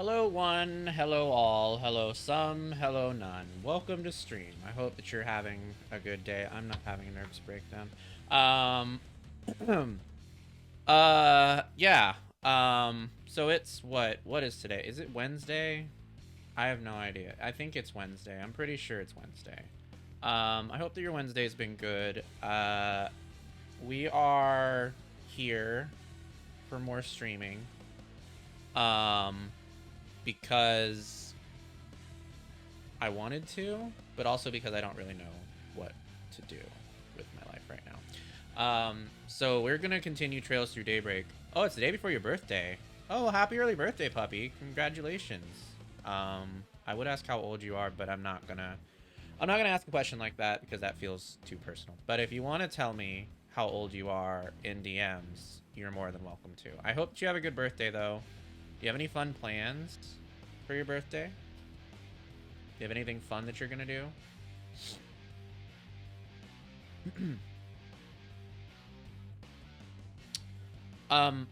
Hello one, hello all, hello some, hello none. Welcome to stream. I hope that you're having a good day. I'm not having a nervous breakdown. Um yeah. So it's what is today? Is it Wednesday? I have no idea. I think it's Wednesday. I'm pretty sure it's Wednesday. I hope that your Wednesday's been good. We are here for more streaming. Um because I wanted to, but also because I don't really know what to do with my life right now. So we're gonna continue Trails Through Daybreak. Oh, it's the day before your birthday. Oh, happy early birthday, puppy! Congratulations. I would ask how old you are, but I'm not gonna. I'm not gonna ask a question like that because that feels too personal. But if you want to tell me how old you are in DMs, you're more than welcome to. I hope that you have a good birthday, though. Do you have any fun plans for your birthday? Do you have anything fun that you're gonna do?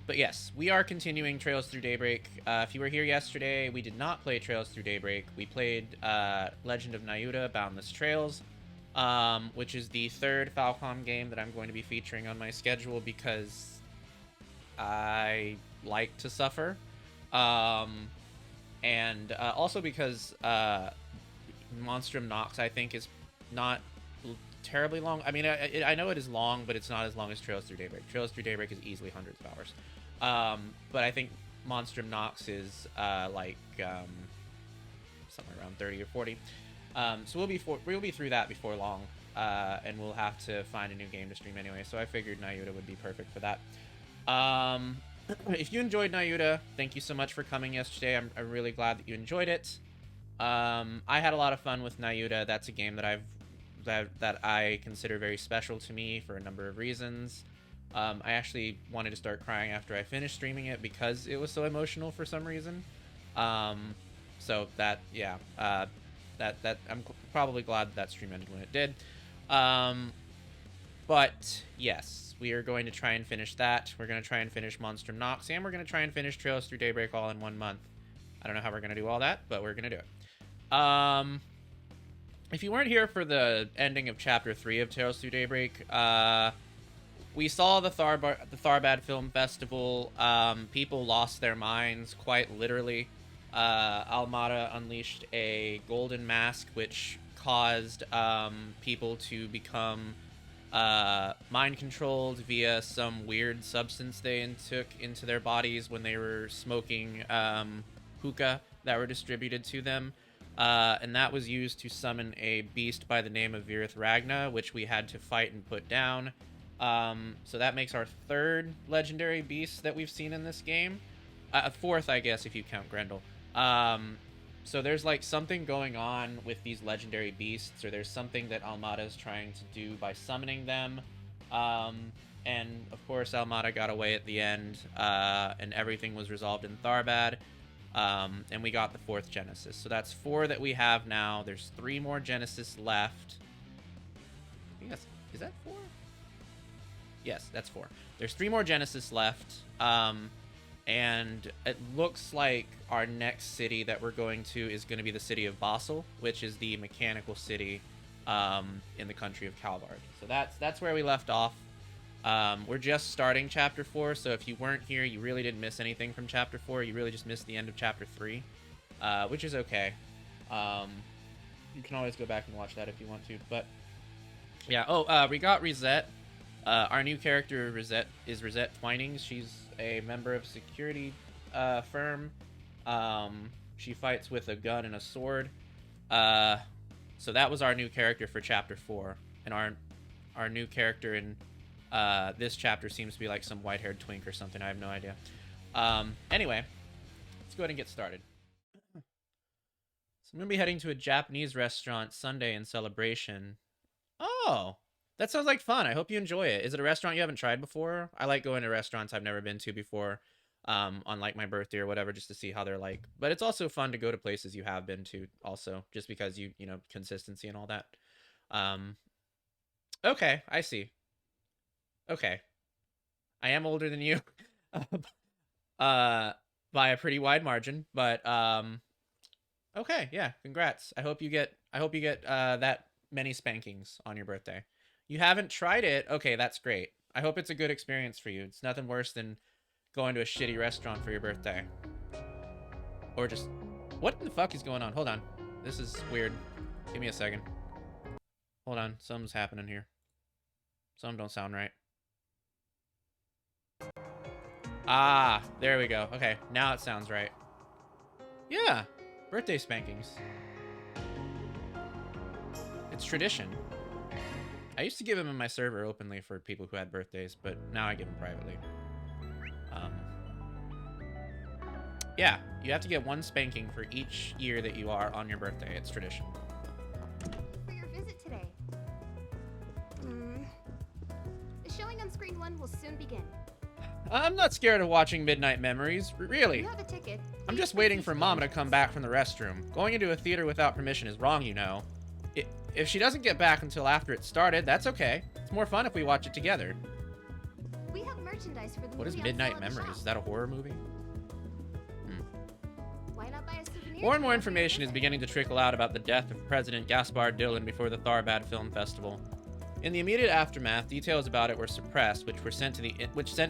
But yes, we are continuing Trails Through Daybreak. If you were here yesterday, we did not play Trails Through Daybreak. We played Legend of Nayuta Boundless Trails, which is the third Falcom game that I'm going to be featuring on my schedule because I like to suffer. And also because Monstrum Nox, I think, is not terribly long. I mean, I know it is long, but it's not as long as Trails Through Daybreak. Trails Through Daybreak is easily hundreds of hours. But I think Monstrum Nox is somewhere around 30 or 40. So we'll be through that before long, and we'll have to find a new game to stream anyway. So I figured Nayuta would be perfect for that. If you enjoyed Nayuta, thank you so much for coming yesterday. I'm really glad that you enjoyed it. I had a lot of fun with Nayuta. That's a game that I consider very special to me for a number of reasons. I actually wanted to start crying after I finished streaming it because it was so emotional for some reason. So that, yeah, that I'm probably glad that stream ended when it did. But yes, we are going to try and finish that. We're going to try and finish Monstrum Nox, and we're going to try and finish Trails Through Daybreak all in 1 month. I don't know how we're going to do all that, but we're going to do it. If you weren't here for the ending of Chapter 3 of Trails Through Daybreak, we saw the Tharbad Film Festival. People lost their minds, quite literally. Almada unleashed a golden mask, which caused people to become mind controlled via some weird substance they took into their bodies when they were smoking hookah that were distributed to them. And that was used to summon a beast by the name of Virith Ragna, which we had to fight and put down. So that makes our third legendary beast that we've seen in this game. Fourth, I guess, if you count Grendel. So there's like something going on with these legendary beasts, or there's something that Almada is trying to do by summoning them. And of course, Almada got away at the end, and everything was resolved in Tharbad. And we got the fourth Genesis. So that's 4 that we have now. There's 3 more Genesis left. I think is that 4? Yes, that's 4. There's 3 more Genesis left. And it looks like our next city that we're going to is going to be the city of Basel, which is the mechanical city in the country of Calvard. So that's where we left off. We're just starting Chapter 4, so if you weren't here, you really didn't miss anything from Chapter 4. You really just missed the end of Chapter 3, which is okay. You can always go back and watch that if you want to. But yeah, we got Rosette. Our new character is Rosette Twinings. She's a member of security firm. She fights with a gun and a sword. So that was our new character for Chapter 4, and our new character in this chapter seems to be like some white-haired twink or something. I have no idea. Anyway, let's go ahead and get started. So I'm going to be heading to a Japanese restaurant Sunday in celebration. Oh, that sounds like fun. I hope you enjoy it. Is it a restaurant you haven't tried before? I like going to restaurants I've never been to before on like my birthday or whatever, just to see how they're like. But it's also fun to go to places you have been to also, just because you know, consistency and all that. Okay, I see. Okay. I am older than you. uh by a pretty wide margin. But okay, yeah, congrats. I hope you get that many spankings on your birthday. You haven't tried it? Okay, that's great. I hope it's a good experience for you. It's nothing worse than going to a shitty restaurant for your birthday. Or just what the fuck is going on? Hold on. This is weird. Give me a second. Hold on. Something's happening here. Some don't sound right. Ah, there we go. Okay, now it sounds right. Yeah, birthday spankings. It's tradition. I used to give them in my server openly for people who had birthdays, but now I give them privately. Yeah, you have to get one spanking for each year that you are on your birthday. It's tradition. For your visit today. The showing on screen 1 will soon begin. I'm not scared of watching Midnight Memories, really. You have a ticket. I'm just waiting for Mama to come back from the restroom. Going into a theater without permission is wrong, you know. If she doesn't get back until after it started, that's okay. It's more fun if we watch it together. We have merchandise for the What is movie Midnight on sale at the Memories? shop. Is that a horror movie? Why not buy a souvenir? More and more information is beginning to trickle out about the death of President Gaspar Dillon before the Tharbad Film Festival. In the immediate aftermath, details about it were suppressed, which sent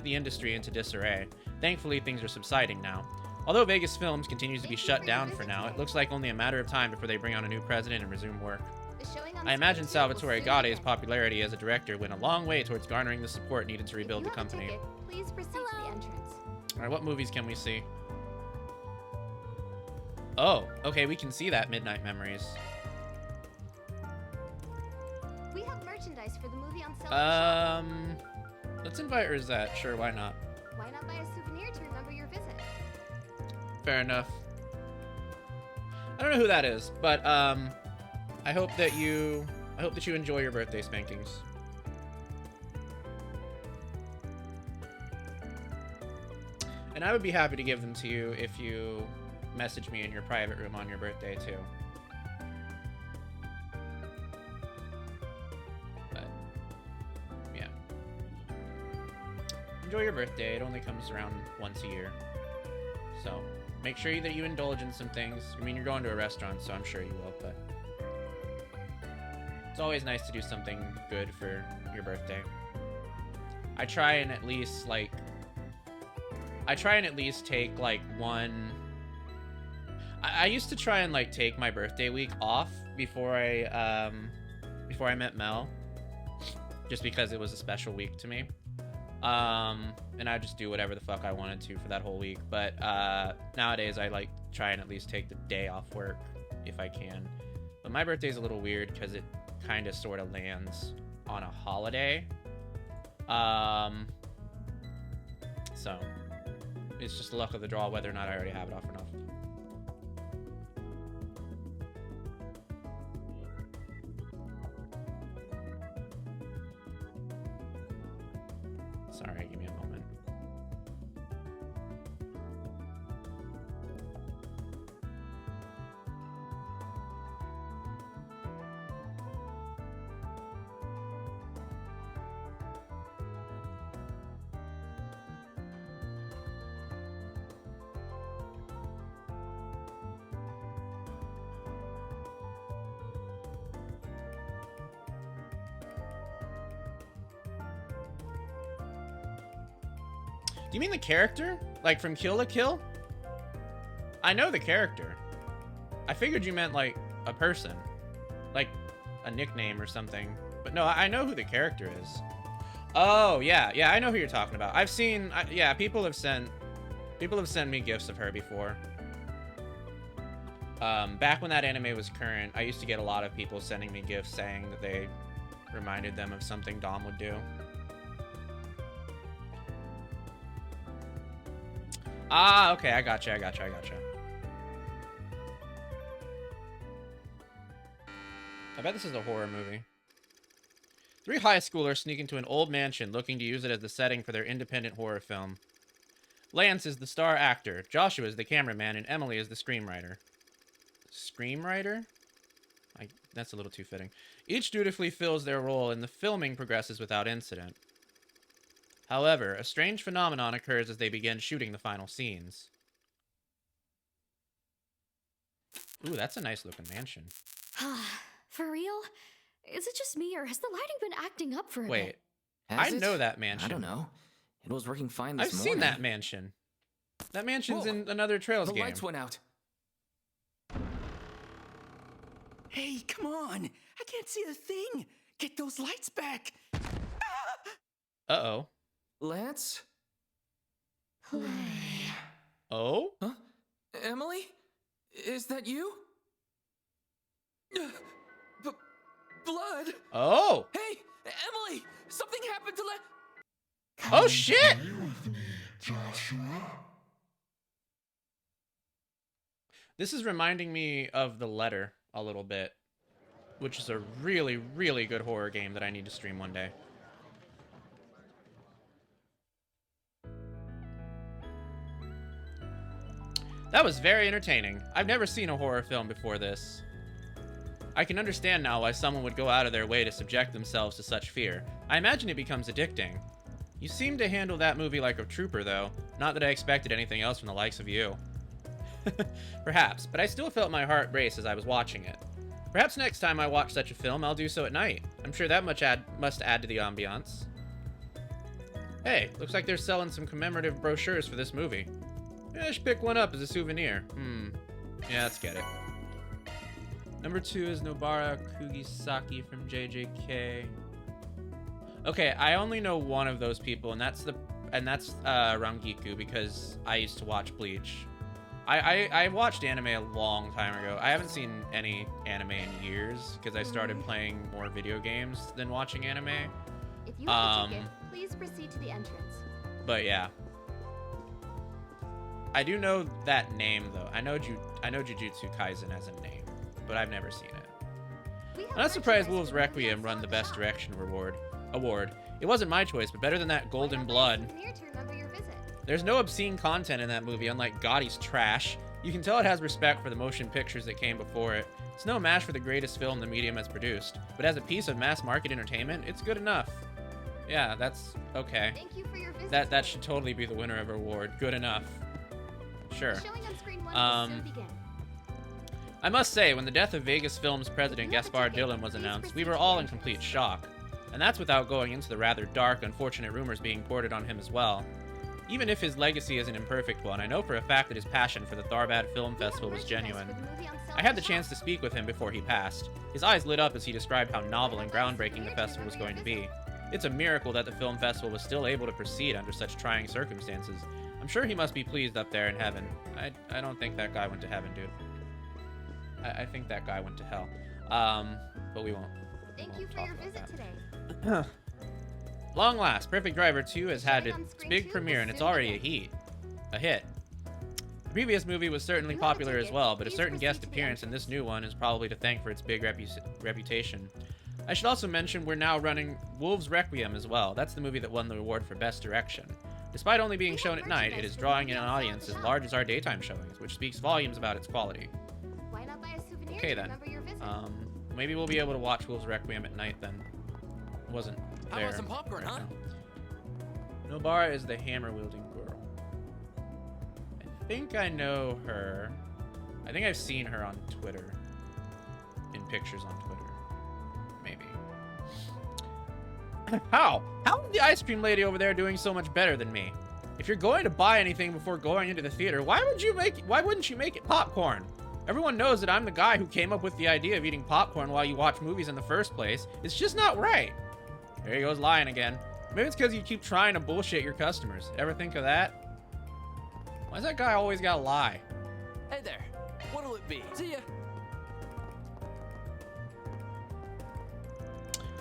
the industry into disarray. Thankfully, things are subsiding now. Although Vegas Films continues to be shut down for now, it looks like only a matter of time before they bring on a new president and resume work. The showing on I imagine screen 2 will Salvatore soon Gaudi's begin. popularity as a director went a long way towards garnering the support needed to rebuild the If you have a company. ticket, please proceed to the entrance. Alright, what movies can we see? Oh, okay, we can see that Midnight Memories. We have merchandise for the movie on sale at the shop. Let's invite Rosette. Sure, why not? Why not buy a souvenir to remember your visit? Fair enough. I don't know who that is, but I hope that you enjoy your birthday spankings. And I would be happy to give them to you if you message me in your private room on your birthday too. But yeah. Enjoy your birthday. It only comes around once a year. So make sure that you indulge in some things. I mean, you're going to a restaurant, so I'm sure you will, but it's always nice to do something good for your birthday. I try and at least take like one. I used to try and like take my birthday week off before I met Mel, just because it was a special week to me. And I just do whatever the fuck I wanted to for that whole week. But nowadays I like try and at least take the day off work if I can. But my birthday's a little weird because it kind of sort of lands on a holiday. So it's just the luck of the draw whether or not I already have it off or not. Sorry, give me a moment. Do you mean the character? Like from Kill la Kill? I know the character. I figured you meant like a person. Like a nickname or something. But no, I know who the character is. Oh, yeah. Yeah, I know who you're talking about. I've seen... yeah, people have sent me gifs of her before. Back when that anime was current, I used to get a lot of people sending me gifts saying that they reminded them of something Dom would do. Ah, okay, I gotcha. I bet this is a horror movie. 3 high schoolers sneak into an old mansion looking to use it as the setting for their independent horror film. Lance is the star actor, Joshua is the cameraman, and Emily is the screenwriter. Screenwriter? That's a little too fitting. Each dutifully fills their role, and the filming progresses without incident. However, a strange phenomenon occurs as they begin shooting the final scenes. Ooh, that's a nice looking mansion. For real? Is it just me, or has the lighting been acting up for a Wait, bit? I know that mansion. I don't know. It was working fine this I've morning. seen that mansion. That mansion's Whoa, in another Trails the game. lights went out. Hey, come on! I can't see a thing! Get those lights back! Uh-oh. Lance? Oh? Huh? Emily? Is that you? Blood? Oh! Hey, Emily! Something happened to Oh, shit! This is reminding me of The Letter a little bit, which is a really, really good horror game that I need to stream one day. That was very entertaining. I've never seen a horror film before this. I can understand now why someone would go out of their way to subject themselves to such fear. I imagine it becomes addicting. You seem to handle that movie like a trooper, though. Not that I expected anything else from the likes of you. Perhaps, but I still felt my heart race as I was watching it. Perhaps next time I watch such a film, I'll do so at night. I'm sure that much must add to the ambiance. Hey, looks like they're selling some commemorative brochures for this movie. Maybe I should pick one up as a souvenir. Yeah, let's get it. Number 2 is Nobara Kugisaki from JJK. Okay, I only know one of those people, and that's Rangiku, because I used to watch Bleach. I watched anime a long time ago. I haven't seen any anime in years because I started playing more video games than watching anime. If you have a ticket, please proceed to the entrance. But yeah, I do know that name though. I know Jujutsu Kaisen as a name, but I've never seen it. I'm not surprised Wolves Requiem won the Best Direction award. It wasn't my choice, but better than that Golden Blood. There's no obscene content in that movie, unlike Gotti's trash. You can tell it has respect for the motion pictures that came before it. It's no match for the greatest film the medium has produced, but as a piece of mass market entertainment, it's good enough. Yeah, that's okay. Thank you for your visit. That should totally be the winner of our award. Good enough. Sure. Showing on screen 1 will soon begin. I must say, when the death of Vegas Films president Gaspar Dillon was announced, we were all in complete shock. And that's without going into the rather dark, unfortunate rumors being ported on him as well. Even if his legacy is an imperfect one, I know for a fact that his passion for the Tharbad Film Festival was genuine. I had the chance to speak with him before he passed. His eyes lit up as he described how novel and groundbreaking the festival was going to be. It's a miracle that the film festival was still able to proceed under such trying circumstances. I'm sure he must be pleased up there in heaven. I don't think that guy went to heaven, dude. I think that guy went to hell. But we won't. Thank you for your visit today. Long last, Perfect Driver 2 has had its big premiere and it's already a hit. The previous movie was certainly popular as well, but a certain guest appearance in this new one is probably to thank for its big reputation. I should also mention we're now running Wolves Requiem as well. That's the movie that won the award for Best Direction. Despite only being shown at night, it is drawing in an audience as large as our daytime showings, which speaks volumes about its quality. Why not buy a souvenir Okay to then. remember your visit? Maybe we'll be able to watch Wolves Requiem at night then. It wasn't How there. about some popcorn, huh? Nobara is the hammer-wielding girl. I think I know her. I think I've seen her on Twitter. In pictures on Twitter. Maybe. How? How is the ice cream lady over there doing so much better than me? If you're going to buy anything before going into the theater, why wouldn't you make it popcorn? Everyone knows that I'm the guy who came up with the idea of eating popcorn while you watch movies in the first place. It's just not right. There he goes lying again. Maybe it's because you keep trying to bullshit your customers. Ever think of that? Why's that guy always gotta lie? Hey there. What'll it be? See ya.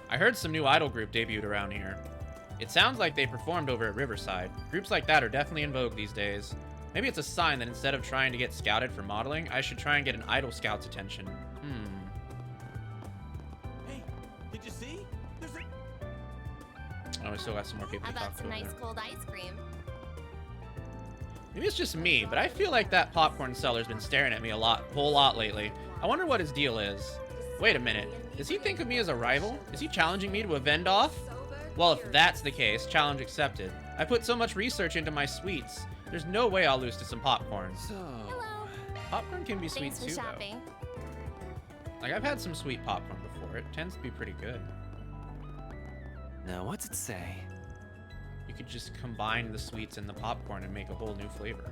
I heard some new idol group debuted around here. It sounds like they performed over at Riverside. Groups like that are definitely in vogue these days. Maybe it's a sign that instead of trying to get scouted for modeling, I should try and get an idol scout's attention. Hey, did you see? There's a... Oh, we still got some more people How to talk about to some over nice there. cold ice cream? Maybe it's just me, but I feel like that popcorn seller's been staring at me a whole lot lately. I wonder what his deal is. Wait a minute. Does he think of me as a rival? Is he challenging me to a vend-off? Well, if that's the case, challenge accepted. I put so much research into my sweets. There's no way I'll lose to some popcorn. So, Hello. Popcorn can be sweet Thanks for too, shopping. though. Like, I've had some sweet popcorn before. It tends to be pretty good. Now, what's it say? You could just combine the sweets and the popcorn and make a whole new flavor.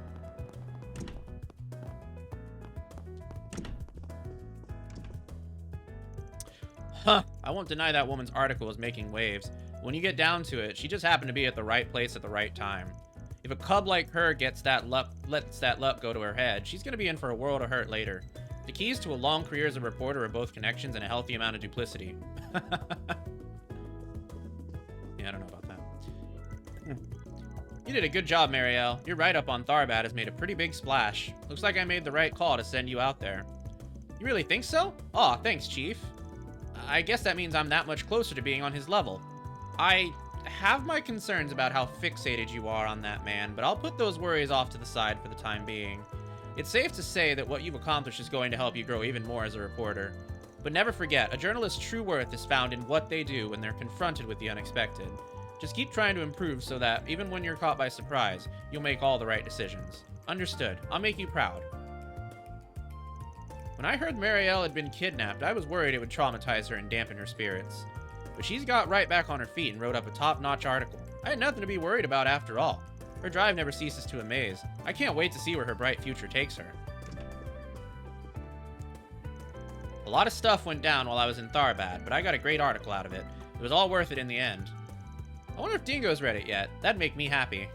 Huh. I won't deny that woman's article is making waves. When you get down to it, she just happened to be at the right place at the right time. If a cub like her lets that luck go to her head, she's gonna be in for a world of hurt later. The keys to a long career as a reporter are both connections and a healthy amount of duplicity. Yeah, I don't know about that. You did a good job, Marielle. Your write-up on Tharbad has made a pretty big splash. Looks like I made the right call to send you out there. You really think so? Aw, thanks, Chief. I guess that means I'm that much closer to being on his level. I have my concerns about how fixated you are on that man, but I'll put those worries off to the side for the time being. It's safe to say that what you've accomplished is going to help you grow even more as a reporter. But never forget, a journalist's true worth is found in what they do when they're confronted with the unexpected. Just keep trying to improve so that, even when you're caught by surprise, you'll make all the right decisions. Understood. I'll make you proud. When I heard Marielle had been kidnapped, I was worried it would traumatize her and dampen her spirits. But she's got right back on her feet and wrote up a top-notch article. I had nothing to be worried about after all. Her drive never ceases to amaze. I can't wait to see where her bright future takes her. A lot of stuff went down while I was in Tharbad, but I got a great article out of it. It was all worth it in the end. I wonder if Dingo's read it yet. That'd make me happy.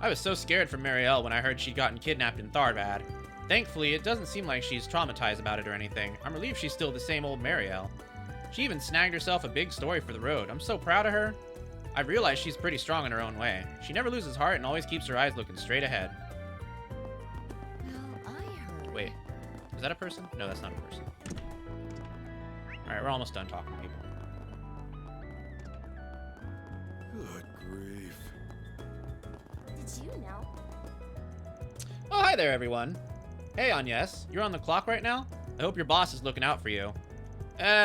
I was so scared for Marielle when I heard she'd gotten kidnapped in Tharbad. Thankfully, it doesn't seem like she's traumatized about it or anything. I'm relieved she's still the same old Marielle. She even snagged herself a big story for the road. I'm so proud of her. I've realized she's pretty strong in her own way. She never loses heart and always keeps her eyes looking straight ahead. Well, I heard. Wait, is that a person? No, that's not a person. Alright, we're almost done talking to people. Good grief. Did you know? Oh, hi there, everyone. Hey, Agnes, you're on the clock right now? I hope your boss is looking out for you.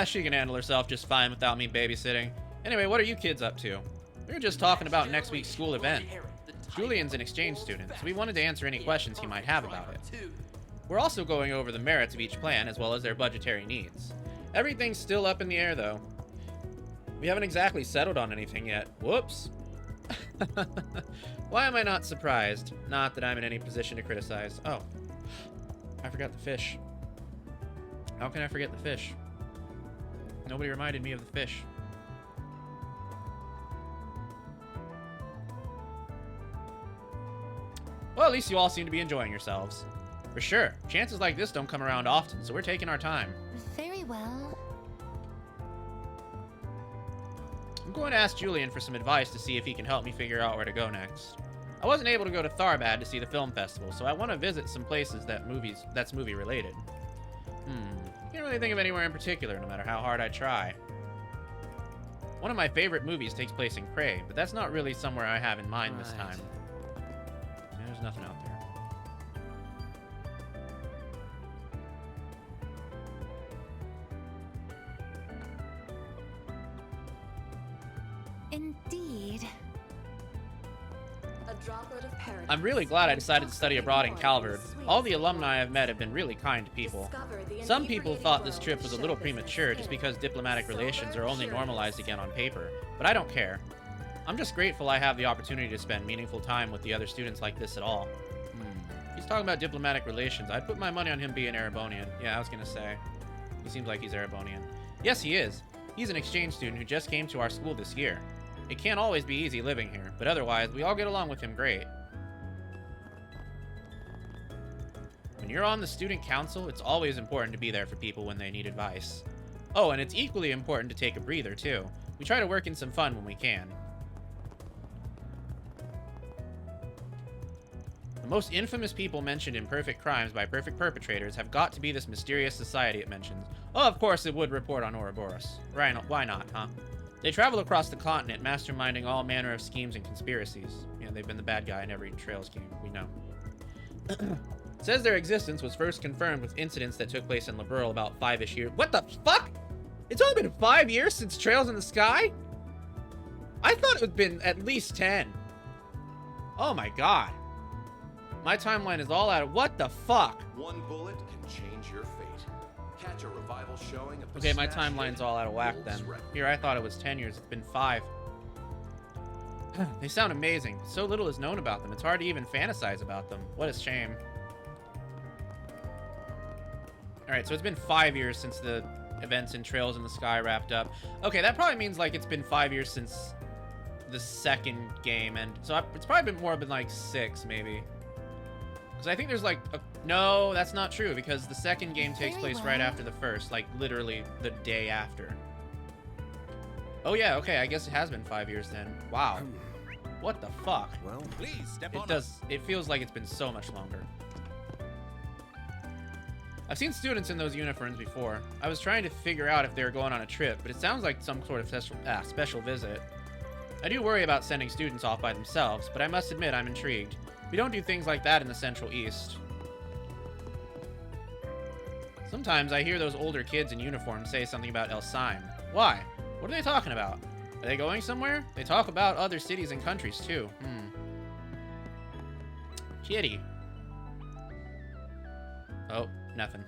She can handle herself just fine without me babysitting. Anyway, what are you kids up to? We were just talking about next week's school event. Julian's an exchange student, so we wanted to answer any questions he might have about it. We're also going over the merits of each plan as well as their budgetary needs. Everything's still up in the air, though. We haven't exactly settled on anything yet. Whoops. Why am I not surprised? Not that I'm in any position to criticize. Oh, I forgot the fish. How can I forget the fish? Nobody reminded me of the fish. Well, at least you all seem to be enjoying yourselves. For sure, chances like this don't come around often, so we're taking our time. Very well. I'm going to ask Julian for some advice to see if he can help me figure out where to go next. I wasn't able to go to Tharbad to see the film festival, so I want to visit some places that's movie related. Can't really think of anywhere in particular, no matter how hard I try. One of my favorite movies takes place in Cray, but that's not really somewhere I have in mind this time. There's nothing out there. Indeed. I'm really glad I decided to study abroad in Calvard. All the alumni I've met have been really kind to people. Some people thought this trip was a little premature just because diplomatic relations are only normalized again on paper, but I don't care. I'm just grateful I have the opportunity to spend meaningful time with the other students like this at all. He's talking about diplomatic relations. I'd put my money on him being Erebonian. Yeah, I was gonna say. He seems like he's Erebonian. Yes, he is. He's an exchange student who just came to our school this year. It can't always be easy living here, but otherwise, we all get along with him great. When you're on the student council, it's always important to be there for people when they need advice. Oh, and it's equally important to take a breather, too. We try to work in some fun when we can. The most infamous people mentioned in Perfect Crimes by Perfect Perpetrators have got to be this mysterious society it mentions. Oh, of course it would report on Ouroboros. Right, why not, huh? They travel across the continent, masterminding all manner of schemes and conspiracies. Yeah, they've been the bad guy in every Trails game, we know. It says their existence was first confirmed with incidents that took place in Liberl about 5-ish years. What the fuck? It's only been 5 years since Trails in the Sky? I thought it had been at least 10. Oh my god. My timeline is all out of... What the fuck? One bullet can change your fate. Catch a revival showing of the Okay, my smash timeline's hit all out of whack Wolves then. Requiem. Here, I thought it was 10 years. It's been 5. They sound amazing. So little is known about them. It's hard to even fantasize about them. What a shame. Alright, so it's been 5 years since the events in Trails in the Sky wrapped up. Okay, that probably means, like, it's been 5 years since the second game. And so it's probably been more than, like, 6, maybe. Because I think there's, like, no, that's not true. Because the second game takes Very place right well. after the first. Like, literally the day after. Oh, yeah, okay, I guess it has been 5 years then. Wow. What the fuck? Well, please step It does. It feels like it's been so much longer. I've seen students in those uniforms before. I was trying to figure out if they were going on a trip, but it sounds like some sort of special visit. I do worry about sending students off by themselves, but I must admit I'm intrigued. We don't do things like that in the Central East. Sometimes I hear those older kids in uniform say something about Elsyme. Why? What are they talking about? Are they going somewhere? They talk about other cities and countries too. Kitty. Oh, nothing.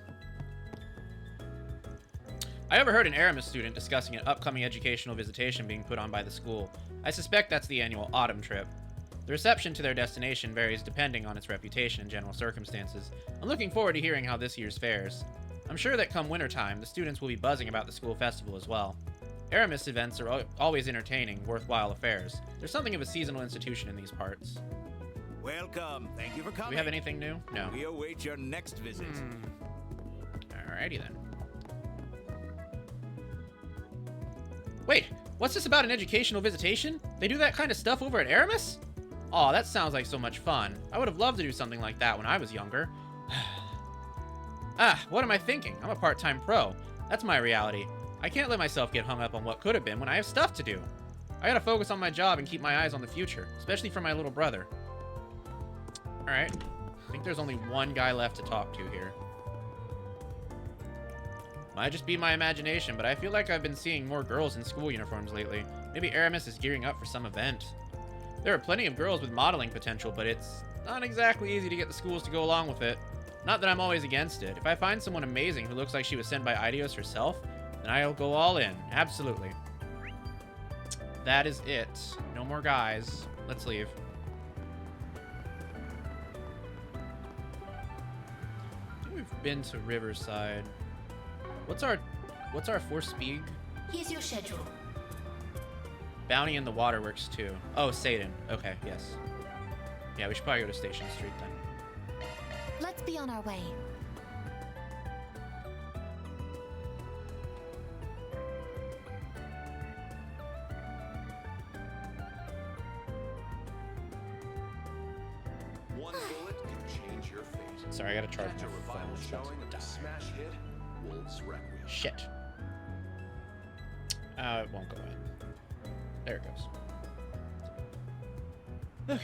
I overheard an Aramis student discussing an upcoming educational visitation being put on by the school. I suspect that's the annual autumn trip. The reception to their destination varies depending on its reputation and general circumstances. I'm looking forward to hearing how this year's fares. I'm sure that come wintertime, the students will be buzzing about the school festival as well. Aramis events are always entertaining, worthwhile affairs. There's something of a seasonal institution in these parts. Welcome. Thank you for coming. Do we have anything new? No. We await your next visit. Alrighty then. Wait, what's this about an educational visitation? They do that kind of stuff over at Aramis? Aw, that sounds like so much fun. I would have loved to do something like that when I was younger. What am I thinking? I'm a part-time pro. That's my reality. I can't let myself get hung up on what could have been when I have stuff to do. I gotta focus on my job and keep my eyes on the future, especially for my little brother. Alright. I think there's only one guy left to talk to here. Might just be my imagination, but I feel like I've been seeing more girls in school uniforms lately. Maybe Aramis is gearing up for some event. There are plenty of girls with modeling potential, but it's not exactly easy to get the schools to go along with it. Not that I'm always against it. If I find someone amazing who looks like she was sent by Eidos herself, then I'll go all in. Absolutely. That is it. No more guys. Let's leave. I think we've been to Riverside. What's our force speed? Here's your schedule. Bounty in the Waterworks too. Oh, Satan. Okay, yes. Yeah, we should probably go to Station Street then. Let's be on our way. One bullet can change your fate. Sorry, I gotta charge Catch my a revival phone. It's about showing to of the die. smash hit Wolves Requiem. Shit. It won't go in. There it goes. Okay.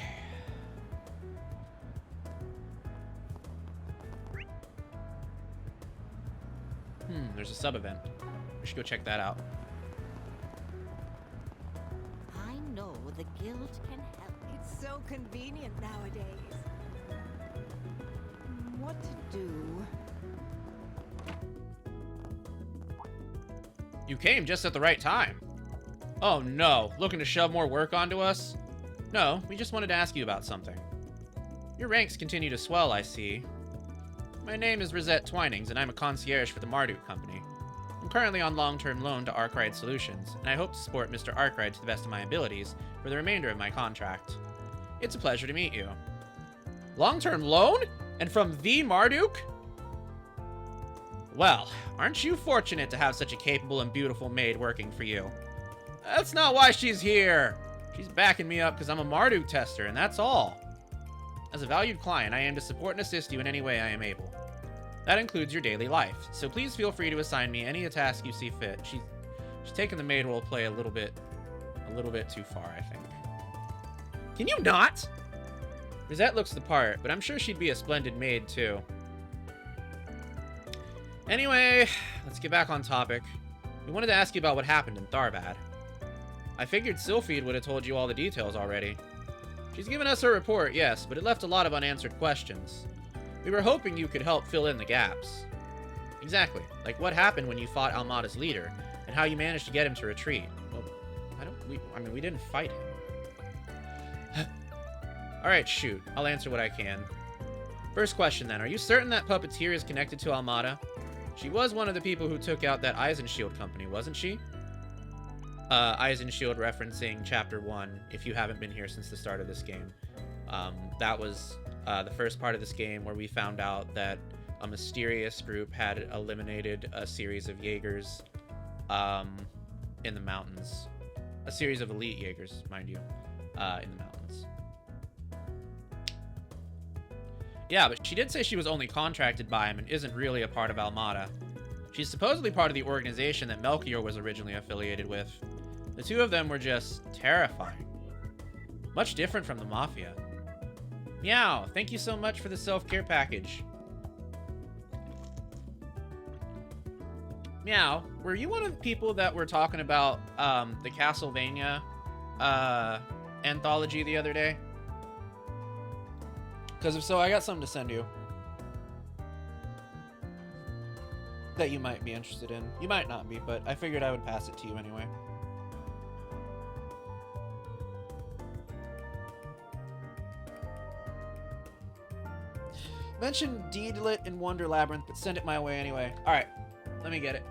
There's a sub-event. We should go check that out. I know the guild can help. It's so convenient nowadays. What to do? You came just at the right time. Oh no, looking to shove more work onto us? No, we just wanted to ask you about something. Your ranks continue to swell, I see. My name is Rosette Twinings, and I'm a concierge for the Marduk Company. I'm currently on long-term loan to Arkride Solutions, and I hope to support Mr. Arkride to the best of my abilities for the remainder of my contract. It's a pleasure to meet you. Long-term loan? And from the Marduk? Well, aren't you fortunate to have such a capable and beautiful maid working for you? That's not why she's here. She's backing me up because I'm a Marduk tester, and that's all. As a valued client, I aim to support and assist you in any way I am able. That includes your daily life, so please feel free to assign me any task you see fit. She's taken the maid role play a little bit too far, I think. Can you not? Rosette looks the part, but I'm sure she'd be a splendid maid too. Anyway, let's get back on topic. We wanted to ask you about what happened in Tharbad. I figured Sylphid would have told you all the details already. She's given us her report, yes, but it left a lot of unanswered questions. We were hoping you could help fill in the gaps. Exactly. Like what happened when you fought Almada's leader, and how you managed to get him to retreat. Well, we didn't fight him. Alright, shoot. I'll answer what I can. First question then. Are you certain that puppeteer is connected to Almada? She was one of the people who took out that Eisenshield company, wasn't she? Eisenshield referencing Chapter 1, if you haven't been here since the start of this game. That was the first part of this game where we found out that a mysterious group had eliminated a series of Jaegers in the mountains. A series of elite Jaegers, mind you, in the mountains. Yeah, but she did say she was only contracted by him and isn't really a part of Almada. She's supposedly part of the organization that Melchior was originally affiliated with. The two of them were just terrifying. Much different from the Mafia. Meow, thank you so much for the self-care package. Meow, were you one of the people that were talking about the Castlevania anthology the other day? Because if so, I got something to send you that you might be interested in. You might not be, but I figured I would pass it to you anyway. Mention Deedlit in Wonder Labyrinth, but send it my way anyway. Alright, let me get it.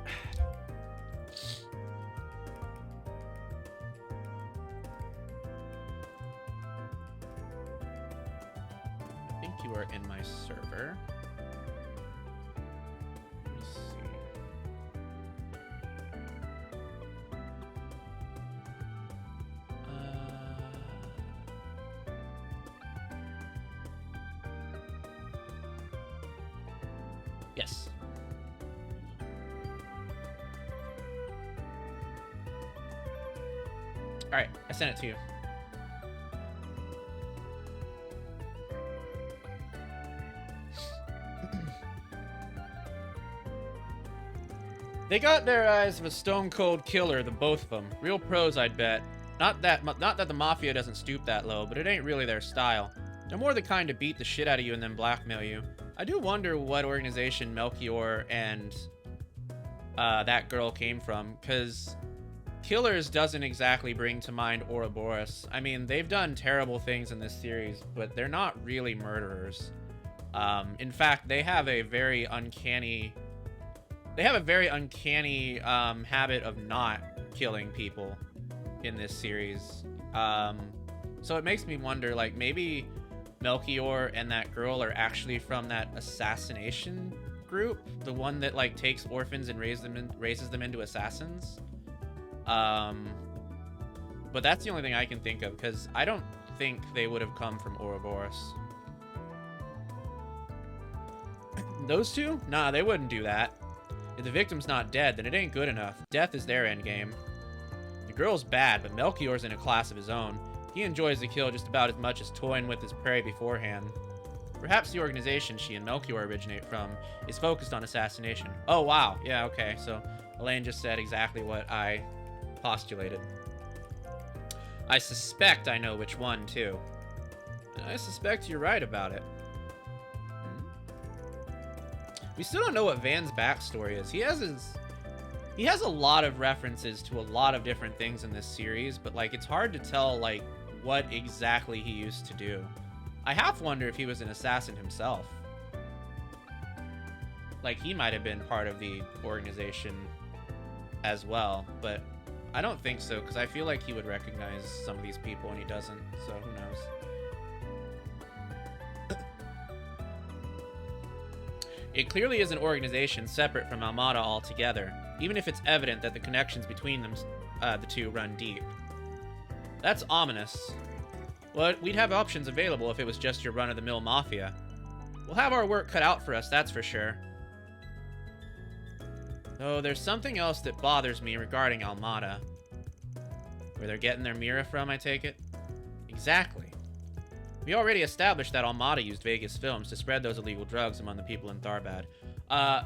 I think you are in my server. Let me see. Yes. Alright, I sent it to you. They got their eyes of a stone-cold killer, the both of them. Real pros, I'd bet. Not that the Mafia doesn't stoop that low, but it ain't really their style. They're more the kind to beat the shit out of you and then blackmail you. I do wonder what organization Melchior and that girl came from, because Killers doesn't exactly bring to mind Ouroboros. I mean, they've done terrible things in this series, but they're not really murderers. In fact, they have a very uncanny habit of not killing people in this series. So it makes me wonder, like, maybe Melchior and that girl are actually from that assassination group, the one that like takes orphans and raises them into assassins. But that's the only thing I can think of, because I don't think they would have come from Ouroboros. Those two? Nah, they wouldn't do that. If the victim's not dead, then it ain't good enough. Death is their endgame. The girl's bad, but Melchior's in a class of his own. He enjoys the kill just about as much as toying with his prey beforehand. Perhaps the organization she and Melchior originate from is focused on assassination. Oh, wow. Yeah, okay. So Elaine just said exactly what I postulated. I suspect I know which one, too. I suspect you're right about it. We still don't know what Van's backstory is. He has a lot of references to a lot of different things in this series, but like it's hard to tell like what exactly he used to do. I half wonder if he was an assassin himself. Like he might have been part of the organization as well, but I don't think so, because I feel like he would recognize some of these people and he doesn't, so who knows. It clearly is an organization separate from Almada altogether, even if it's evident that the connections between them, the two run deep. That's ominous. Well, we'd have options available if it was just your run-of-the-mill mafia. We'll have our work cut out for us, that's for sure. Though there's something else that bothers me regarding Almada. Where they're getting their Mira from, I take it? Exactly. We already established that Almada used Vegas films to spread those illegal drugs among the people in Tharbad.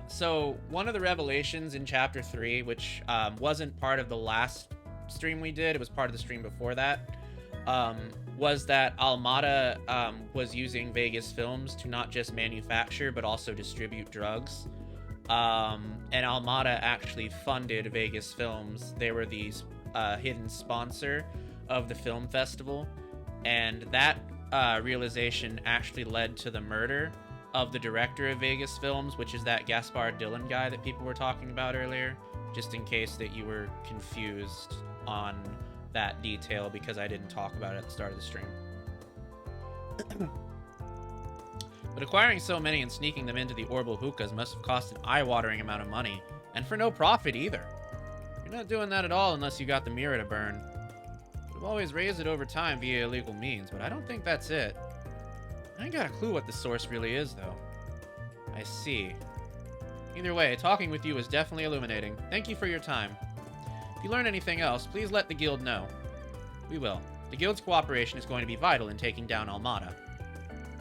So one of the revelations in Chapter 3, which wasn't part of the last stream we did, it was part of the stream before that, was that Almada was using Vegas Films to not just manufacture but also distribute drugs. And Almada actually funded Vegas Films. They were the hidden sponsor of the film festival, and that realization actually led to the murder of the director of Vegas Films, which is that Gaspar Dillon guy that people were talking about earlier, just in case that you were confused on that detail because I didn't talk about it at the start of the stream. But acquiring so many and sneaking them into the Orbital hookahs must have cost an eye-watering amount of money, and for no profit either. You're not doing that at all unless you got the mirror to burn. I've always raised it over time via illegal means, but I don't think that's it. I ain't got a clue what the source really is, though. I see. Either way, talking with you was definitely illuminating. Thank you for your time. If you learn anything else, please let the guild know. We will. The guild's cooperation is going to be vital in taking down Almada.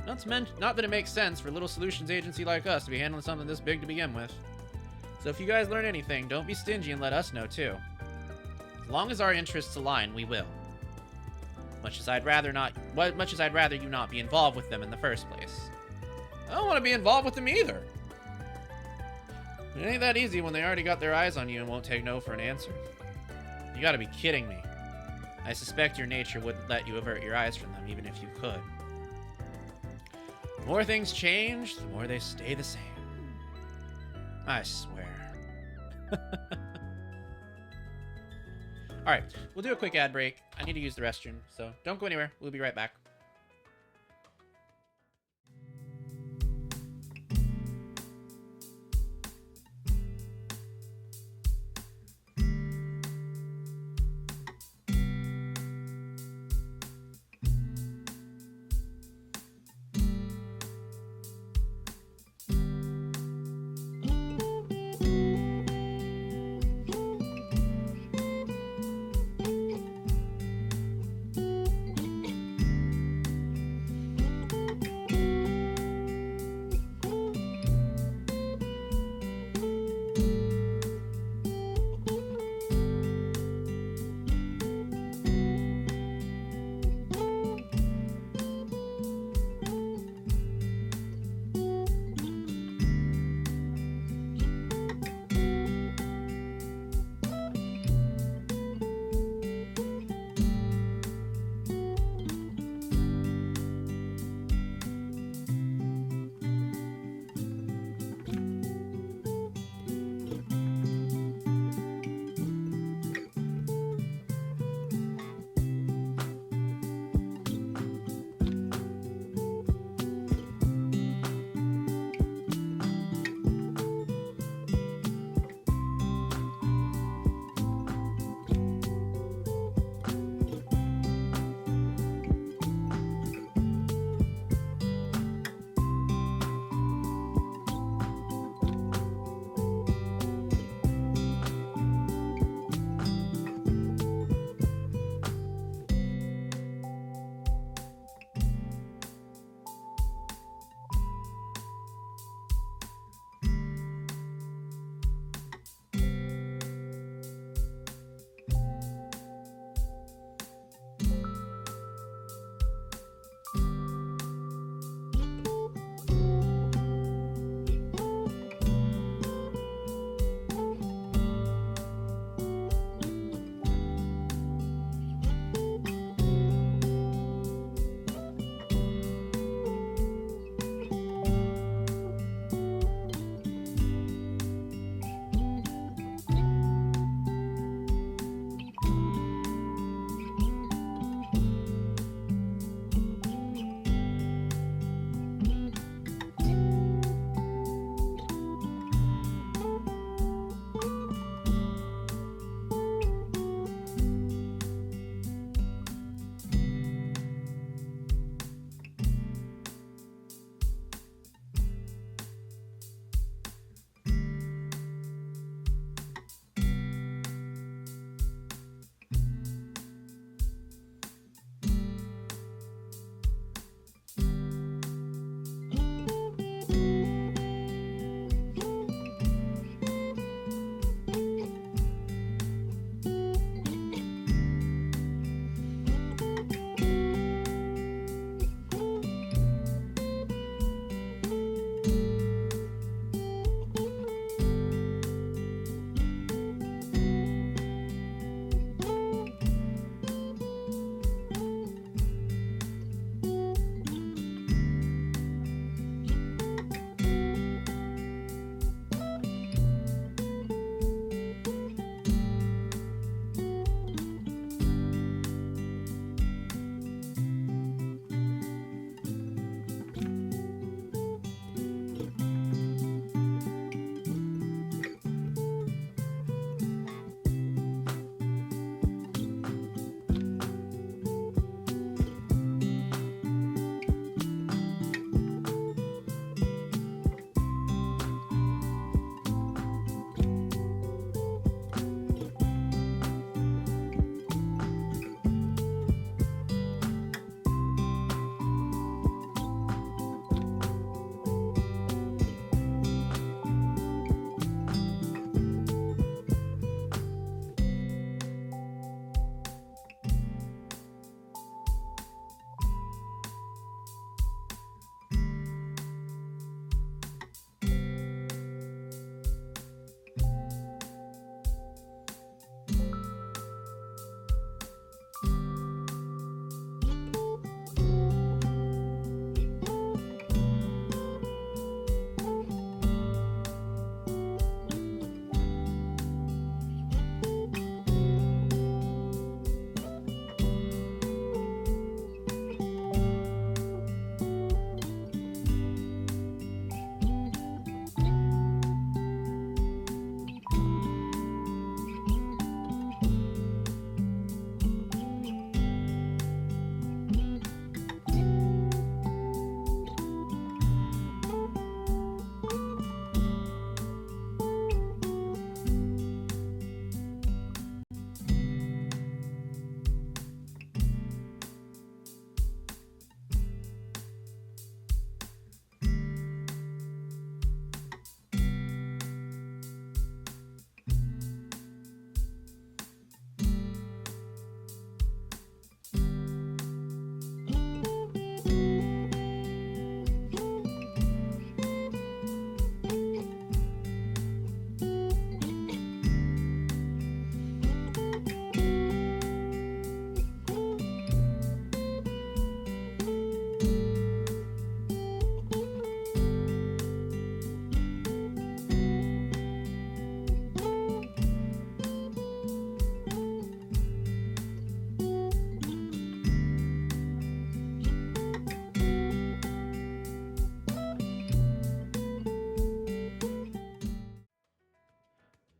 Not that it makes sense for a little solutions agency like us to be handling something this big to begin with. So if you guys learn anything, don't be stingy and let us know too. As long as our interests align, we will. Much as I'd rather you not be involved with them in the first place. I don't want to be involved with them either. It ain't that easy when they already got their eyes on you and won't take no for an answer. You gotta be kidding me. I suspect your nature wouldn't let you avert your eyes from them, even if you could. The more things change, the more they stay the same. I swear. Alright, we'll do a quick ad break. I need to use the restroom, so don't go anywhere. We'll be right back.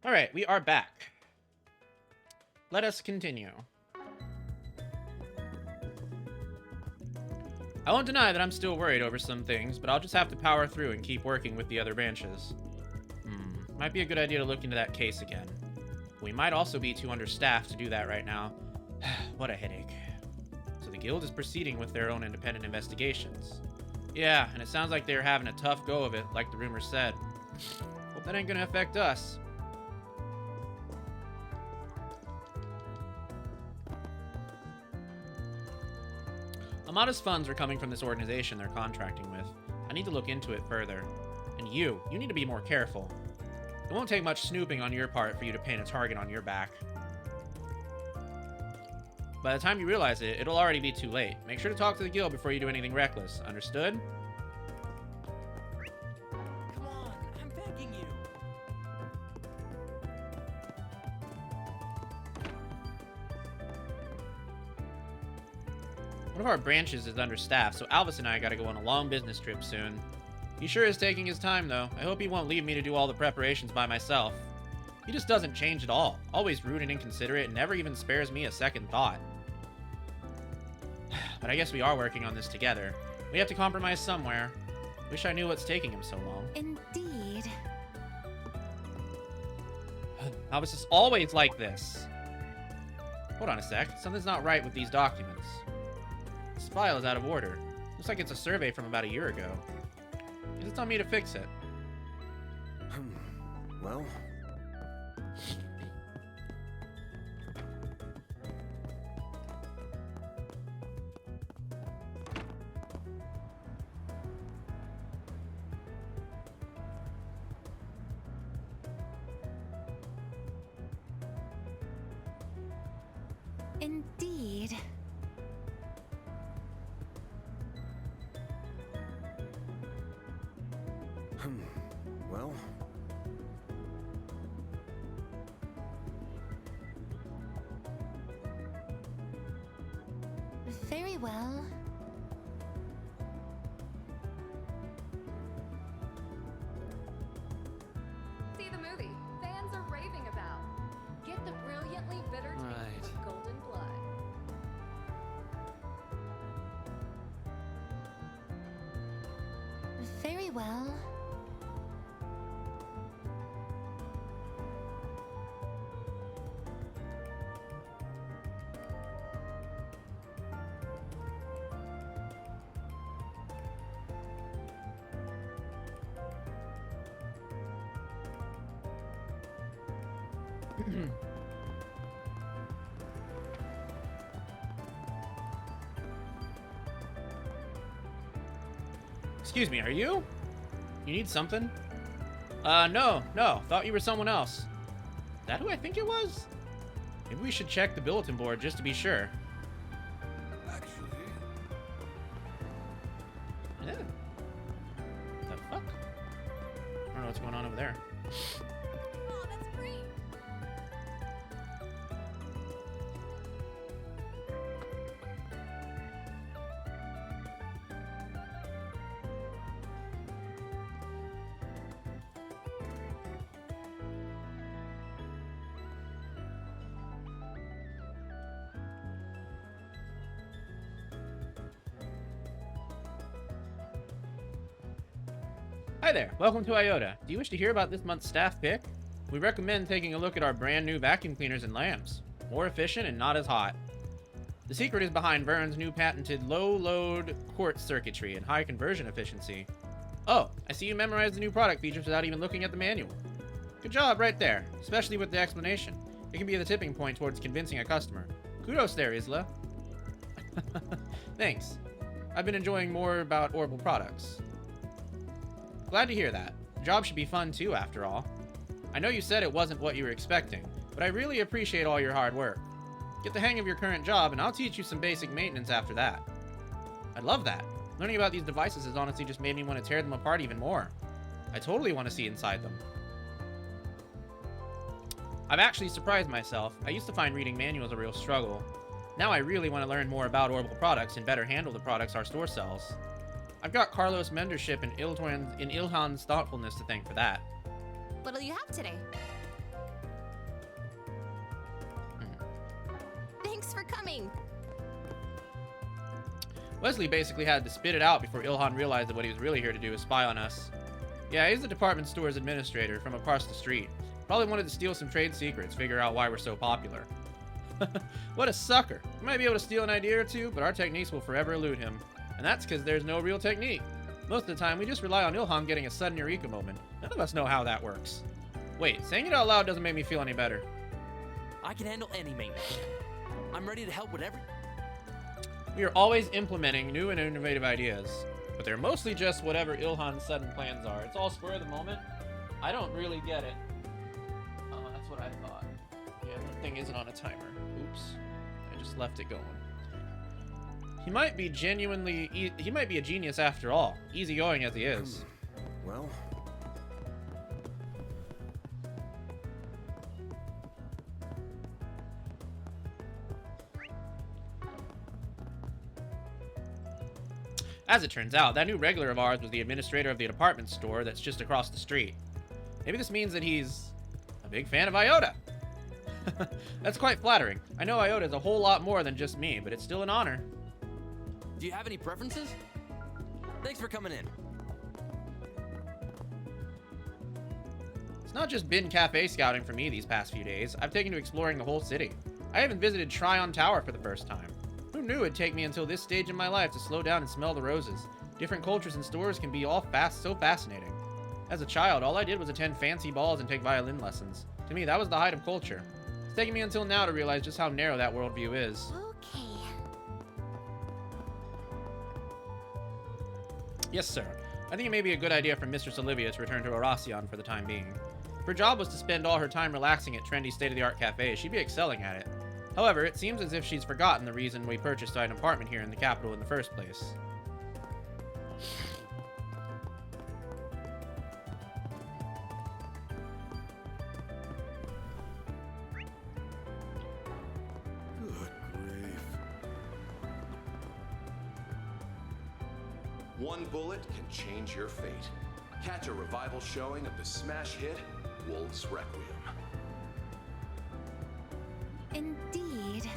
Alright, we are back. Let us continue. I won't deny that I'm still worried over some things, but I'll just have to power through and keep working with the other branches. Might be a good idea to look into that case again. We might also be too understaffed to do that right now. What a headache. So the guild is proceeding with their own independent investigations. Yeah, and it sounds like they're having a tough go of it, like the rumor said. Hope that ain't gonna affect us. A modest funds are coming from this organization they're contracting with. I need to look into it further. And you need to be more careful. It won't take much snooping on your part for you to paint a target on your back. By the time you realize it, it'll already be too late. Make sure to talk to the guild before you do anything reckless. Understood? Come on, I'm begging you. One of our branches is understaffed, so Alvis and I gotta go on a long business trip soon. He sure is taking his time, though. I hope he won't leave me to do all the preparations by myself. He just doesn't change at all. Always rude and inconsiderate and never even spares me a second thought. But I guess we are working on this together. We have to compromise somewhere. Wish I knew what's taking him so long. Indeed. Alvis is always like this. Hold on a sec. Something's not right with these documents. This file is out of order. Looks like it's a survey from about a year ago. It's on me to fix it. Well... Indeed. Well... Very well. See the movie. Fans are raving about. Get the brilliantly bitter taste Right. of Golden Blood. Very well. Excuse me, are you? You need something? No. Thought you were someone else. Is that who I think it was? Maybe we should check the bulletin board just to be sure. Actually, Yeah. The fuck? I don't know what's going on over there. Oh, that's great. Hi there, welcome to Iota. Do you wish to hear about this month's staff pick? We recommend taking a look at our brand new vacuum cleaners and lamps. More efficient and not as hot. The secret is behind Vern's new patented low-load quartz circuitry and high conversion efficiency. Oh, I see you memorized the new product features without even looking at the manual. Good job right there, especially with the explanation. It can be the tipping point towards convincing a customer. Kudos there, Isla. Thanks. I've been enjoying more about Orbital products. Glad to hear that. The job should be fun too, after all. I know you said it wasn't what you were expecting, but I really appreciate all your hard work. Get the hang of your current job, and I'll teach you some basic maintenance after that. I'd love that. Learning about these devices has honestly just made me want to tear them apart even more. I totally want to see inside them. I've actually surprised myself. I used to find reading manuals a real struggle. Now I really want to learn more about Orbital products and better handle the products our store sells. I've got Carlos' mentorship and Ilhan's thoughtfulness to thank for that. What'll you have today? coming. Wesley basically had to spit it out before Ilhan realized that what he was really here to do was spy on us. Yeah, he's the department store's administrator from across the street. Probably wanted to steal some trade secrets, figure out why we're so popular. What a sucker. We might be able to steal an idea or two, but our techniques will forever elude him. And that's because there's no real technique. Most of the time, we just rely on Ilhan getting a sudden eureka moment. None of us know how that works. Wait, saying it out loud doesn't make me feel any better. I can handle any maintenance. I'm ready to help with every... We are always implementing new and innovative ideas, but they're mostly just whatever Ilhan's sudden plans are. It's all spur of the moment. I don't really get it. Oh, that's what I thought. Yeah, that thing isn't on a timer. Oops. I just left it going. He might be he might be a genius after all, easygoing as he is. Well... As it turns out, that new regular of ours was the administrator of the department store that's just across the street. Maybe this means that he's a big fan of Iota. That's quite flattering. I know Iota is a whole lot more than just me, but it's still an honor. Do you have any preferences? Thanks for coming in. It's not just been cafe scouting for me these past few days. I've taken to exploring the whole city. I even visited Tryon Tower for the first time. Who knew it'd take me until this stage in my life to slow down and smell the roses? Different cultures and stores can be all so fascinating. As a child, all I did was attend fancy balls and take violin lessons. To me, that was the height of culture. It's taken me until now to realize just how narrow that worldview is. Okay. Yes, sir. I think it may be a good idea for Mistress Olivia to return to Oracion for the time being. If her job was to spend all her time relaxing at trendy state-of-the-art cafes, she'd be excelling at it. However, it seems as if she's forgotten the reason we purchased an apartment here in the capital in the first place. Good grief. One bullet can change your fate. Catch a revival showing of the smash hit Wolves Requiem. Indeed.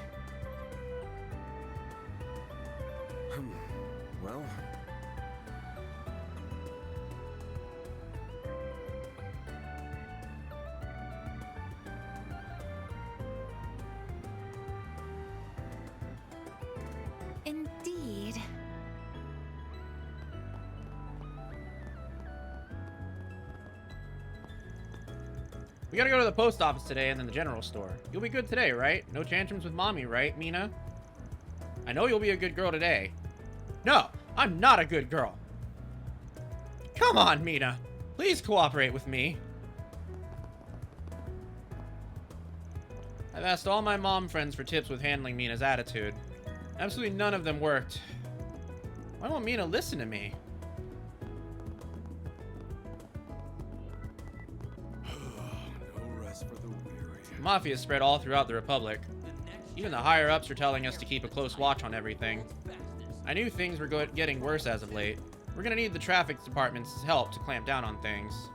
Well... Indeed. We gotta go to the post office today and then the general store. You'll be good today, right? No tantrums with mommy, right, Mina? I know you'll be a good girl today. No, I'm not a good girl. Come on, Mina. Please cooperate with me. I've asked all my mom friends for tips with handling Mina's attitude. Absolutely none of them worked. Why won't Mina listen to me? No rest for the weary. The Mafia is spread all throughout the Republic. Even the higher-ups are telling us to keep a close watch on everything. I knew things were getting worse as of late. We're gonna need the traffic department's help to clamp down on things.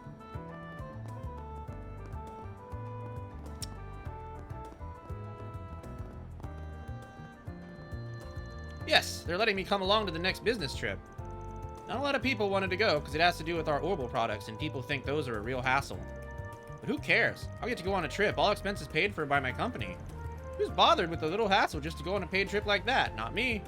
Yes, they're letting me come along to the next business trip. Not a lot of people wanted to go because it has to do with our Orbital products and people think those are a real hassle. But who cares? I'll get to go on a trip, all expenses paid for by my company. Who's bothered with a little hassle just to go on a paid trip like that? Not me.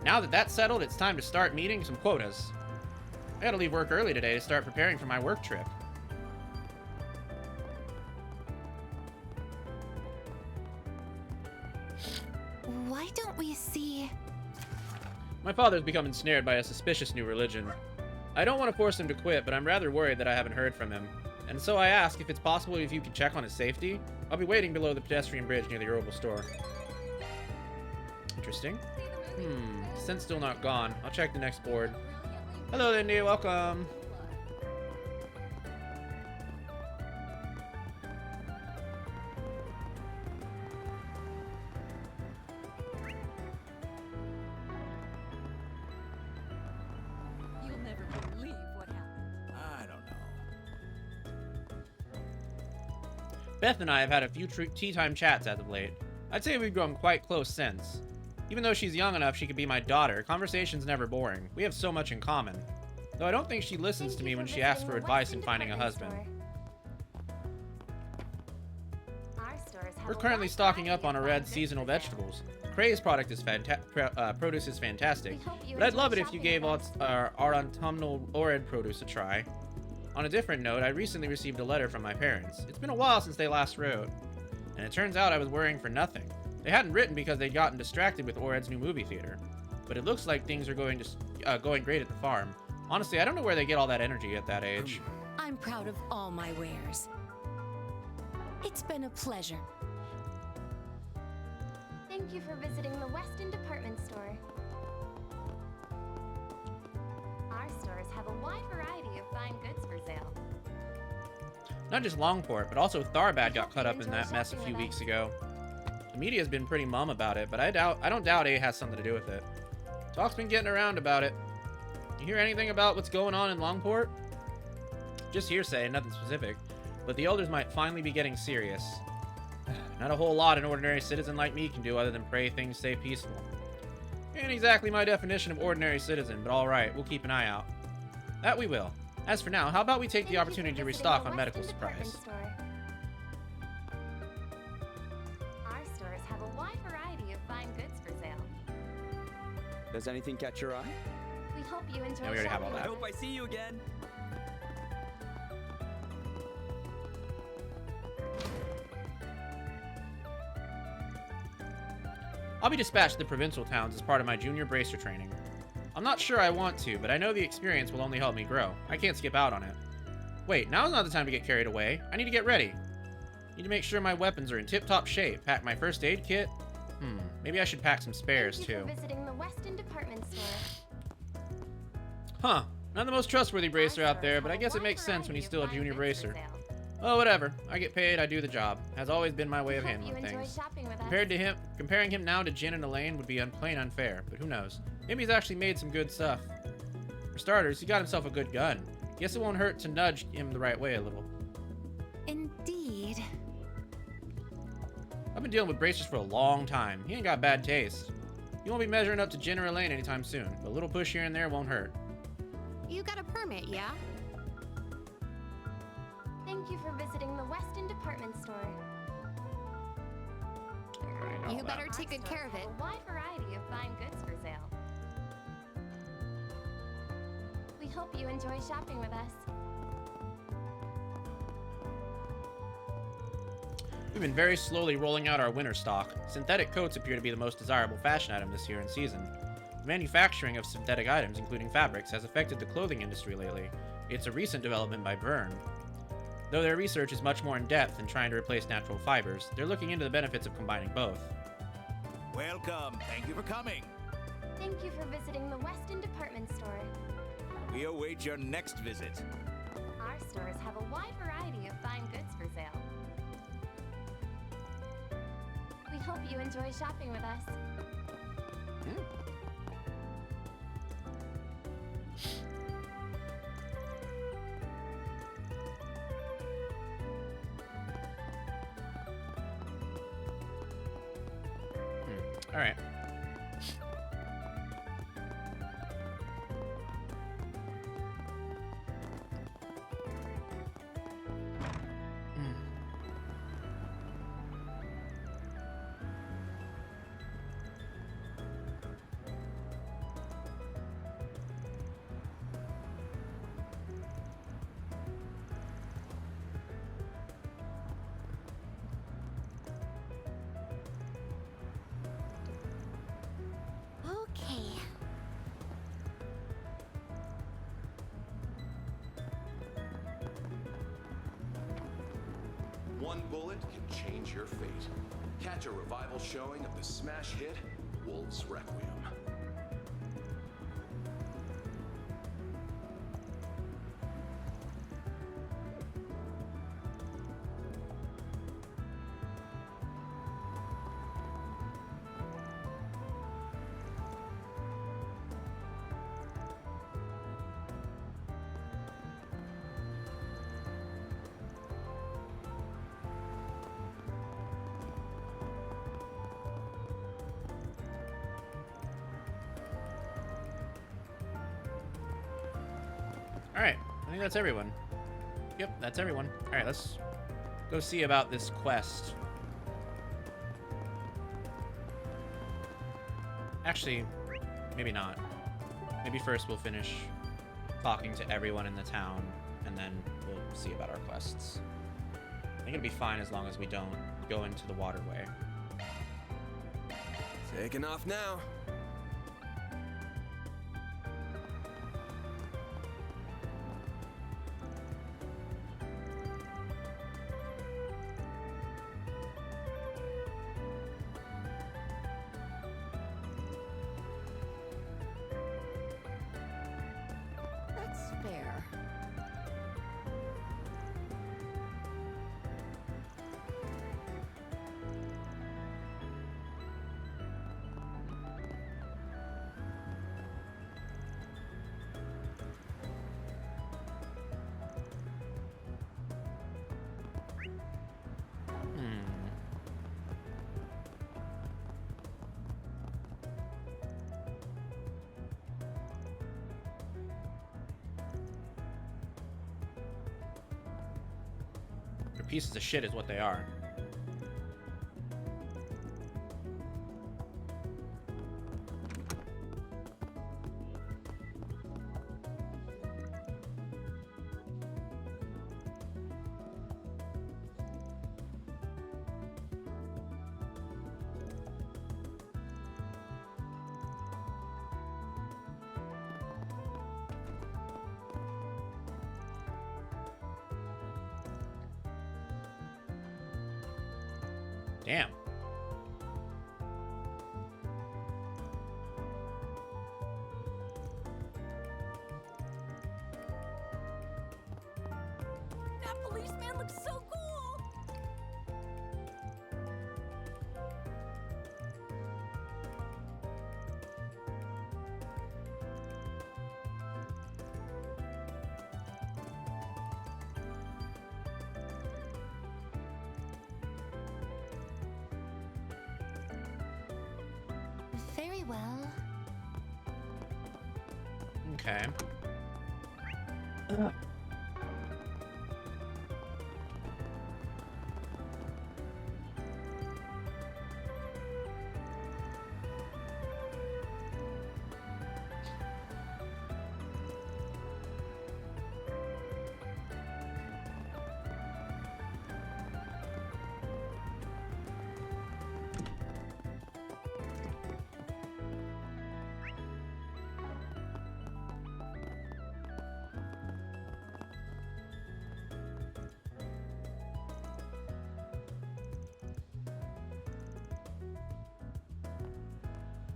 Now that that's settled, it's time to start meeting some quotas. I gotta leave work early today to start preparing for my work trip. Why don't we see... My father's become ensnared by a suspicious new religion. I don't want to force him to quit, but I'm rather worried that I haven't heard from him. And so I ask if it's possible if you could check on his safety. I'll be waiting below the pedestrian bridge near the Orbital store. Interesting. Scent's still not gone. I'll check the next board. Hello, Lindy. Welcome. You'll never believe what happened. I don't know. Beth and I have had a few tea time chats as of late. I'd say we've grown quite close since. Even though she's young enough she could be my daughter, conversation's never boring. We have so much in common. Though I don't think she listens to me when she asks for advice in finding a husband. We're currently stocking up on red seasonal vegetables. Cray's product is produce is fantastic, but I'd love it if you gave our autumnal Ored produce a try. On a different note, I recently received a letter from my parents. It's been a while since they last wrote, and it turns out I was worrying for nothing. They hadn't written because they'd gotten distracted with Ored's new movie theater, but it looks like things are going great at the farm. Honestly, I don't know where they get all that energy at that age. I'm proud of all my wares. It's been a pleasure. Thank you for visiting the Weston Department Store. Our stores have a wide variety of fine goods for sale. Not just Longport, but also Tharbad got caught up in that mess a few weeks ago. The media's been pretty mum about it, but I don't doubt A has something to do with it. Talk's been getting around about it. You hear anything about what's going on in Longport? Just hearsay, nothing specific, but the elders might finally be getting serious. Not a whole lot an ordinary citizen like me can do other than pray things stay peaceful. Ain't exactly my definition of ordinary citizen, but alright, we'll keep an eye out. That we will. As for now, how about we take the opportunity to restock on medical supplies? Our stores have a wide variety of fine goods for sale. Does anything catch your eye? We hope you enjoy we already have all shopping. that. I hope I see you again. I'll be dispatched to the provincial towns as part of my junior bracer training. I'm not sure I want to, but I know the experience will only help me grow. I can't skip out on it. Wait, now's not the time to get carried away. I need to get ready. Need to make sure my weapons are in tip-top shape. Pack my first aid kit. Maybe I should pack some spares Thank you too. for visiting the Weston Department Store. Huh. Not the most trustworthy bracer out there, but I guess it makes sense when he's still a junior bracer. Oh, whatever. I get paid, I do the job. Has always been my way of handling things. Comparing him now to Jin and Elaine would be plain unfair, but who knows? Maybe he's actually made some good stuff. For starters, he got himself a good gun. Guess it won't hurt to nudge him the right way a little. Indeed. I've been dealing with bracers for a long time. He ain't got bad taste. He won't be measuring up to Jin or Elaine anytime soon, but a little push here and there won't hurt. You got a permit, yeah? Thank you for visiting the Weston Department Store. You better take good care of it. A wide variety of fine goods for sale. We hope you enjoy shopping with us. We've been very slowly rolling out our winter stock. Synthetic coats appear to be the most desirable fashion item this year in season. The manufacturing of synthetic items, including fabrics, has affected the clothing industry lately. It's a recent development by Byrne. Though their research is much more in-depth than trying to replace natural fibers, they're looking into the benefits of combining both. Welcome. Thank you for coming. Thank you for visiting the Weston Department Store. We await your next visit. Our stores have a wide variety of fine goods for sale. We hope you enjoy shopping with us. All right. Okay. One bullet can change your fate. Catch a revival showing of the smash hit Wolf's Requiem. Alright, I think that's everyone. Yep, that's everyone. Alright, let's go see about this quest. Actually, maybe not. Maybe first we'll finish talking to everyone in the town, and then we'll see about our quests. I think it'll be fine as long as we don't go into the waterway. Taking off now. That's fair. They're pieces of shit is what they are. Damn. That policeman looks so cool! Very well. Okay.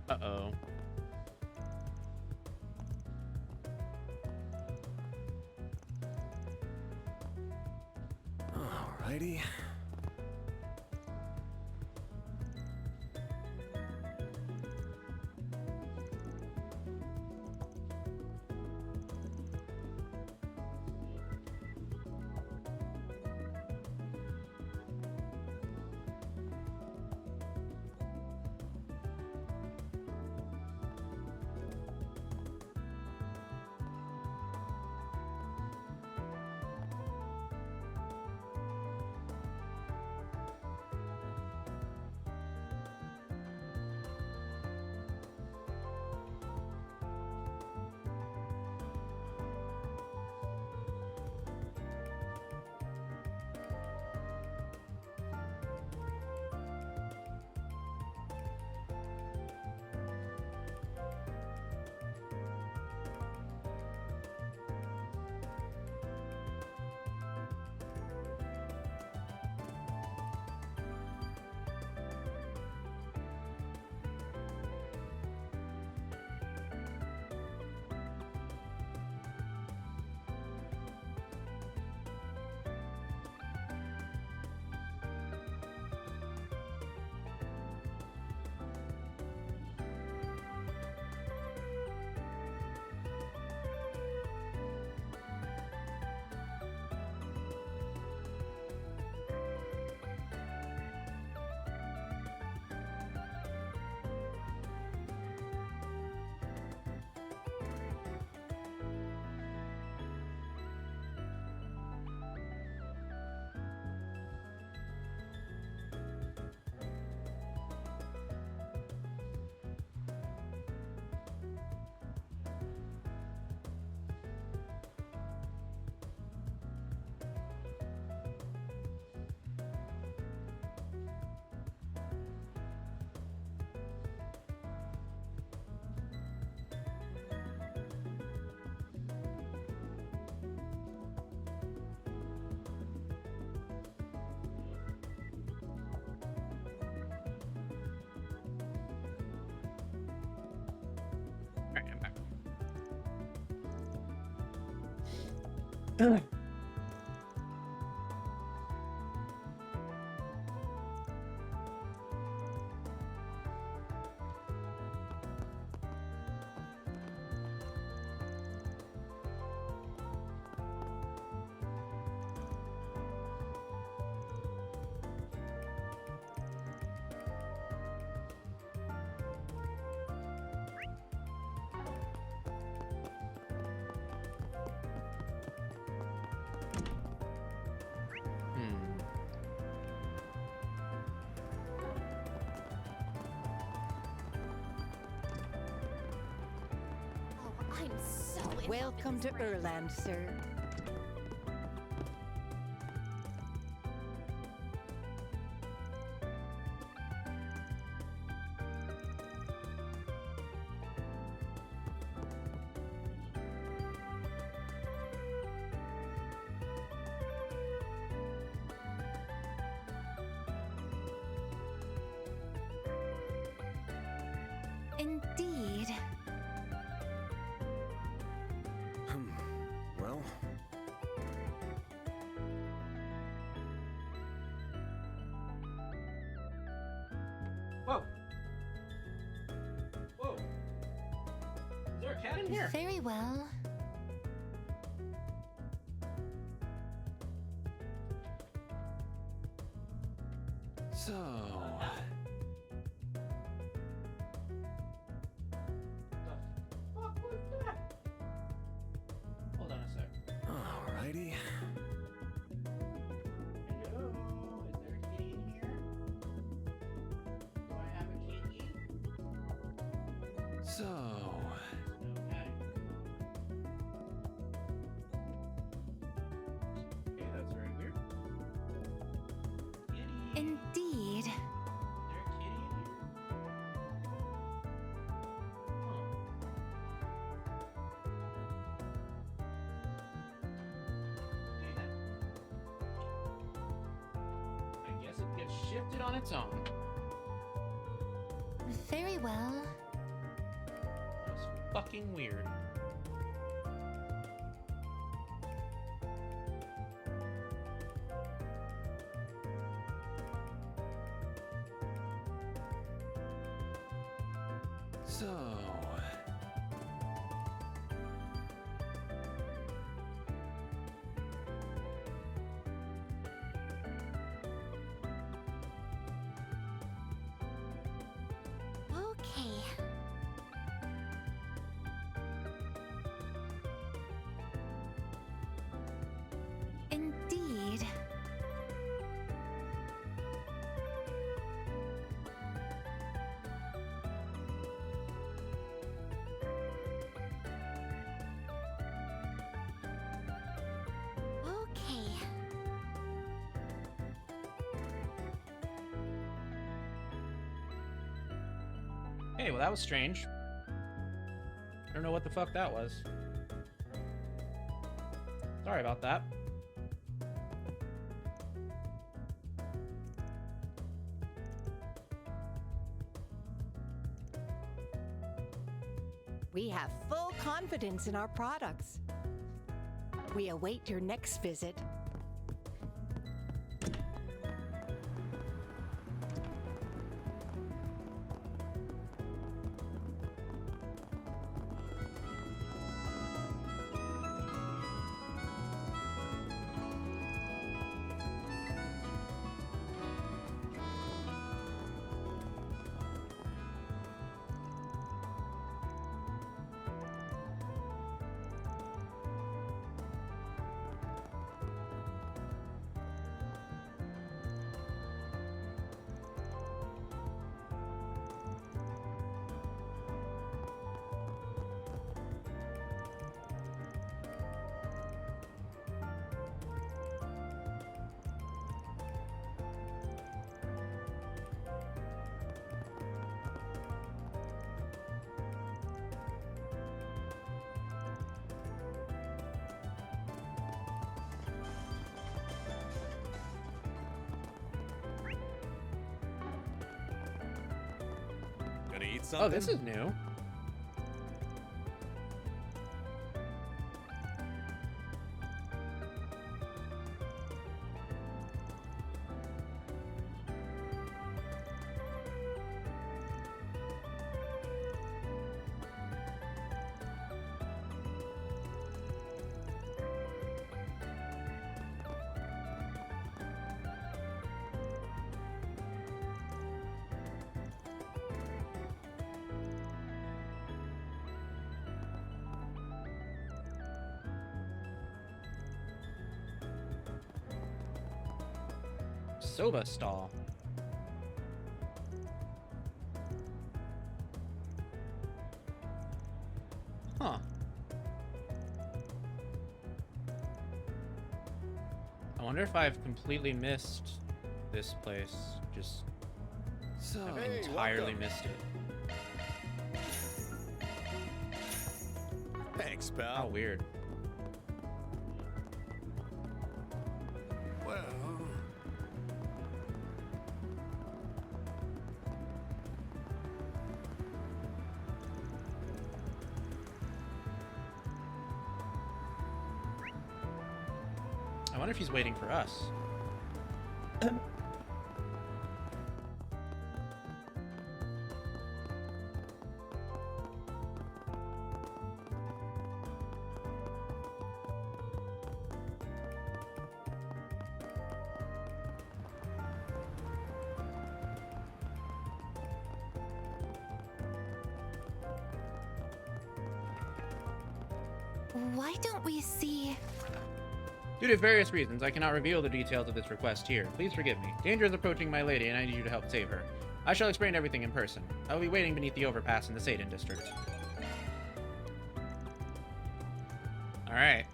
Uh-oh. Alrighty. I'm so Welcome to Erland, sir. Indeed. Well, Whoa. Whoa. Is there a cat in here? Very well. so Fuck was that? Hold on a sec. alrighty. Hello? Is there a kitty in here? Do I have a kitty? So, Okay. Okay, that's very weird. Kitty. Indeed. Is there a kitty in here? Huh. Okay then. I guess it gets shifted on its own. Very well. That's fucking weird. so. Okay. Indeed. Okay. Hey, well that was strange. I don't know what the fuck that was. Sorry about that. We have full confidence in our products. We await your next visit. Gonna eat something? Oh, this is new. soba stall. Huh. I wonder if I've completely missed this place. Just entirely missed it. Thanks, pal. How weird. Well, I wonder if he's waiting for us. Why don't we see... Due to various reasons, I cannot reveal the details of this request here. Please forgive me. Danger is approaching my lady, and I need you to help save her. I shall explain everything in person. I will be waiting beneath the overpass in the Satan district. Alright.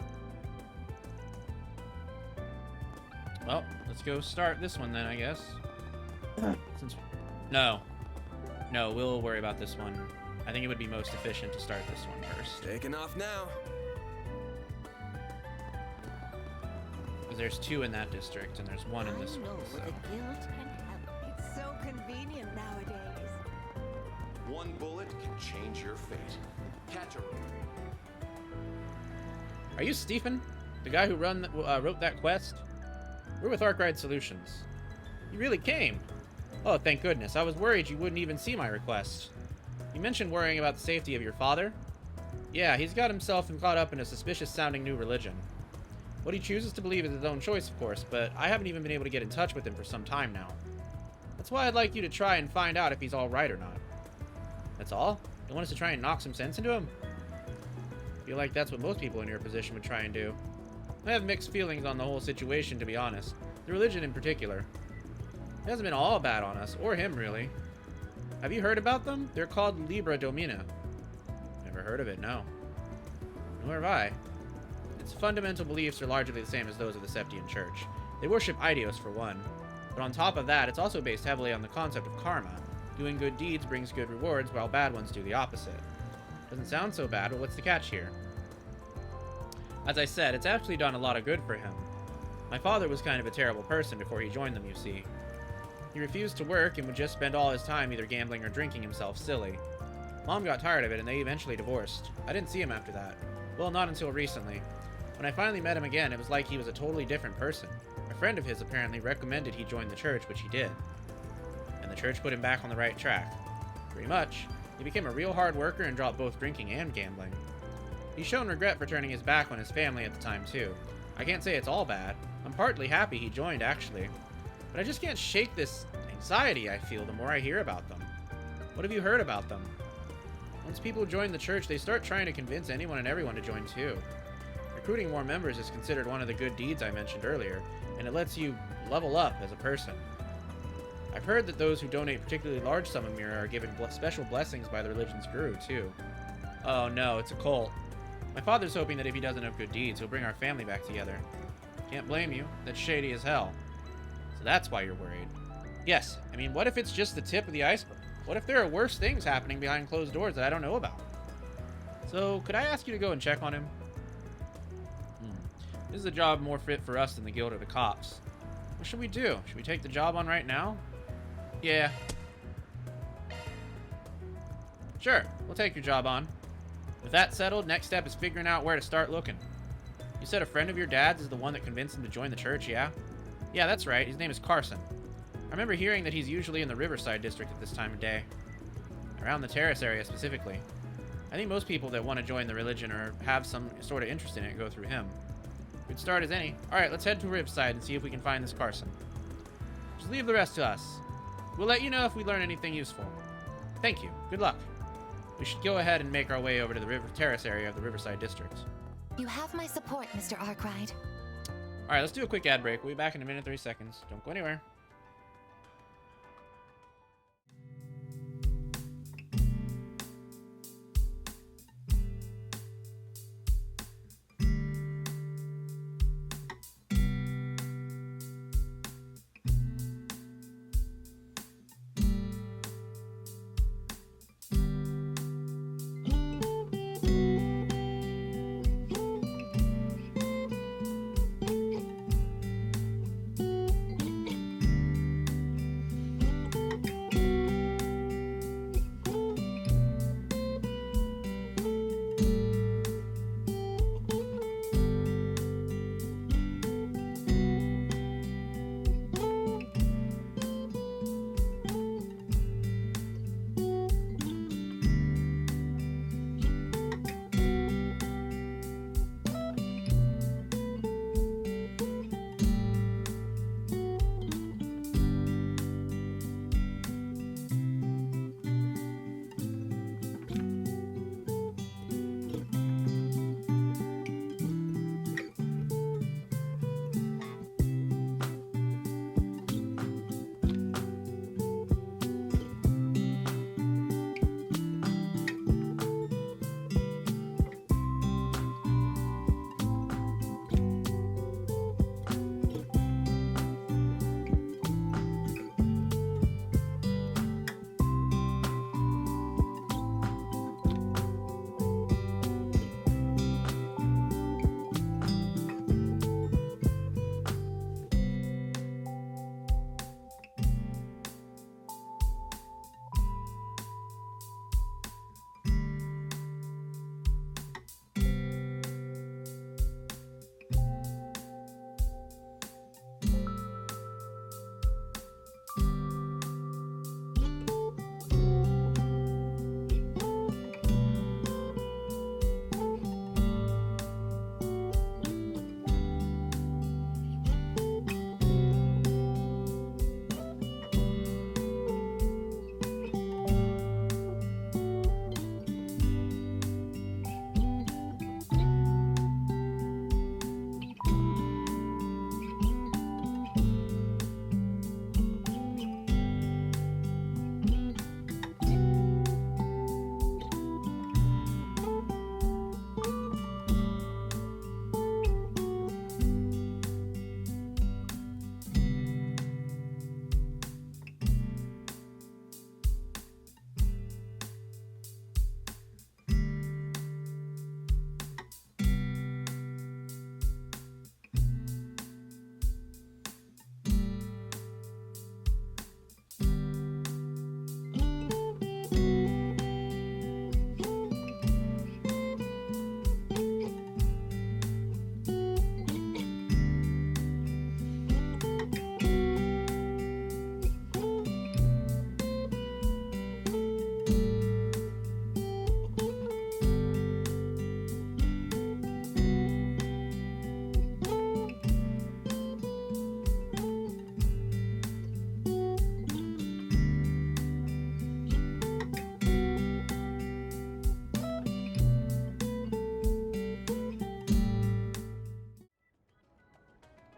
Well, let's go start this one then, I guess. No, we'll worry about this one. I think it would be most efficient to start this one first. Taking off now. Because there's 2 in that district, and there's 1 in this one. So. The guilt can help. It's so convenient nowadays. One bullet can change your fate. Catch her. Are you Stephen? The guy who wrote that quest? We're with Arkwright Solutions. You really came. Oh, thank goodness. I was worried you wouldn't even see my request. You mentioned worrying about the safety of your father? Yeah, he's got himself caught up in a suspicious-sounding new religion. What he chooses to believe is his own choice, of course, but I haven't even been able to get in touch with him for some time now. That's why I'd like you to try and find out if he's all right or not. That's all? You want us to try and knock some sense into him? I feel like that's what most people in your position would try and do. I have mixed feelings on the whole situation, to be honest. The religion in particular. It hasn't been all bad on us, or him, really. Have you heard about them? They're called Libra Domina. Never heard of it, no. Nor have I. Its fundamental beliefs are largely the same as those of the Septian Church. They worship Eidos, for one. But on top of that, it's also based heavily on the concept of karma. Doing good deeds brings good rewards, while bad ones do the opposite. Doesn't sound so bad, but what's the catch here? As I said, it's actually done a lot of good for him. My father was kind of a terrible person before he joined them, you see. He refused to work and would just spend all his time either gambling or drinking himself silly. Mom got tired of it and they eventually divorced. I didn't see him after that. Well, not until recently. When I finally met him again, it was like he was a totally different person. A friend of his apparently recommended he join the church, which he did. And the church put him back on the right track. Pretty much. He became a real hard worker and dropped both drinking and gambling. He's shown regret for turning his back on his family at the time, too. I can't say it's all bad. I'm partly happy he joined, actually. But I just can't shake this anxiety I feel the more I hear about them. What have you heard about them? Once people join the church, they start trying to convince anyone and everyone to join, too. Recruiting more members is considered one of the good deeds I mentioned earlier, and it lets you level up as a person. I've heard that those who donate particularly large sum of mirror are given special blessings by the religion's guru, too. Oh no, it's a cult. My father's hoping that if he does enough good deeds, he'll bring our family back together. Can't blame you. That's shady as hell. So that's why you're worried. Yes, I mean, what if it's just the tip of the iceberg? What if there are worse things happening behind closed doors that I don't know about? So, could I ask you to go and check on him? This is a job more fit for us than the guild or the cops. What should we do? Should we take the job on right now? Yeah. Sure, we'll take your job on. With that settled, next step is figuring out where to start looking. You said a friend of your dad's is the one that convinced him to join the church, yeah? Yeah, that's right. His name is Carson. I remember hearing that he's usually in the Riverside district at this time of day. Around the terrace area specifically. I think most people that want to join the religion or have some sort of interest in it go through him. Good start as any. Alright, let's head to Riverside and see if we can find this Carson. Just leave the rest to us. We'll let you know if we learn anything useful. Thank you. Good luck. We should go ahead and make our way over to the terrace area of the Riverside district. You have my support, Mr. Arkwright. Alright, let's do a quick ad break. We'll be back in a minute, 30 seconds. Don't go anywhere.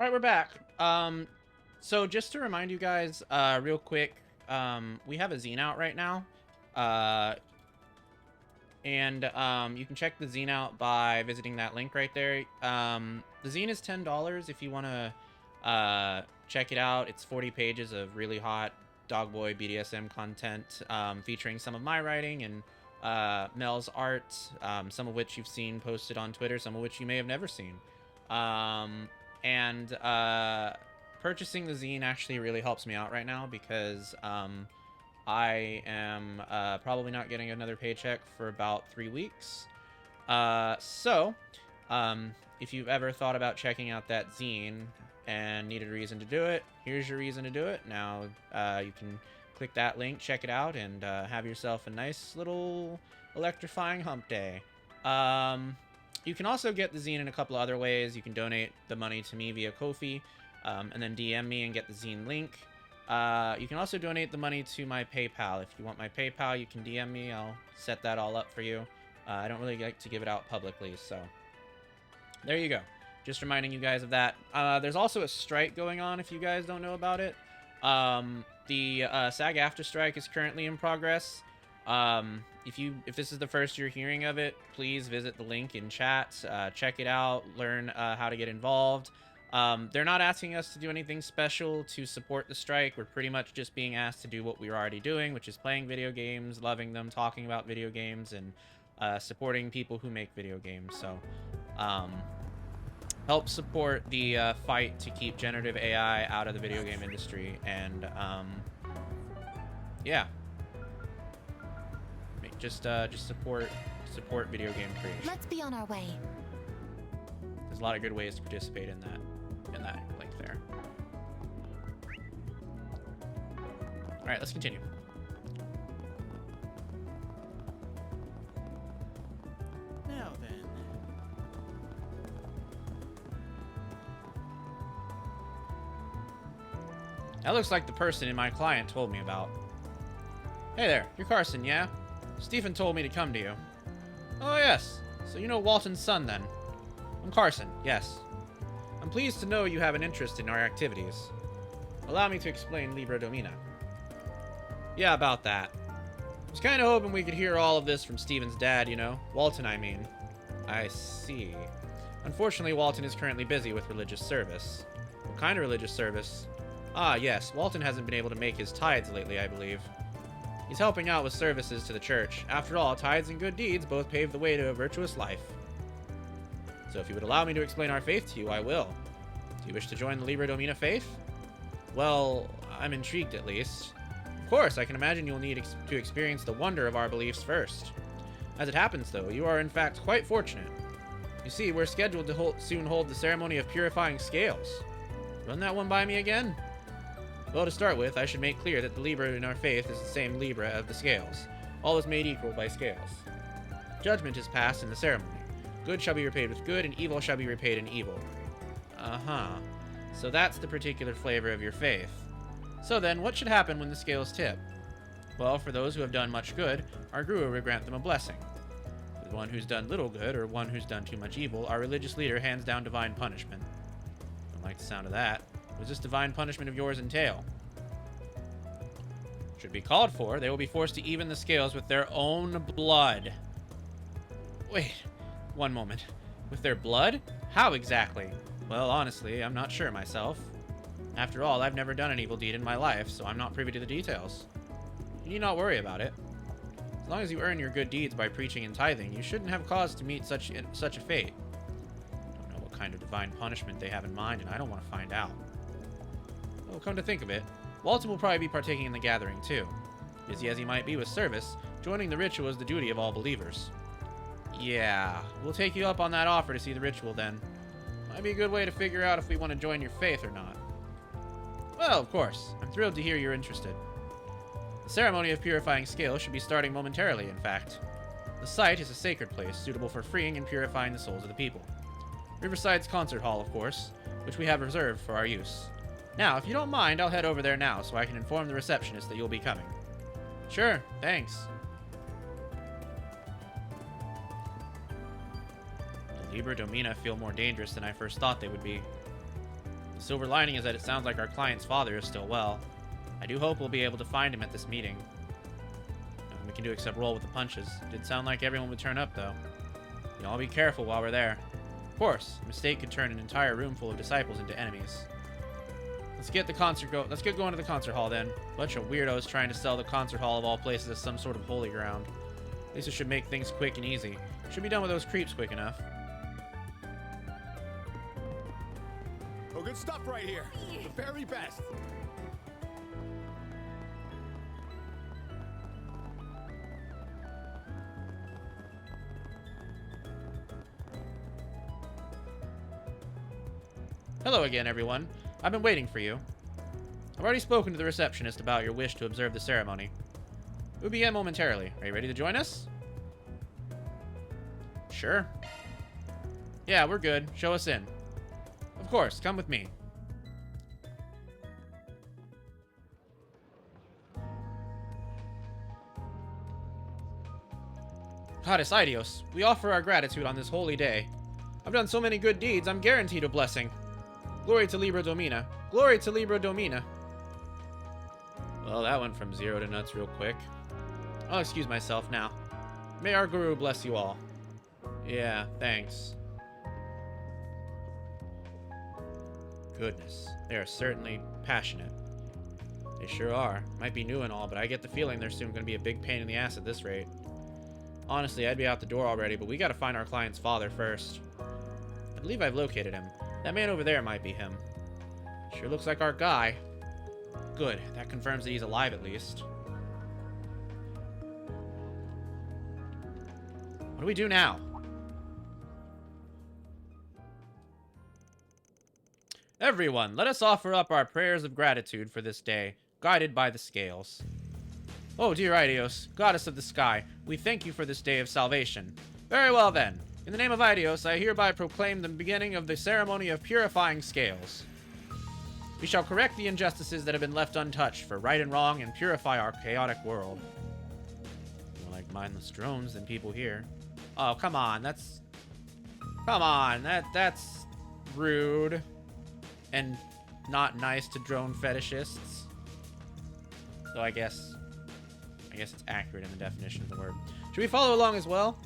right, we're back. So just to remind you guys, real quick, we have a zine out right now. And you can check the zine out by visiting that link right there. The zine is $10 if you want to check it out. It's 40 pages of really hot Dogboy BDSM content, featuring some of my writing and Mel's art, some of which you've seen posted on Twitter, some of which you may have never seen. And purchasing the zine actually really helps me out right now because I am probably not getting another paycheck for about 3 weeks. So if you've ever thought about checking out that zine and needed a reason to do it, here's your reason to do it. Now you can click that link, check it out, and have yourself a nice little electrifying hump day. You can also get the zine in a couple of other ways. You can donate the money to me via Ko-fi, and then DM me and get the zine link. You can also donate the money to my PayPal. If you want my PayPal, you can DM me. I'll set that all up for you. I don't really like to give it out publicly, so there you go. Just reminding you guys of that. There's also a strike going on if you guys don't know about it. The SAG-AFTRA strike is currently in progress. If this is the first you're hearing of it, please visit the link in chat, check it out, learn how to get involved. They're not asking us to do anything special to support the strike. We're pretty much just being asked to do what we're already doing, which is playing video games, loving them, talking about video games, and supporting people who make video games. So help support the fight to keep generative AI out of the video game industry, and yeah, just support video game creation. Let's be on our way. There's a lot of good ways to participate in that link there. All right, let's continue. Now then. That looks like the person my client told me about. Hey there, you're Carson, yeah? Stephen told me to come to you. Oh yes, so you know Walton's son then. I'm Carson, yes. I'm pleased to know you have an interest in our activities. Allow me to explain Libra Domina. Yeah, about that. I was kind of hoping we could hear all of this from Stephen's dad, you know. Walton, I mean. I see. Unfortunately, Walton is currently busy with religious service. What kind of religious service? Ah, yes. Walton hasn't been able to make his tithes lately, I believe. He's helping out with services to the church. After all, tithes and good deeds both pave the way to a virtuous life. So if you would allow me to explain our faith to you, I will. Do you wish to join the Libra Domina faith? Well, I'm intrigued at least. Of course, I can imagine you'll need to experience the wonder of our beliefs first. As it happens, though, you are in fact quite fortunate. You see, we're scheduled to soon hold the ceremony of purifying scales. Run that one by me again? Well, to start with, I should make clear that the Libra in our faith is the same Libra of the scales. All is made equal by scales. Judgment is passed in the ceremony. Good shall be repaid with good, and evil shall be repaid in evil. Uh-huh. So that's the particular flavor of your faith. So then, what should happen when the scales tip? Well, for those who have done much good, our guru will grant them a blessing. For the one who's done little good, or one who's done too much evil, our religious leader hands down divine punishment. Don't like the sound of that. What does this divine punishment of yours entail? Should be called for, they will be forced to even the scales with their own blood. Wait, one moment. With their blood? How exactly? Well, honestly, I'm not sure myself. After all, I've never done an evil deed in my life, so I'm not privy to the details. You need not worry about it. As long as you earn your good deeds by preaching and tithing, you shouldn't have cause to meet such a fate. I don't know what kind of divine punishment they have in mind, and I don't want to find out. Well, come to think of it, Walton will probably be partaking in the gathering, too. Busy as he might be with service, joining the ritual is the duty of all believers. Yeah, we'll take you up on that offer to see the ritual then. Might be a good way to figure out if we want to join your faith or not. Well, of course. I'm thrilled to hear you're interested. The ceremony of purifying scales should be starting momentarily, in fact. The site is a sacred place, suitable for freeing and purifying the souls of the people. Riverside's concert hall, of course, which we have reserved for our use. Now, if you don't mind, I'll head over there now so I can inform the receptionist that you'll be coming. Sure, thanks. The Libra Domina feel more dangerous than I first thought they would be. The silver lining is that it sounds like our client's father is still well. I do hope we'll be able to find him at this meeting. Nothing we can do except roll with the punches. Did sound like everyone would turn up, though. You all be careful while we're there. Of course, a mistake could turn an entire room full of disciples into enemies. Let's get going to the concert hall then. Bunch of weirdos trying to sell the concert hall of all places as some sort of holy ground. At least it should make things quick and easy. Should be done with those creeps quick enough. Oh, good stuff right here. The very best. Hello again, everyone. I've been waiting for you. I've already spoken to the receptionist about your wish to observe the ceremony. We'll begin momentarily. Are you ready to join us? Sure. Yeah, we're good. Show us in. Of course, come with me. Goddess Idios, we offer our gratitude on this holy day. I've done so many good deeds, I'm guaranteed a blessing. Glory to Libra Domina. Glory to Libra Domina. Well, that went from 0 to nuts real quick. I'll excuse myself now. May our guru bless you all. Yeah, thanks. Goodness, they are certainly passionate. They sure are. Might be new and all, but I get the feeling they're soon going to be a big pain in the ass at this rate. Honestly, I'd be out the door already, but we gotta find our client's father first. I believe I've located him. That man over there might be him. Sure looks like our guy. Good, that confirms that he's alive at least. What do we do now? Everyone, let us offer up our prayers of gratitude for this day, guided by the scales. Oh, dear Idios, goddess of the sky, we thank you for this day of salvation. Very well then. In the name of Idios, I hereby proclaim the beginning of the ceremony of purifying scales. We shall correct the injustices that have been left untouched for right and wrong and purify our chaotic world. More like mindless drones than people here. Oh, come on, that's rude and not nice to drone fetishists. So I guess it's accurate in the definition of the word. Should we follow along as well?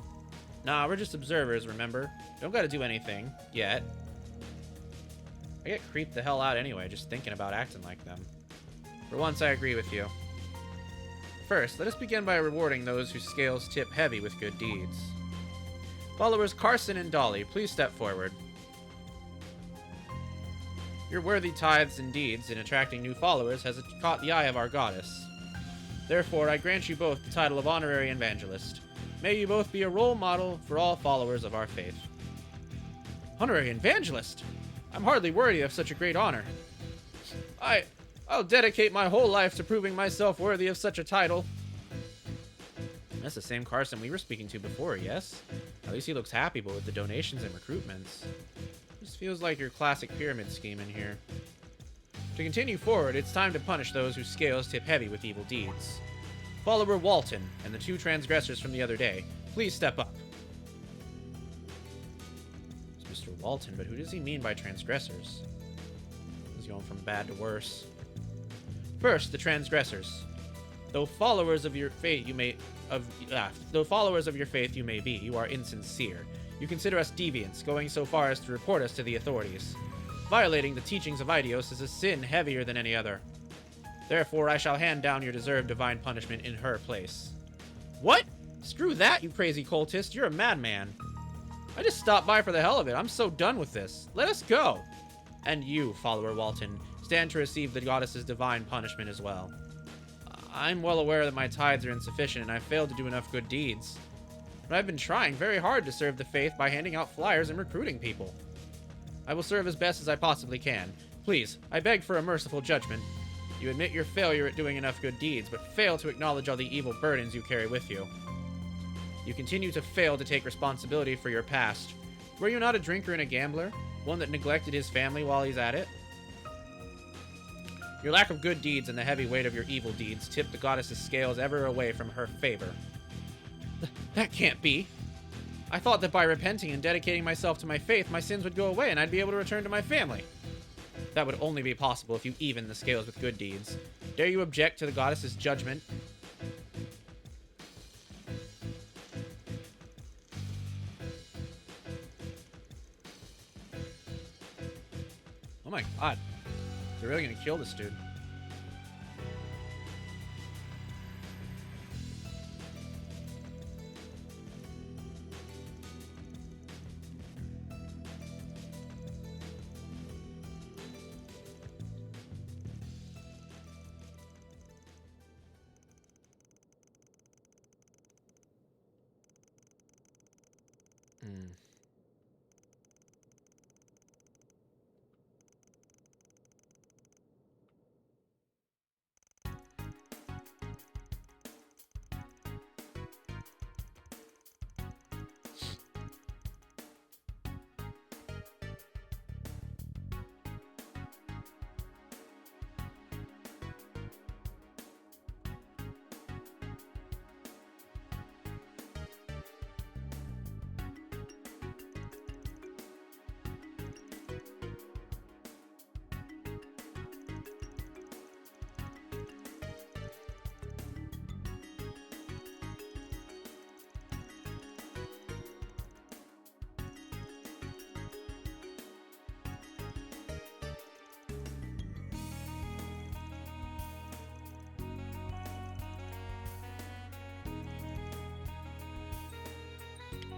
Nah, we're just observers, remember? Don't gotta do anything, yet. I get creeped the hell out anyway, just thinking about acting like them. For once, I agree with you. First, let us begin by rewarding those whose scales tip heavy with good deeds. Followers Carson and Dolly, please step forward. Your worthy tithes and deeds in attracting new followers has caught the eye of our goddess. Therefore, I grant you both the title of Honorary Evangelist. May you both be a role model for all followers of our faith. Honorary Evangelist? I'm hardly worthy of such a great honor. I'll dedicate my whole life to proving myself worthy of such a title. That's the same Carson we were speaking to before, yes? At least he looks happy, but with the donations and recruitments. This feels like your classic pyramid scheme in here. To continue forward, it's time to punish those whose scales tip heavy with evil deeds. Follower Walton and the 2 transgressors from the other day, please step up. It's Mr. Walton, but who does he mean by transgressors? He's going from bad to worse. First, the transgressors. Though followers of your faith you may be, you are insincere. You consider us deviants, going so far as to report us to the authorities. Violating the teachings of Idios is a sin heavier than any other. Therefore, I shall hand down your deserved divine punishment in her place. What? Screw that, you crazy cultist. You're a madman. I just stopped by for the hell of it. I'm so done with this. Let us go. And you, follower Walton, stand to receive the goddess's divine punishment as well. I'm well aware that my tithes are insufficient and I've failed to do enough good deeds. But I've been trying very hard to serve the faith by handing out flyers and recruiting people. I will serve as best as I possibly can. Please, I beg for a merciful judgment. You admit your failure at doing enough good deeds, but fail to acknowledge all the evil burdens you carry with you. You continue to fail to take responsibility for your past. Were you not a drinker and a gambler? One that neglected his family while he's at it? Your lack of good deeds and the heavy weight of your evil deeds tip the goddess's scales ever away from her favor. That can't be. I thought that by repenting and dedicating myself to my faith, my sins would go away and I'd be able to return to my family. That would only be possible if you even the scales with good deeds. Dare you object to the goddess's judgment? Oh my god. They're really gonna kill this dude.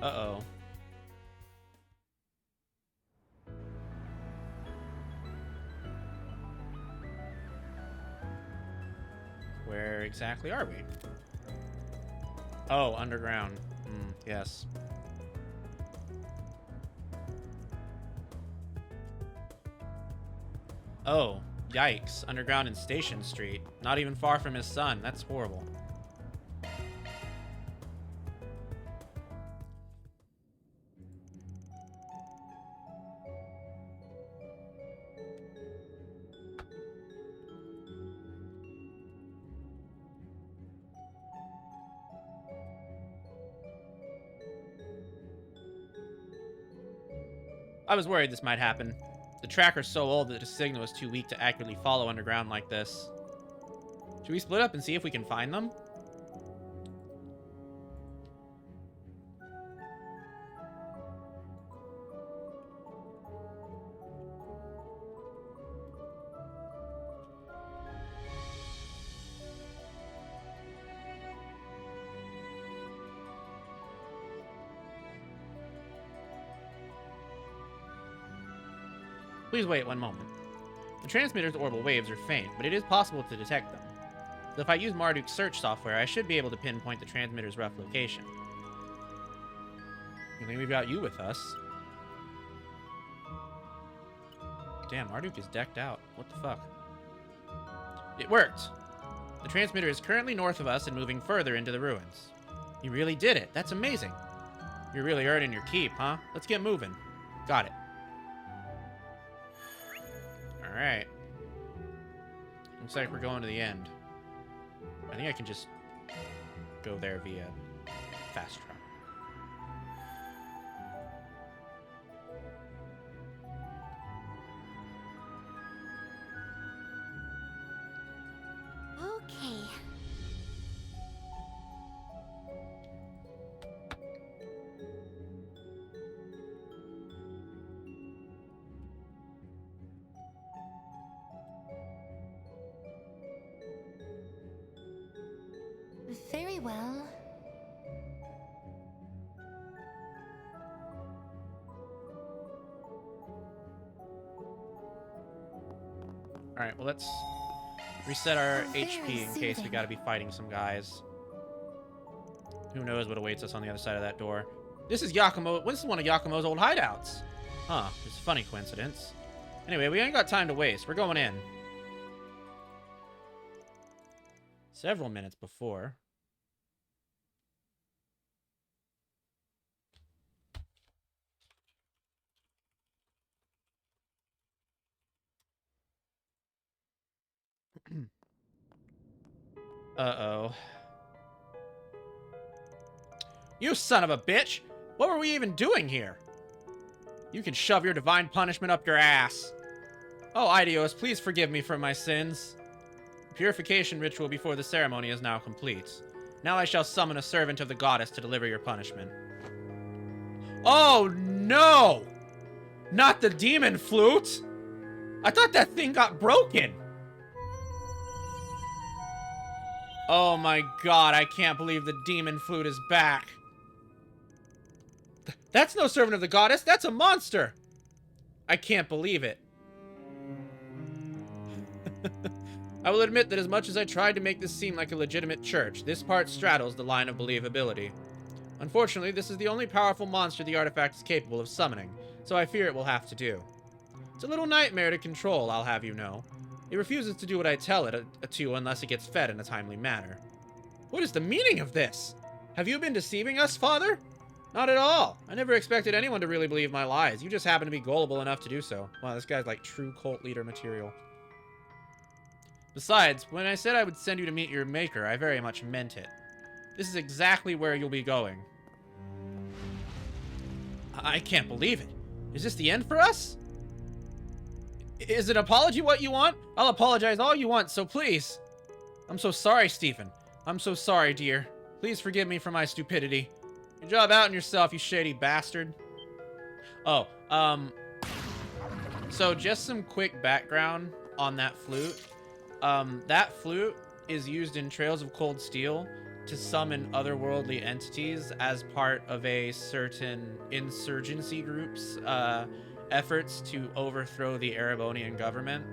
Uh-oh. Where exactly are we? Oh, underground. Yes. Oh, yikes. Underground in Station Street. Not even far from his son. That's horrible. I was worried this might happen. The tracker's so old that the signal is too weak to accurately follow underground like this. Should we split up and see if we can find them? Please wait one moment. The transmitter's orbital waves are faint, but it is possible to detect them. So if I use Marduk's search software, I should be able to pinpoint the transmitter's rough location. I think we've got you with us. Damn, Marduk is decked out. What the fuck? It worked! The transmitter is currently north of us and moving further into the ruins. You really did it. That's amazing. You're really earning your keep, huh? Let's get moving. Got it. Alright. Looks like we're going to the end. I think I can just go there via fast travel. Okay. Very well. Alright, well let's reset our HP in case we gotta be fighting some guys. Who knows what awaits us on the other side of that door. This is Yakumo. This is one of Yakumo's old hideouts. Huh, it's a funny coincidence. Anyway, we ain't got time to waste. We're going in. Several minutes before. Uh-oh. You son of a bitch! What were we even doing here? You can shove your divine punishment up your ass. Oh, Idios, please forgive me for my sins. The purification ritual before the ceremony is now complete. Now I shall summon a servant of the goddess to deliver your punishment. Oh, no! Not the demon flute! I thought that thing got broken! Oh my god, I can't believe the demon flute is back. That's no servant of the goddess, that's a monster! I can't believe it. I will admit that as much as I tried to make this seem like a legitimate church, this part straddles the line of believability. Unfortunately, this is the only powerful monster the artifact is capable of summoning, so I fear it will have to do. It's a little nightmare to control, I'll have you know. It refuses to do what I tell it to unless it gets fed in a timely manner. What is the meaning of this? Have you been deceiving us, Father? Not at all. I never expected anyone to really believe my lies. You just happen to be gullible enough to do so. Wow, this guy's like true cult leader material. Besides, when I said I would send you to meet your maker, I very much meant it. This is exactly where you'll be going. I can't believe it. Is this the end for us? Is an apology what you want? I'll apologize all you want, so please. I'm so sorry, Stephen. I'm so sorry, dear. Please forgive me for my stupidity. Good job outing yourself, you shady bastard. Oh, so just some quick background on that flute. That flute is used in Trails of Cold Steel to summon otherworldly entities as part of a certain insurgency group's efforts to overthrow the Erebonian government.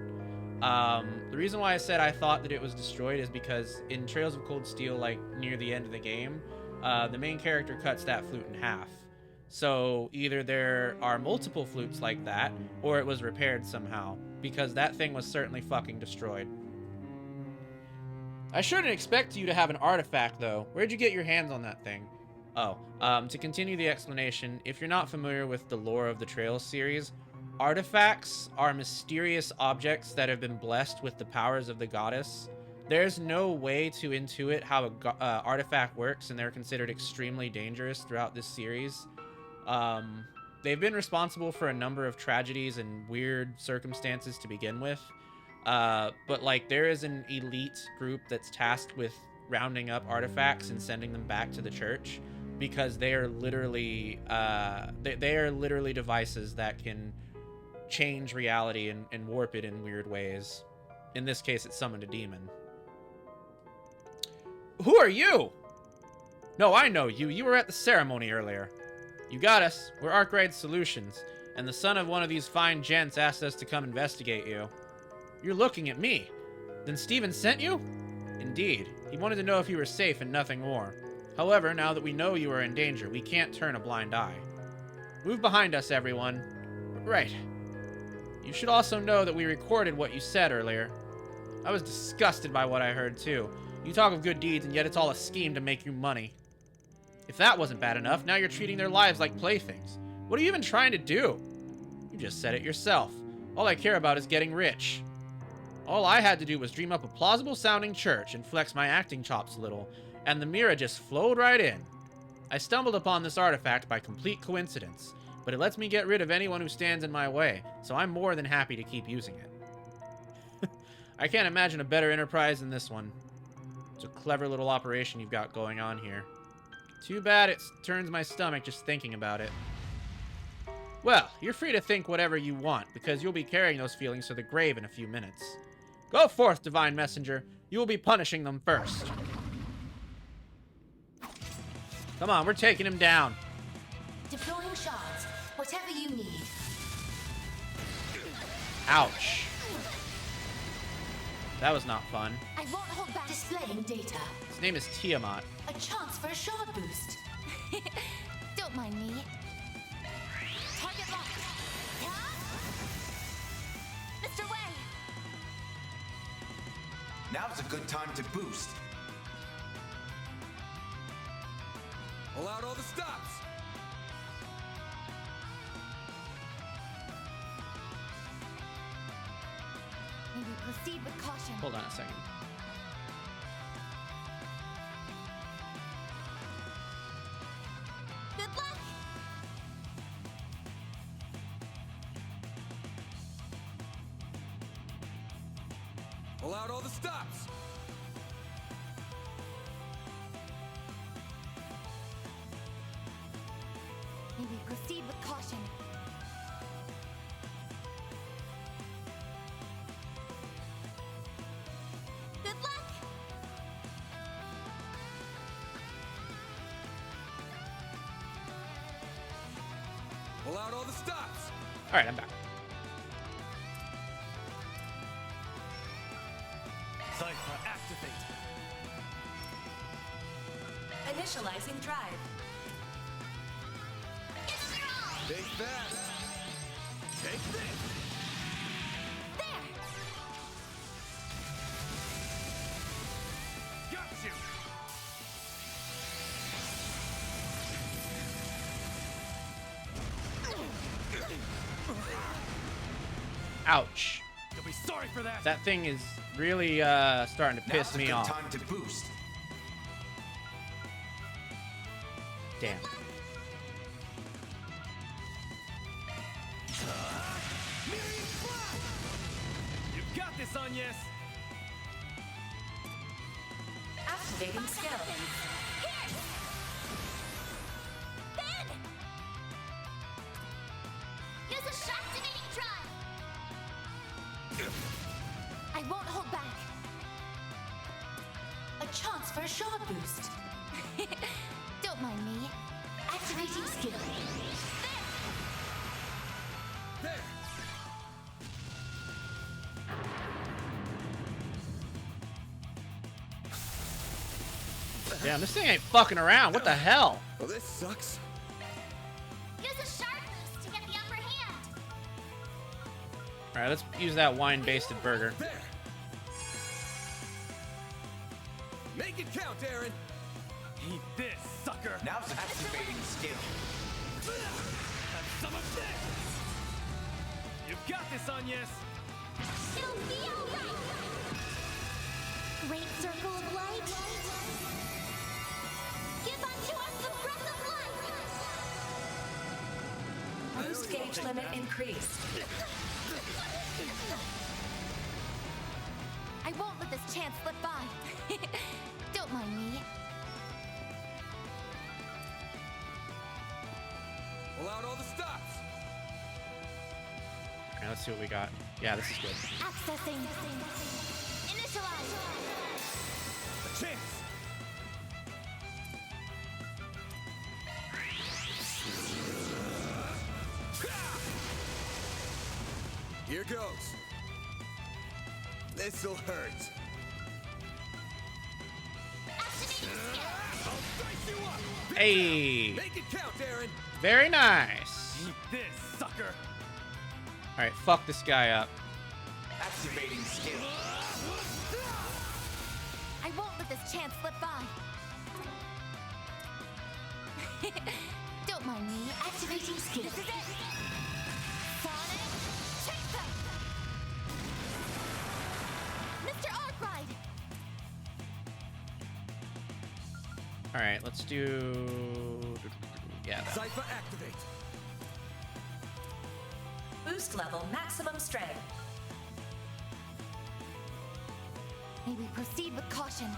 The reason why I said I thought that it was destroyed is because in Trails of Cold Steel, like near the end of the game, the main character cuts that flute in half. So either there are multiple flutes like that, or it was repaired somehow, because that thing was certainly fucking destroyed. I shouldn't expect you to have an artifact, though. Where'd you get your hands on that thing? Oh, to continue the explanation, if you're not familiar with the lore of the Trails series, artifacts are mysterious objects that have been blessed with the powers of the goddess. There's no way to intuit how an artifact works, and they're considered extremely dangerous throughout this series. They've been responsible for a number of tragedies and weird circumstances to begin with. But like there is an elite group that's tasked with rounding up artifacts and sending them back to the church, because they are literally they are literally devices that can change reality and warp it in weird ways. In this case, it summoned a demon. Who are you? No, I know you. You were at the ceremony earlier. You got us. We're Arkwright Solutions, and the son of one of these fine gents asked us to come investigate you. You're looking at me. Then Steven sent you? Indeed. He wanted to know if you were safe and nothing more. However, now that we know you are in danger, we can't turn a blind eye. Move behind us, everyone. Right. You should also know that we recorded what you said earlier. I was disgusted by what I heard, too. You talk of good deeds, and yet it's all a scheme to make you money. If that wasn't bad enough, now you're treating their lives like playthings. What are you even trying to do? You just said it yourself. All I care about is getting rich. All I had to do was dream up a plausible-sounding church and flex my acting chops a little, and the Mira just flowed right in. I stumbled upon this artifact by complete coincidence, but it lets me get rid of anyone who stands in my way, so I'm more than happy to keep using it. I can't imagine a better enterprise than this one. It's a clever little operation you've got going on here. Too bad it turns my stomach just thinking about it. Well, you're free to think whatever you want, because you'll be carrying those feelings to the grave in a few minutes. Go forth, Divine Messenger. You will be punishing them first. Come on, we're taking him down. Deploying shards. Whatever you need. Ouch. That was not fun. I won't hold back. Displaying data. His name is Tiamat. A chance for a shard boost. Don't mind me. Target locked. Mr. Wang! Now's a good time to boost. Pull out all the stops. Maybe proceed with caution. Hold on a second. Good luck! Pull out all the stops. May we proceed with caution. Good luck! Pull out all the stops. All right, I'm back. Cypher, activate. Initializing drive. Take that. Take this. Got you. Ouch. You'll be sorry for that. That thing is really starting to piss me off. Time to boost. Damn. You've got this, Agnes. Activating skill. Use a shock-activating drive! I won't hold back. A chance for a shard boost. Don't mind me. Activating skill. There. Damn, this thing ain't fucking around. What the hell? Well, this sucks. Use a sharp boost to get the upper hand. All right, let's use that wine-basted burger. There. Make it count, Aaron. Eat this, sucker. Now it's activating skill. Have some of this. You've got this, Agnes. It'll be alright. Great circle of light. Give unto us the breath of life. Boost gauge limit increased. I won't let this chance slip by. Don't mind me. Pull out all the stops. All right, let's see what we got. Yeah, this is good. Accessing. Initialize. A chance. Here goes. This'll hurt. I'll dice you up. Hey. Make it count, Aaron. Very nice. Eat this, sucker. All right, fuck this guy up. Activating skill. I won't let this chance slip by. Don't mind me. Activating skill. This is it. Sonic Chaser. Mr. Arkwright. All right, let's do. Yeah. That. Cypher activate. Boost level maximum strength. May we proceed with caution.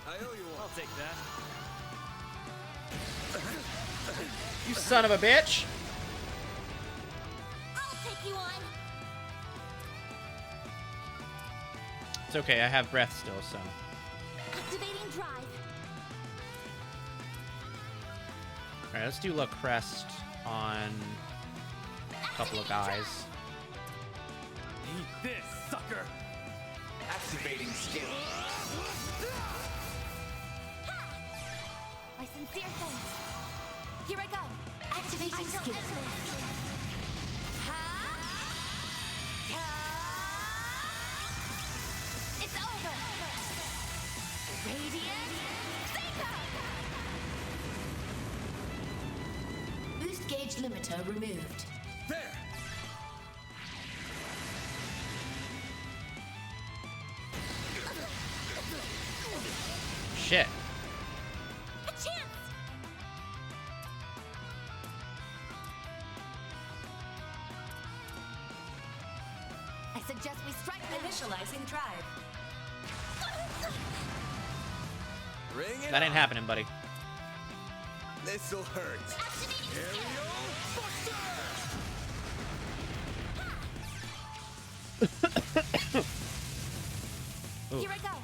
I owe you one. I'll take that. You son of a bitch. I'll take you on. It's okay. I have breath still, so. Activating drive. All right, let's do La Crest on a couple of guys. Eat this, sucker. Activating skill. My sincere thanks. Here I go. Activating skill. It's over. Radiant Vapor. Boost gauge limiter removed. There. Shit. A chance. suggest we strike initializing drive. Ring it That ain't on. happening, buddy. This'll hurt. Aerial Here I go.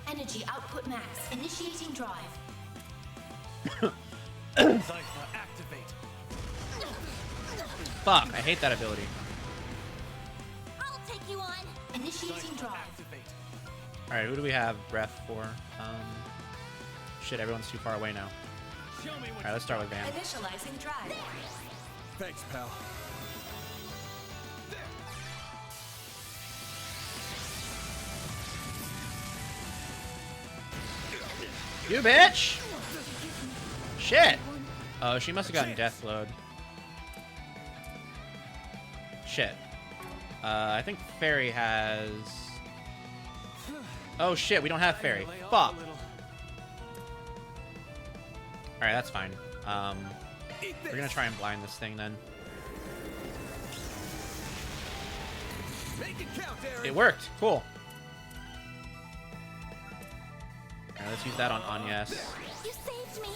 Energy output max. Initiating drive. Cypher, activate. Fuck, I hate that ability. I'll take you on. Initiating drive. Alright, who do we have breath for? Shit, everyone's too far away now. Alright, let's start with Van. Initializing drive. Thanks, pal. You bitch! Shit! Oh, she must have gotten death load. Shit. I think Fairy has... Oh shit, we don't have Fairy. Fuck! Alright, that's fine. We're gonna try and blind this thing then. Make it count, Aaron. It worked! Cool. Alright, let's use that on Agnes. You saved me.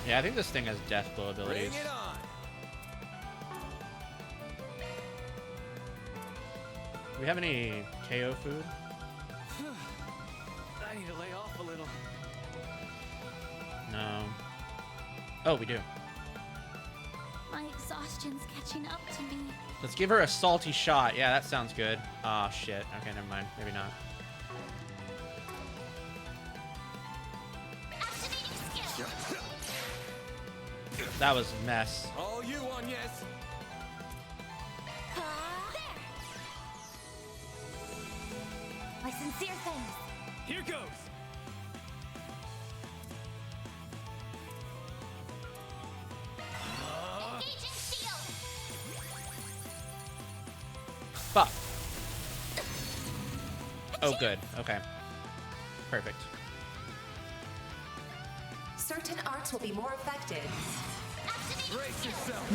Yeah, I think this thing has death blow abilities. Bring it on. Do we have any KO food? I need to lay off a little. No. Oh, we do. My exhaustion's catching up to me. Let's give her a salty shot. Yeah, that sounds good. Oh, shit. Okay, never mind. Maybe not. That was a mess. All you on, yes. My sincere thanks. Here goes. Engaging shield. Fuck. Oh, good. Okay. Perfect. Certain arts will be more effective. Brace yourself.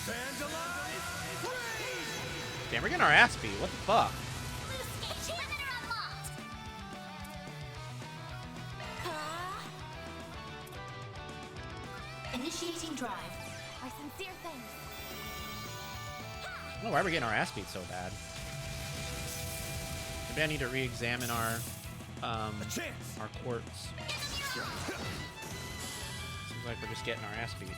Vandalize. Freeze. Damn, we're getting our ass beat. What the fuck? Initiating drive. My sincere thanks. I don't know why we're getting our ass beat so bad. Maybe I need to re-examine our quartz. Seems like we're just getting our ass beat.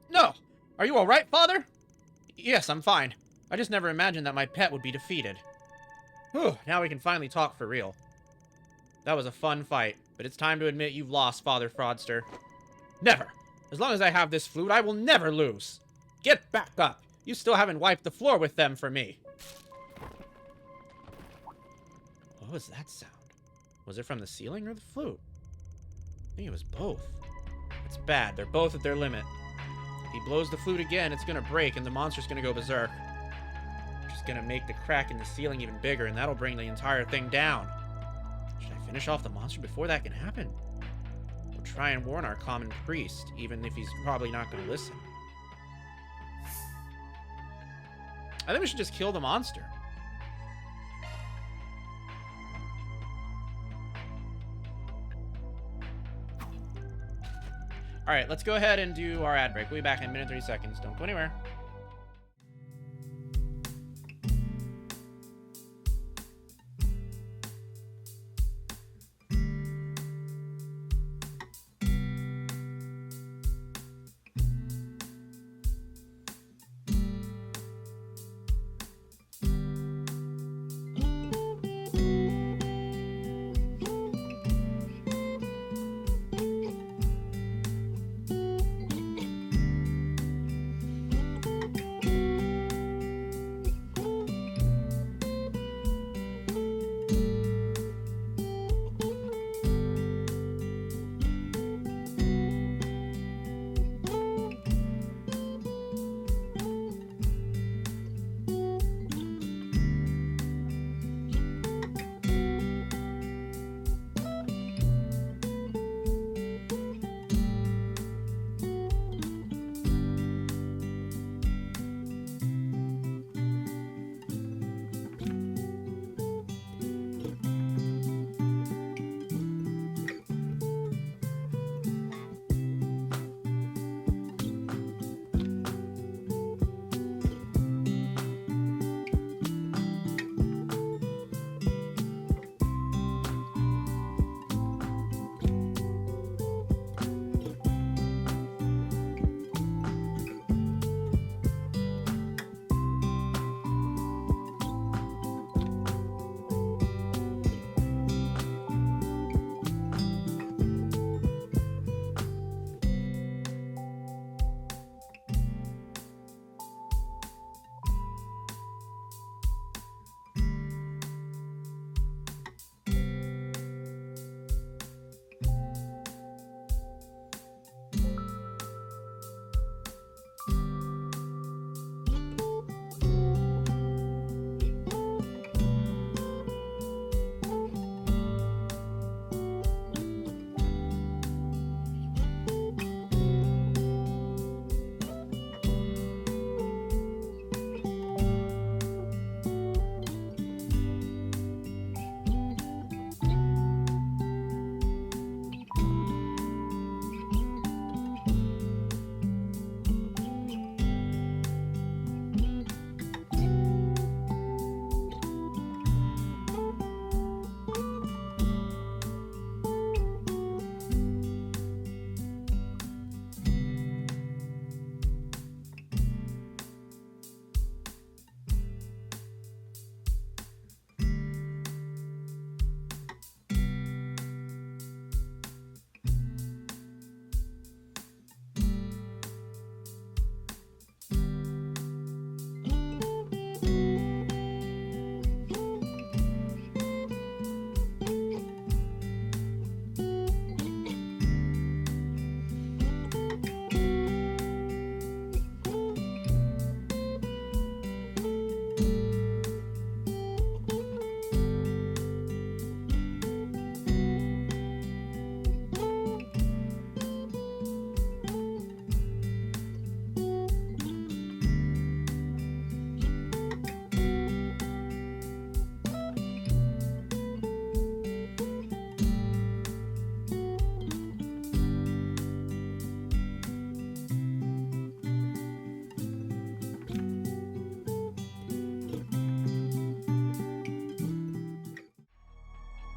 No! Are you alright, Father? Yes, I'm fine. I just never imagined that my pet would be defeated. Whew, now we can finally talk for real. That was a fun fight, but it's time to admit you've lost, Father Fraudster. Never! As long as I have this flute, I will never lose! Get back up! You still haven't wiped the floor with them for me! What was that sound? Was it from the ceiling or the flute? I think it was both. It's bad. They're both at their limit. If he blows the flute again, it's gonna break and the monster's gonna go berserk. Just gonna make the crack in the ceiling even bigger, and that'll bring the entire thing down. Should I finish off the monster before that can happen? We'll try and warn our common priest, even if he's probably not gonna listen. I think we should just kill the monster. Alright, let's go ahead and do our ad break. We'll be back in a minute and 30 seconds. Don't go anywhere.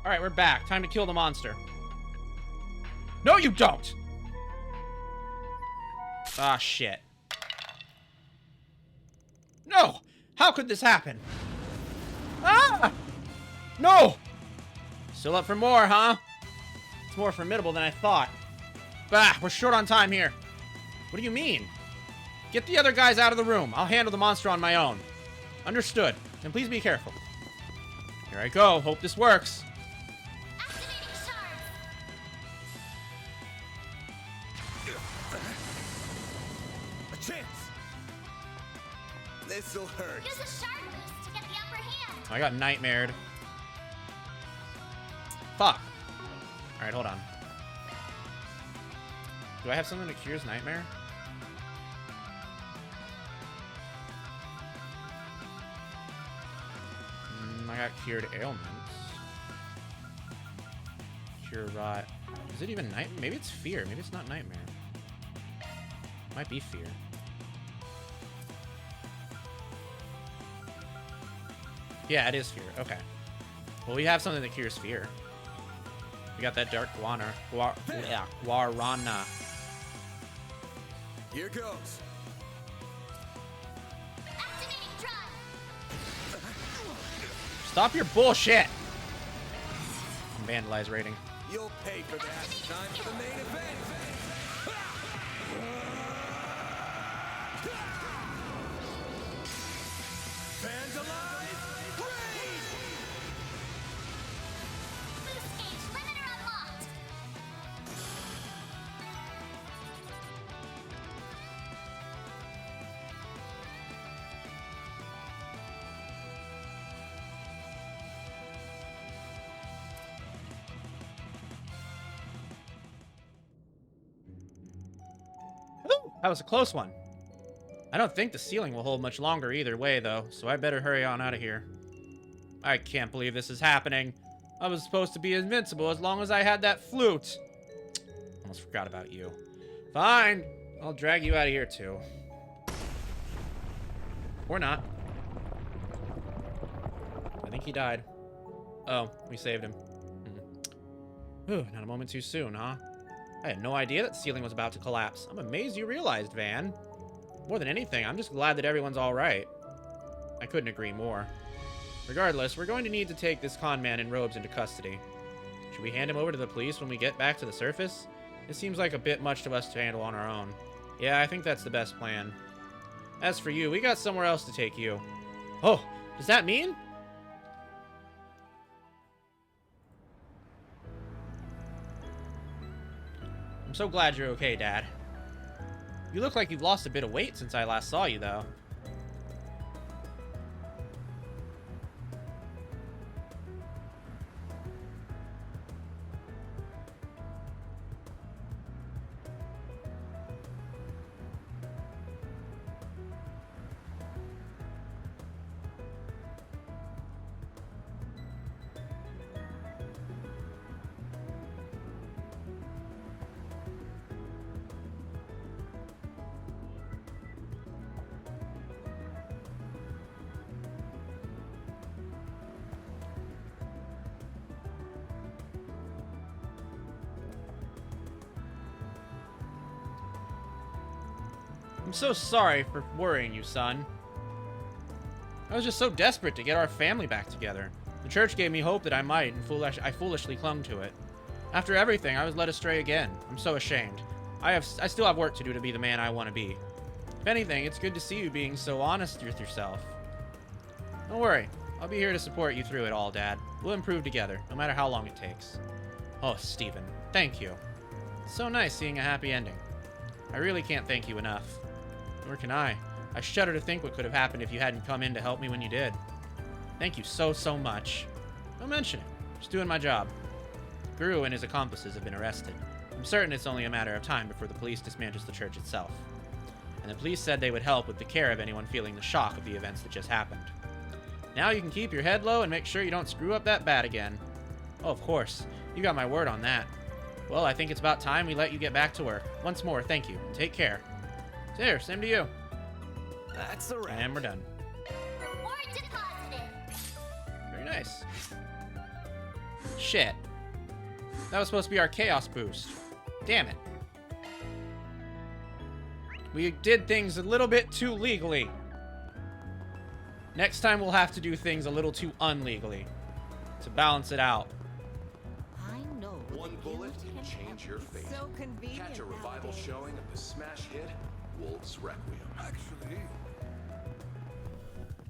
Alright, we're back. Time to kill the monster. No, you don't! Ah, shit. No! How could this happen? Ah! No! Still up for more, huh? It's more formidable than I thought. Bah, we're short on time here. What do you mean? Get the other guys out of the room. I'll handle the monster on my own. Understood. And please be careful. Here I go. Hope this works. A chance. This'll hurt. Use a sharp boost to get the upper hand. I got nightmared. Fuck. Alright, hold on. Do I have something that cures nightmare? I got cured ailments. Cure rot. Is it even night? Maybe it's fear. Maybe it's not nightmare. Might be fear. Yeah, it is fear. Okay. Well, we have something that cures fear. We got that dark guarana. Here goes. Activating drive. Stop your bullshit! Vandalize rating. You'll pay for that. Time for the main event. Fans alive, raid! Boost gauge limiter unlocked. Ooh, that was a close one. I don't think the ceiling will hold much longer either way, though, so I better hurry on out of here. I can't believe this is happening. I was supposed to be invincible as long as I had that flute. Almost forgot about you. Fine, I'll drag you out of here too. Or not. I think he died. Oh, we saved him. Ooh, not a moment too soon, huh? I had no idea that the ceiling was about to collapse. I'm amazed you realized, Van. More than anything, I'm just glad that everyone's alright. I couldn't agree more. Regardless, we're going to need to take this con man in robes into custody. Should we hand him over to the police when we get back to the surface? It seems like a bit much to us to handle on our own. Yeah, I think that's the best plan. As for you, we got somewhere else to take you. Oh, does that mean? I'm so glad you're okay, Dad. You look like you've lost a bit of weight since I last saw you, though. I'm so sorry for worrying you, son. I was just so desperate to get our family back together. The church gave me hope that I might, and I foolishly clung to it. After everything, I was led astray again. I'm so ashamed. I still have work to do to be the man I want to be. If anything, it's good to see you being so honest with yourself. Don't worry. I'll be here to support you through it all, Dad. We'll improve together, no matter how long it takes. Oh, Stephen, thank you. It's so nice seeing a happy ending. I really can't thank you enough. Nor can I. I shudder to think what could have happened if you hadn't come in to help me when you did. Thank you so much. Don't mention it. Just doing my job. Guru and his accomplices have been arrested. I'm certain it's only a matter of time before the police dismantles the church itself. And the police said they would help with the care of anyone feeling the shock of the events that just happened. Now you can keep your head low and make sure you don't screw up that bat again. Oh, of course. You got my word on that. Well, I think it's about time we let you get back to work. Once more, thank you, and take care. Here, same to you. That's a wrap. And we're done. Reward deposited. Very nice. Shit. That was supposed to be our chaos boost. Damn it. We did things a little bit too legally. Next time we'll have to do things a little too unlegally to balance it out. I know. One bullet can change your fate. So convenient. Catch a revival showing of the smash hit Wolf's Requiem. Actually,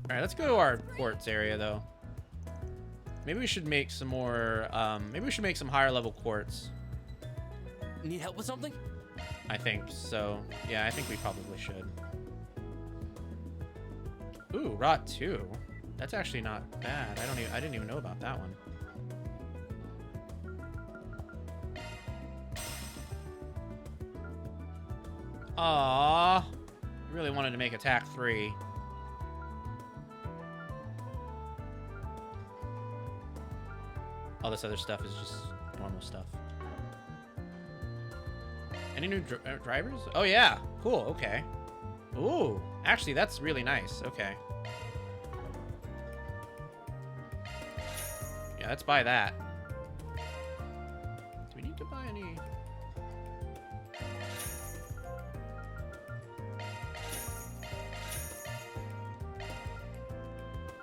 Alright, let's go to our quartz area, though. Maybe we should make some more, maybe we should make some higher level quartz. Need help with something? I think so. Yeah, I think we probably should. Ooh, rot 2. That's actually not bad. I didn't even know about that one. Aww. I really wanted to make attack 3. All this other stuff is just normal stuff. Any new drivers? Oh yeah, cool, okay. Ooh, actually that's really nice, okay. Yeah, let's buy that. Do we need to buy any?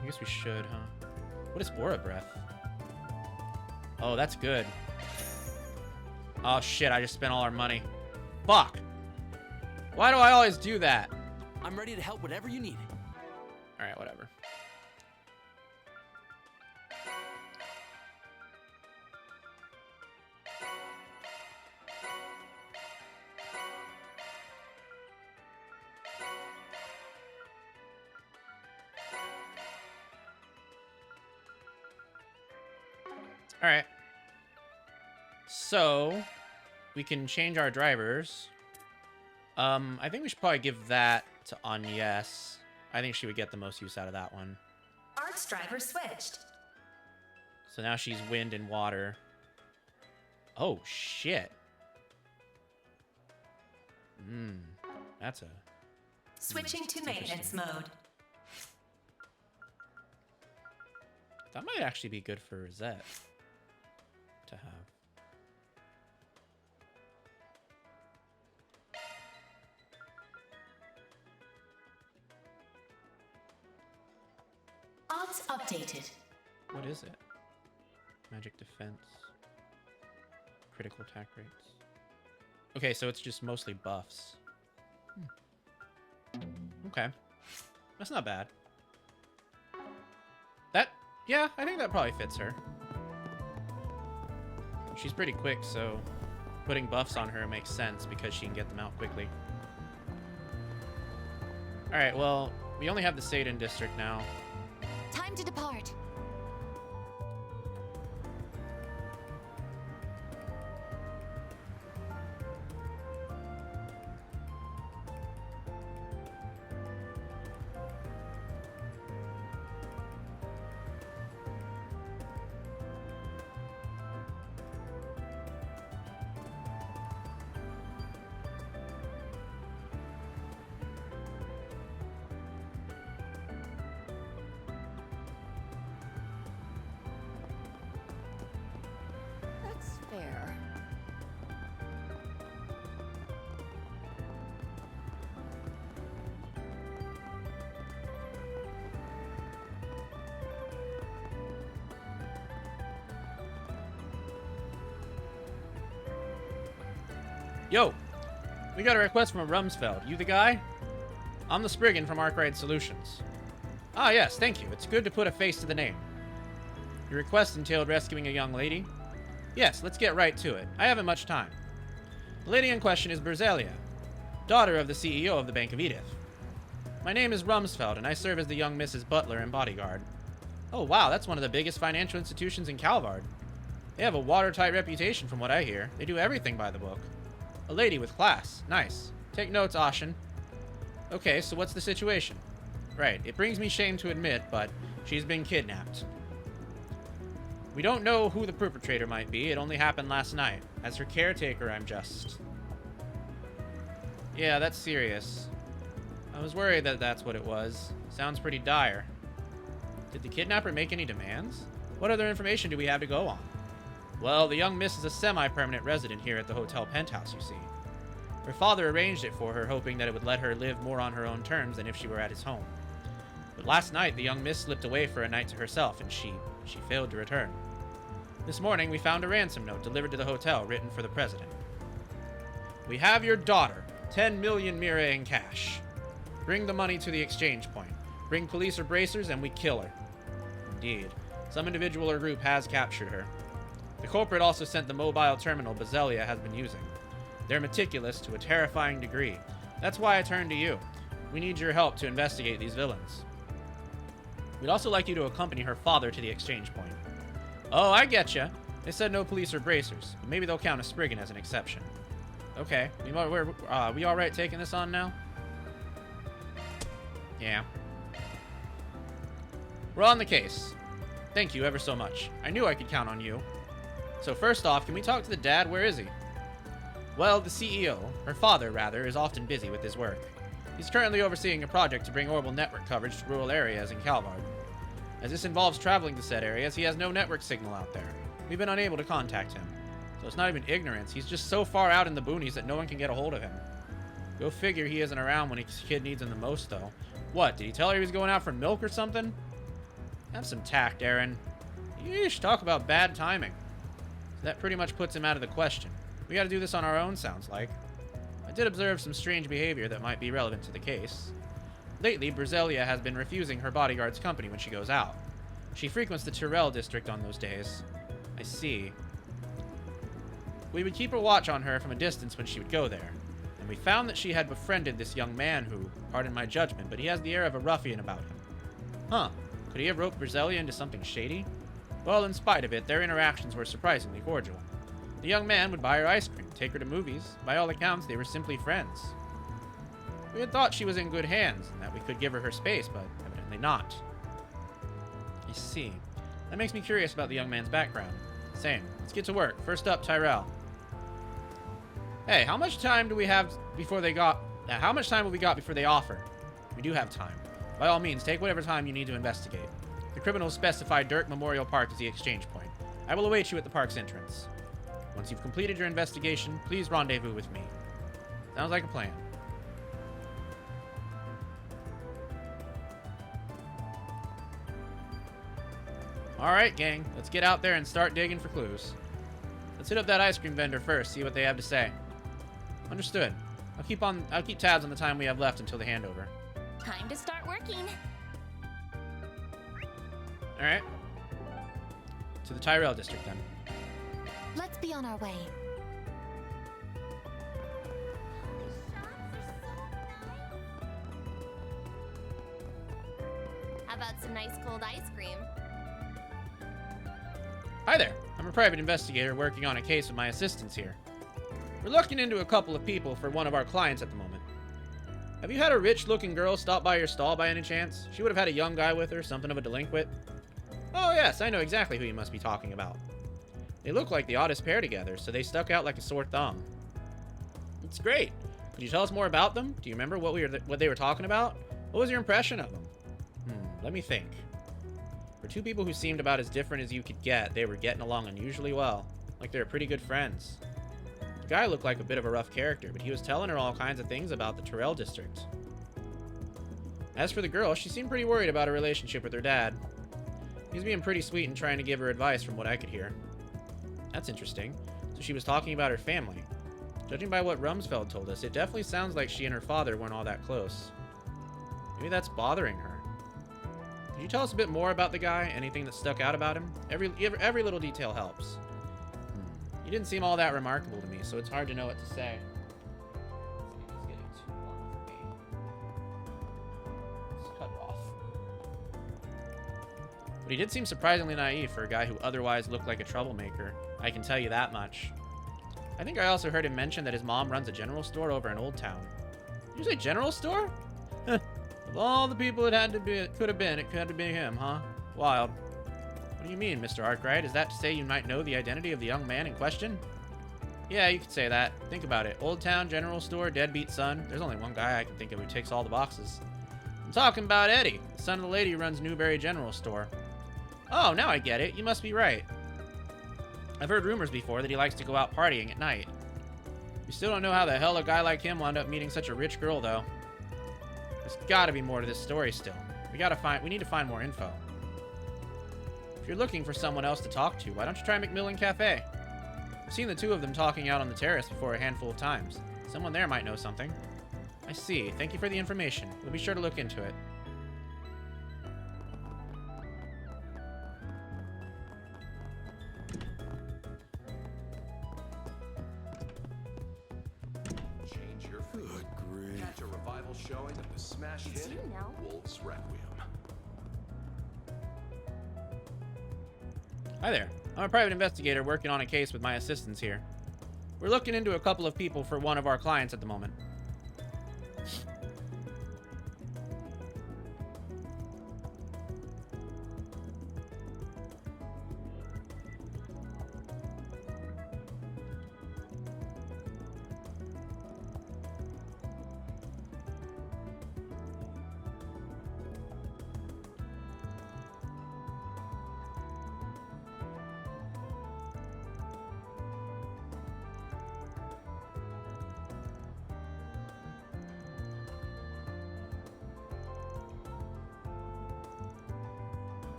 I guess we should, huh? What is Aura Breath? Oh, that's good. Oh shit, I just spent all our money. Fuck! Why do I always do that? I'm ready to help whatever you need. Alright, whatever. Alright. So, we can change our drivers. I think we should probably give that to Agnes. I think she would get the most use out of that one. Art's driver switched. So now she's wind and water. Oh, shit. That's a... Switching to maintenance mode. That might actually be good for Rosette to have. Odds updated. What is it? Magic defense. Critical attack rates. Okay, so it's just mostly buffs. Okay. That's not bad. Yeah, I think that probably fits her. She's pretty quick, so putting buffs on her makes sense because she can get them out quickly. Alright, well, we only have the Satan district now. Time to depart. That's fair. Yo! We got a request from Rumsfeld. You the guy? I'm the Spriggan from Arkwright Solutions. Ah, yes, thank you. It's good to put a face to the name. Your request entailed rescuing a young lady? Yes, let's get right to it. I haven't much time. The lady in question is Berzelia, daughter of the CEO of the Bank of Edith. My name is Rumsfeld, and I serve as the young Mrs. Butler and bodyguard. Oh, wow, that's one of the biggest financial institutions in Calvard. They have a watertight reputation from what I hear. They do everything by the book. A lady with class. Nice. Take notes, Ashen. Okay, so what's the situation? Right, it brings me shame to admit, but she's been kidnapped. We don't know who the perpetrator might be. It only happened last night. As her caretaker, I'm just... Yeah, that's serious. I was worried that that's what it was. Sounds pretty dire. Did the kidnapper make any demands? What other information do we have to go on? Well, the young miss is a semi-permanent resident here at the hotel penthouse, you see. Her father arranged it for her, hoping that it would let her live more on her own terms than if she were at his home. But last night, the young miss slipped away for a night to herself, and she failed to return. This morning, we found a ransom note delivered to the hotel, written for the president. We have your daughter, 10 million mire in cash. Bring the money to the exchange point. Bring police or bracers, and we kill her. Indeed, some individual or group has captured her. The culprit also sent the mobile terminal Bazelia has been using. They're meticulous to a terrifying degree. That's why I turned to you. We need your help to investigate these villains. We'd also like you to accompany her father to the exchange point. Oh, I getcha. They said no police or bracers, but maybe they'll count a Spriggan as an exception. Okay, we alright taking this on now? Yeah. We're on the case. Thank you ever so much. I knew I could count on you. So first off, can we talk to the dad? Where is he? Well, the CEO, her father rather, is often busy with his work. He's currently overseeing a project to bring orbital network coverage to rural areas in Calvard. As this involves traveling to said areas, he has no network signal out there. We've been unable to contact him. So it's not even ignorance, he's just so far out in the boonies that no one can get a hold of him. Go figure he isn't around when his kid needs him the most, though. What, did he tell her he was going out for milk or something? Have some tact, Aaron. Yeesh, talk about bad timing. So that pretty much puts him out of the question. We gotta do this on our own, sounds like. I did observe some strange behavior that might be relevant to the case. Lately, Bazelia has been refusing her bodyguard's company when she goes out. She frequents the Tyrell district on those days. I see. We would keep a watch on her from a distance when she would go there, and we found that she had befriended this young man who, pardon my judgment, but he has the air of a ruffian about him. Huh, could he have roped Bazelia into something shady? Well, in spite of it, their interactions were surprisingly cordial. The young man would buy her ice cream, take her to movies. By all accounts, they were simply friends. We had thought she was in good hands, and that we could give her space, but evidently not. I see. That makes me curious about the young man's background. Same. Let's get to work. First up, Tyrell. Hey, how much time do we have before they got... how much time have we got before they offer? We do have time. By all means, take whatever time you need to investigate. The criminals specified Dirk Memorial Park as the exchange point. I will await you at the park's entrance. Once you've completed your investigation, please rendezvous with me. Sounds like a plan. Alright, gang. Let's get out there and start digging for clues. Let's hit up that ice cream vendor first, see what they have to say. Understood. I'll keep tabs on the time we have left until the handover. Time to start working. Alright. To the Tyrell district, then. Let's be on our way. How about some nice cold ice cream? Hi there. I'm a private investigator working on a case with my assistants here. We're looking into a couple of people for one of our clients at the moment. Have you had a rich-looking girl stop by your stall by any chance? She would have had a young guy with her, something of a delinquent. Oh yes, I know exactly who you must be talking about. They look like the oddest pair together, so they stuck out like a sore thumb. It's great. Could you tell us more about them? Do you remember what they were talking about? What was your impression of them? Let me think. For two people who seemed about as different as you could get, they were getting along unusually well. Like they were pretty good friends. The guy looked like a bit of a rough character, but he was telling her all kinds of things about the Tyrell district. As for the girl, she seemed pretty worried about her relationship with her dad. He was being pretty sweet and trying to give her advice from what I could hear. That's interesting. So she was talking about her family. Judging by what Rumsfeld told us, it definitely sounds like she and her father weren't all that close. Maybe that's bothering her. Could you tell us a bit more about the guy? Anything that stuck out about him? Every little detail helps. He didn't seem all that remarkable to me, so it's hard to know what to say. He's getting too long for me. Let's cut it off. But he did seem surprisingly naive for a guy who otherwise looked like a troublemaker. I can tell you that much. I think I also heard him mention that his mom runs a general store over in Old Town. Did you say general store? Of all the people it could have been him, huh? Wild. What do you mean, Mr. Arkwright? Is that to say you might know the identity of the young man in question? Yeah, you could say that. Think about it. Old Town, general store, deadbeat son. There's only one guy I can think of who ticks all the boxes. I'm talking about Eddie, the son of the lady who runs Newberry General Store. Oh, now I get it. You must be right. I've heard rumors before that he likes to go out partying at night. We still don't know how the hell a guy like him wound up meeting such a rich girl, though. There's gotta be more to this story still. We need to find more info. If you're looking for someone else to talk to, why don't you try Macmillan Cafe? I've seen the two of them talking out on the terrace before a handful of times. Someone there might know something. I see. Thank you for the information. We'll be sure to look into it. Change your fate. Catch a revival showing of the smash hit Wolf's Requiem. Hi there. I'm a private investigator working on a case with my assistants here. We're looking into a couple of people for one of our clients at the moment.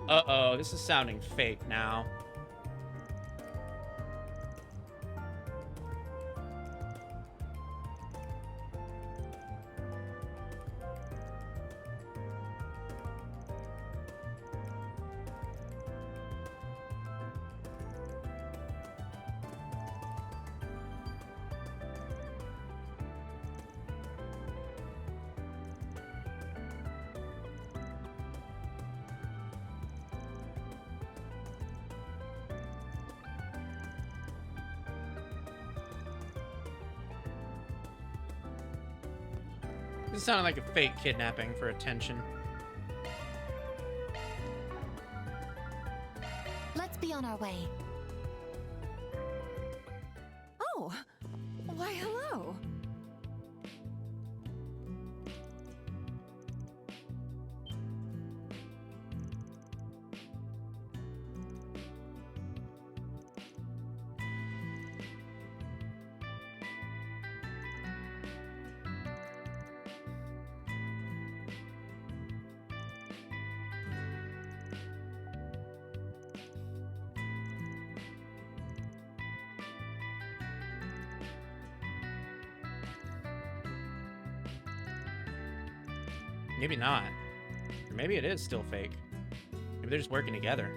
Uh-oh, this is sounding fake now. This sounded like a fake kidnapping for attention. Let's be on our way. Oh, why hello. Maybe not. Or maybe it is still fake. Maybe they're just working together.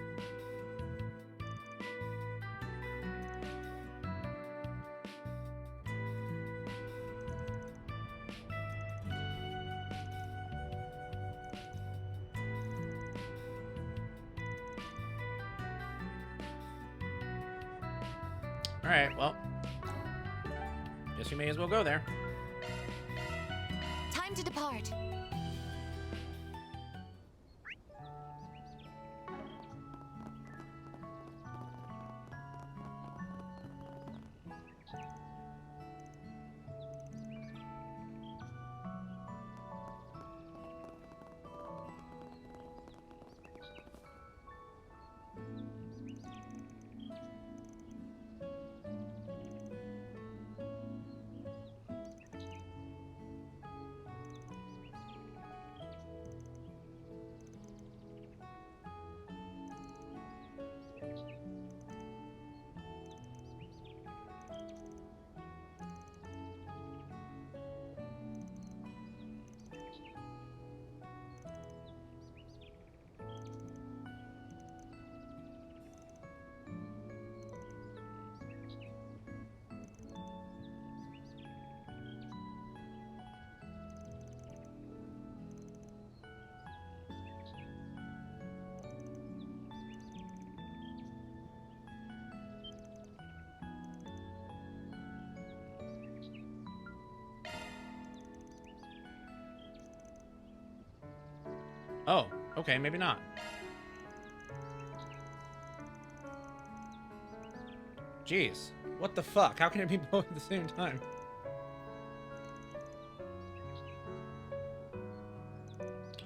Alright, well. Guess we may as well go there. Time to depart. Oh, okay, maybe not. Jeez, what the fuck? How can it be both at the same time?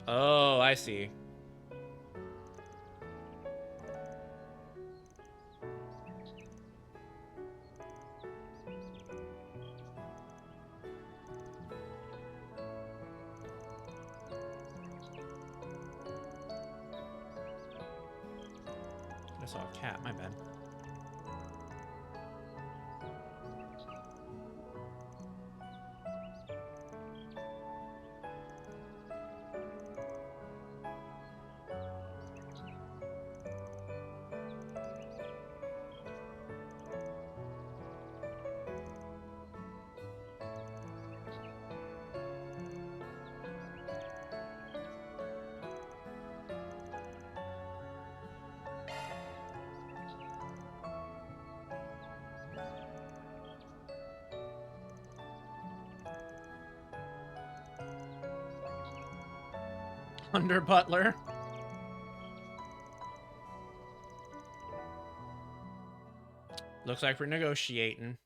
Oh, I see. saw a cat. My bad. Under Butler. Looks like we're negotiating.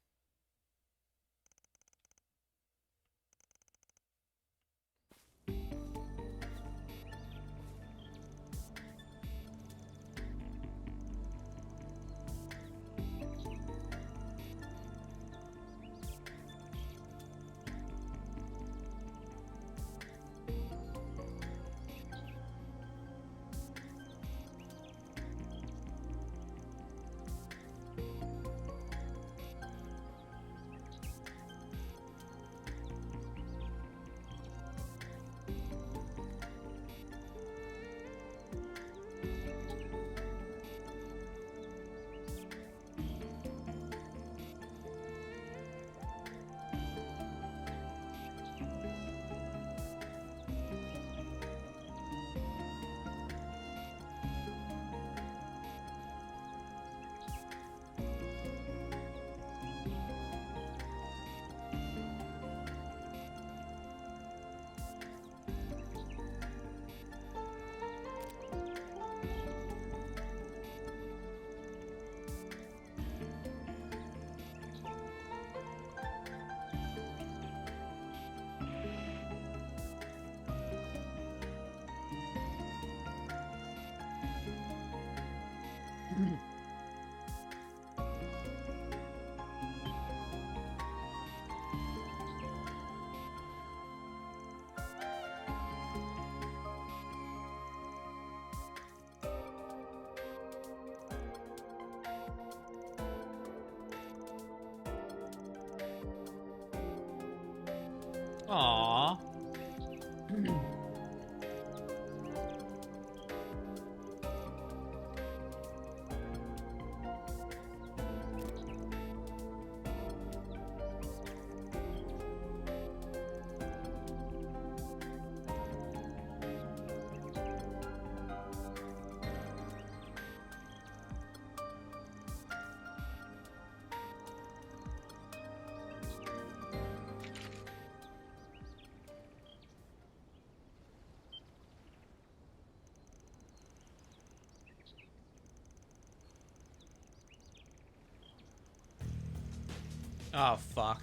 Aww. Oh, fuck.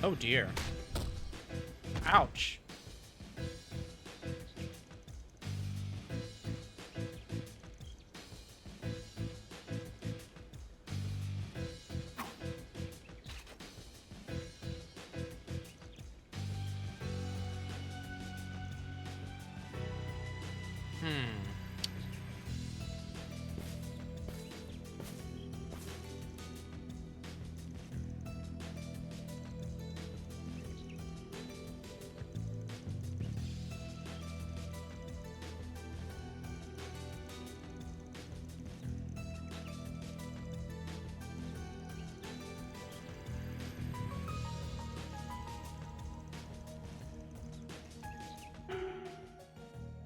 Oh dear. Ouch.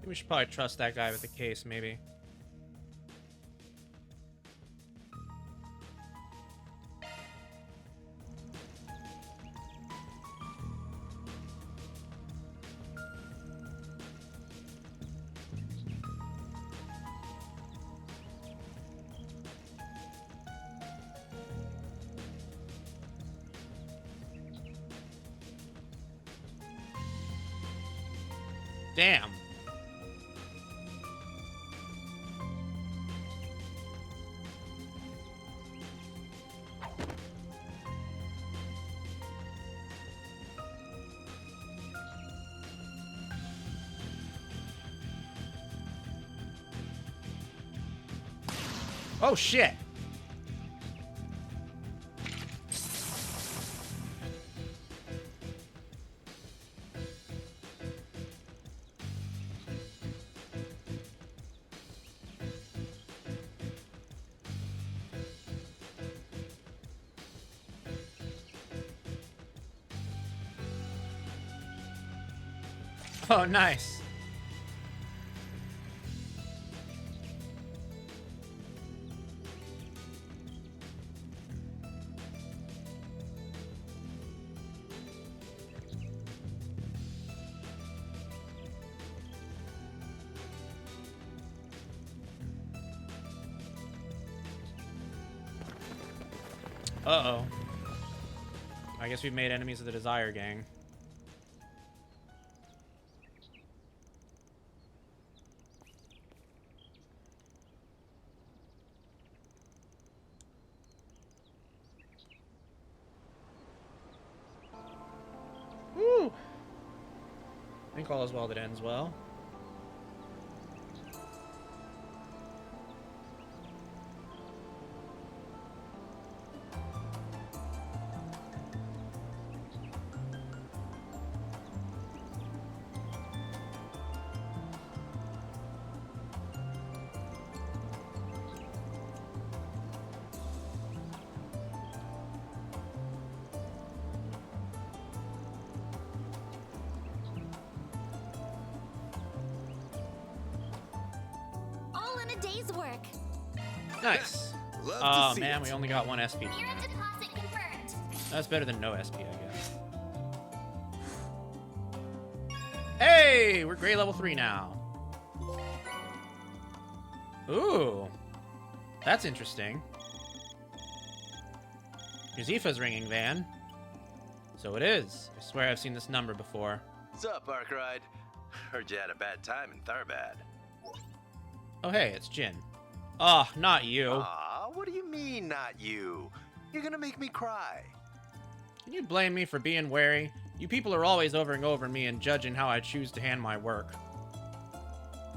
We should probably trust that guy with the case, maybe. Damn. Oh shit. Oh, nice. Uh-oh. I guess we've made enemies of the Desire Gang. Woo! I think all is well that ends well. All in a day's work. Nice. Love to see man, it. we only got one SP. Mirror deposit confirmed. That's better than no SP, I guess. Hey, we're grade level 3 now. Ooh, that's interesting. Your Zifa's ringing, Van. So it is. I swear I've seen this number before. What's up, Arkride? Heard you had a bad time in Tharbad. Oh, hey, it's Jin. Oh, not you. Aw, what do you mean, not you? You're gonna make me cry. Can you blame me for being wary? You people are always over and over me and judging how I choose to hand my work.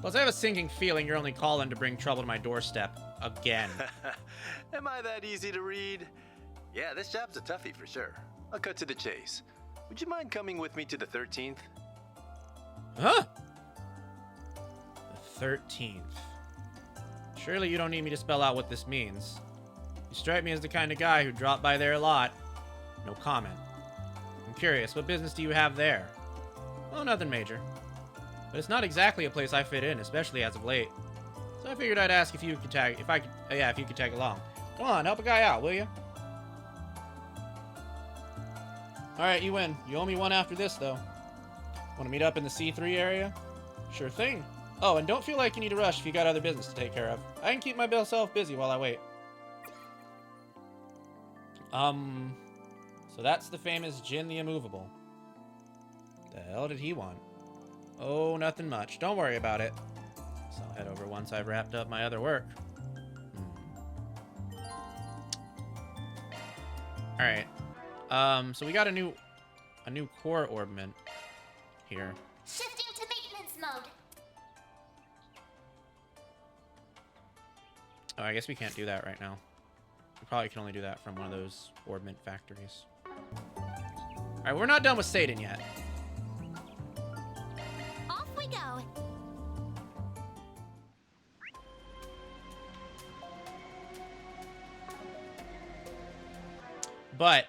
Plus, I have a sinking feeling you're only calling to bring trouble to my doorstep. Again. Am I that easy to read? Yeah, this job's a toughie for sure. I'll cut to the chase. Would you mind coming with me to the 13th? Huh? The 13th. Surely you don't need me to spell out what this means. You strike me as the kind of guy who dropped by there a lot. No comment. I'm curious, what business do you have there? Oh, nothing major. But it's not exactly a place I fit in, especially as of late. So I figured I'd ask if you could tag, if you could tag along. Come on, help a guy out, will you? Alright, you win. You owe me one after this, though. Want to meet up in the C3 area? Sure thing. Oh, and don't feel like you need to rush if you got other business to take care of. I can keep myself busy while I wait. So that's the famous Jin the Immovable. The hell did he want? Oh, nothing much. Don't worry about it. So I'll head over once I've wrapped up my other work. Alright. So we got a new core orbment here. Shifting to maintenance mode. Oh, I guess we can't do that right now. We probably can only do that from one of those orbment factories. Alright, we're not done with Satan yet. Off we go. But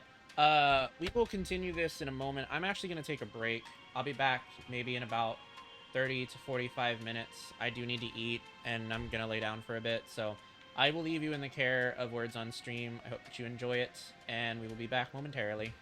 we will continue this in a moment. I'm actually going to take a break. I'll be back maybe in about 30 to 45 minutes. I do need to eat, and I'm gonna lay down for a bit, so I will leave you in the care of Words on Stream. I hope that you enjoy it, and we will be back momentarily.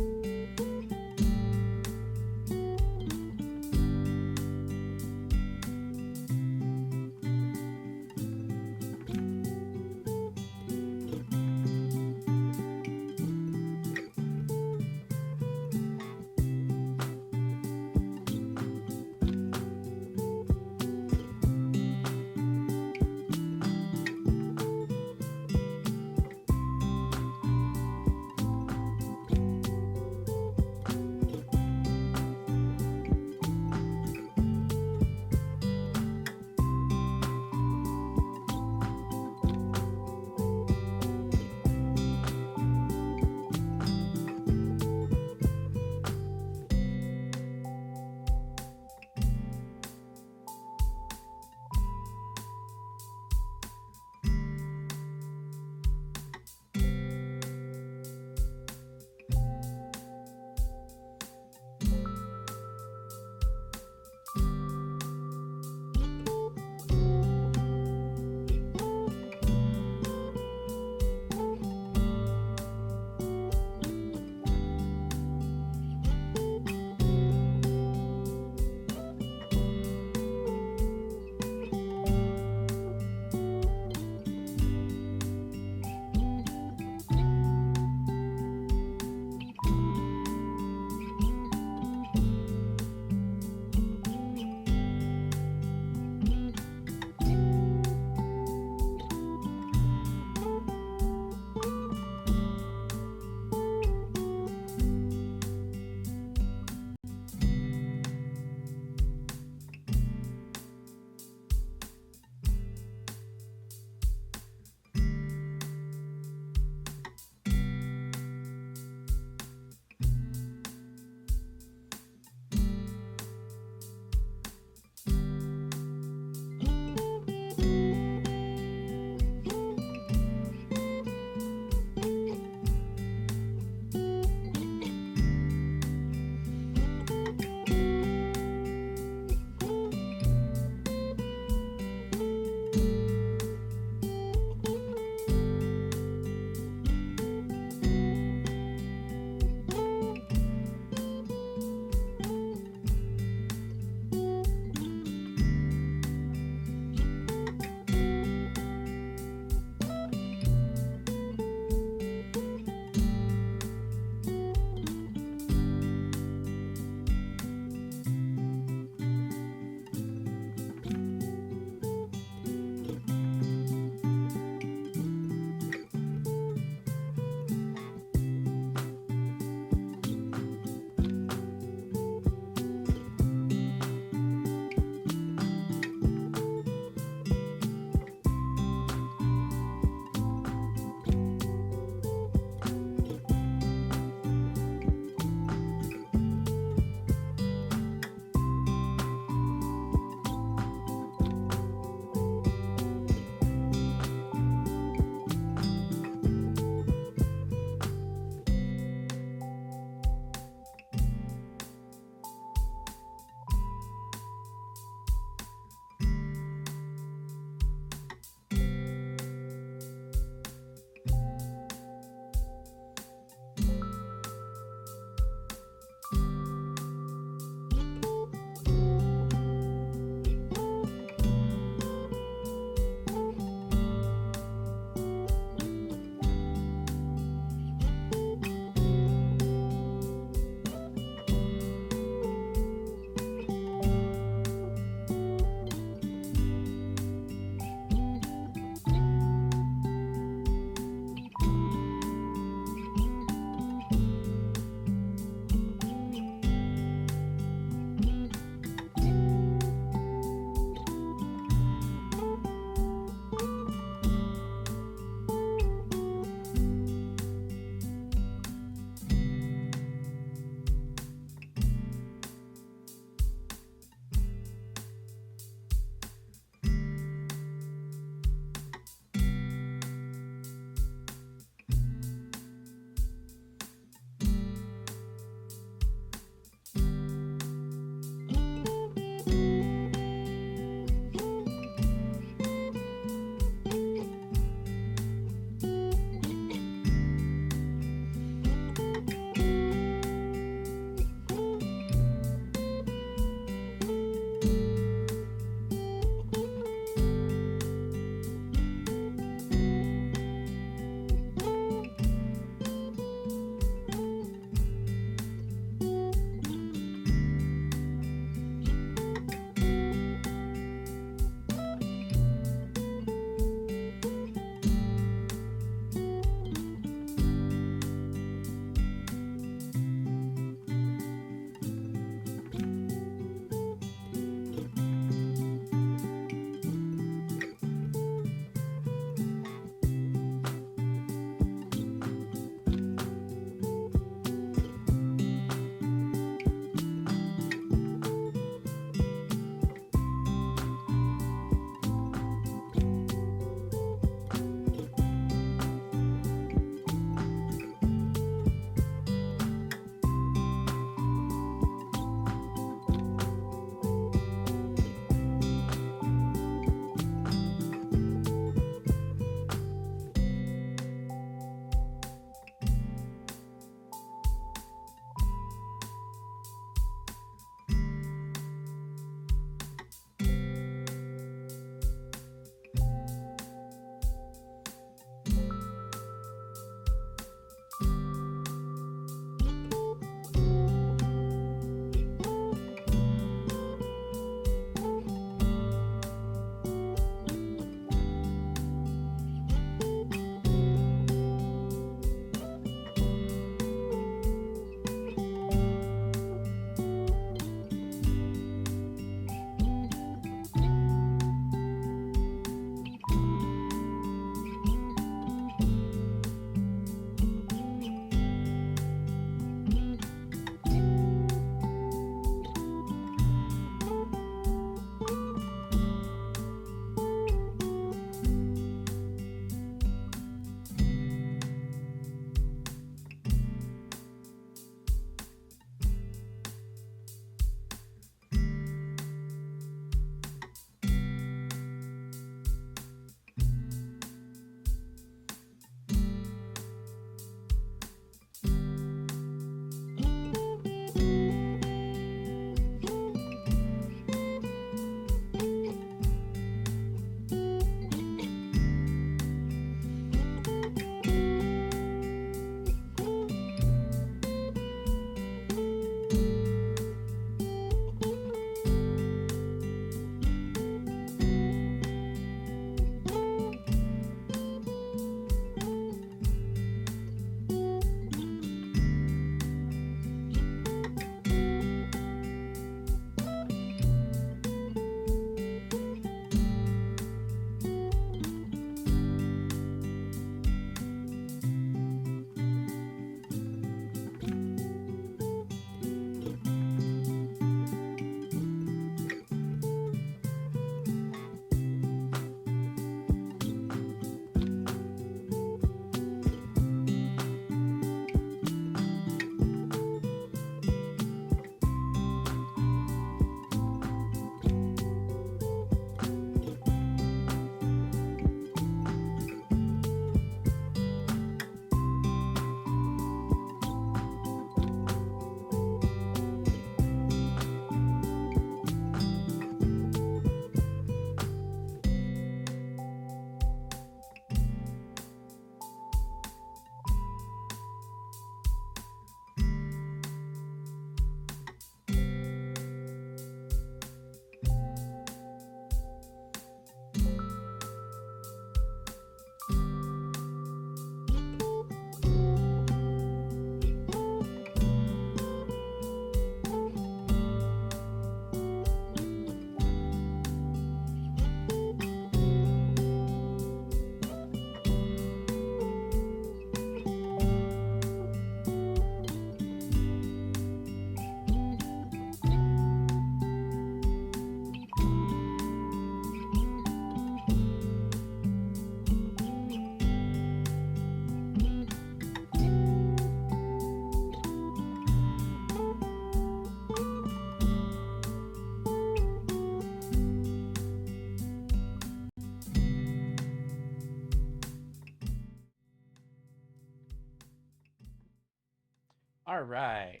All right.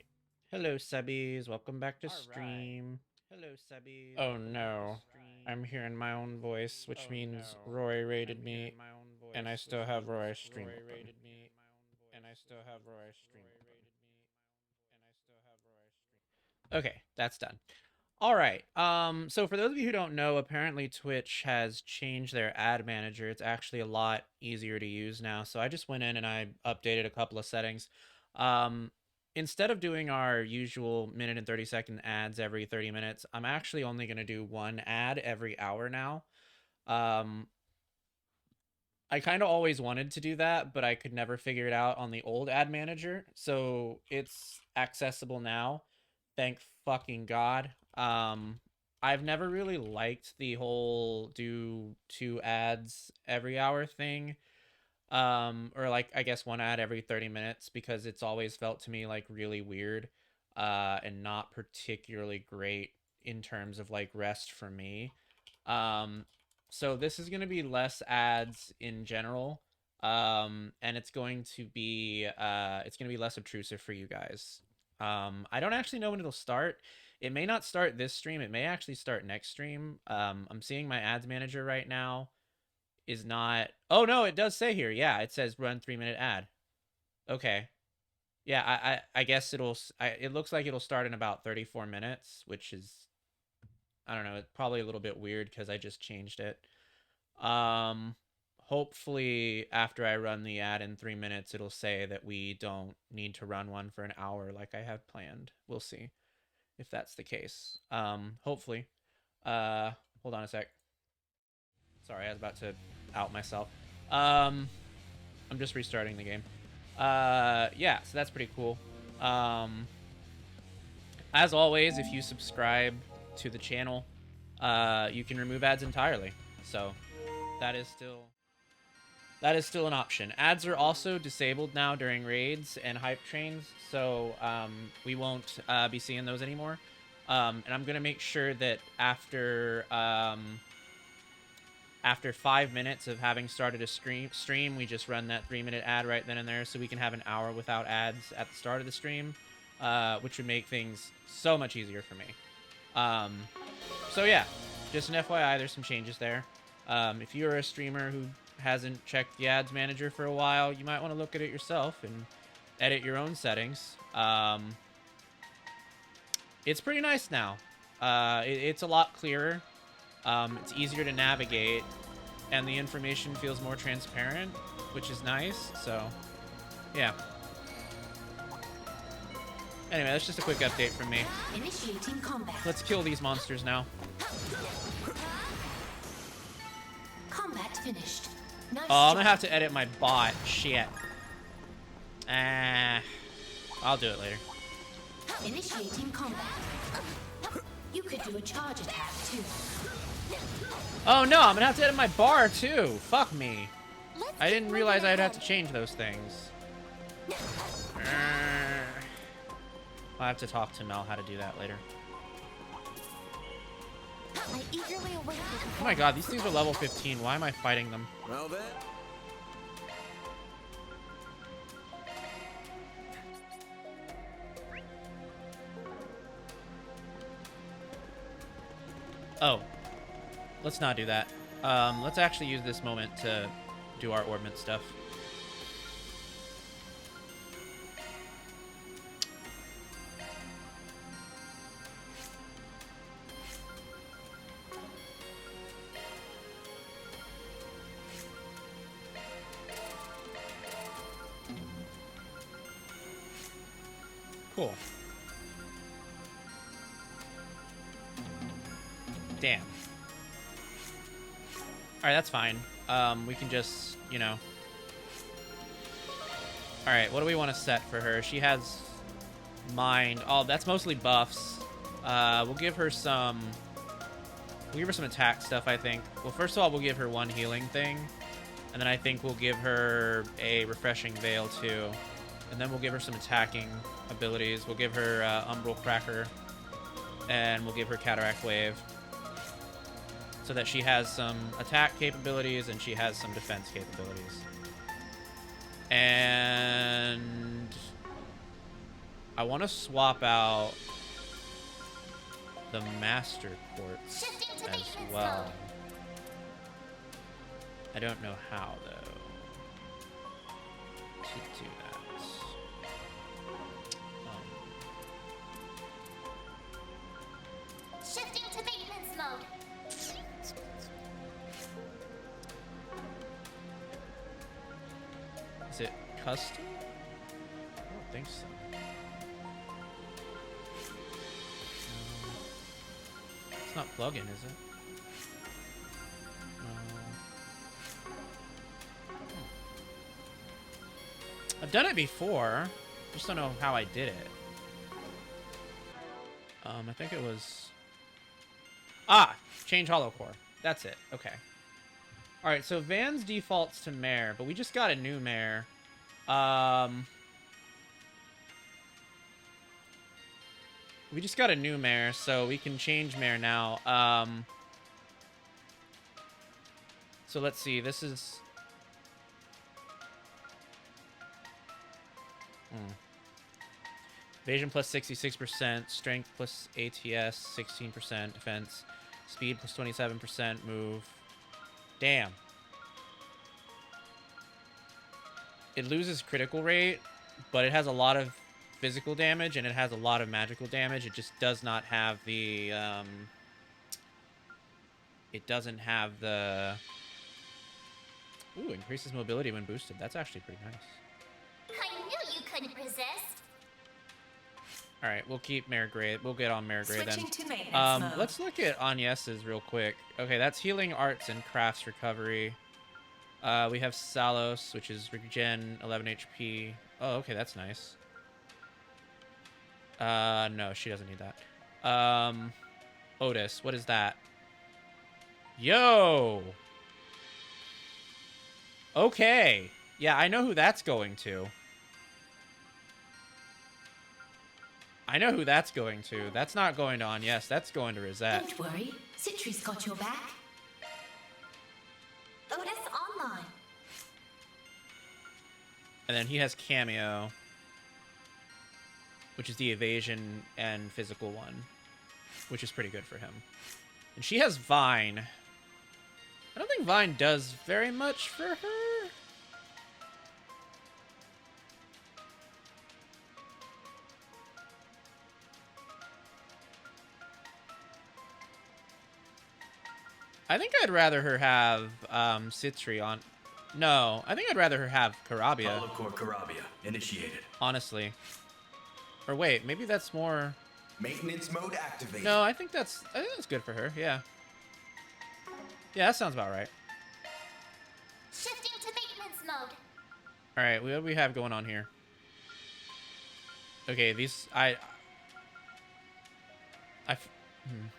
Hello, Subbies. Welcome back to stream. Hello, Subbies. Oh no. I'm hearing my own voice, which means Roy rated me, and I still have Roy's stream open. Okay, that's done. All right. So for those of you who don't know, apparently Twitch has changed their ad manager. It's actually a lot easier to use now. So I just went in and I updated a couple of settings. Instead of doing our usual minute and 30-second ads every 30 minutes, I'm actually only going to do one ad every hour now. I kind of always wanted to do that, but I could never figure it out on the old ad manager. So it's accessible now. Thank fucking God. I've never really liked the whole do 2 ads every hour thing. Or like, I guess 1 ad every 30 minutes, because it's always felt to me like really weird, and not particularly great in terms of like rest for me. So this is going to be less ads in general. And it's going to be less obtrusive for you guys. I don't actually know when it'll start. It may not start this stream. It may actually start next stream. I'm seeing my ads manager right now is not... Oh, no, it does say here. Yeah, it says run 3-minute ad. Okay. Yeah, I guess it looks like it'll start in about 34 minutes, which is... I don't know, it's probably a little bit weird because I just changed it. Hopefully, after I run the ad in 3 minutes, it'll say that we don't need to run one for an hour like I have planned. We'll see if that's the case. Hopefully. Hold on a sec. Sorry, I was about to out myself. I'm just restarting the game. Yeah, so that's pretty cool. As always, if you subscribe to the channel, you can remove ads entirely. So that is still an option. Ads are also disabled now during raids and hype trains, so we won't be seeing those anymore. And I'm gonna make sure that after 5 minutes of having started a stream, we just run that 3-minute ad right then and there, so we can have an hour without ads at the start of the stream, which would make things so much easier for me. So yeah, just an FYI, there's some changes there. If you're a streamer who hasn't checked the ads manager for a while, you might want to look at it yourself and edit your own settings. It's pretty nice now. It's a lot clearer. It's easier to navigate, and the information feels more transparent, which is nice. So yeah. Anyway, that's just a quick update from me. Initiating combat. Let's kill these monsters now. Combat finished. Nice I'm gonna have to edit my bot. Shit. I'll do it later. Initiating combat. You could do a charge attack too. Oh no, I'm gonna have to edit my bar too. Fuck me. I didn't realize I'd have to change those things. I'll have to talk to Mel how to do that later. I eagerly await Oh my god, these things are level 15. Why am I fighting them? Well then. Oh. Let's not do that. Let's actually use this moment to do our orbment stuff. Cool. Damn. Alright, that's fine. We can just, you know... Alright, what do we want to set for her? She has mind. Oh, that's mostly buffs. We'll give her some... We'll give her some attack stuff, I think. Well, first of all, we'll give her one healing thing. And then I think we'll give her a refreshing veil, too. And then we'll give her some attacking abilities. We'll give her Umbral Cracker. And we'll give her Cataract Wave. So that she has some attack capabilities and she has some defense capabilities. And I want to swap out the Master Quartz as well. I don't know how, though, to do that. Shifting to maintenance mode. Is it custom? I don't think so. It's not plugin, is it? No. I've done it before. Just don't know how I did it. I think it was... Ah! Change hollow core. That's it. Okay. Alright, so Van's defaults to mare, but we just got a new mare. We just got a new mare, so we can change mare now. So let's see. This is... Evasion plus 66%, strength plus ATS 16%, defense, speed plus 27%, move. Damn. It loses critical rate, but it has a lot of physical damage and it has a lot of magical damage. It just does not have the it doesn't have the... Ooh, increases mobility when boosted. That's actually pretty nice. I knew you couldn't resist. All right, we'll keep Mare Gray. We'll get on Mare Gray then. Switching to maintenance mode. Let's look at Agnes's real quick. Okay, that's healing arts and crafts recovery. We have Salos, which is regen 11 HP. Oh, okay, that's nice. No, she doesn't need that. Otis, what is that? Yo! Okay. Yeah, I know who that's going to. I know who that's going to. That's not going to Agnes. That's going to Rosette. Don't worry. Citri's got your back. Otis online. And then he has Cameo, which is the evasion and physical one, which is pretty good for him. And she has Vine. I don't think Vine does very much for her. I think I'd rather her have Citri on... No, I think I'd rather her have Karabia. Hollow Core Karabia initiated. Honestly. Or wait, maybe that's more... Maintenance mode activated. No, I think that's good for her, yeah. Yeah, that sounds about right. Shifting to maintenance mode. Alright, what do we have going on here? Okay, these...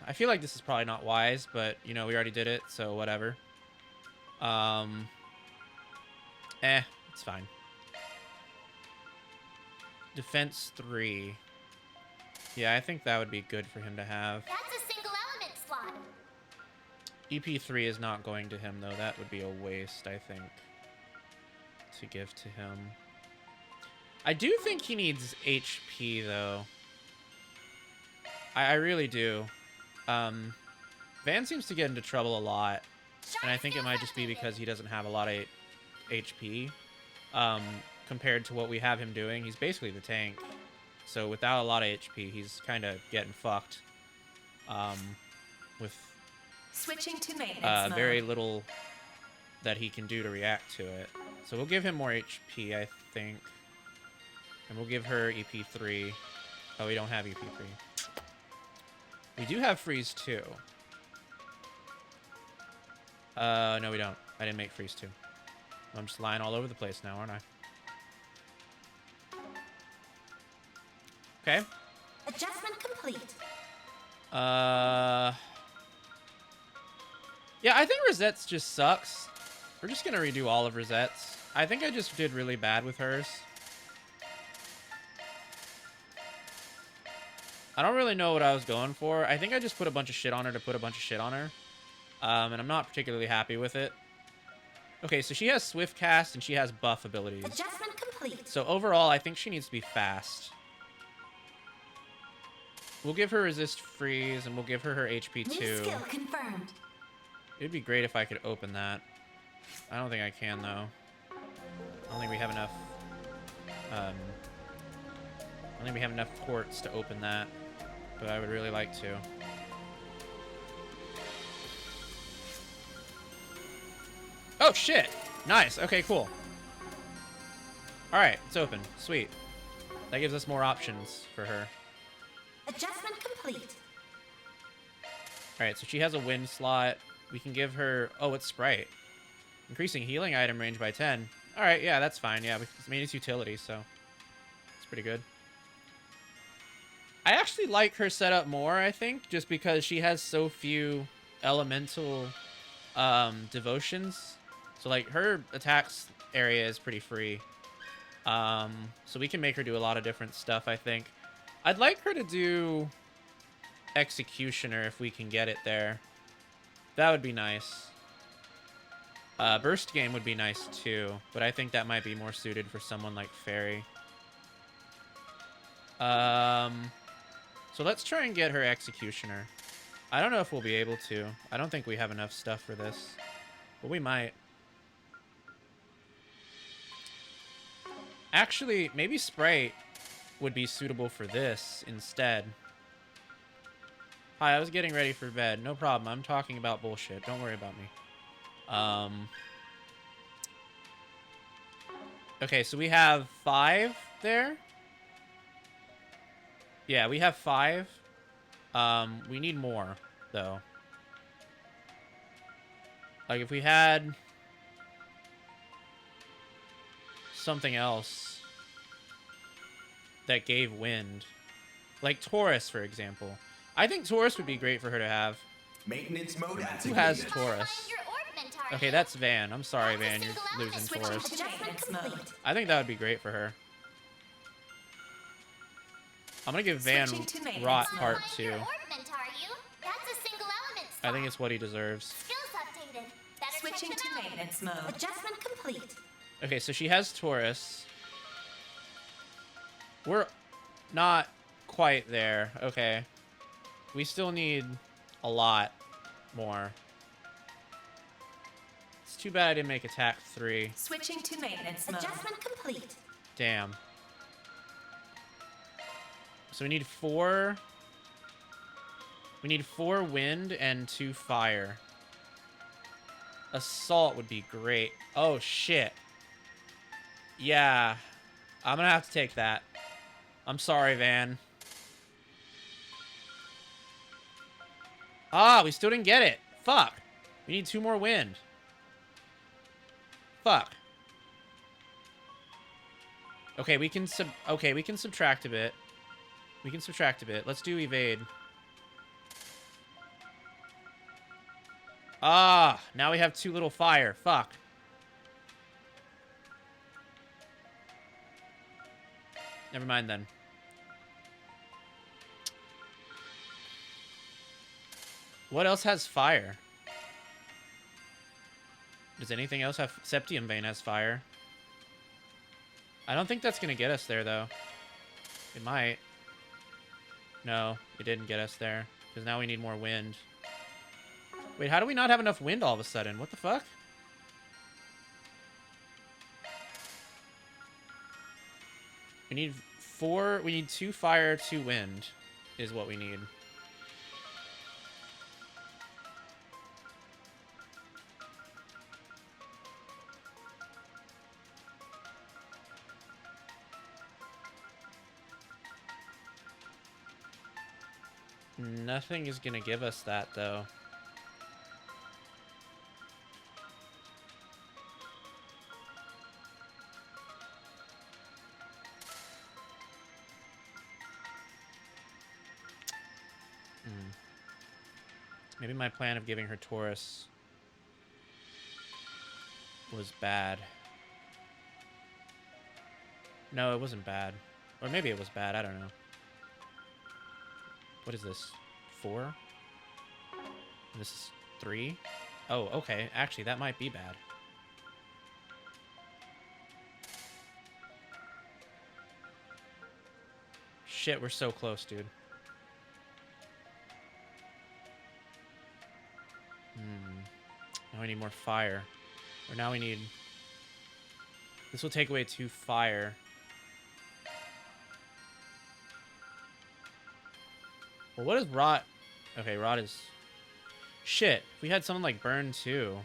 I feel like this is probably not wise, but, you know, we already did it, so whatever. It's fine. Defense 3. Yeah, I think that would be good for him to have. That's a single element slot. EP3 is not going to him, though. That would be a waste, I think, to give to him. I do think he needs HP, though. I really do. Van seems to get into trouble a lot, and I think it might just be because he doesn't have a lot of HP compared to what we have him doing. He's basically the tank, so without a lot of HP, he's kind of getting fucked with Switching to maintenance very little that he can do to react to it. So we'll give him more HP, I think, and we'll give her EP3. Oh, we don't have EP3. We do have Freeze 2. No, we don't. I didn't make Freeze 2. I'm just lying all over the place now, aren't I? Okay. Adjustment complete. Yeah, I think Rosette's just sucks. We're just gonna redo all of Rosette's. I think I just did really bad with hers. I don't really know what I was going for. I think I just put a bunch of shit on her to put a bunch of shit on her. And I'm not particularly happy with it. Okay, so she has Swift Cast and she has buff abilities. Adjustment complete. So overall, I think she needs to be fast. We'll give her resist freeze, and we'll give her HP New 2. skill confirmed. It'd be great if I could open that. I don't think I can, though. I don't think we have enough... I don't think we have enough ports to open that, but I would really like to. Oh, shit! Nice. Okay, cool. Alright, it's open. Sweet. That gives us more options for her. Adjustment complete. Alright, so she has a wind slot. We can give her... Oh, it's Sprite. Increasing healing item range by 10. Alright, yeah, that's fine. Yeah, I mean, it's utility, so... It's pretty good. I actually like her setup more, I think, just because she has so few elemental devotions. So, like, her attacks area is pretty free. So we can make her do a lot of different stuff, I think. I'd like her to do Executioner if we can get it there. That would be nice. Burst Game would be nice too, but I think that might be more suited for someone like Fairy. So let's try and get her Executioner. I don't know if we'll be able to. I don't think we have enough stuff for this, but we might. Actually, maybe Sprite would be suitable for this instead. Hi, I was getting ready for bed. No problem. I'm talking about bullshit. Don't worry about me. Okay, so we have 5 there. Yeah, we have 5. We need more, though. Like, if we had something else that gave wind. Like Taurus, for example. I think Taurus would be great for her to have. Maintenance mode activated. Who has Taurus? Okay, that's Van. I'm sorry, Van. You're losing Taurus. I think that would be great for her. I'm gonna give Van Rot Part 2. I think it's what he deserves. Switching to maintenance mode. Adjustment complete. Okay, so she has Taurus. We're not quite there. Okay. We still need a lot more. It's too bad I didn't make attack 3. Switching to maintenance mode. Adjustment complete. Damn. So we need 4. We need 4 wind and 2 fire. Assault would be great. Oh, shit. Yeah. I'm gonna have to take that. I'm sorry, Van. Ah, we still didn't get it. Fuck. We need 2 more wind. Fuck. Okay, we can subtract a bit. We can subtract a bit. Let's do evade. Ah, now we have 2 little fire. Fuck. Never mind then. What else has fire? Does anything else have... Septium Vein has fire. I don't think that's going to get us there, though. It might. No, it didn't get us there. Because now we need more wind. Wait, how do we not have enough wind all of a sudden? What the fuck? We need 4... We need 2 fire, 2 wind is what we need. Nothing is going to give us that, though. Maybe my plan of giving her Taurus was bad. No, it wasn't bad. Or maybe it was bad, I don't know. What is this? 4? This is 3? Oh, okay. Actually, that might be bad. Shit, we're so close, dude. Now we need more fire. Or now we need... This will take away 2 fire. Well, what is rot? Okay, rot is... Shit, if we had something like burn too,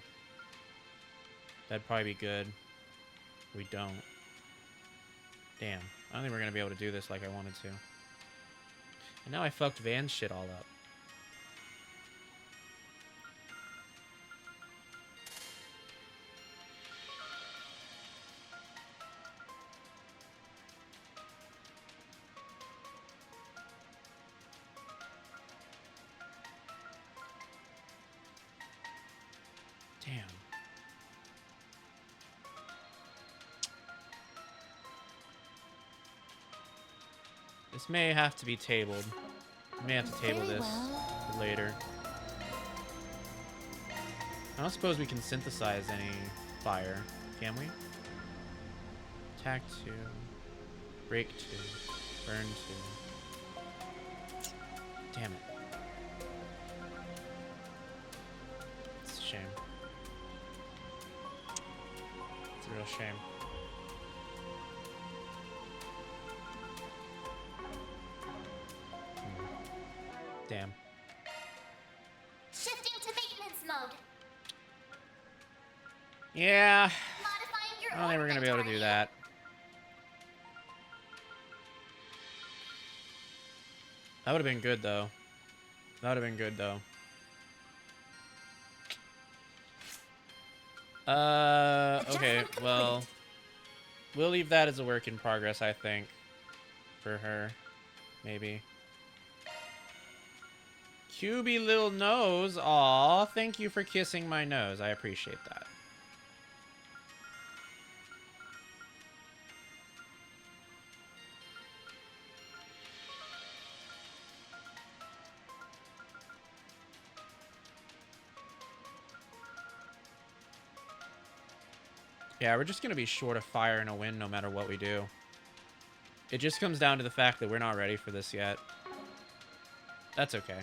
that'd probably be good. We don't. Damn. I don't think we're gonna be able to do this like I wanted to. And now I fucked Van's shit all up. Damn. This may have to be tabled. I may have to table this for later. I don't suppose we can synthesize any fire, can we? Attack 2, break 2, burn 2. Damn it. It's a shame. It's a real shame. Damn. Shifting to maintenance mode. Yeah. Modifying your I don't think we're gonna be able to do that. That would have been good though. That would have been good though. Okay, well, we'll leave that as a work in progress, I think, for her, maybe. Cubey little nose, aw, thank you for kissing my nose, I appreciate that. Yeah, we're just going to be short of fire and a wind no matter what we do. It just comes down to the fact that we're not ready for this yet. That's okay.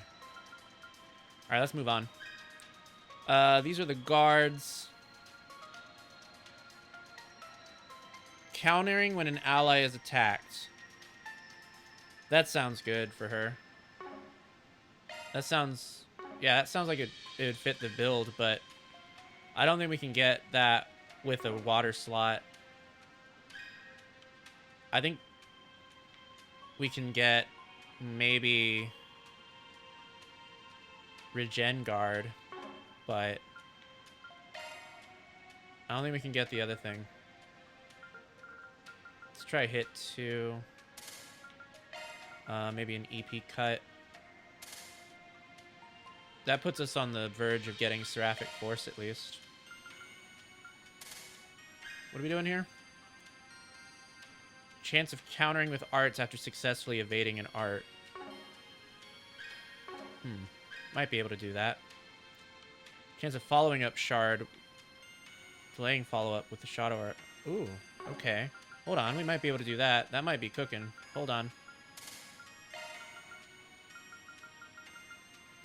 Alright, let's move on. These are the guards. Countering when an ally is attacked. That sounds good for her. That sounds... Yeah, that sounds like it would fit the build, but I don't think we can get that with a water slot. I think we can get maybe regen guard, but I don't think we can get the other thing. Let's try hit 2. Maybe an EP cut. That puts us on the verge of getting Seraphic Force at least. What are we doing here? Chance of countering with arts after successfully evading an art. Might be able to do that. Chance of following up shard. Delaying follow-up with the shadow art. Ooh, okay. Hold on, we might be able to do that. That might be cooking. Hold on.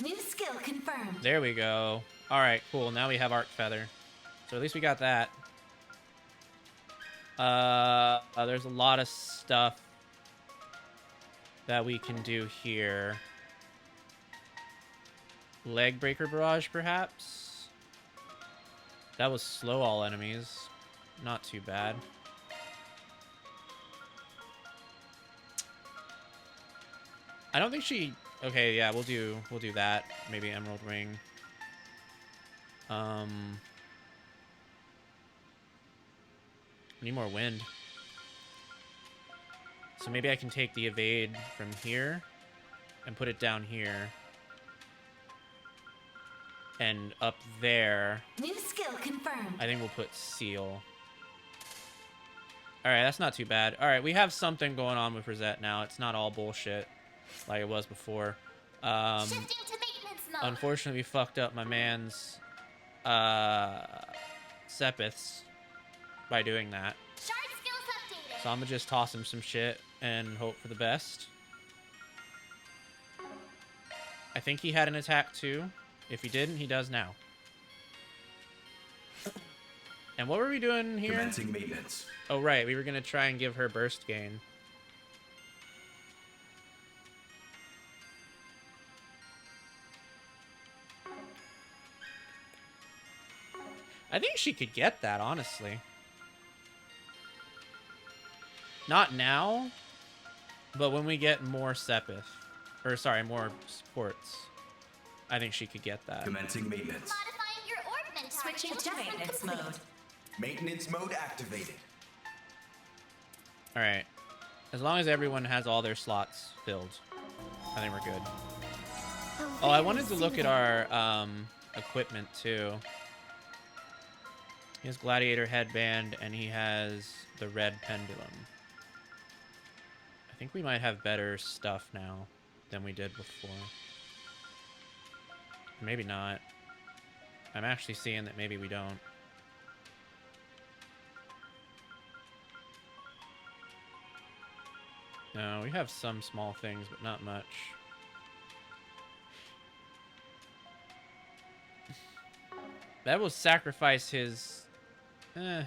New skill confirmed. There we go. Alright, cool. Now we have Arc Feather. So at least we got that. There's a lot of stuff that we can do here. Leg Breaker Barrage, perhaps? That was slow all enemies. Not too bad. I don't think she... Okay, yeah, we'll do that. Maybe Emerald Ring. Need more wind. So maybe I can take the evade from here and put it down here. And up there. New skill confirmed. I think we'll put seal. Alright, that's not too bad. Alright, we have something going on with Rosette now. It's not all bullshit like it was before. Shifting to maintenance mode. Unfortunately, we fucked up my man's Sepiths by doing that. Shard skills updated. So I'm gonna just toss him some shit and hope for the best. I think he had an attack too. If he didn't, he does now. And what were we doing here? Commencing maintenance. Oh, right. We were going to try and give her burst gain. I think she could get that, honestly. Not now, but when we get more Sepith. Or, sorry, more supports. I think she could get that. Commencing maintenance. Modifying your orb mentality. Switching to maintenance mode. Maintenance mode activated. Alright. As long as everyone has all their slots filled, I think we're good. Oh, I wanted to look at our equipment, too. He has Gladiator Headband, and he has the Red Pendulum. I think we might have better stuff now than we did before. Maybe not. I'm actually seeing that maybe we don't. No, we have some small things, but not much. That will sacrifice his... Yeah,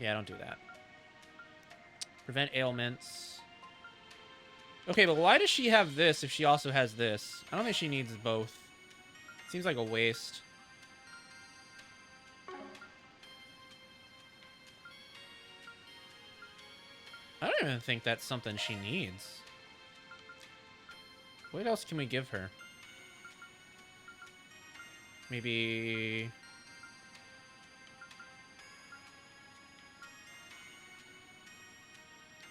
don't do that. Prevent ailments. Okay, but why does she have this if she also has this? I don't think she needs both. Seems like a waste. I don't even think that's something she needs. What else can we give her? Maybe...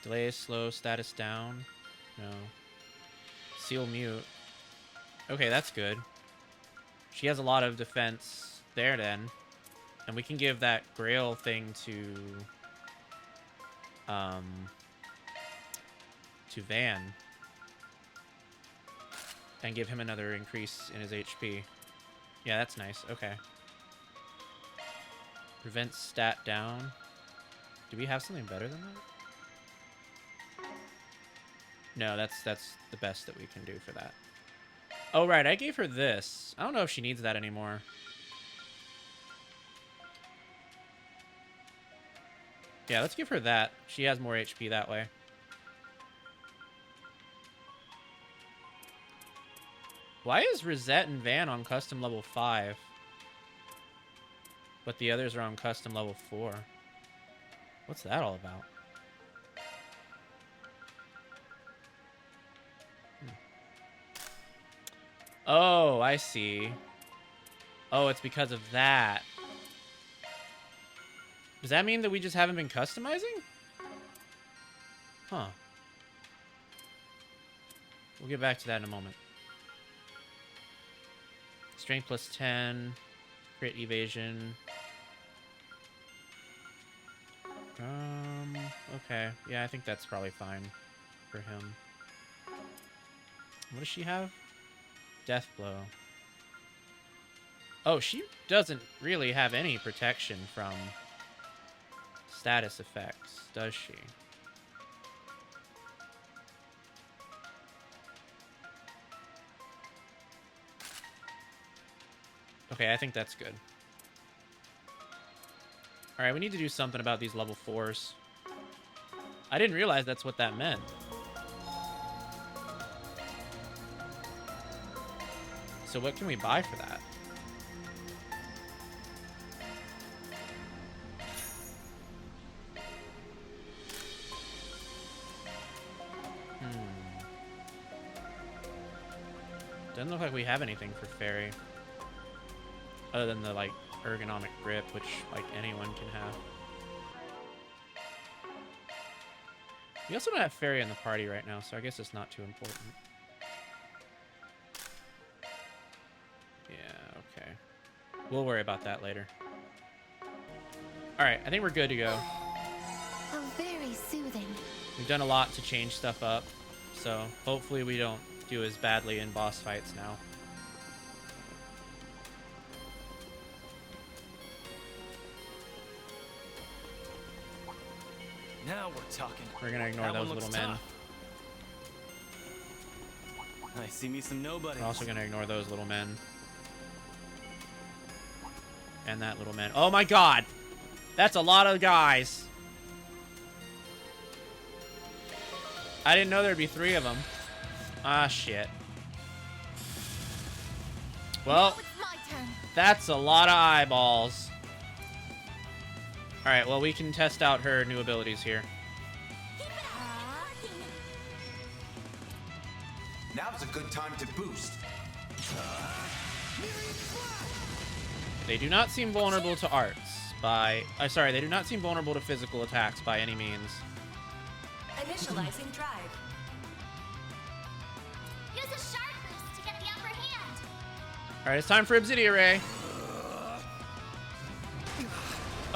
Delay, slow, status down. No. Seal mute. Okay, that's good. She has a lot of defense there then. And we can give that Grail thing to Van. And give him another increase in his HP. Yeah, that's nice. Okay. Prevent stat down. Do we have something better than that? No, that's the best that we can do for that. Oh, right. I gave her this. I don't know if she needs that anymore. Yeah, let's give her that. She has more HP that way. Why is Rosette and Van on custom level 5? But the others are on custom level 4? What's that all about? Oh, I see. Oh, it's because of that. Does that mean that we just haven't been customizing? Huh. We'll get back to that in a moment. Strength plus 10. Crit evasion. Okay. Yeah, I think that's probably fine for him. What does she have? Death blow. Oh, she doesn't really have any protection from status effects, does she? Okay, I think that's good. Alright, we need to do something about these level 4s. I didn't realize that's what that meant. So what can we buy for that? Doesn't look like we have anything for Fairy. Other than the, like, ergonomic grip, which, like, anyone can have. We also don't have Fairy in the party right now, so I guess it's not too important. Yeah, okay. We'll worry about that later. Alright, I think we're good to go. Oh, very soothing. We've done a lot to change stuff up, so hopefully we don't do as badly in boss fights now. Now we're talking. We're gonna ignore those little men. I see me some nobody. We're also gonna ignore those little men. And that little man. Oh my god! That's a lot of guys. I didn't know there'd be 3 of them. Ah, shit. Well, that's a lot of eyeballs. Alright, well, we can test out her new abilities here. Now's a good time to boost. They do not seem vulnerable to arts by... sorry, they do not seem vulnerable to physical attacks by any means. Initializing drive. Use a sharp boost to get the upper hand. Alright, it's time for Obsidian Ray.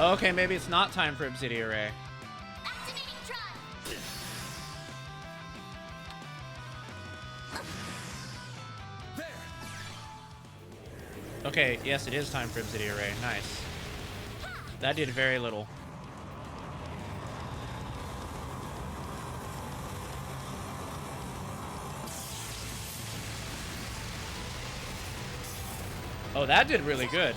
Okay, maybe it's not time for Obsidian Ray. Activating drive. Okay, yes, it is time for Obsidian Ray. Nice. That did very little. Oh, that did really good.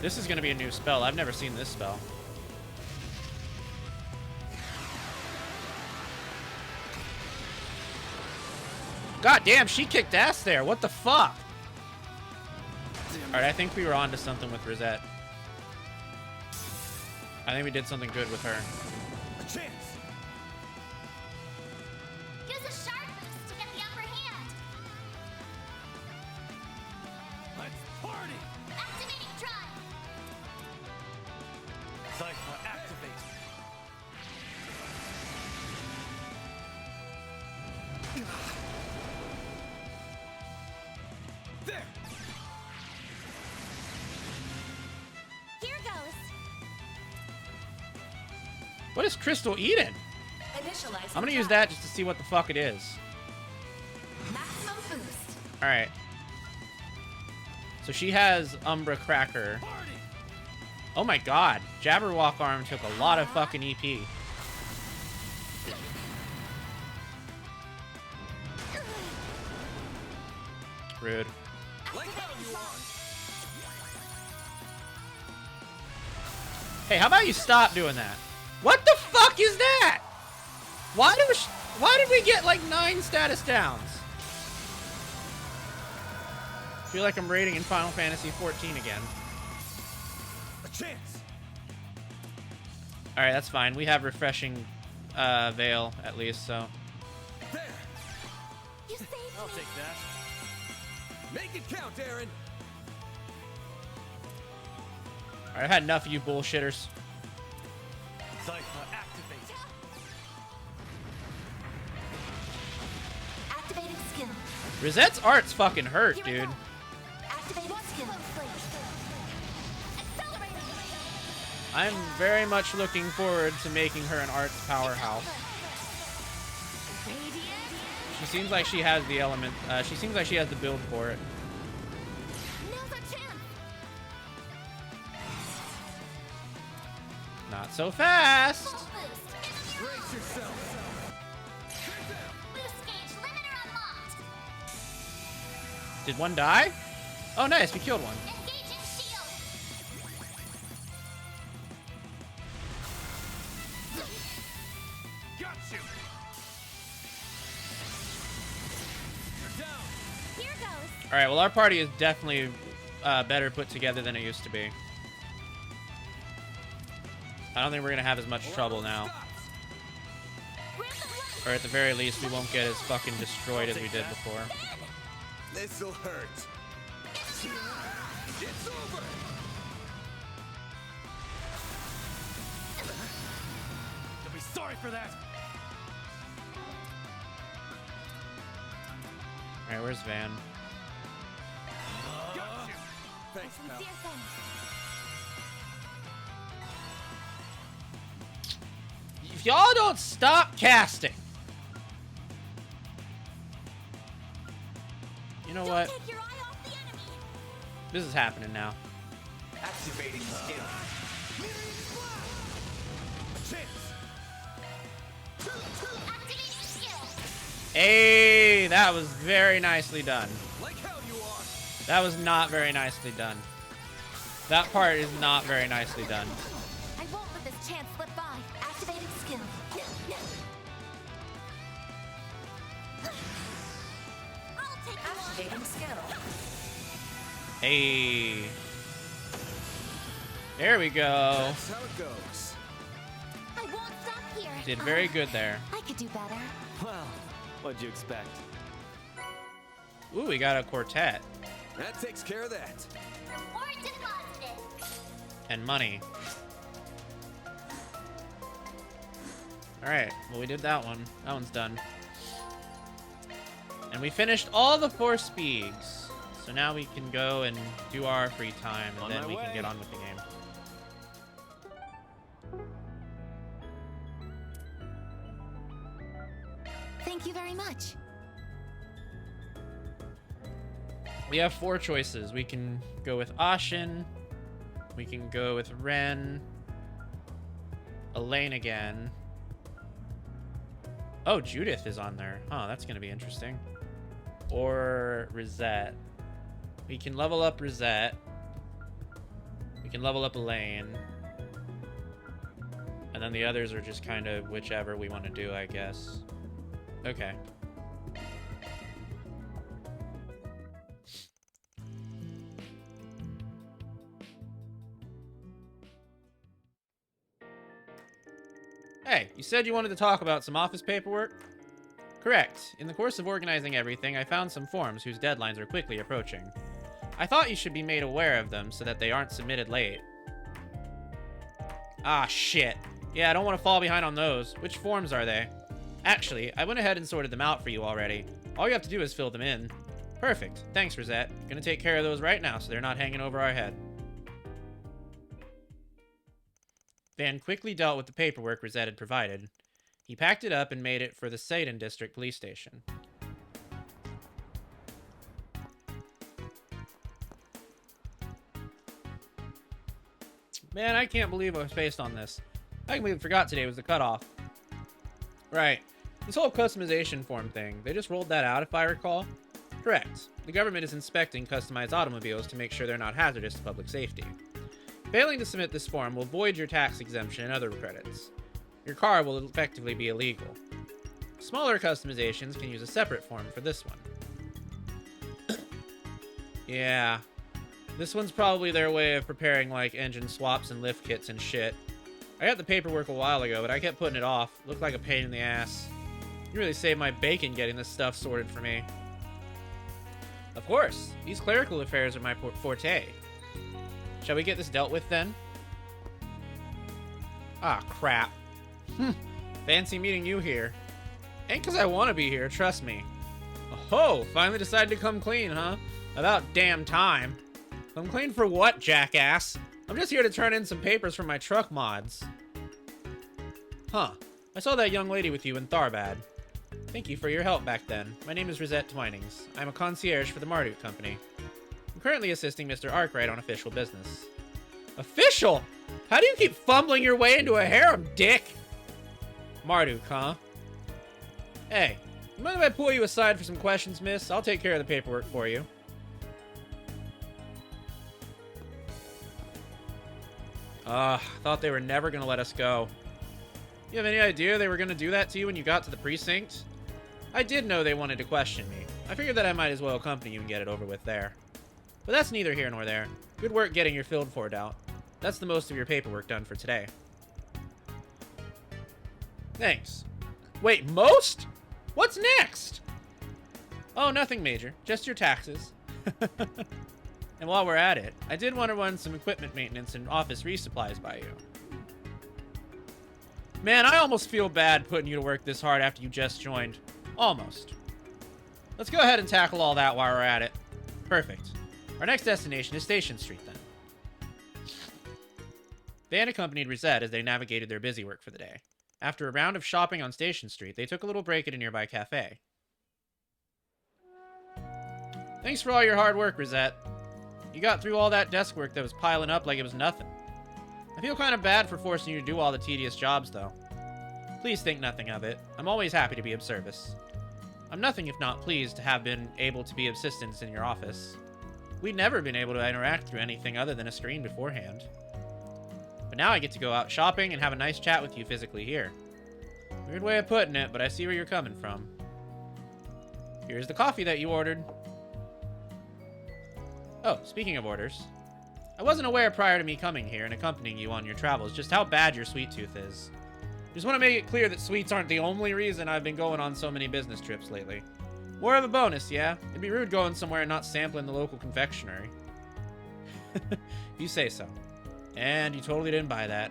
This is going to be a new spell. I've never seen this spell. God damn, she kicked ass there. What the fuck? Alright, I think we were on to something with Rosette. I think we did something good with her. A chance. Use a sharp boost to get the upper hand. Let's party. Activating drive. Cypher activate. There. Here goes. What is Crystal eating? Initializing I'm gonna use drive. that just to see what the fuck it is. Maximum boost. Alright. So she has Umbra Cracker. Oh my god. Jabberwock Arm took a lot of fucking EP. Rude. Hey, how about you stop doing that? What the fuck is that? Why did we get like 9 status downs? I feel like I'm raiding in Final Fantasy 14 again. A chance. Alright, that's fine. We have refreshing Veil at least, so. There. You saved I'll me. take that. Make it count, Aaron. Alright, I've had enough of you bullshitters. Cypher activate. Activating skill. Rosette's arts fucking hurt, Here we dude. go. Activating skill. Accelerating. I'm very much looking forward to making her an arts powerhouse. She seems like she has the element. She seems like she has the build for it. Now's our chance. Not so fast. Full boost. Brace yourself. Boost gauge limiter unlocked. Did one die? Oh, nice. We killed one. Engaging shield. Got you. You're down. Here goes. All right. Well, our party is definitely better put together than it used to be. I don't think we're gonna have as much trouble now. Or at the very least, we won't get as fucking destroyed as we did before. This'll hurt. It's over. You'll be sorry for that. All right, where's Van? Got you. Thanks, pal. Sincere thanks. If y'all don't stop casting. You know what? Take your eye off the enemy. This is happening now. Activating skill. A chance. Activating skill. Hey, that was very nicely done. Like how you are. That was not very nicely done. That part is not very nicely done. I won't let this chance slip by. Activating skill. I'll take activating skill. Hey. There we go. That's how it goes. I won't stop here. Did very good there. I could do better. Well, what'd you expect? Ooh, we got a quartet. That takes care of that. Reward deposited. And money. Alright, well we did that one. That one's done. And we finished all the 4 speeds. So now we can go and do our free time, and then we can get on with the game. Thank you very much. We have 4 choices. We can go with Ashin. We can go with Ren. Elaine again. Oh, Judith is on there. Oh, that's going to be interesting. Or Rosette. We can level up Rosette. We can level up Elaine. And then the others are just kind of whichever we want to do, I guess. Okay. Hey, you said you wanted to talk about some office paperwork? Correct. In the course of organizing everything, I found some forms whose deadlines are quickly approaching. I thought you should be made aware of them so that they aren't submitted late. Ah, shit. Yeah, I don't want to fall behind on those. Which forms are they? Actually, I went ahead and sorted them out for you already. All you have to do is fill them in. Perfect. Thanks, Rosette. Gonna take care of those right now so they're not hanging over our head. Van quickly dealt with the paperwork Rosette had provided. He packed it up and made it for the Satan District Police Station. Man, I can't believe I was based on this. I completely forgot today was the cutoff. Right. This whole customization form thing, they just rolled that out if I recall. Correct. The government is inspecting customized automobiles to make sure they're not hazardous to public safety. Failing to submit this form will void your tax exemption and other credits. Your car will effectively be illegal. Smaller customizations can use a separate form for this one. Yeah. This one's probably their way of preparing, like, engine swaps and lift kits and shit. I got the paperwork a while ago, but I kept putting it off. Looked like a pain in the ass. You really saved my bacon getting this stuff sorted for me. Of course. These clerical affairs are my forte. Shall we get this dealt with, then? Ah, crap. Fancy meeting you here. Ain't 'cause I want to be here, trust me. Oh, finally decided to come clean, huh? About damn time. Come clean for what, jackass? I'm just here to turn in some papers for my truck mods. Huh. I saw that young lady with you in Tharbad. Thank you for your help back then. My name is Rosette Twinings. I'm a concierge for the Marduk Company. I'm currently assisting Mr. Arkwright on official business. Official? How do you keep fumbling your way into a harem, dick? Marduk, huh? Hey, you mind if I pull you aside for some questions, miss? I'll take care of the paperwork for you. Thought they were never gonna let us go. You have any idea they were gonna do that to you when you got to the precinct? I did know they wanted to question me. I figured that I might as well accompany you and get it over with there. But that's neither here nor there. Good work getting your field forward out. That's the most of your paperwork done for today. Thanks. Wait, most? What's next? Oh, nothing major. Just your taxes. And while we're at it, I did want to run some equipment maintenance and office resupplies by you. Man, I almost feel bad putting you to work this hard after you just joined. Almost. Let's go ahead and tackle all that while we're at it. Perfect. Our next destination is Station Street, then. Van accompanied Rosette as they navigated their busy work for the day. After a round of shopping on Station Street, they took a little break at a nearby cafe. Thanks for all your hard work, Rosette. You got through all that desk work that was piling up like it was nothing. I feel kind of bad for forcing you to do all the tedious jobs, though. Please think nothing of it. I'm always happy to be of service. I'm nothing if not pleased to have been able to be of assistance in your office. We'd never been able to interact through anything other than a screen beforehand. But now I get to go out shopping and have a nice chat with you physically here. Weird way of putting it, but I see where you're coming from. Here's the coffee that you ordered. Oh, speaking of orders. I wasn't aware prior to me coming here and accompanying you on your travels just how bad your sweet tooth is. Just want to make it clear that sweets aren't the only reason I've been going on so many business trips lately. More of a bonus, yeah? It'd be rude going somewhere and not sampling the local confectionery. You say so. And you totally didn't buy that.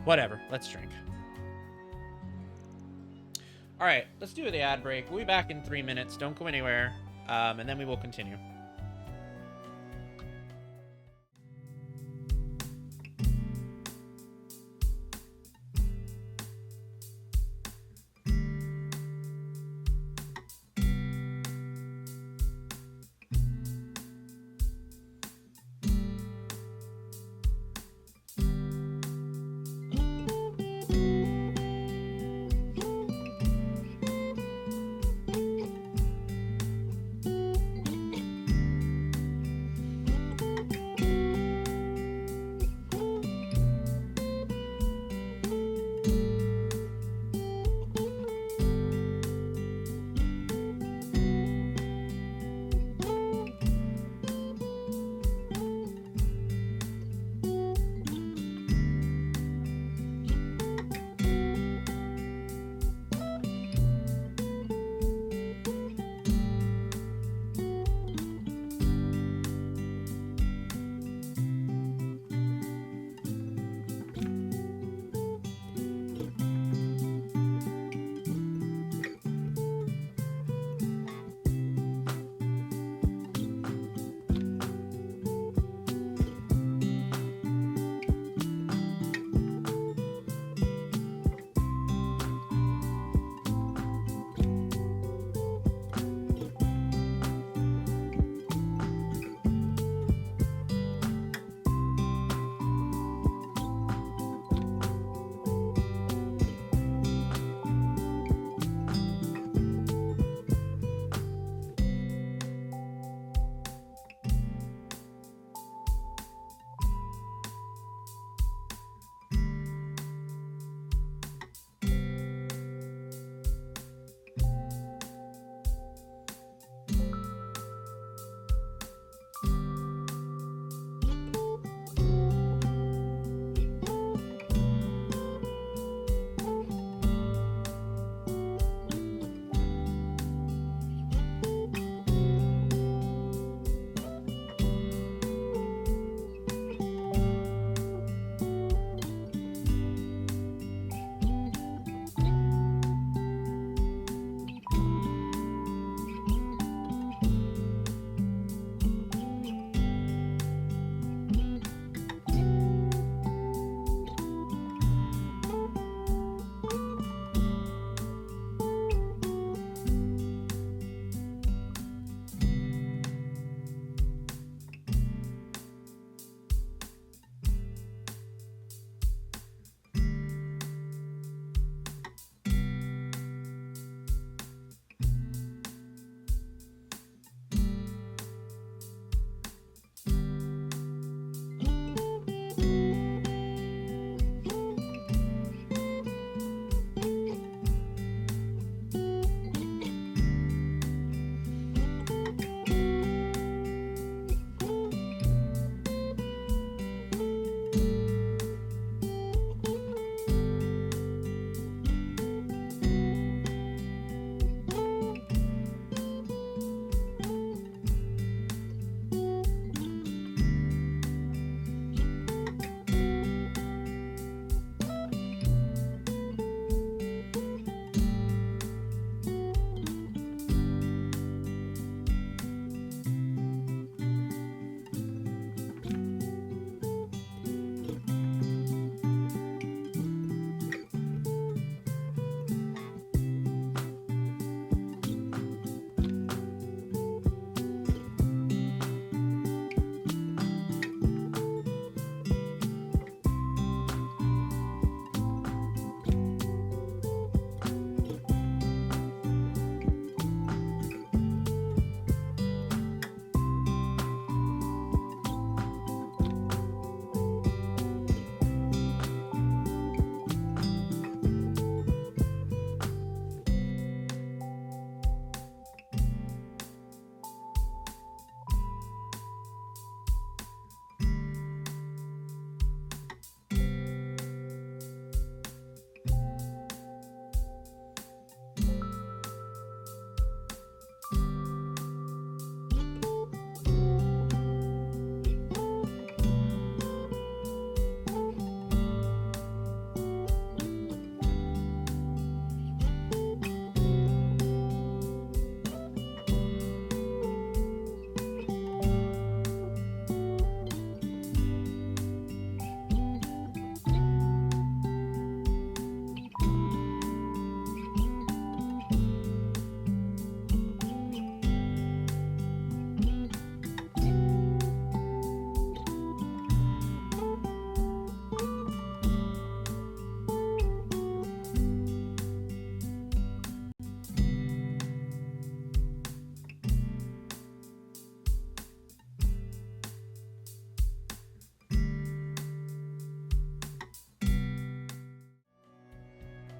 Whatever, let's drink. Alright, let's do the ad break. We'll be back in 3 minutes. Don't go anywhere. And then we will continue.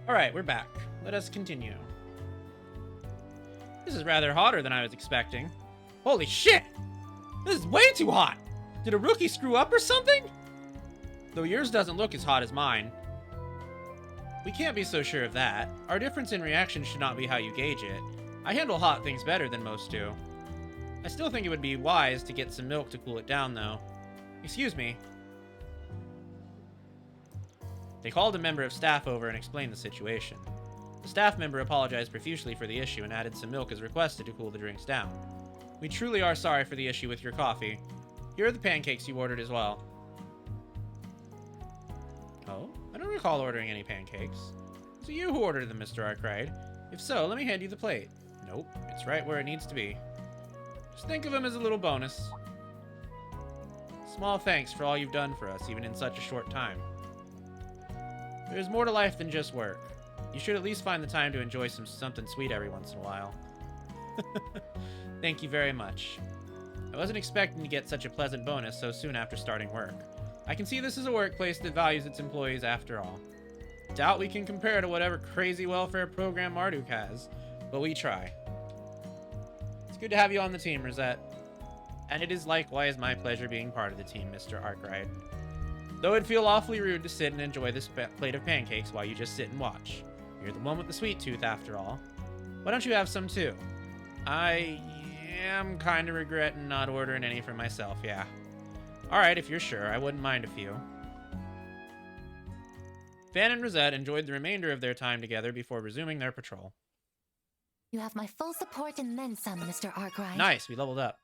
Alright, we're back. Let us continue. This is rather hotter than I was expecting. Holy shit! This is way too hot! Did a rookie screw up or something? Though yours doesn't look as hot as mine. We can't be so sure of that. Our difference in reaction should not be how you gauge it. I handle hot things better than most do. I still think it would be wise to get some milk to cool it down, though. Excuse me. They called a member of staff over and explained the situation. The staff member apologized profusely for the issue and added some milk as requested to cool the drinks down. We truly are sorry for the issue with your coffee. Here are the pancakes you ordered as well. Oh, I don't recall ordering any pancakes. Was it you who ordered them, Mr. Arkwright? If so, let me hand you the plate. Nope, it's right where it needs to be. Just think of them as a little bonus. Small thanks for all you've done for us, even in such a short time. There's more to life than just work. You should at least find the time to enjoy something sweet every once in a while. Thank you very much. I wasn't expecting to get such a pleasant bonus so soon after starting work. I can see this is a workplace that values its employees after all. Doubt we can compare to whatever crazy welfare program Marduk has, but we try. It's good to have you on the team, Rosette. And it is likewise my pleasure being part of the team, Mr. Arkwright. Though it'd feel awfully rude to sit and enjoy this plate of pancakes while you just sit and watch. You're the one with the sweet tooth, after all. Why don't you have some, too? I am kind of regretting not ordering any for myself, yeah. Alright, if you're sure, I wouldn't mind a few. Fan and Rosette enjoyed the remainder of their time together before resuming their patrol. You have my full support and then some, Mr. Arkwright. Nice, we leveled up.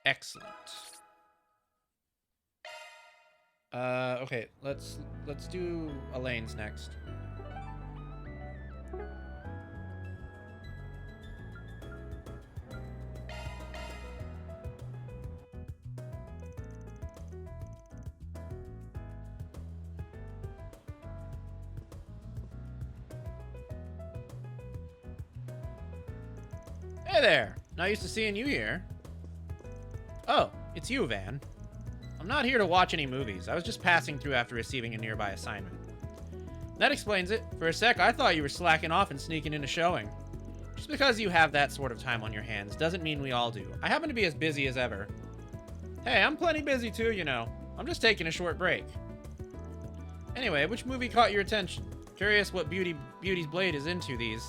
Excellent. Okay, let's do Elaine's next. Hey there! Not used to seeing you here. Oh, it's you, Van. I'm not here to watch any movies. I was just passing through after receiving a nearby assignment. That explains it. For a sec, I thought you were slacking off and sneaking into showing. Just because you have that sort of time on your hands doesn't mean we all do. I happen to be as busy as ever. Hey, I'm plenty busy too, you know. I'm just taking a short break. Anyway, which movie caught your attention? Curious what Beauty's Blade is into these.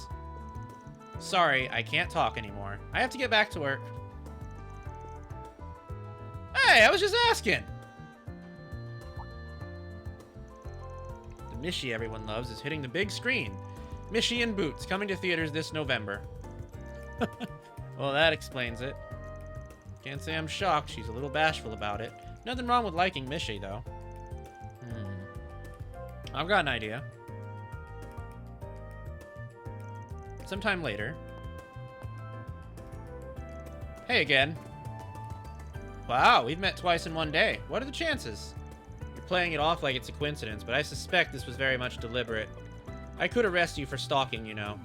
Sorry, I can't talk anymore. I have to get back to work. Hey, I was just asking! The Mishi everyone loves is hitting the big screen. Mishi and Boots, coming to theaters this November. Well, that explains it. Can't say I'm shocked. She's a little bashful about it. Nothing wrong with liking Mishi, though. I've got an idea. Sometime later. Hey again. Wow, we've met twice in one day. What are the chances? You're playing it off like it's a coincidence, but I suspect this was very much deliberate. I could arrest you for stalking, you know.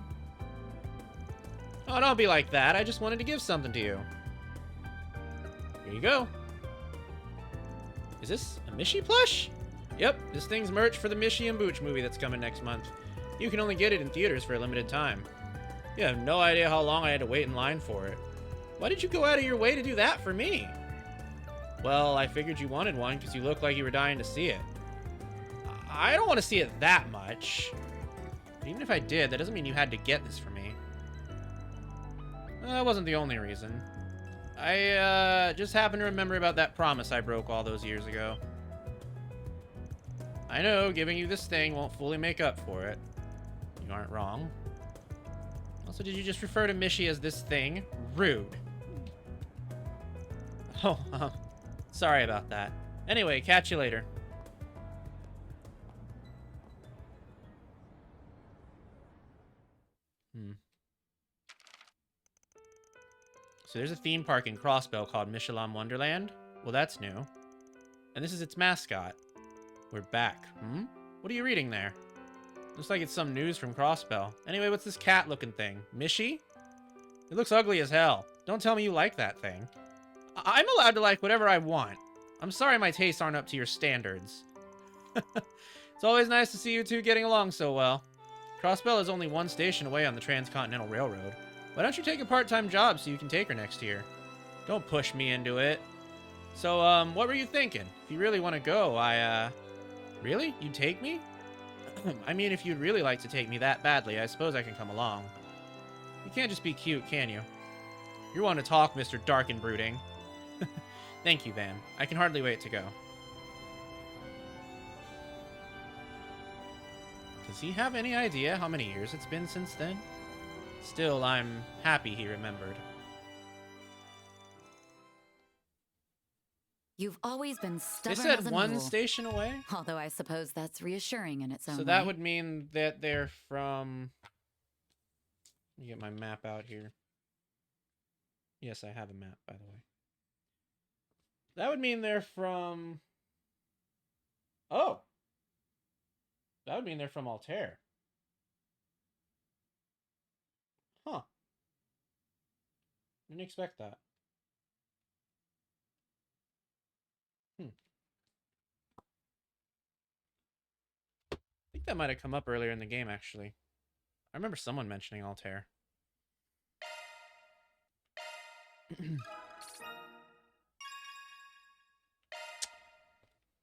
Oh, don't be like that. I just wanted to give something to you. Here you go. Is this a Mishi plush? Yep, this thing's merch for the Mishi and Booch movie that's coming next month. You can only get it in theaters for a limited time. You have no idea how long I had to wait in line for it. Why did you go out of your way to do that for me? Well, I figured you wanted one because you looked like you were dying to see it. I don't want to see it that much. But even if I did, that doesn't mean you had to get this for me. That wasn't the only reason. I just happened to remember about that promise I broke all those years ago. I know giving you this thing won't fully make up for it. You aren't wrong. Also, did you just refer to Mishi as this thing? Rude. Oh, sorry about that. Anyway, catch you later. So there's a theme park in Crossbell called Michelin Wonderland. Well, that's new. And this is its mascot. We're back. What are you reading there? Looks like it's some news from Crossbell. Anyway, what's this cat-looking thing? Mishi? It looks ugly as hell. Don't tell me you like that thing. I'm allowed to like whatever I want. I'm sorry my tastes aren't up to your standards. It's always nice to see you two getting along so well. Crossbell is only one station away on the Transcontinental Railroad. Why don't you take a part-time job so you can take her next year? Don't push me into it. So, what were you thinking? If you really want to go, Really? You'd take me? I mean, if you'd really like to take me that badly, I suppose I can come along. You can't just be cute, can you? You're one to talk, Mr. Dark and Brooding. Thank you, Van. I can hardly wait to go. Does he have any idea how many years it's been since then? Still, I'm happy he remembered. You've always been stubborn. They said as a one mule. station away? Although I suppose that's reassuring in its own So way. that would mean that they're from... Let me get my map out here. Yes, I have a map, by the way. That would mean they're from... Oh! That would mean they're from Altair. Huh. Didn't expect that. I think that might have come up earlier in the game, actually. I remember someone mentioning Altair.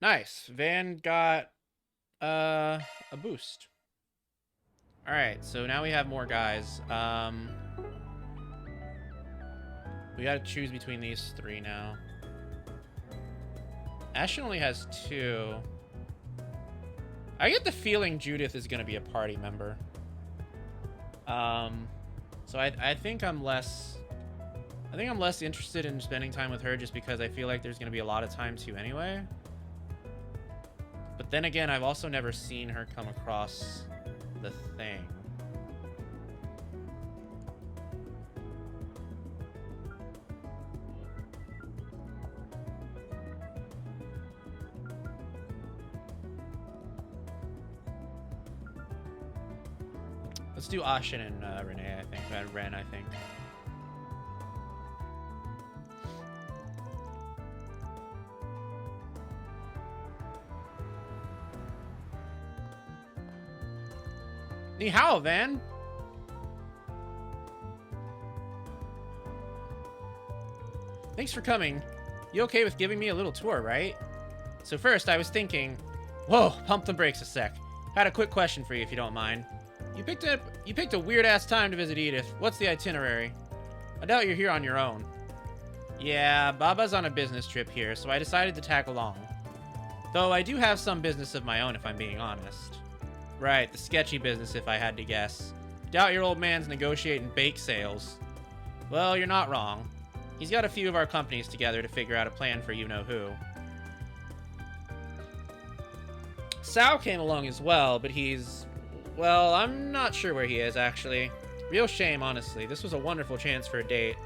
Nice. Van got a boost. Alright, so now we have more guys. We gotta choose between these three now. Ashton only has 2. I get the feeling Judith is gonna be a party member. So I think I'm less interested in spending time with her just because I feel like there's gonna be a lot of time too anyway. But then again, I've also never seen her come across the thing. Let's do Ashin and Renee, I think. Ren, I think. Ni hao, Van. Thanks for coming. You okay with giving me a little tour, right? So first, I was thinking... Whoa, pump the brakes a sec. Had a quick question for you, if you don't mind. You picked a weird-ass time to visit Edith. What's the itinerary? I doubt you're here on your own. Yeah, Baba's on a business trip here, so I decided to tag along. Though I do have some business of my own, if I'm being honest. Right, the sketchy business, if I had to guess. Doubt your old man's negotiating bake sales. Well, you're not wrong. He's got a few of our companies together to figure out a plan for you-know-who. Sal came along as well, but he's... Well, I'm not sure where he is, actually. Real shame, honestly. This was a wonderful chance for a date.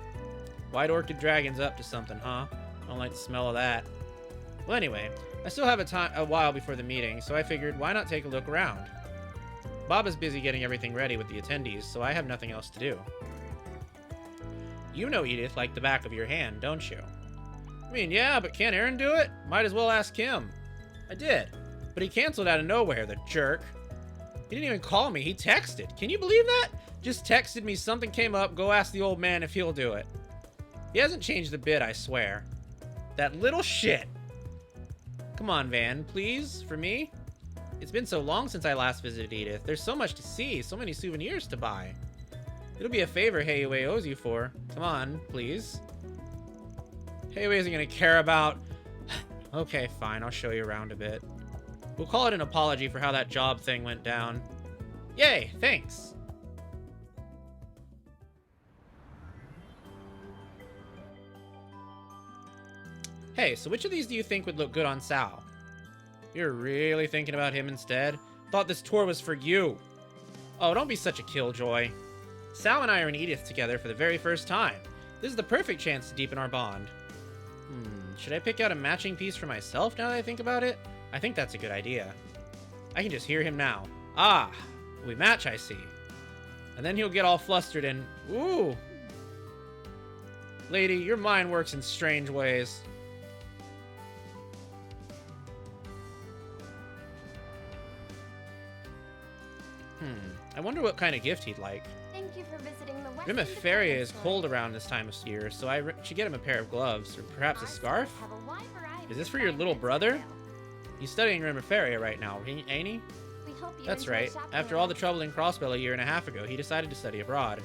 White Orchid Dragon's up to something, huh? Don't like the smell of that. Well, anyway, I still have a while before the meeting, so I figured, why not take a look around? Baba's busy getting everything ready with the attendees, so I have nothing else to do. You know Edith like the back of your hand, don't you? I mean, yeah, but can't Aaron do it? Might as well ask him. I did, but he canceled out of nowhere, the jerk. He didn't even call me, he texted. Can you believe that? Just texted me something came up, go ask the old man if he'll do it. He hasn't changed a bit, I swear. That little shit. Come on, Van, please, for me? It's been so long since I last visited Edith. There's so much to see, so many souvenirs to buy. It'll be a favor Heiwei owes you for. Come on, please. Heiwei isn't gonna care about... Okay, fine, I'll show you around a bit. We'll call it an apology for how that job thing went down. Yay, thanks. Hey, so which of these do you think would look good on Sal? You're really thinking about him instead? Thought this tour was for you. Oh, don't be such a killjoy. Sal and I are in Edith together for the very first time. This is the perfect chance to deepen our bond. Should I pick out a matching piece for myself now that I think about it? I think that's a good idea. I can just hear him now. Ah, we match, I see. And then he'll get all flustered and... Ooh! Lady, your mind works in strange ways. I wonder what kind of gift he'd like. Thank you for visiting the West Rimaferia is cold around this time of year, so I should get him a pair of gloves, or perhaps a scarf? Is this for your little brother? He's studying Rimaferia right now, ain't he? That's right. After all the trouble in Crossbell a year and a half ago, he decided to study abroad.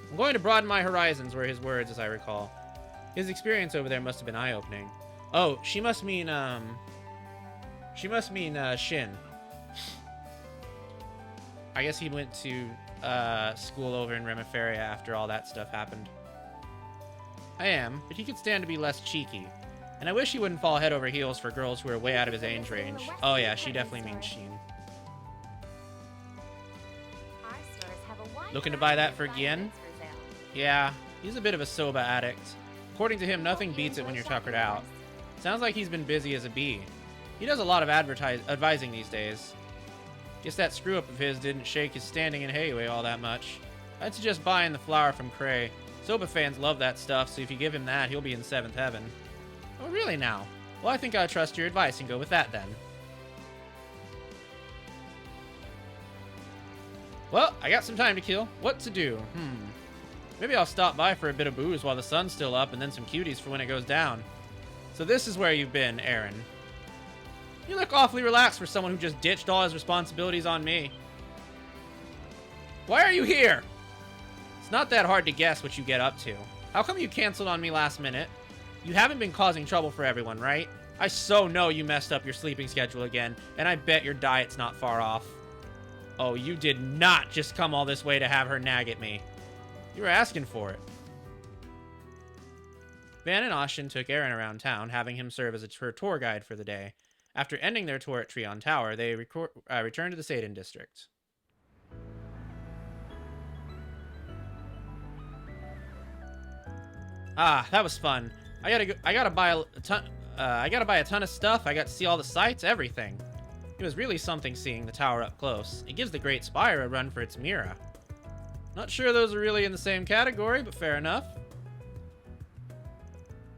I'm going to broaden my horizons, were his words, as I recall. His experience over there must have been eye-opening. Oh, she must mean, Shin. I guess he went to, school over in Rimaferia after all that stuff happened. I am, but he could stand to be less cheeky. And I wish he wouldn't fall head over heels for girls who are way out of his age range. Oh yeah, she definitely means Sheen. Looking to buy that for Gien? Yeah, he's a bit of a soba addict. According to him, nothing beats it when you're tuckered out. Sounds like he's been busy as a bee. He does a lot of advising these days. Guess that screw-up of his didn't shake his standing in Heiwei all that much. I'd suggest buying the flower from Cray. Soba fans love that stuff, so if you give him that, he'll be in 7th heaven. Oh, really now? Well, I think I'll trust your advice and go with that, then. Well, I got some time to kill. What to do? Maybe I'll stop by for a bit of booze while the sun's still up and then some cuties for when it goes down. So this is where you've been, Aaron. You look awfully relaxed for someone who just ditched all his responsibilities on me. Why are you here? It's not that hard to guess what you get up to. How come you canceled on me last minute? You haven't been causing trouble for everyone, right? I so know you messed up your sleeping schedule again, and I bet your diet's not far off. Oh, you did not just come all this way to have her nag at me. You were asking for it. Van and Austin took Aaron around town, having him serve as her tour guide for the day. After ending their tour at Treon Tower, they returned to the Seidan district. Ah, that was fun. I gotta buy a ton of stuff. I got to see all the sights, everything. It was really something seeing the tower up close. It gives the Great Spire a run for its Mira. Not sure those are really in the same category, but fair enough.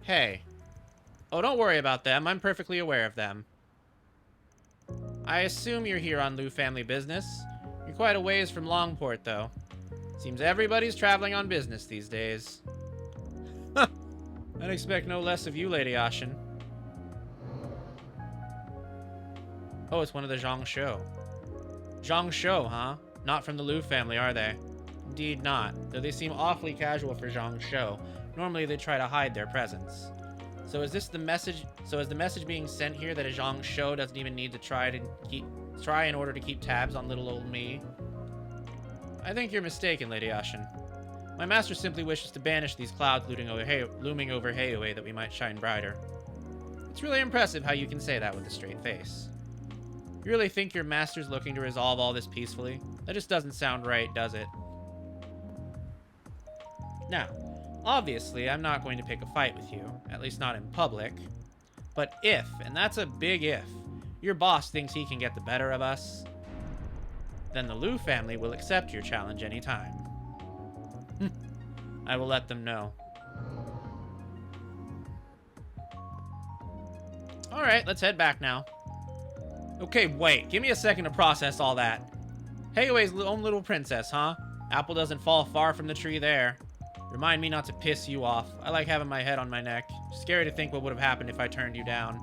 Hey. Oh, don't worry about them. I'm perfectly aware of them. I assume you're here on Liu family business. You're quite a ways from Longport, though. Seems everybody's traveling on business these days. I'd expect no less of you, Lady Ashen. Oh, it's one of the Zhang Shou. Zhang Shou, huh? Not from the Liu family, are they? Indeed not, though they seem awfully casual for Zhang Shou. Normally they try to hide their presence. So is the message being sent here that a Zhang Shou doesn't even need to try in order to keep tabs on little old me? I think you're mistaken, Lady Ashen. My master simply wishes to banish these clouds looming over Heiwei that we might shine brighter. It's really impressive how you can say that with a straight face. You really think your master's looking to resolve all this peacefully? That just doesn't sound right, does it? Now, obviously, I'm not going to pick a fight with you, at least not in public. But if, and that's a big if, your boss thinks he can get the better of us, then the Liu family will accept your challenge anytime. I will let them know. Alright, let's head back now. Okay, wait. Give me a second to process all that. Heiwei's own little princess, huh? Apple doesn't fall far from the tree there. Remind me not to piss you off. I like having my head on my neck. Scary to think what would have happened if I turned you down.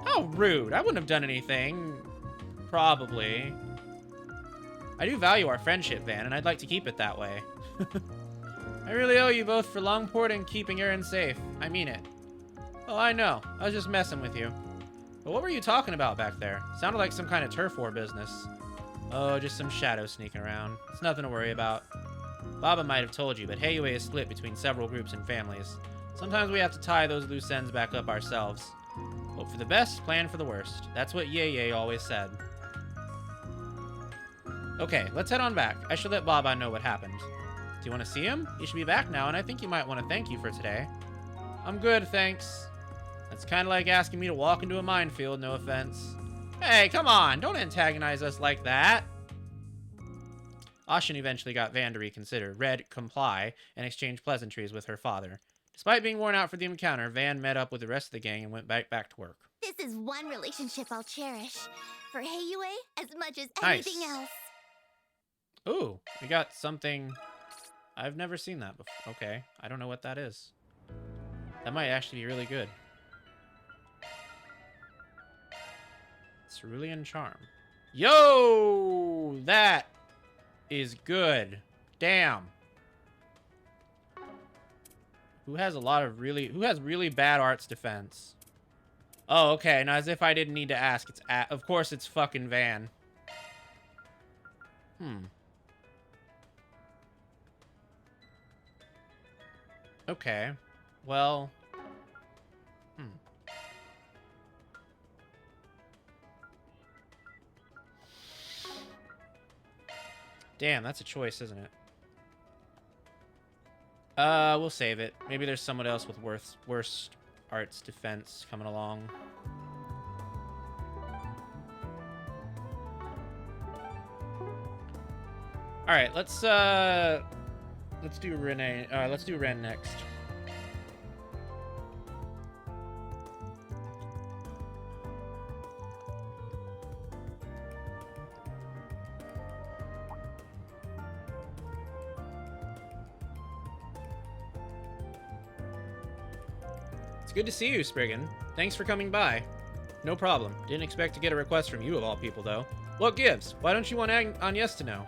How rude. I wouldn't have done anything. Probably. I do value our friendship, Van, and I'd like to keep it that way. I really owe you both for Longport and keeping Aaron safe. I mean it. Oh, I know. I was just messing with you. But what were you talking about back there? Sounded like some kind of turf war business. Oh, just some shadows sneaking around. It's nothing to worry about. Baba might have told you, but Heiwei is split between several groups and families. Sometimes we have to tie those loose ends back up ourselves. Hope for the best, plan for the worst. That's what Ye always said. Okay, let's head on back. I should let Baba know what happened. Do you want to see him? He should be back now, and I think he might want to thank you for today. I'm good, thanks. That's kind of like asking me to walk into a minefield, no offense. Hey, come on, don't antagonize us like that. Ashen eventually got Van to reconsider, comply, and exchange pleasantries with her father. Despite being worn out for the encounter, Van met up with the rest of the gang and went back to work. This is one relationship I'll cherish. For Heiwei, as much as anything else. Ooh, we got something. I've never seen that before. Okay, I don't know what that is. That might actually be really good. Cerulean Charm. Yo! That is good. Damn. Who has really bad arts defense? Oh, okay. Now, as if I didn't need to ask, of course it's fucking Van. Okay. Well. Damn, that's a choice, isn't it? We'll save it. Maybe there's someone else with worse arts defense coming along. All right, let's do Renee. Let's do Ren next. It's good to see you, Spriggan. Thanks for coming by. No problem. Didn't expect to get a request from you of all people, though. What gives? Why don't you want Agnes to know?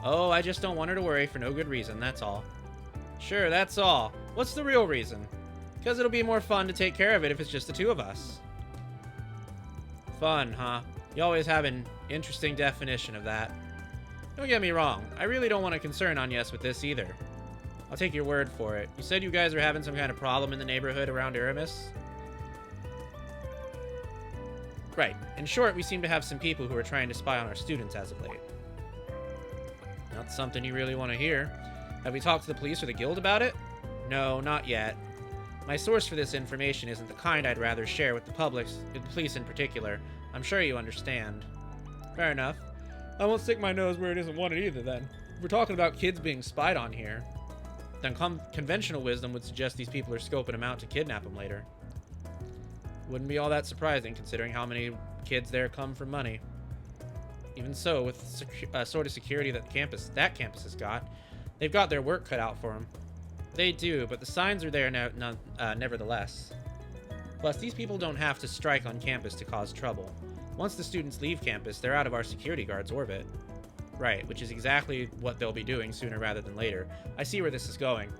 Oh, I just don't want her to worry for no good reason, that's all. Sure, that's all. What's the real reason? Because it'll be more fun to take care of it if it's just the two of us. Fun, huh? You always have an interesting definition of that. Don't get me wrong, I really don't want to concern Agnes with this either. I'll take your word for it. You said you guys are having some kind of problem in the neighborhood around Aramis? Right. In short, we seem to have some people who are trying to spy on our students as of late. Not something you really want to hear. Have we talked to the police or the guild about it? No, not yet. My source for this information isn't the kind I'd rather share with the police in particular. I'm sure you understand. Fair enough. I won't stick my nose where it isn't wanted either, then. If we're talking about kids being spied on here, then conventional wisdom would suggest these people are scoping them out to kidnap them later. Wouldn't be all that surprising, considering how many kids there come for money. Even so, with sort of security that campus has got, they've got their work cut out for them. They do, but the signs are there nevertheless. Plus, these people don't have to strike on campus to cause trouble. Once the students leave campus, they're out of our security guard's orbit. Right, which is exactly what they'll be doing sooner rather than later. I see where this is going.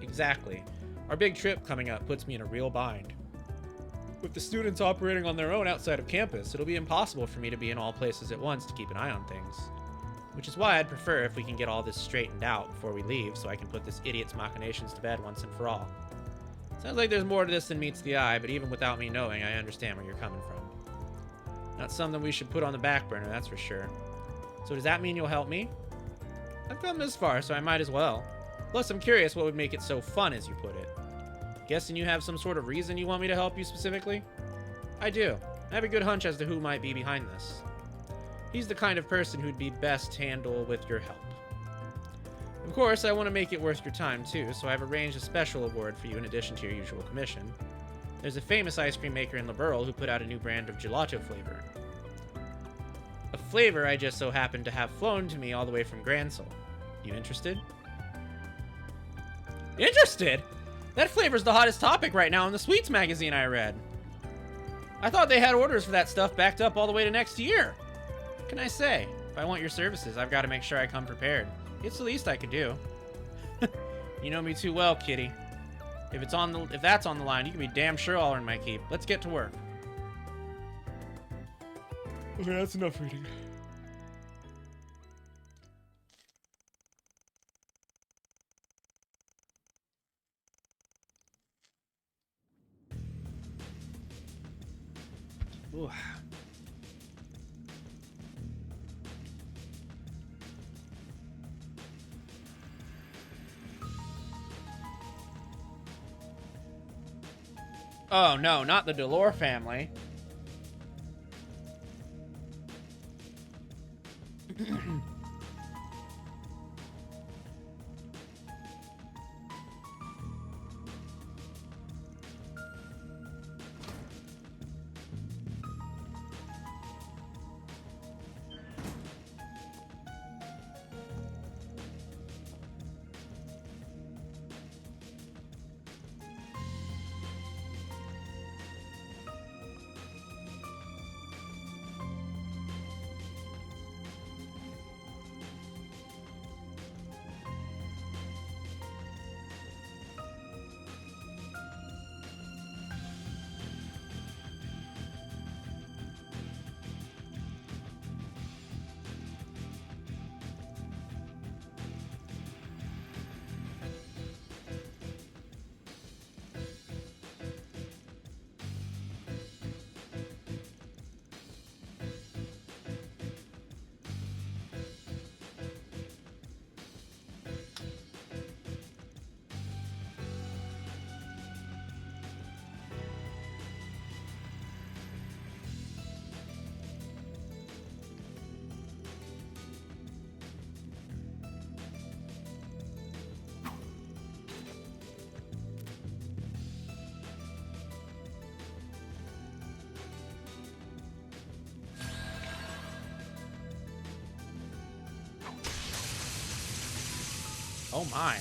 Exactly. Our big trip coming up puts me in a real bind. With the students operating on their own outside of campus, it'll be impossible for me to be in all places at once to keep an eye on things. Which is why I'd prefer if we can get all this straightened out before we leave, so I can put this idiot's machinations to bed once and for all. Sounds like there's more to this than meets the eye, but even without me knowing, I understand where you're coming from. Not something we should put on the back burner, that's for sure. So does that mean you'll help me? I've come this far, so I might as well. Plus, I'm curious what would make it so fun, as you put it. Guessing you have some sort of reason you want me to help you specifically? I do. I have a good hunch as to who might be behind this. He's the kind of person who'd be best to handle with your help. Of course, I want to make it worth your time too, so I've arranged a special award for you in addition to your usual commission. There's a famous ice cream maker in Liberl who put out a new brand of gelato flavor. A flavor I just so happened to have flown to me all the way from Gransel. You interested? Interested? That flavor's the hottest topic right now in the Sweets magazine I read. I thought they had orders for that stuff backed up all the way to next year. What can I say? If I want your services, I've got to make sure I come prepared. It's the least I could do. You know me too well, kitty. If that's on the line, you can be damn sure I'll earn my keep. Let's get to work. Okay, that's enough reading. Ooh. Oh no, not the Delore family. Oh my.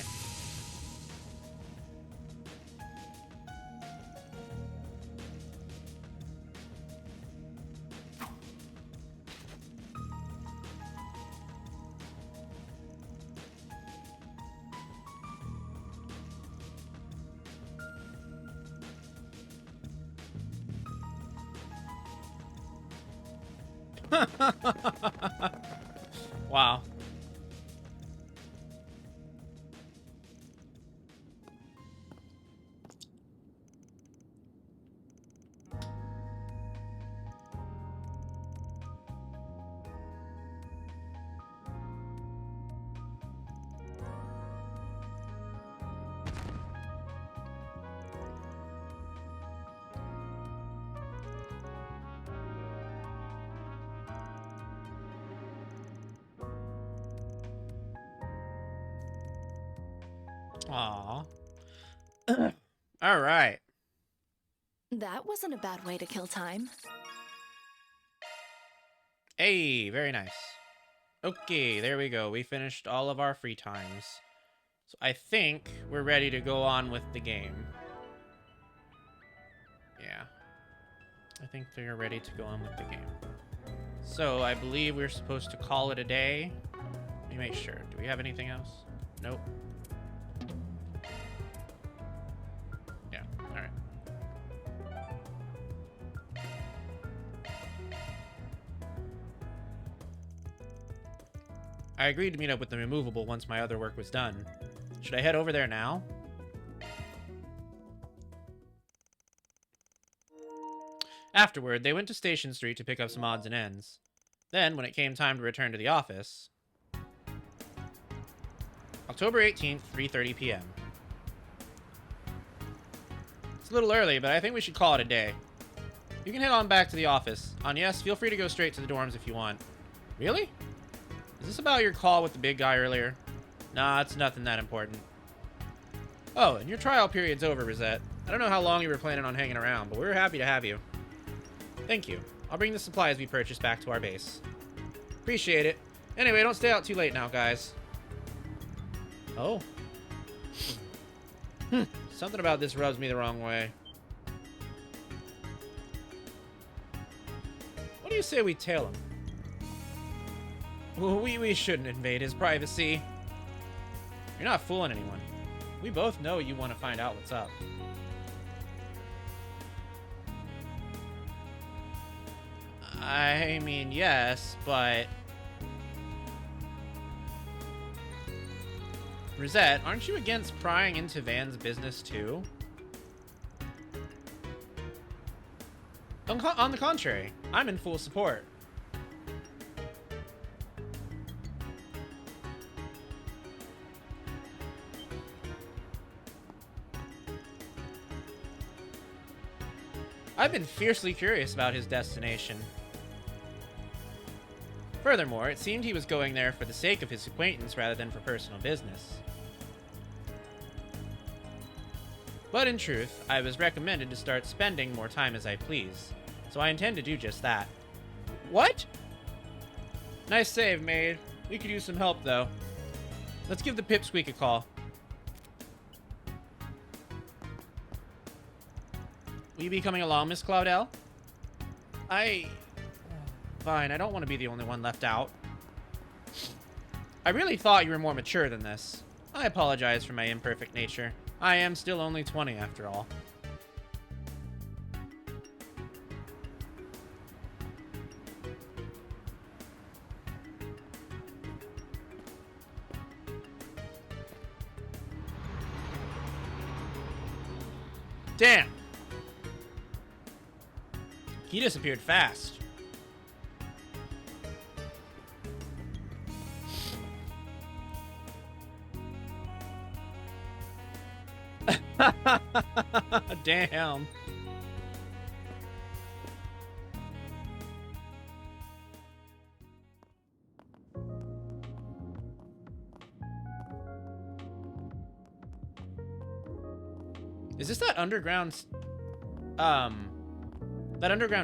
Wow. Aw. All right. That wasn't a bad way to kill time. Hey, very nice. Okay, there we go. We finished all of our free times. So I think we're ready to go on with the game. Yeah. I think they're ready to go on with the game. So I believe we're supposed to call it a day. Let me make sure. Do we have anything else? Nope. Yeah, alright. I agreed to meet up with the removable once my other work was done. Should I head over there now? Afterward, they went to Station Street to pick up some odds and ends. Then, when it came time to return to the office... October 18th, 3:30 p.m. It's a little early, but I think we should call it a day. You can head on back to the office. Yes, feel free to go straight to the dorms if you want. Really? Is this about your call with the big guy earlier? Nah, it's nothing that important. Oh, and your trial period's over, Rosette. I don't know how long you were planning on hanging around, but we were happy to have you. Thank you. I'll bring the supplies we purchased back to our base. Appreciate it. Anyway, don't stay out too late now, guys. Oh. Something about this rubs me the wrong way. What do you say we tail him? We shouldn't invade his privacy. You're not fooling anyone. We both know you want to find out what's up. I mean, yes, but... Rosette, aren't you against prying into Van's business too? On the contrary, I'm in full support. I've been fiercely curious about his destination. Furthermore, it seemed he was going there for the sake of his acquaintance rather than for personal business. But in truth, I was recommended to start spending more time as I please, so I intend to do just that. What? Nice save, maid. We could use some help, though. Let's give the pipsqueak a call. Will you be coming along, Miss Claudel? Fine, I don't want to be the only one left out. I really thought you were more mature than this. I apologize for my imperfect nature. I am still only 20 after all. Damn! He disappeared fast. Damn. Is this that underground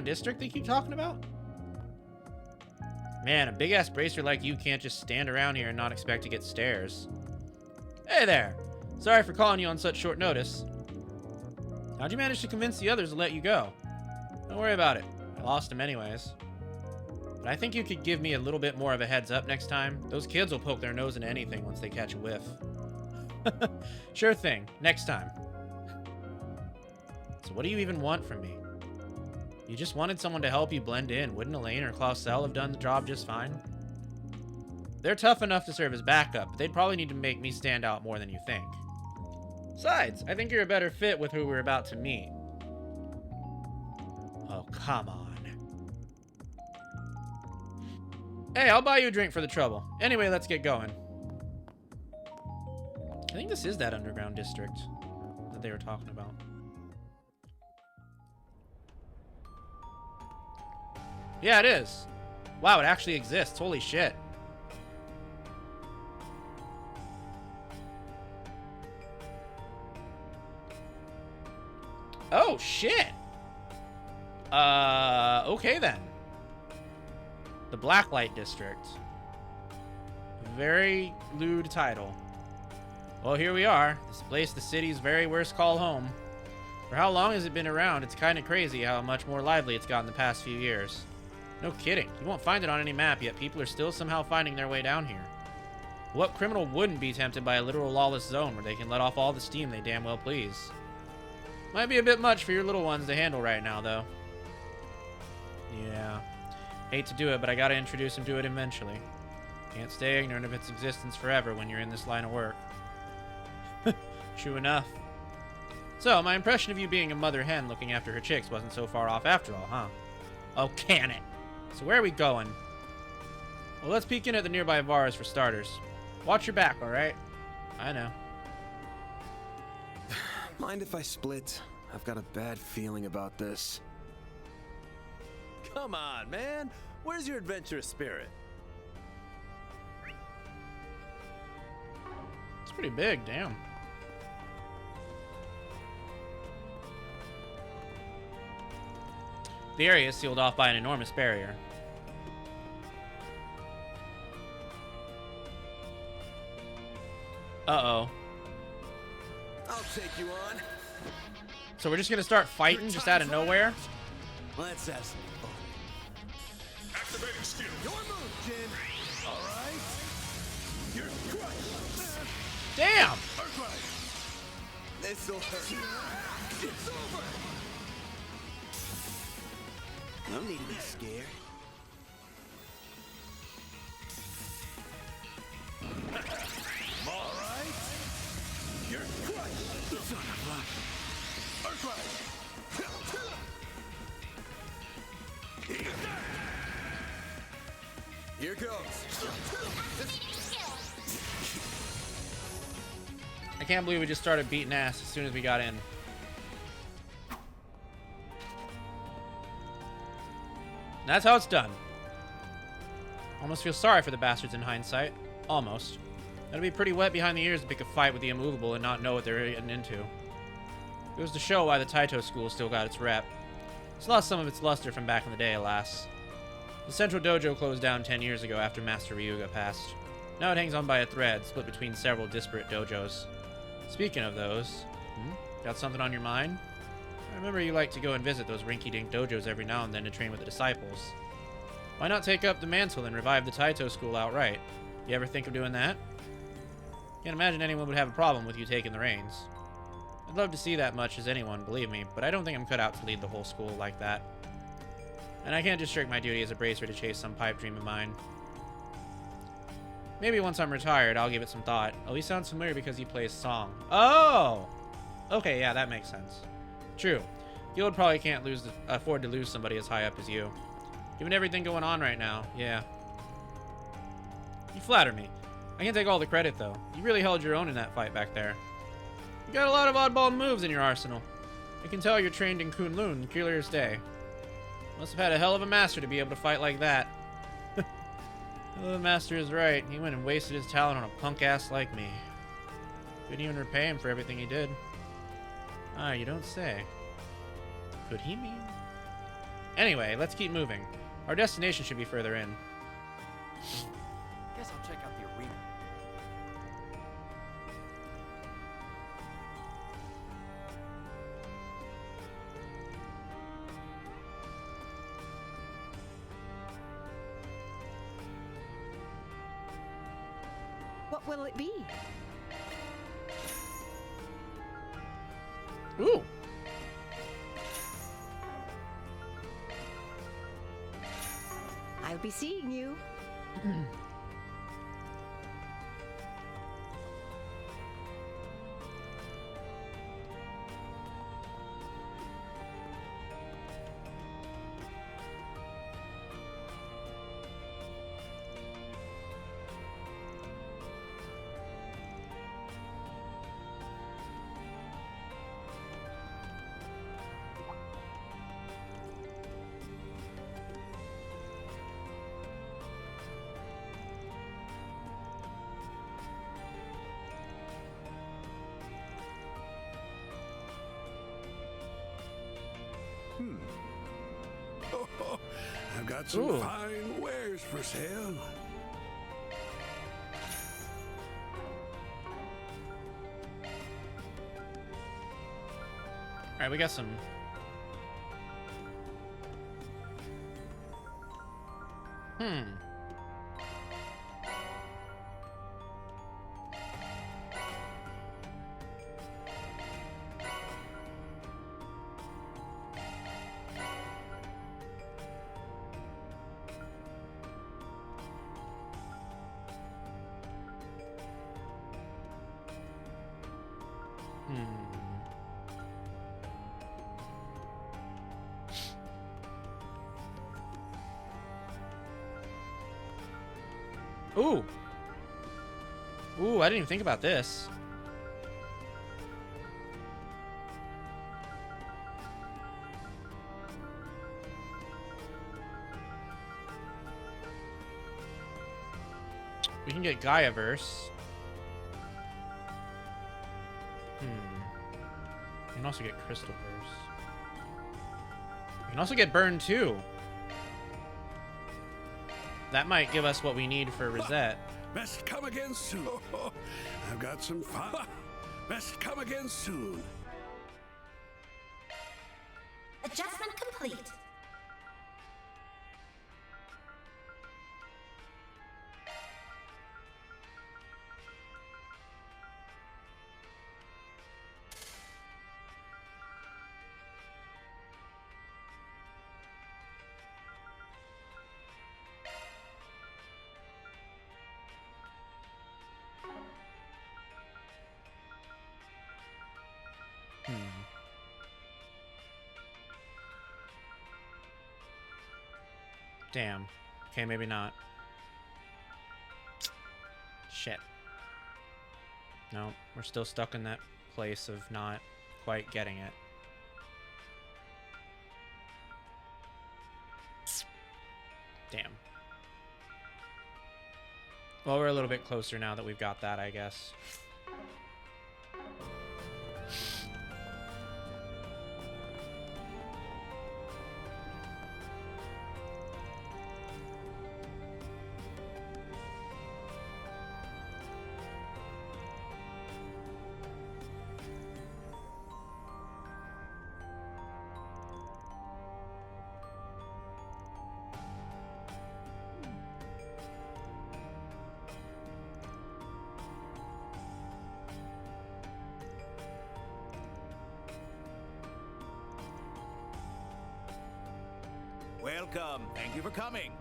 district they keep talking about? Man, a big ass bracer like you can't just stand around here and not expect to get stares. Hey there! Sorry for calling you on such short notice. How'd you manage to convince the others to let you go? Don't worry about it. I lost him anyways. But I think you could give me a little bit more of a heads up next time. Those kids will poke their nose into anything once they catch a whiff. Sure thing. Next time. So what do you even want from me? You just wanted someone to help you blend in. Wouldn't Elaine or Clausel have done the job just fine? They're tough enough to serve as backup, but they'd probably need to make me stand out more than you think. Besides, I think you're a better fit with who we're about to meet. Oh, come on. Hey, I'll buy you a drink for the trouble. Anyway, let's get going. I think this is that underground district that they were talking about. Yeah, it is. Wow, it actually exists. Holy shit. Oh, shit. Okay then. The Blacklight District. Very lewd title. Well, here we are. This place, the city's very worst call home. For how long has it been around? It's kind of crazy how much more lively it's gotten the past few years. No kidding. You won't find it on any map, yet people are still somehow finding their way down here. What criminal wouldn't be tempted by a literal lawless zone where they can let off all the steam they damn well please? Might be a bit much for your little ones to handle right now, though. Yeah. Hate to do it, but I gotta introduce him to it eventually. Can't stay ignorant of its existence forever when you're in this line of work. True enough. So, my impression of you being a mother hen looking after her chicks wasn't so far off after all, huh? Oh, can it? So where are we going? Well, let's peek in at the nearby bars for starters. Watch your back, alright? I know. Mind if I split? I've got a bad feeling about this. Come on, man. Where's your adventurous spirit? It's pretty big, damn. The area is sealed off by an enormous barrier. Uh-oh. I'll take you on. So we're just gonna start fighting just out of nowhere? Let's have some fun. Activating skill. Your move, Jin. All right. You're crushed. Damn! This'll hurt. It's over. No need to be scared. All right. You're crushed. Son of a... Earthrise. Here goes. I can't believe we just started beating ass as soon as we got in. That's how it's done. Almost feel sorry for the bastards in hindsight. Almost. Gotta be pretty wet behind the ears to pick a fight with the immovable and not know what they're getting into. Goes to show why the Taito school still got its rep. It's lost some of its luster from back in the day, alas. The central dojo closed down 10 years ago after Master Ryuga passed. Now it hangs on by a thread, split between several disparate dojos. Speaking of those, got something on your mind? I remember you like to go and visit those rinky-dink dojos every now and then to train with the disciples. Why not take up the mantle and revive the Taito school outright? You ever think of doing that? Can't imagine anyone would have a problem with you taking the reins. I'd love to see that much as anyone, believe me, but I don't think I'm cut out to lead the whole school like that. And I can't just shirk my duty as a bracer to chase some pipe dream of mine. Maybe once I'm retired, I'll give it some thought. Oh, he sounds familiar because he plays song. Oh! Okay, yeah, that makes sense. True. Guild probably can't afford to lose somebody as high up as you. Given everything going on right now, yeah. You flatter me. I can't take all the credit, though. You really held your own in that fight back there. You got a lot of oddball moves in your arsenal. I can tell you're trained in Kunlun, clear as day. Must have had a hell of a master to be able to fight like that. Well, the master is right. He went and wasted his talent on a punk ass like me. Couldn't even repay him for everything he did. Ah, you don't say. Could he mean? Anyway, let's keep moving. Our destination should be further in. Guess I'll check out the arena. What will it be? Ooh. I'll be seeing you. Oh, I've got some Ooh. fine wares for sale. All right, we got some. Ooh. Ooh, I didn't even think about this. We can get Gaiaverse. We can also get Crystalverse. We can also get Burn too. That might give us what we need for Rosette. Best come again soon. I've got some fun. Best come again soon. Adjustment complete. Damn. Okay, maybe not. Shit. No, we're still stuck in that place of not quite getting it. Damn. Well, we're a little bit closer now that we've got that, I guess. Welcome. Thank you for coming.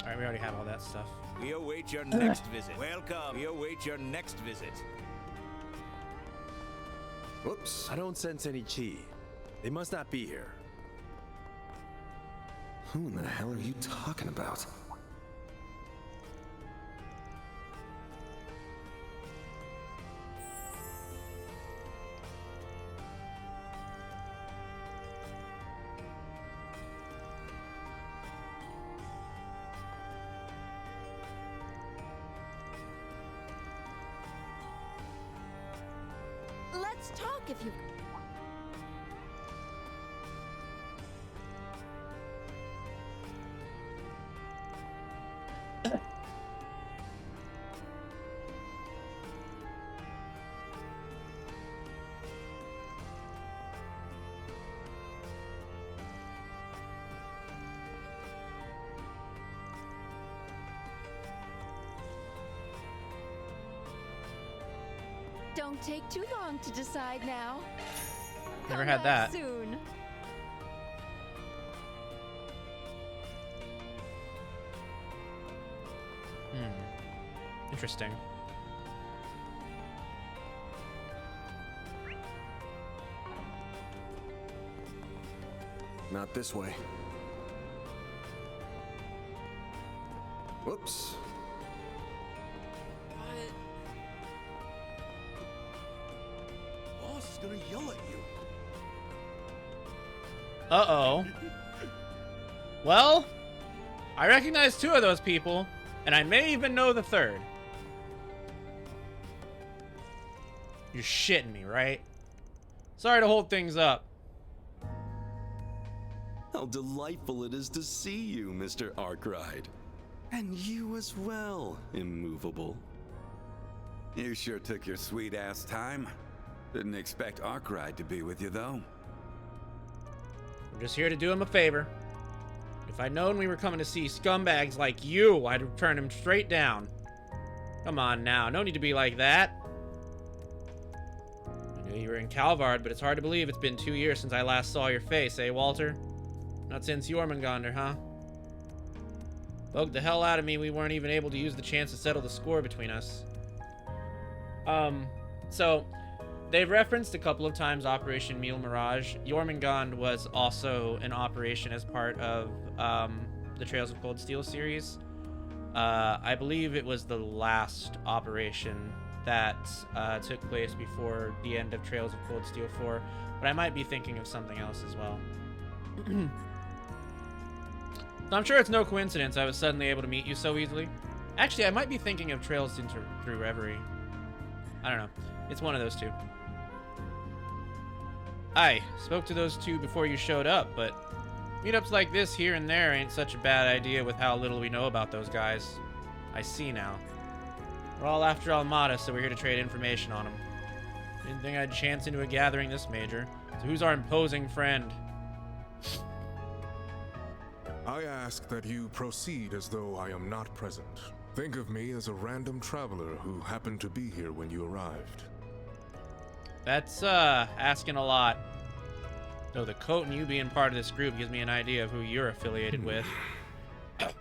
Alright, we already have all that stuff. We await your next visit. Welcome. We await your next visit. Whoops. I don't sense any chi. They must not be here. Who in the hell are you talking about? Let's talk if you... Don't take too long to decide now. Never Come had back that. soon. Interesting. Not this way. Whoops. Boss is gonna yell at you. Uh-oh. Well, I recognize 2 of those people, and I may even know the 3rd. You're shitting me, right? Sorry to hold things up. How delightful it is to see you, Mr. Arkwright. And you as well, Immovable. You sure took your sweet-ass time. Didn't expect Arkwright to be with you, though. I'm just here to do him a favor. If I'd known we were coming to see scumbags like you, I'd have turned him straight down. Come on now, no need to be like that. I knew you were in Calvard, but it's hard to believe it's been 2 years since I last saw your face, eh, Walter? Not since Jormungandr, huh? Bugged the hell out of me we weren't even able to use the chance to settle the score between us. So, they've referenced a couple of times Operation Mule Mirage. Jormungandr was also an operation as part of the Trails of Cold Steel series. I believe it was the last operation that took place before the end of Trails of Cold Steel 4, but I might be thinking of something else as well. So I'm sure it's no coincidence I was suddenly able to meet you so easily. Actually, I might be thinking of Trails Through Reverie. I don't know. It's one of those 2. I spoke to those 2 before you showed up, but meetups like this here and there ain't such a bad idea with how little we know about those guys. I see now. We're all after Almada, so we're here to trade information on them. Didn't think I'd chance into a gathering this major. So who's our imposing friend? I ask that you proceed as though I am not present. Think of me as a random traveler who happened to be here when you arrived. That's asking a lot. Though the coat and you being part of this group gives me an idea of who you're affiliated with. To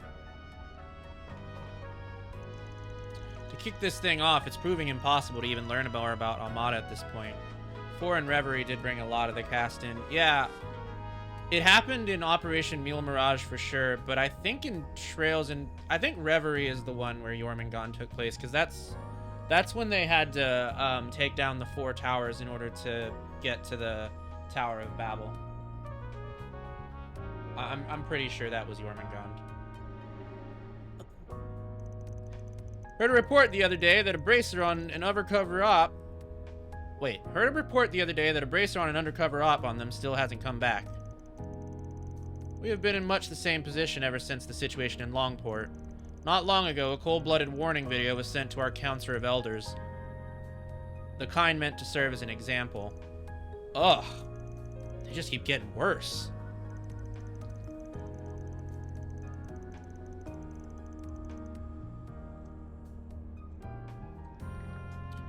kick this thing off, it's proving impossible to even learn more about Almada at this point. 4 and Reverie did bring a lot of the cast in. Yeah, it happened in Operation Mule Mirage for sure, but I think in Trails and I think Reverie is the one where Jormungandr took place, because that's when they had to take down the 4 towers in order to get to the Tower of Babel. I'm pretty sure that was Jormungandr. Heard a report the other day that a bracer on an undercover op. Wait, heard a report the other day that a bracer on an undercover op on them still hasn't come back. We have been in much the same position ever since the situation in Longport. Not long ago, a cold-blooded warning video was sent to our Council of Elders. The kind meant to serve as an example. Ugh. They just keep getting worse.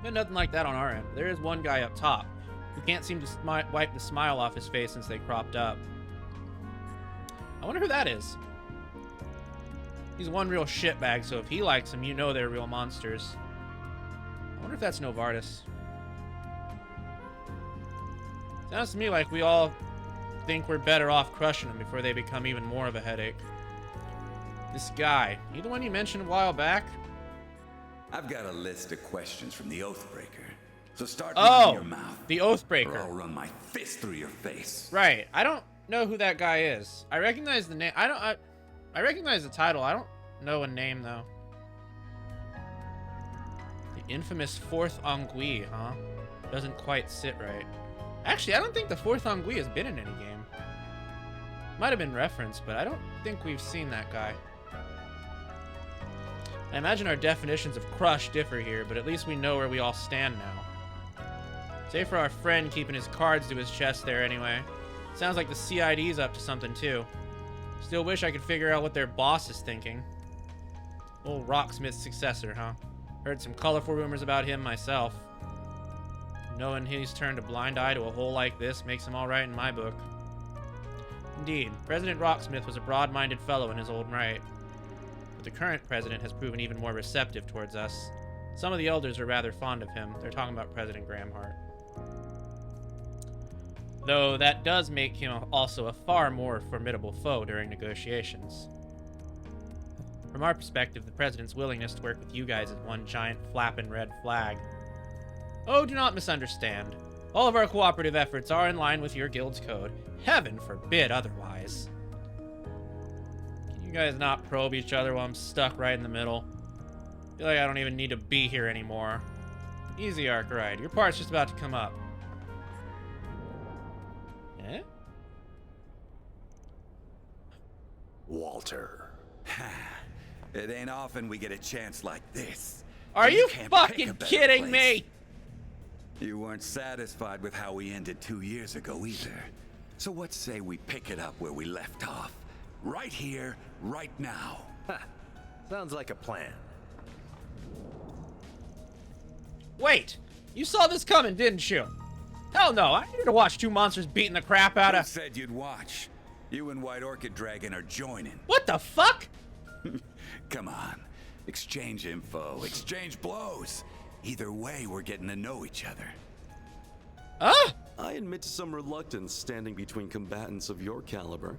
Been nothing like that on our end. There is one guy up top who can't seem to wipe the smile off his face since they cropped up. I wonder who that is. He's one real shitbag, so if he likes him, you know they're real monsters. I wonder if that's Novartis. Sounds to me like we all think we're better off crushing them before they become even more of a headache. This guy, he the one you mentioned a while back? I've got a list of questions from the Oathbreaker. So start running your mouth. The Oathbreaker. Or I'll run my fist through your face. Right. I don't know who that guy is. I recognize the name. I recognize the title. I don't know a name though. The infamous 4th Ennui, huh? Doesn't quite sit right. Actually, I don't think the 4th Ennui has been in any game. Might have been referenced, but I don't think we've seen that guy. I imagine our definitions of crush differ here, but at least we know where we all stand now. Save for our friend keeping his cards to his chest there anyway. Sounds like the CID's up to something too. Still wish I could figure out what their boss is thinking. Old Rocksmith's successor, huh? Heard some colorful rumors about him myself. Knowing he's turned a blind eye to a hole like this makes him alright in my book. Indeed, President Rocksmith was a broad-minded fellow in his own right. But the current president has proven even more receptive towards us. Some of the elders are rather fond of him. They're talking about President Gramhart. Though that does make him also a far more formidable foe during negotiations. From our perspective, the president's willingness to work with you guys is one giant flapping red flag. Oh, do not misunderstand. All of our cooperative efforts are in line with your guild's code. Heaven forbid otherwise. Can you guys not probe each other while I'm stuck right in the middle? I feel like I don't even need to be here anymore. Easy, Arkwright. Your part's just about to come up. Eh? Walter. It ain't often we get a chance like this. Are you can't fucking pick a kidding better me? place. You weren't satisfied with how we ended 2 years ago either. So what say we pick it up where we left off? Right here, right now. Sounds like a plan. Wait, you saw this coming, didn't you? Hell no, I needed to watch two monsters beating the crap out Who of— said you'd watch? You and White Orchid Dragon are joining. What the fuck? Come on. Exchange info, exchange blows. Either way, we're getting to know each other. Huh? I admit to some reluctance standing between combatants of your caliber.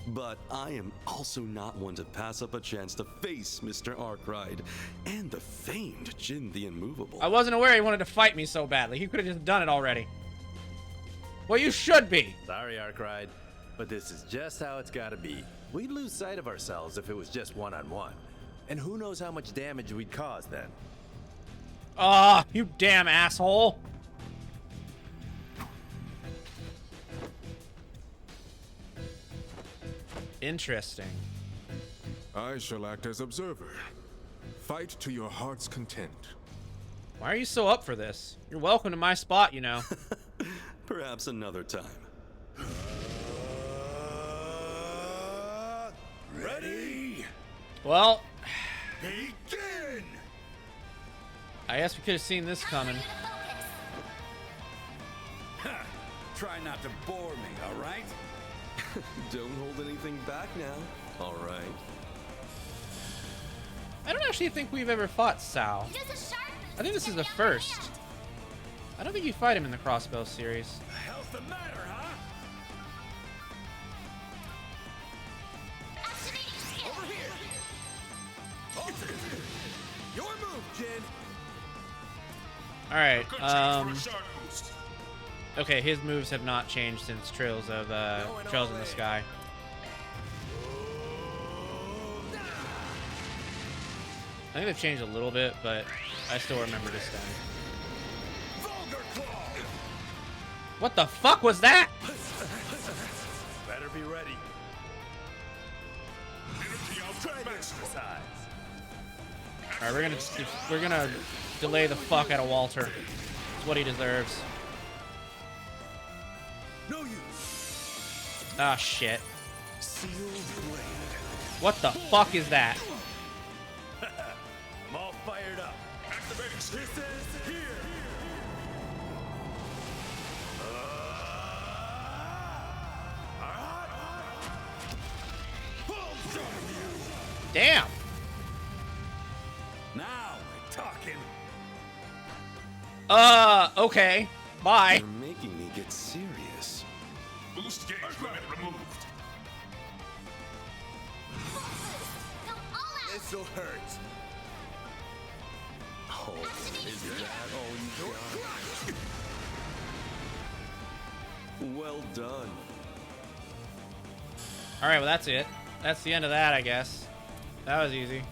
But I am also not one to pass up a chance to face Mr. Arkwright and the famed Jin the Immovable. I wasn't aware he wanted to fight me so badly. He could have just done it already. Well, you should be. Sorry, Arkwright, but this is just how it's gotta be. We'd lose sight of ourselves if it was just one-on-one. And who knows how much damage we'd cause then. Ah, you damn asshole. Interesting. I shall act as observer. Fight to your heart's content. Why are you so up for this? You're welcome to my spot, you know. Perhaps another time. Ready? Well, begin! I guess we could have seen this coming. Try not to bore me, all right? Don't hold anything back now. All right. I don't actually think we've ever fought Sao. I think this is the first. I don't think you fight him in the Crossbow series. The hell's the matter, huh? Over here! Ultimate! Your move, Jin! Alright, okay, his moves have not changed since Trails in the Sky. I think they've changed a little bit, but I still remember this thing. What the fuck was that? Better be ready. Alright, we're gonna delay the fuck out of Walter. It's what he deserves. No use. Ah, shit. Sealed blade. What the fuck is that? I'm all fired up. Activating skill. This is here. Damn. Now we're talking. Okay. Bye. You're making me get serious. Boost gauge limit removed. This'll hurt. Oh, is that all you got? Well done. Alright, well that's it. That's the end of that, I guess. That was easy.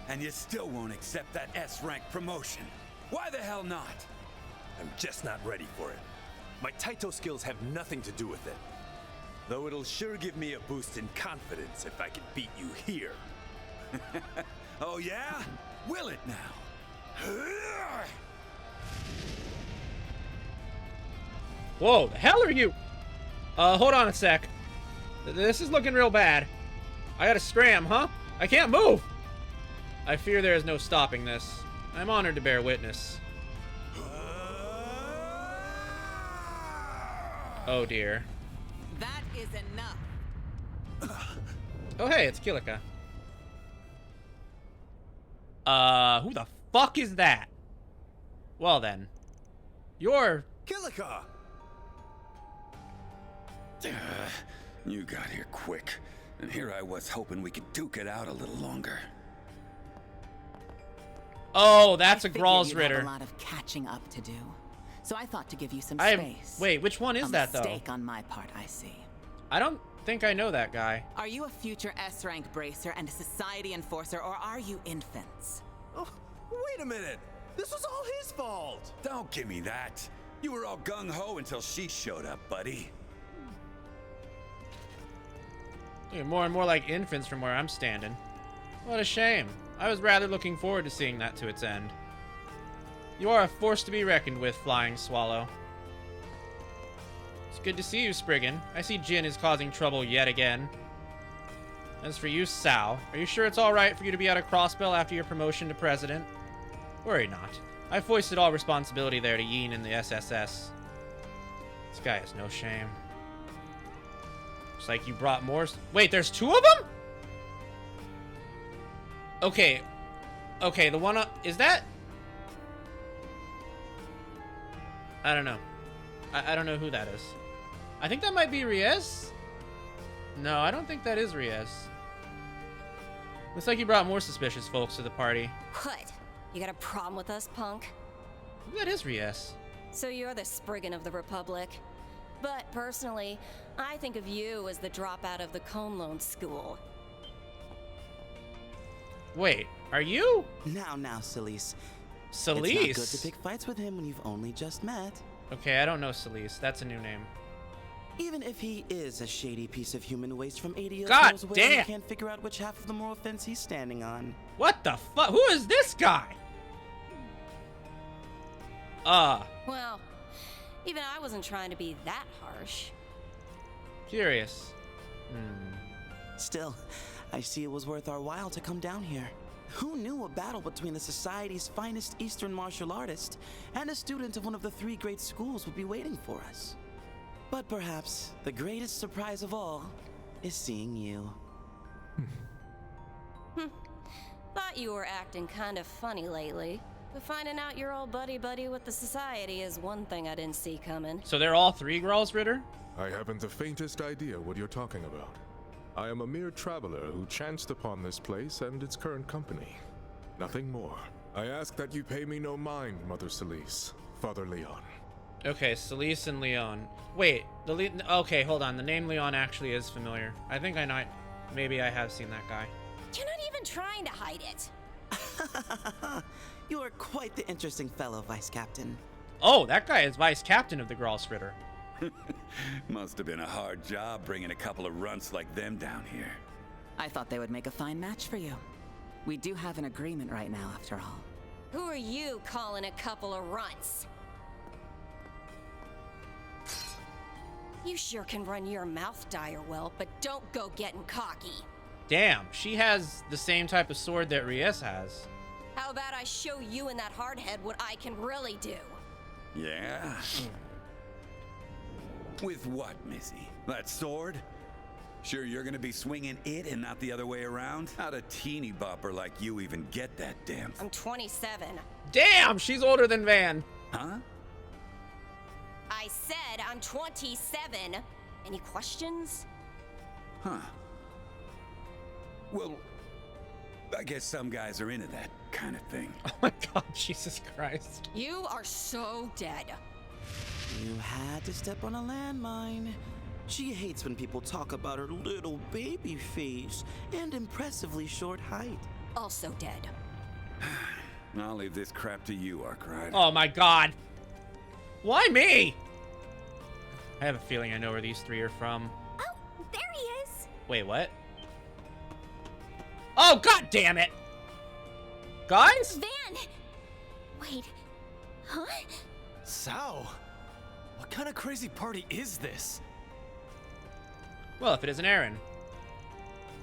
And you still won't accept that S-rank promotion. Why the hell not? I'm just not ready for it. My Taito skills have nothing to do with it. Though it'll sure give me a boost in confidence if I can beat you here. Oh yeah? Will it now? Whoa, the hell are you? Hold on a sec. This is looking real bad. I gotta scram, huh? I can't move! I fear there is no stopping this. I'm honored to bear witness. Oh dear. That is enough. Oh hey, it's Kilika. Who the fuck is that? Well then. You're... Kilika! You got here quick, and here I was hoping we could duke it out a little longer. Oh, that's a I Gral's figured you'd have Ritter. a lot of catching up to do, so I thought to give you some I space. wait, which one is that though? A mistake on my part, I see. I don't think I know that guy. Are you a future S-rank bracer and a society enforcer, or are you infants? Oh, wait a minute. This was all his fault. Don't give me that. You were all gung-ho until she showed up, buddy. You're more and more like infants from where I'm standing. What a shame. I was rather looking forward to seeing that to its end. You are a force to be reckoned with, Flying Swallow. It's good to see you, Spriggan. I see Jin is causing trouble yet again. As for you, Sao, are you sure it's alright for you to be out of Crossbell after your promotion to president? Worry not. I foisted all responsibility there to Yin and the SSS. This guy has no shame. It's like you brought more... Wait, there's two of them? Okay. Okay, the one... Is that... I don't know. I don't know who that is. I think that might be Riez? No, I don't think that is Riez. Looks like you brought more suspicious folks to the party. What? You got a problem with us, punk? That is Riez. So you're the Spriggan of the Republic. But personally, I think of you as the dropout of the Conlone School. Wait, are you? Now, Celise. Celise? It's not good to pick fights with him when you've only just met. Okay, I don't know Celise. That's a new name. Even if he is a shady piece of human waste from 80 God miles away, damn! you can't figure out which half of the moral fence he's standing on. What the fuck? Who is this guy? Well, even I wasn't trying to be that harsh. Curious. Still, I see it was worth our while to come down here. Who knew a battle between the society's finest Eastern martial artist and a student of one of the 3 great schools would be waiting for us? But perhaps the greatest surprise of all is seeing you. Thought you were acting kind of funny lately. But finding out you're all buddy-buddy with the society is one thing I didn't see coming. So they're all 3 Gral's Ritter? I haven't the faintest idea what you're talking about. I am a mere traveler who chanced upon this place and its current company. Nothing more. I ask that you pay me no mind, Mother Celise, Father Leon. Okay, Celise and Leon. Wait, okay, hold on. The name Leon actually is familiar. I think I know. Maybe I have seen that guy. You're not even trying to hide it. You are quite the interesting fellow, Vice Captain. Oh, that guy is Vice Captain of the Gral's Ritter. Must have been a hard job bringing a couple of runts like them down here. I thought they would make a fine match for you. We do have an agreement right now, after all. Who are you calling a couple of runts? You sure can run your mouth dire well, but don't go getting cocky. Damn, she has the same type of sword that Riez has. How about I show you and that hardhead what I can really do? Yeah? With what, Missy? That sword? Sure you're gonna be swinging it and not the other way around? How'd a teeny bopper like you even get that damn... I'm 27. Damn, she's older than Van. Huh? I said I'm 27. Any questions? Huh. Well, I guess some guys are into that kind of thing. Oh my god, Jesus Christ. You are so dead. You had to step on a landmine. She hates when people talk about her little baby face and impressively short height. Also dead. I'll leave this crap to you, Arkwright. Oh my god. Why me? I have a feeling I know where these 3 are from. Oh, there he is. Wait, what? Oh, god damn it! Guys? Van! Wait, huh? Sao? What kind of crazy party is this? Well, if it isn't Aaron.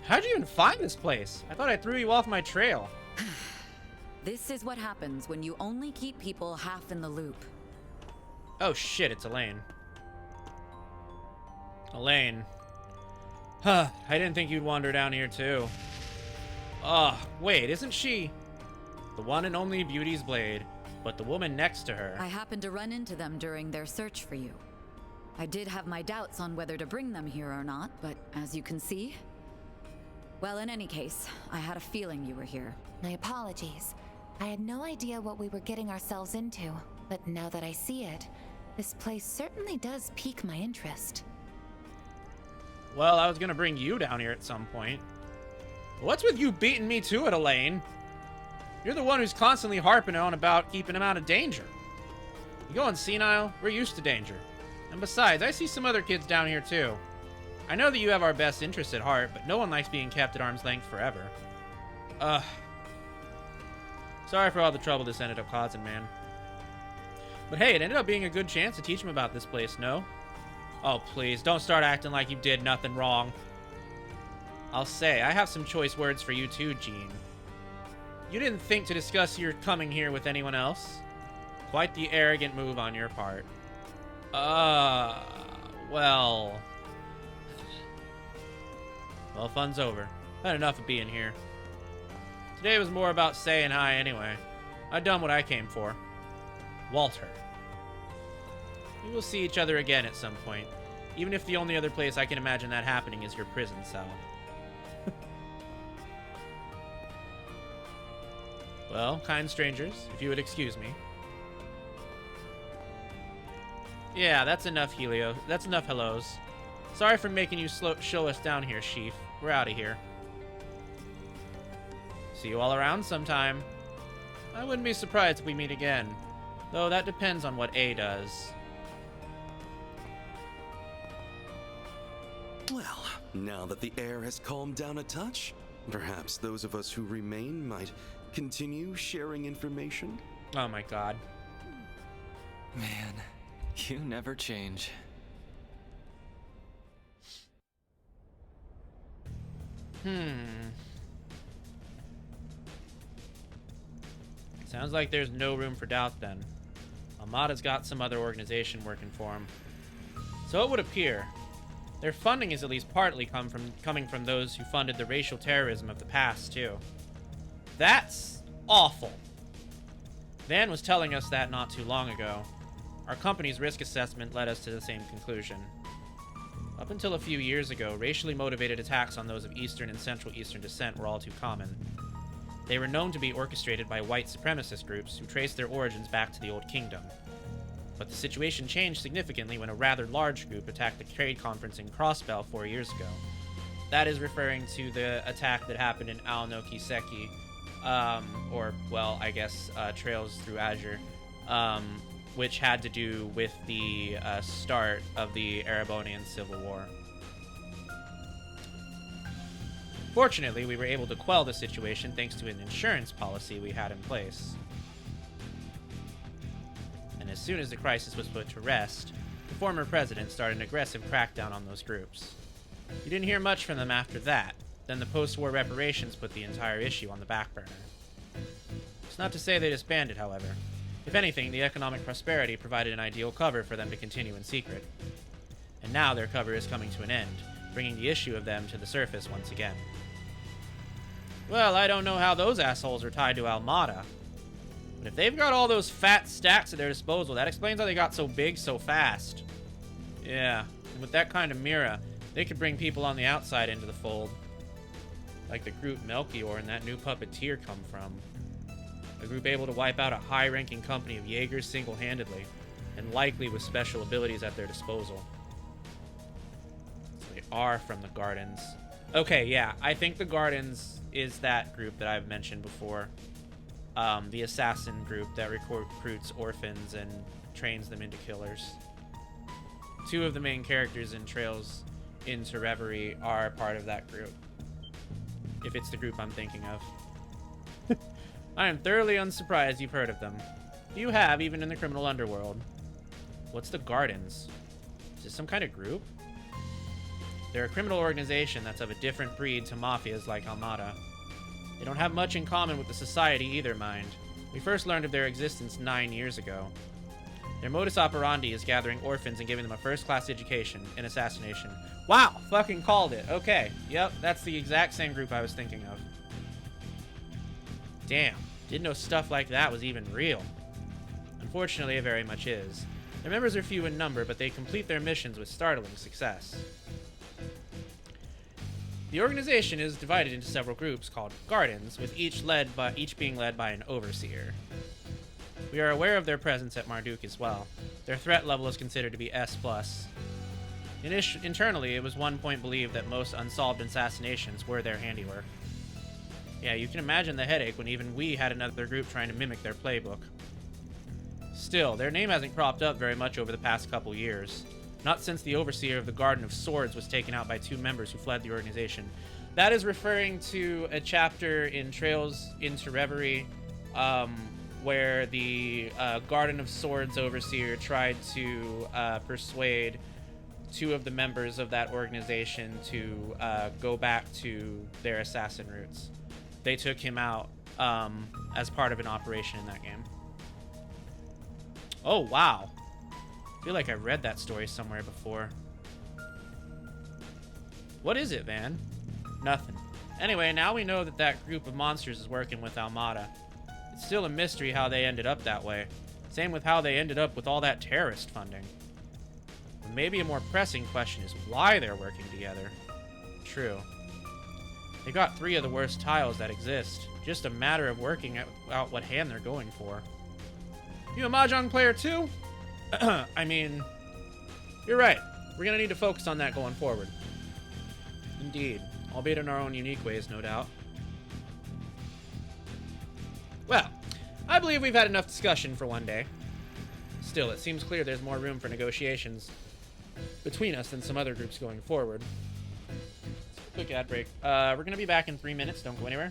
How'd you even find this place? I thought I threw you off my trail. This is what happens when you only keep people half in the loop. Oh shit, it's Elaine. Elaine. Huh, I didn't think you'd wander down here too. Ugh, wait, isn't she the one and only Beauty's Blade, but the woman next to her? I happened to run into them during their search for you. I did have my doubts on whether to bring them here or not, but as you can see... Well, in any case, I had a feeling you were here. My apologies. I had no idea what we were getting ourselves into, but now that I see it, this place certainly does pique my interest. Well, I was gonna bring you down here at some point. What's with you beating me to it, Elaine? You're the one who's constantly harping on about keeping him out of danger. You going senile? We're used to danger. And besides, I see some other kids down here too. I know that you have our best interests at heart, but no one likes being kept at arm's length forever. Sorry for all the trouble this ended up causing, man. But hey, it ended up being a good chance to teach him about this place, no? Oh, please, don't start acting like you did nothing wrong. I'll say, I have some choice words for you too, Jean. You didn't think to discuss your coming here with anyone else? Quite the arrogant move on your part. Well, fun's over. Had enough of being here. Today was more about saying hi anyway. I done what I came for. Walter. We will see each other again at some point, even if the only other place I can imagine that happening is your prison cell. Well, kind strangers, if you would excuse me. Yeah, that's enough, Helio. That's enough hellos. Sorry for making you show us down here, Sheaf. We're out of here. See you all around sometime. I wouldn't be surprised if we meet again, though that depends on what A does. Well, now that the air has calmed down a touch, perhaps those of us who remain might continue sharing information? Oh my god. Man, you never change. Sounds like there's no room for doubt then. Almada's got some other organization working for him. So it would appear. Their funding is at least partly coming from those who funded the racial terrorism of the past, too. That's awful. Van was telling us that not too long ago. Our company's risk assessment led us to the same conclusion. Up until a few years ago, racially motivated attacks on those of Eastern and Central Eastern descent were all too common. They were known to be orchestrated by white supremacist groups who traced their origins back to the Old Kingdom. But the situation changed significantly when a rather large group attacked the trade conference in Crossbell 4 years ago. That is referring to the attack that happened in Al-No Kiseki, Trails Through Azure, which had to do with the start of the Erebonian Civil War. Fortunately, we were able to quell the situation thanks to an insurance policy we had in place. And as soon as the crisis was put to rest, the former president started an aggressive crackdown on those groups. You didn't hear much from them after that. Then the post-war reparations put the entire issue on the back burner. It's not to say they disbanded, however. If anything, the economic prosperity provided an ideal cover for them to continue in secret. And now their cover is coming to an end, bringing the issue of them to the surface once again. Well, I don't know how those assholes are tied to Almada. But if they've got all those fat stacks at their disposal, that explains how they got so big so fast. Yeah, and with that kind of mira, they could bring people on the outside into the fold. Like the group Melchior and that new puppeteer come from. A group able to wipe out a high-ranking company of Jaegers single-handedly, and likely with special abilities at their disposal. So they are from the Gardens. Okay, yeah, I think the Gardens is that group that I've mentioned before. The assassin group that recruits orphans and trains them into killers. Two of the main characters in Trails into Reverie are part of that group. If it's the group I'm thinking of. I am thoroughly unsurprised you've heard of them. You have, even in the criminal underworld. What's the Gardens? Is this some kind of group? They're a criminal organization that's of a different breed to mafias like Almada. They don't have much in common with the society either, mind. We first learned of their existence 9 years ago. Their modus operandi is gathering orphans and giving them a first-class education in assassination. Wow! Fucking called it. Okay. Yep, that's the exact same group I was thinking of. Damn. Didn't know stuff like that was even real. Unfortunately, it very much is. Their members are few in number, but they complete their missions with startling success. The organization is divided into several groups called Gardens, with each being led by an overseer. We are aware of their presence at Marduk as well. Their threat level is considered to be S+. Internally, it was one point believed that most unsolved assassinations were their handiwork. Yeah, you can imagine the headache when even we had another group trying to mimic their playbook. Still, their name hasn't cropped up very much over the past couple years. Not since the overseer of the Garden of Swords was taken out by 2 members who fled the organization. That is referring to a chapter in Trails into Reverie, where the Garden of Swords overseer tried to persuade 2 of the members of that organization to go back to their assassin roots. They took him out as part of an operation in that game. Oh, wow. I feel like I read that story somewhere before. What is it, Van? Nothing. Anyway, now we know that that group of monsters is working with Almada. It's still a mystery how they ended up that way. Same with how they ended up with all that terrorist funding. But maybe a more pressing question is why they're working together. True. They got 3 of the worst tiles that exist. Just a matter of working out what hand they're going for. You a Mahjong player too? I mean, you're right. We're gonna need to focus on that going forward. Indeed. Albeit in our own unique ways, no doubt. Well, I believe we've had enough discussion for one day. Still, it seems clear there's more room for negotiations between us than some other groups going forward. Quick ad break. We're gonna be back in 3 minutes. Don't go anywhere.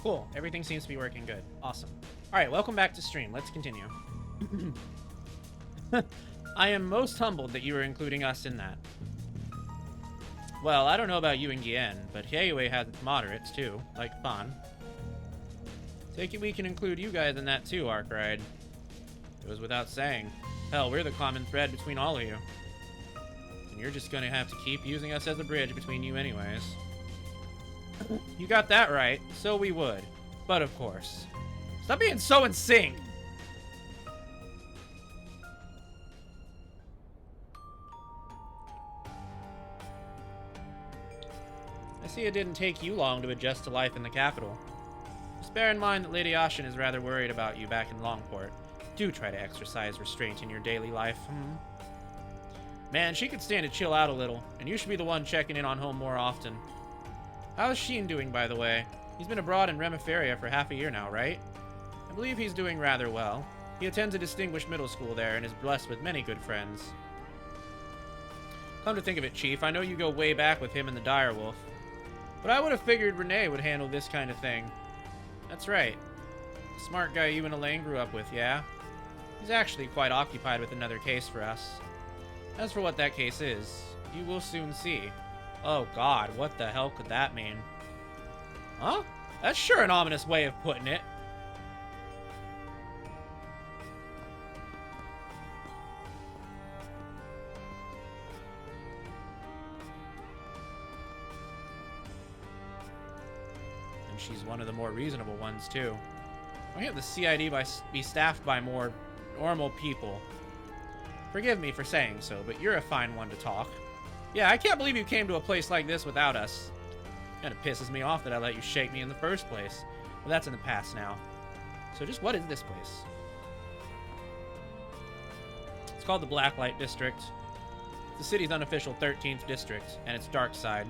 Cool. Everything seems to be working good. Awesome. All right, welcome back to stream. Let's continue. I am most humbled that you are including us in that. Well, I don't know about you and Gien, but Heiwei has its moderates too, like Fan. Take it we can include you guys in that too, Arkride. It goes without saying. Hell, we're the common thread between all of you. And you're just gonna have to keep using us as a bridge between you anyways. You got that right, so we would. But of course. Stop being so in sync! I see it didn't take you long to adjust to life in the capital. Just bear in mind that Lady Ashen is rather worried about you back in Longport. Do try to exercise restraint in your daily life, Man, she could stand to chill out a little, and you should be the one checking in on home more often. How's Sheen doing, by the way? He's been abroad in Remiferia for half a year now, right? I believe he's doing rather well. He attends a distinguished middle school there and is blessed with many good friends. Come to think of it, Chief, I know you go way back with him and the Direwolf. But I would have figured Renee would handle this kind of thing. That's right. The smart guy you and Elaine grew up with, yeah? He's actually quite occupied with another case for us. As for what that case is, you will soon see. Oh god, what the hell could that mean? Huh? That's sure an ominous way of putting it. And she's one of the more reasonable ones, too. Why can't the CID be staffed by more normal people? Forgive me for saying so, but you're a fine one to talk. Yeah, I can't believe you came to a place like this without us. Kinda pisses me off that I let you shake me in the first place. Well, that's in the past now. So just what is this place? It's called the Blacklight District. It's the city's unofficial 13th district, and its dark side.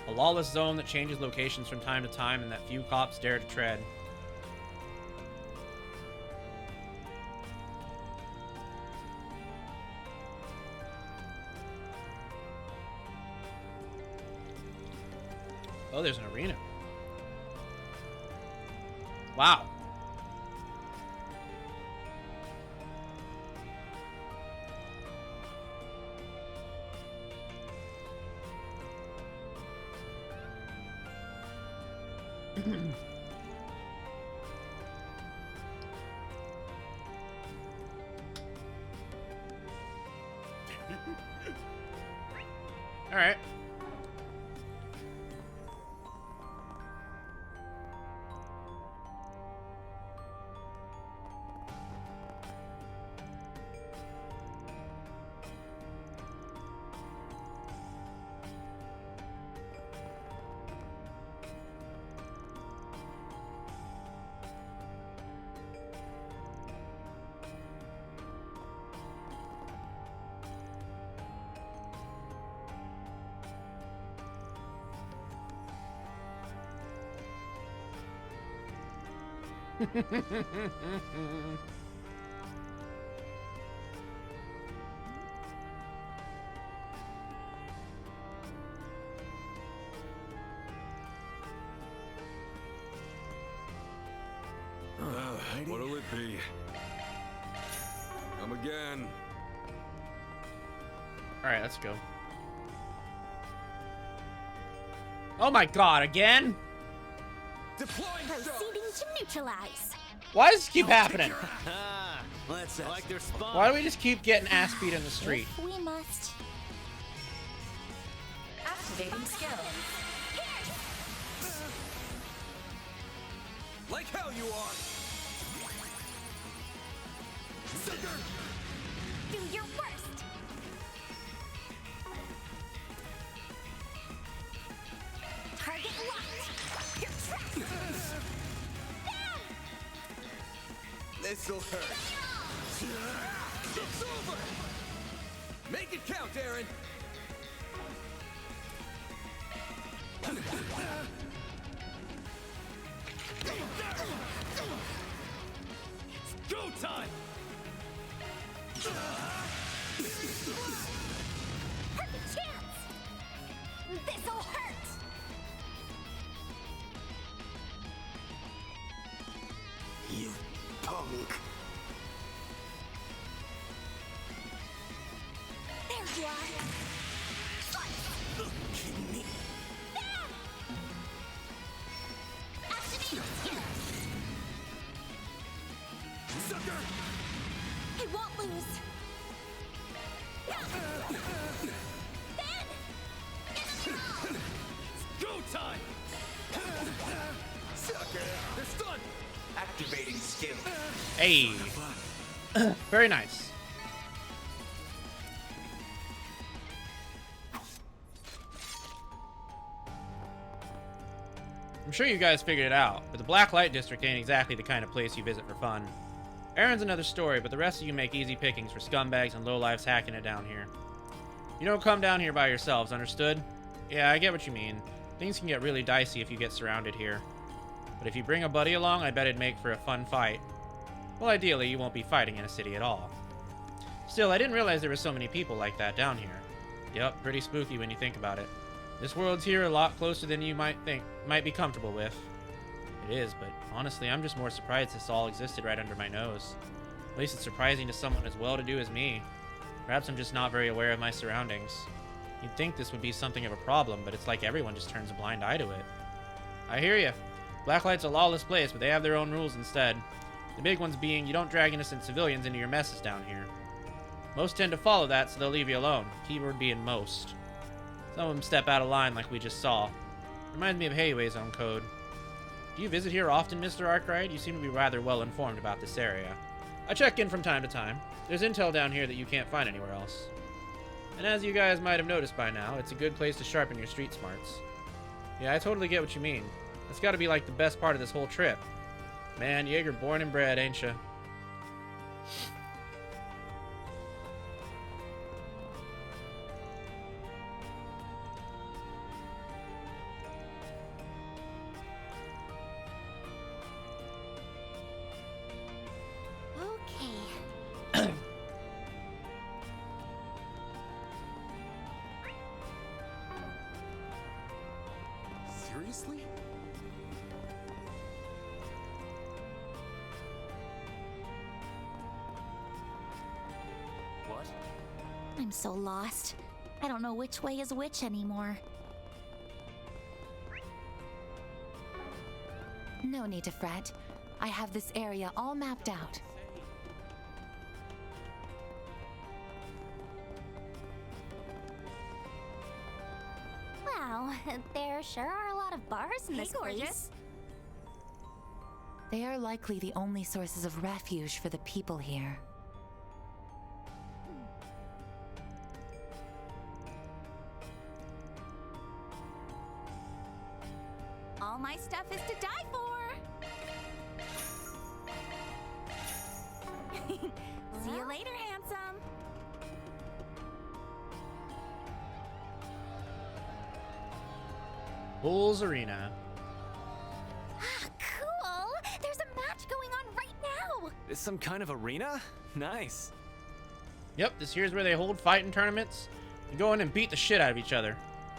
A lawless zone that changes locations from time to time and that few cops dare to tread. Oh, there's an arena. Wow. All right. What'll it be? Come again. Alright, let's go. Oh my god, again? Proceeding to neutralize. Why does this keep happening? Let's like their spawn. Why do we just keep getting ass beat in the street? If we must. Activating skill. Like hell you are. Do your worst. Target locked. You're trapped. Down. This'll hurt. It's over. Make it count, Aaron. It's go time. Perfect chance. This'll hurt. punk. There you are. Kidding me? Activate skill. Sucker! He won't lose. Ben! Go time! Sucker! They're stunned! Activating skill. Hey. Very nice. I'm sure you guys figured it out, but the Black Light District ain't exactly the kind of place you visit for fun. Aaron's another story, but the rest of you make easy pickings for scumbags and lowlifes hacking it down here. You don't come down here by yourselves, understood? Yeah, I get what you mean. Things can get really dicey if you get surrounded here. But if you bring a buddy along, I bet it'd make for a fun fight. Well, ideally, you won't be fighting in a city at all. Still, I didn't realize there were so many people like that down here. Yup, pretty spooky when you think about it. This world's here a lot closer than you might be comfortable with. It is, but honestly, I'm just more surprised this all existed right under my nose. At least it's surprising to someone as well-to-do as me. Perhaps I'm just not very aware of my surroundings. You'd think this would be something of a problem, but it's like everyone just turns a blind eye to it. I hear ya. Blacklight's a lawless place, but they have their own rules instead. The big ones being you don't drag innocent civilians into your messes down here. Most tend to follow that, so they'll leave you alone. Keyword being most. Some of them step out of line like we just saw. Reminds me of Hayway's own code. Do you visit here often, Mr. Arkwright? You seem to be rather well informed about this area. I check in from time to time. There's intel down here that you can't find anywhere else. And as you guys might have noticed by now, it's a good place to sharpen your street smarts. Yeah, I totally get what you mean. That's gotta be like the best part of this whole trip. Man, Jaeger born and bred, ain't ya? Seriously? What? I'm so lost. I don't know which way is which anymore. No need to fret. I have this area all mapped out. Wow, there sure are a lot of bars in this place. They are likely the only sources of refuge for the people here. All my stuff is to die for. See you later, handsome. Bulls Arena. Cool! There's a match going on right now! Is some kind of arena? Nice. Yep, this here's where they hold fighting tournaments. You go in and beat the shit out of each other.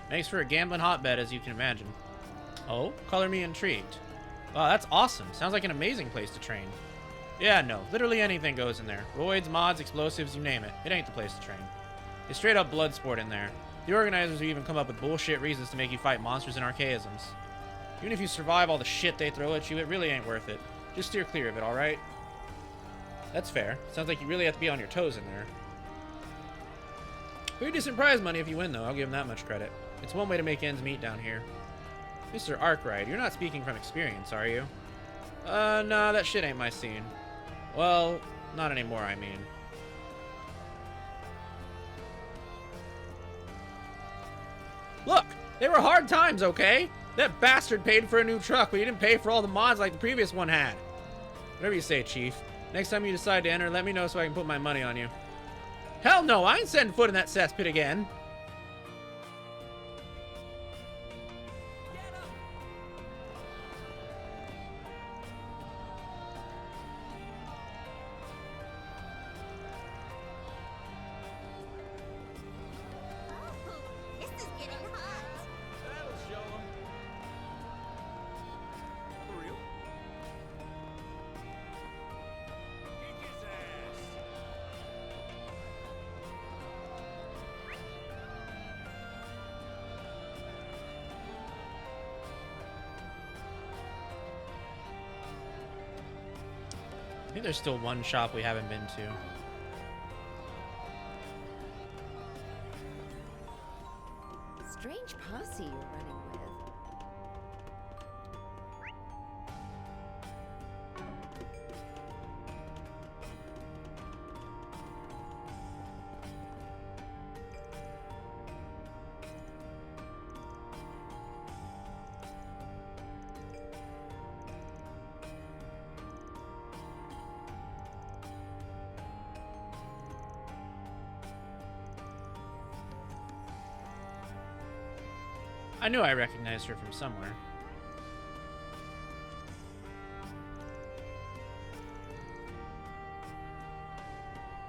Makes for a gambling hotbed, as you can imagine. Oh, color me intrigued. Wow, that's awesome. Sounds like an amazing place to train. Yeah, no, literally anything goes in there. Roids, mods, explosives, you name it. It ain't the place to train. It's straight up blood sport in there. The organizers will even come up with bullshit reasons to make you fight monsters and archaisms. Even if you survive all the shit they throw at you, it really ain't worth it. Just steer clear of it, alright? That's fair. Sounds like you really have to be on your toes in there. Pretty decent prize money if you win, though. I'll give them that much credit. It's one way to make ends meet down here. Mr. Arkwright, you're not speaking from experience, are you? Nah, that shit ain't my scene. Well, not anymore, I mean. Look! They were hard times, okay? That bastard paid for a new truck, but he didn't pay for all the mods like the previous one had. Whatever you say, Chief. Next time you decide to enter, let me know so I can put my money on you. Hell no, I ain't setting foot in that cesspit again. I think there's still one shop we haven't been to. Strange posse you're running with. I knew I recognized her from somewhere.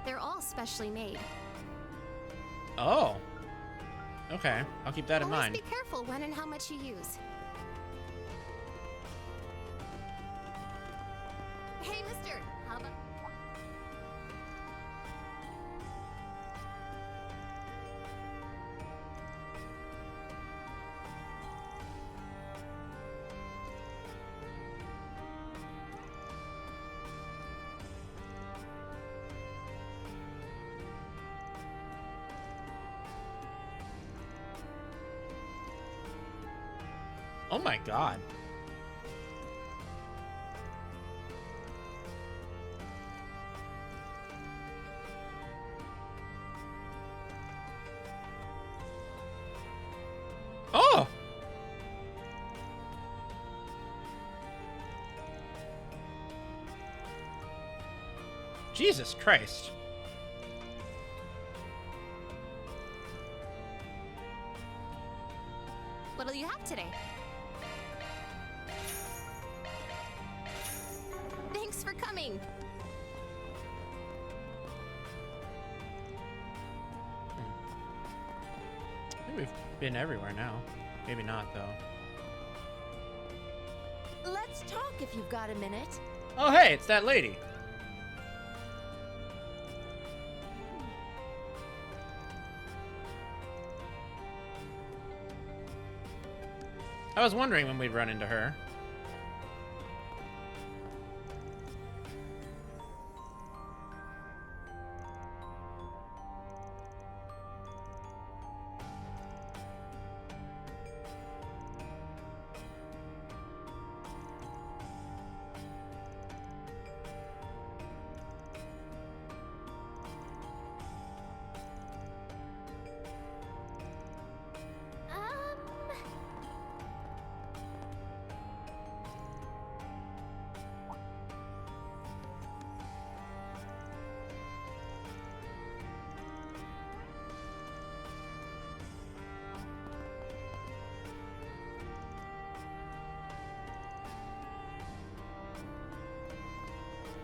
They're all specially made. Oh. Okay, I'll keep that in Always mind. be careful when and how much you use. Hey, mister, how about... Oh my god. Oh! Jesus Christ. What'll you have today? Thanks for coming. I think we've been everywhere now. Maybe not, though. Let's talk if you've got a minute. Oh, hey, it's that lady. I was wondering when we'd run into her.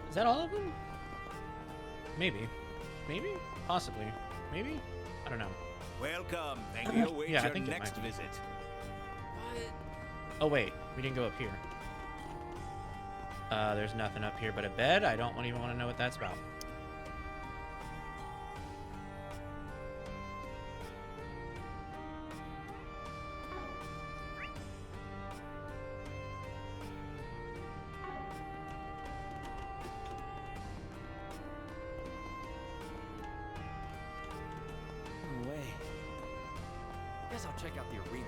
Is that all of them? Maybe. Maybe? Possibly. Maybe? I don't know. Welcome. Thank you. Await Yeah, I your think it next might be. visit. Oh wait, we didn't go up here. There's nothing up here but a bed. I don't even want to know what that's about. No way. Guess I'll check out the arena.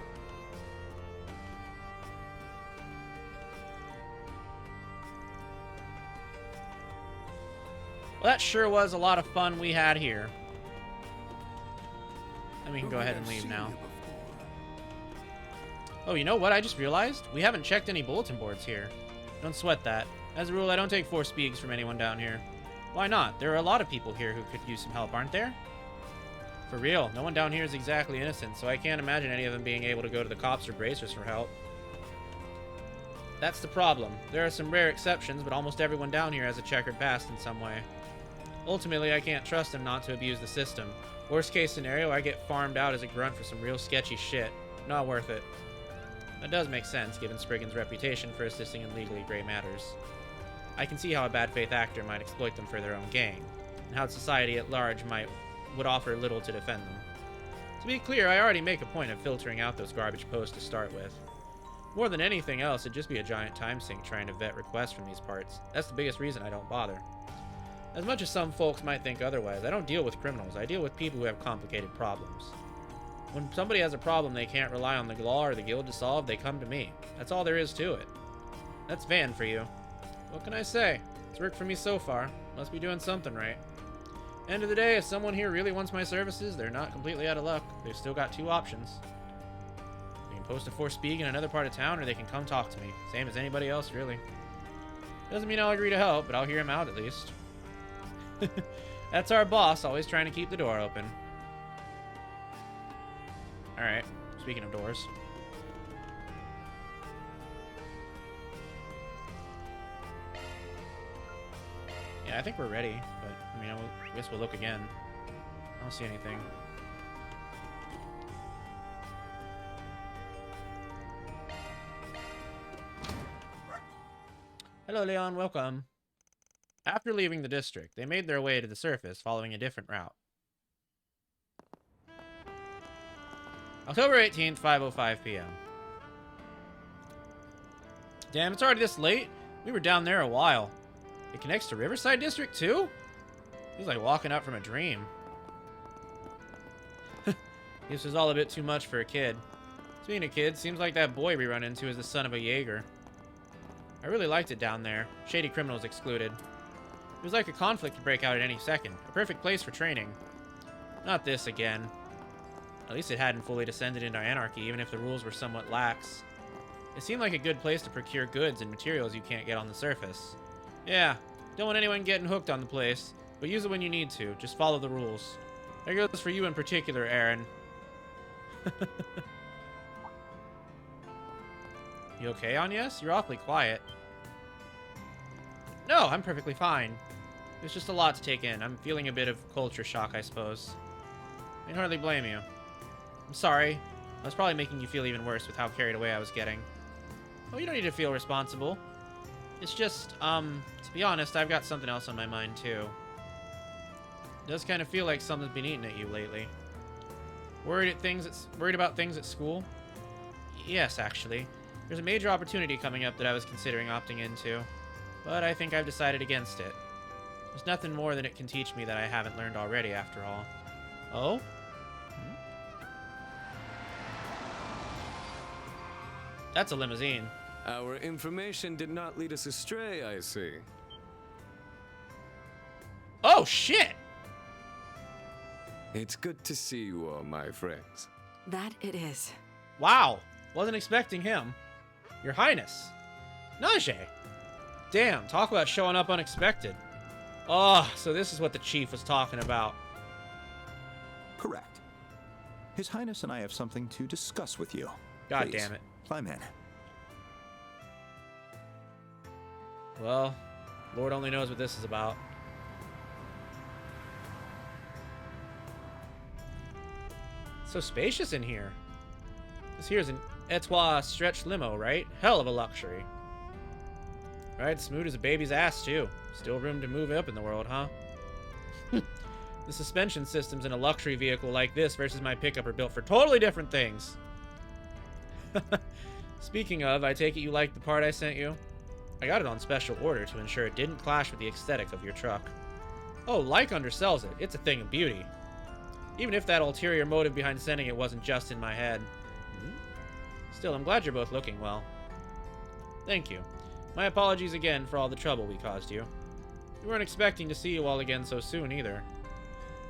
Well, that sure was a lot of fun we had here. And we can go ahead and leave now. Oh, you know what? I just realized we haven't checked any bulletin boards here. Don't sweat that. As a rule, I don't take 4 speaks from anyone down here. Why not? There are a lot of people here who could use some help, aren't there? For real, no one down here is exactly innocent, so I can't imagine any of them being able to go to the cops or bracers for help. That's the problem. There are some rare exceptions, but almost everyone down here has a checkered past in some way. Ultimately, I can't trust them not to abuse the system. Worst case scenario, I get farmed out as a grunt for some real sketchy shit. Not worth it. That does make sense, given Spriggan's reputation for assisting in legally gray matters. I can see how a bad faith actor might exploit them for their own gain, and how society at large would offer little to defend them. To be clear, I already make a point of filtering out those garbage posts to start with. More than anything else, it'd just be a giant time sink trying to vet requests from these parts. That's the biggest reason I don't bother. As much as some folks might think otherwise, I don't deal with criminals. I deal with people who have complicated problems. When somebody has a problem they can't rely on the law or the guild to solve, they come to me. That's all there is to it. That's Van for you. What can I say? It's worked for me so far. Must be doing something right. End of the day, if someone here really wants my services, they're not completely out of luck. They've still got two options. They can post a force speak in another part of town, or they can come talk to me. Same as anybody else, really. Doesn't mean I'll agree to help, but I'll hear him out at least. That's our boss, always trying to keep the door open. Alright, speaking of doors. Yeah, I think we're ready, but, I mean, I guess we'll look again. I don't see anything. Hello, Leon, welcome. After leaving the district, they made their way to the surface, following a different route. October 18th, 5:05 p.m. Damn, it's already this late? We were down there a while. It connects to Riverside District, too? Feels like walking up from a dream. This was all a bit too much for a kid. Speaking of kids, seems like that boy we run into is the son of a Jaeger. I really liked it down there. Shady criminals excluded. It was like a conflict could break out at any second. A perfect place for training. Not this again. At least it hadn't fully descended into anarchy, even if the rules were somewhat lax. It seemed like a good place to procure goods and materials you can't get on the surface. Yeah, don't want anyone getting hooked on the place, but use it when you need to. Just follow the rules. There goes for you in particular, Aaron. You okay, Agnes? You're awfully quiet. No, I'm perfectly fine. There's just a lot to take in. I'm feeling a bit of culture shock, I suppose. I can hardly blame you. I'm sorry. I was probably making you feel even worse with how carried away I was getting. Oh, you don't need to feel responsible. It's just, to be honest, I've got something else on my mind, too. It does kind of feel like something's been eating at you lately. Worried about things at school? Yes, actually. There's a major opportunity coming up that I was considering opting into, but I think I've decided against it. There's nothing more than it can teach me that I haven't learned already, after all. Oh? That's a limousine. Our information did not lead us astray, I see. Oh, shit! It's good to see you all, my friends. That it is. Wow. Wasn't expecting him. Your Highness. Najee. Damn, talk about showing up unexpected. Oh, so this is what the chief was talking about. Correct. His Highness and I have something to discuss with you. God Please, damn it. climb in. Well, Lord only knows what this is about. So spacious in here. This here's an Etoile stretch limo, right? Hell of a luxury. Right, smooth as a baby's ass, too. Still room to move up in the world, huh? The suspension systems in a luxury vehicle like this versus my pickup are built for totally different things. Speaking of, I take it you liked the part I sent you? I got it on special order to ensure it didn't clash with the aesthetic of your truck. Oh, like undersells it. It's a thing of beauty. Even if that ulterior motive behind sending it wasn't just in my head. Still, I'm glad you're both looking well. Thank you. My apologies again for all the trouble we caused you. We weren't expecting to see you all again so soon, either.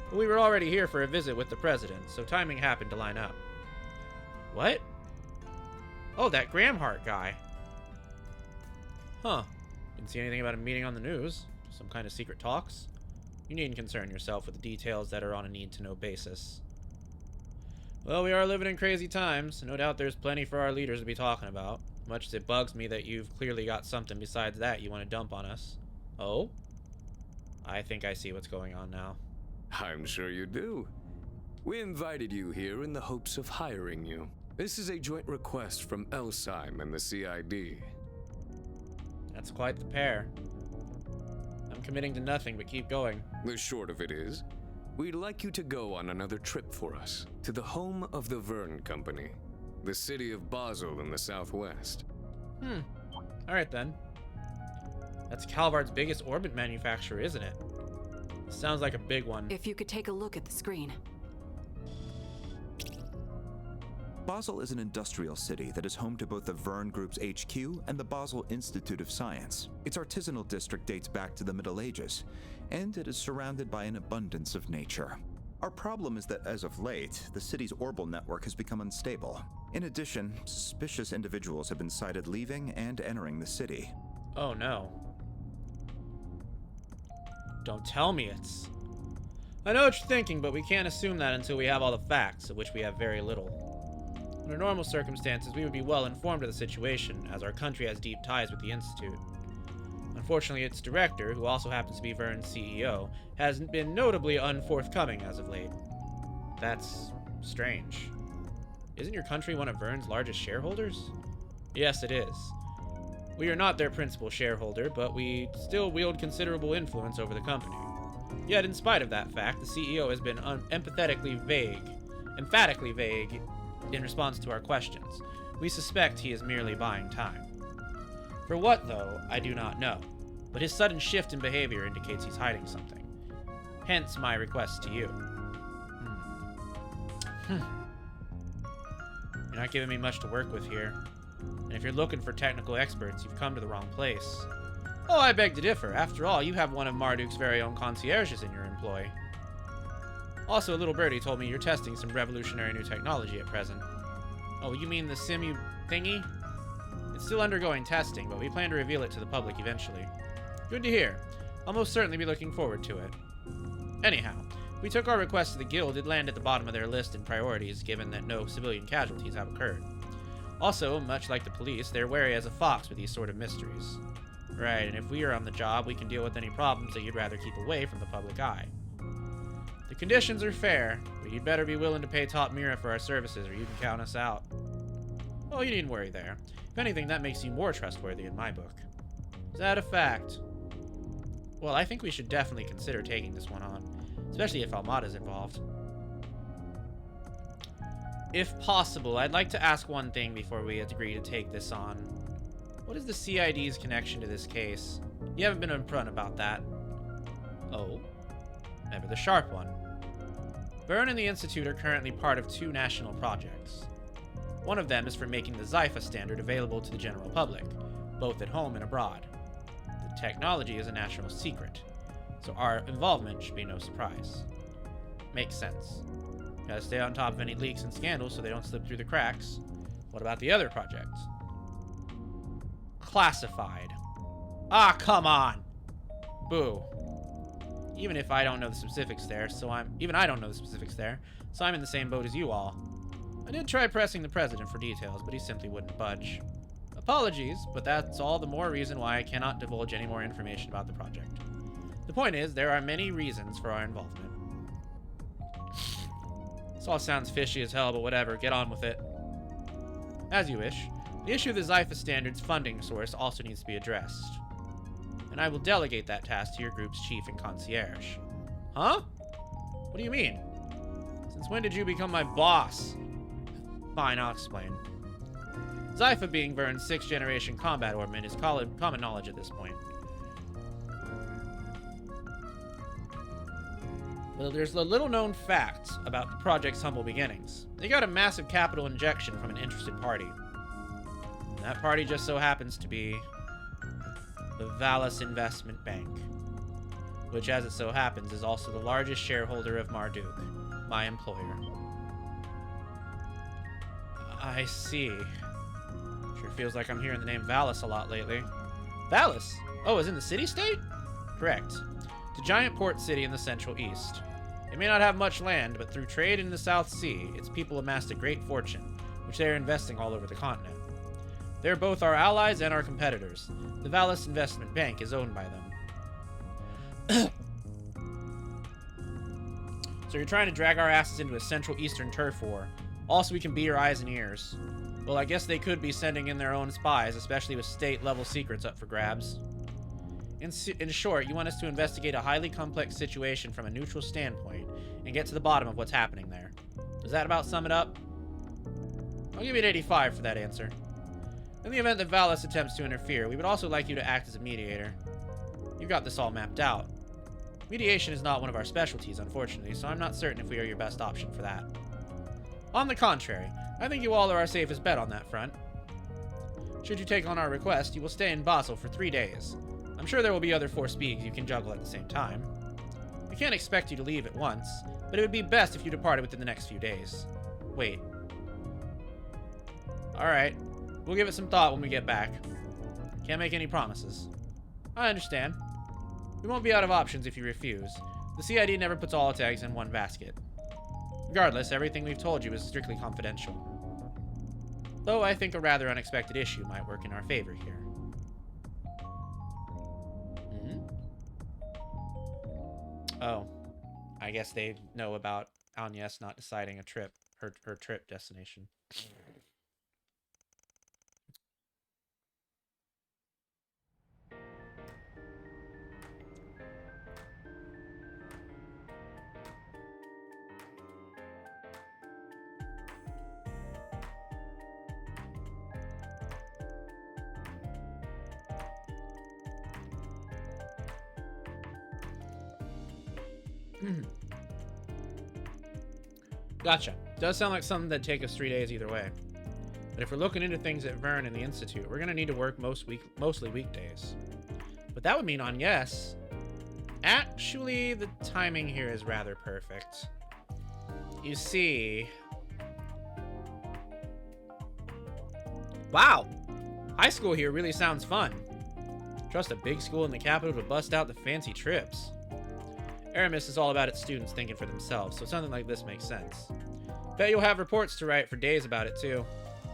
But we were already here for a visit with the President, so timing happened to line up. What? Oh, that Gramhart guy. Huh. Didn't see anything about a meeting on the news. Some kind of secret talks? You needn't concern yourself with the details that are on a need-to-know basis. Well, we are living in crazy times. No doubt there's plenty for our leaders to be talking about. Much as it bugs me that you've clearly got something besides that you want to dump on us. Oh? I think I see what's going on now. I'm sure you do. We invited you here in the hopes of hiring you. This is a joint request from Elsheim and the CID. That's quite the pair. I'm committing to nothing but keep going. The short of it is, we'd like you to go on another trip for us, to the home of the Verne Company. the city of Basel in the southwest. Alright then. That's Calvard's biggest orbit manufacturer, isn't it? Sounds like a big one. If you could take a look at the screen. Basel is an industrial city that is home to both the Verne Group's HQ and the Basel Institute of Science. Its artisanal district dates back to the Middle Ages, and it is surrounded by an abundance of nature. Our problem is that as of late, the city's orbital network has become unstable. In addition, suspicious individuals have been sighted leaving and entering the city. Oh no. Don't tell me it's... I know what you're thinking, but we can't assume that until we have all the facts, of which we have very little. Under normal circumstances, we would be well informed of the situation, as our country has deep ties with the Institute. Unfortunately, its director, who also happens to be Verne's CEO, has been notably unforthcoming as of late. That's strange. Isn't your country one of Verne's largest shareholders? Yes, it is. We are not their principal shareholder, but we still wield considerable influence over the company. Yet, in spite of that fact, the CEO has been emphatically vague in response to our questions. We suspect he is merely buying time. For what, though, I do not know, but his sudden shift in behavior indicates he's hiding something. Hence my request to you. You're not giving me much to work with here. And if you're looking for technical experts, you've come to the wrong place. Oh, I beg to differ. After all, you have one of Marduk's very own concierges in your employ. Also, a little birdie told me you're testing some revolutionary new technology at present. Oh, you mean the simu thingy? It's still undergoing testing, but we plan to reveal it to the public eventually. Good to hear. I'll most certainly be looking forward to it. Anyhow, we took our request to the guild. It landed at the bottom of their list in priorities, given that no civilian casualties have occurred. Also, much like the police, they're wary as a fox with these sort of mysteries. Right, and if we are on the job, we can deal with any problems that you'd rather keep away from the public eye. The conditions are fair, but you'd better be willing to pay top Mira for our services or you can count us out. Oh, you needn't worry there. If anything, that makes you more trustworthy in my book. Is that a fact? Well, I think we should definitely consider taking this one on, especially if Almada's involved. If possible, I'd like to ask one thing before we agree to take this on. What is the CID's connection to this case? You haven't been upfront about that. Oh? Never the sharp one. Verne and the Institute are currently part of two national projects. One of them is for making the Zypha standard available to the general public, both at home and abroad. The technology is a national secret, so our involvement should be no surprise. Makes sense. Gotta stay on top of any leaks and scandals so they don't slip through the cracks. What about the other project? Classified. Ah, come on! Boo. Even I don't know the specifics there, so I'm in the same boat as you all. I did try pressing the president for details, but he simply wouldn't budge. Apologies, but that's all the more reason why I cannot divulge any more information about the project. The point is, there are many reasons for our involvement. This all sounds fishy as hell, but whatever, get on with it. As you wish. The issue of the Zypha Standards funding source also needs to be addressed. And I will delegate that task to your group's chief and concierge. Huh? What do you mean? Since when did you become my boss? Fine, I'll explain. Zypha being Verne's 6th generation combat ornament is common knowledge at this point. Well, there's a little known fact about the project's humble beginnings. They got a massive capital injection from an interested party. And that party just so happens to be the Valus Investment Bank, which, as it so happens, is also the largest shareholder of Marduk, my employer. I see. Sure feels like I'm hearing the name Valus a lot lately. Valus? Oh, is in the city-state? Correct. It's a giant port city in the Central East. It may not have much land, but through trade in the South Sea, its people amassed a great fortune, which they are investing all over the continent. They're both our allies and our competitors. The Valus Investment Bank is owned by them. So you're trying to drag our asses into a Central Eastern turf war, all so we can be your eyes and ears. Well, I guess they could be sending in their own spies, especially with state-level secrets up for grabs. In short, you want us to investigate a highly complex situation from a neutral standpoint and get to the bottom of what's happening there. Does that about sum it up? I'll give you an 85 for that answer. In the event that Valis attempts to interfere, we would also like you to act as a mediator. You've got this all mapped out. Mediation is not one of our specialties, unfortunately, so I'm not certain if we are your best option for that. On the contrary, I think you all are our safest bet on that front. Should you take on our request, you will stay in Basel for 3 days. I'm sure there will be other force beings you can juggle at the same time. We can't expect you to leave at once, but it would be best if you departed within the next few days. Wait. Alright, we'll give it some thought when we get back. Can't make any promises. I understand. We won't be out of options if you refuse. The CID never puts all its eggs in one basket. Regardless, everything we've told you is strictly confidential. Though I think a rather unexpected issue might work in our favor here. Oh. I guess they know about Agnes not deciding a trip, her trip destination. Gotcha. Does sound like something that'd take us 3 days either way. But if we're looking into things at Vern and the Institute, we're gonna need to work mostly weekdays. But that would mean on yes. Actually, the timing here is rather perfect. You see... Wow! High school here really sounds fun. Trust a big school in the capital to bust out the fancy trips. Aramis is all about its students thinking for themselves, so something like this makes sense. Bet you'll have reports to write for days about it, too.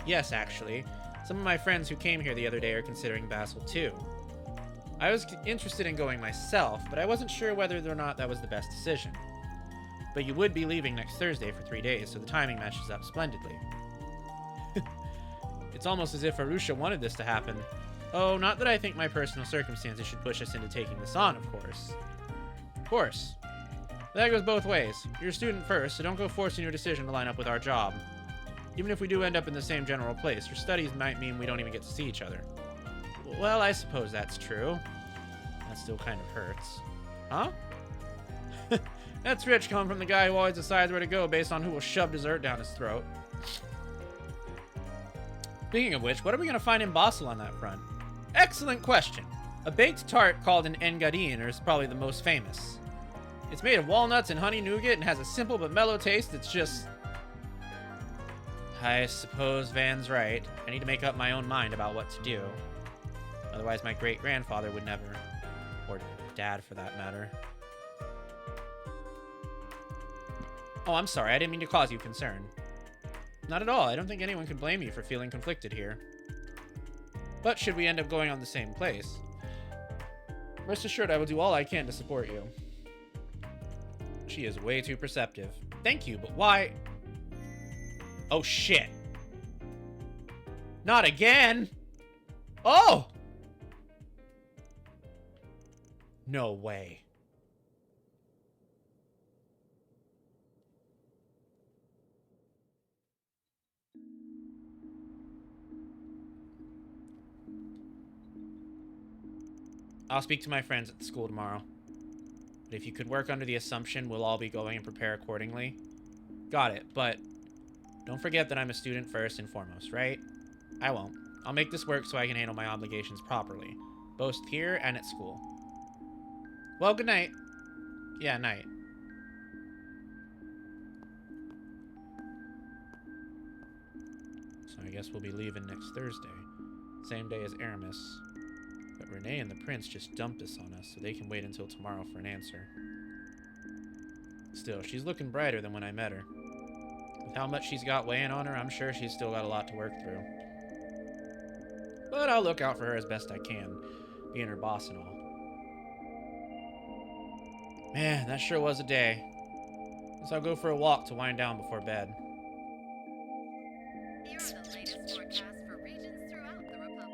Yes, actually. Some of my friends who came here the other day are considering Basel, too. I was interested in going myself, but I wasn't sure whether or not that was the best decision. But you would be leaving next Thursday for 3 days, so the timing matches up splendidly. It's almost as if Arusha wanted this to happen. Oh, not that I think my personal circumstances should push us into taking this on, of course. Of course. That goes both ways. You're a student first, so don't go forcing your decision to line up with our job. Even if we do end up in the same general place, your studies might mean we don't even get to see each other. Well, I suppose that's true. That still kind of hurts. Huh? That's rich coming from the guy who always decides where to go based on who will shove dessert down his throat. Speaking of which, what are we going to find in Basel on that front? Excellent question. A baked tart called an engadine is probably the most famous. It's made of walnuts and honey nougat and has a simple but mellow taste that's just... I suppose Van's right. I need to make up my own mind about what to do. Otherwise my great-grandfather would never. Or dad, for that matter. Oh, I'm sorry. I didn't mean to cause you concern. Not at all. I don't think anyone could blame you for feeling conflicted here. But should we end up going on the same place, rest assured I will do all I can to support you. She is way too perceptive. Thank you, but why? Oh, shit. Not again! Oh! No way. I'll speak to my friends at the school tomorrow. But if you could work under the assumption we'll all be going and prepare accordingly. Got it, but don't forget that I'm a student first and foremost, right? I won't. I'll make this work so I can handle my obligations properly, both here and at school. Well, good night. Yeah, night. So I guess we'll be leaving next Thursday. Same day as Aramis. But Renee and the Prince just dumped this on us, so they can wait until tomorrow for an answer. Still, she's looking brighter than when I met her. With how much she's got weighing on her, I'm sure she's still got a lot to work through. But I'll look out for her as best I can, being her boss and all. Man, that sure was a day. Guess I'll go for a walk to wind down before bed. Here are the latest forecasts for regions throughout the Republic.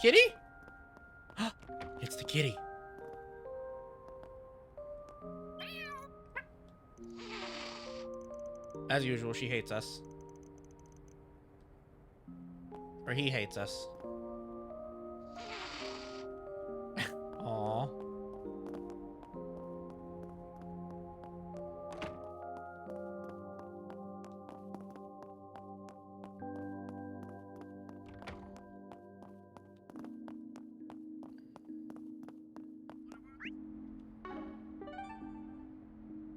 Kitty? It's the kitty. As usual, she hates us. Or he hates us. Aww.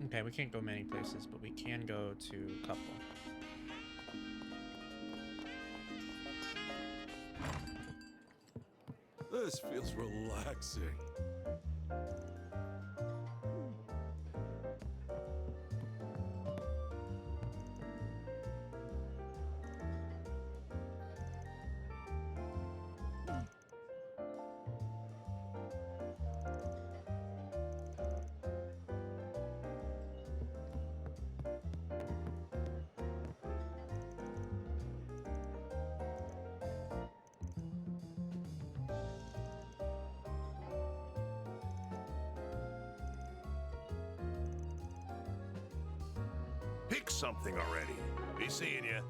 Okay, we can't go many places, but we can go to a couple. This feels relaxing. Pick something already. Be seeing you.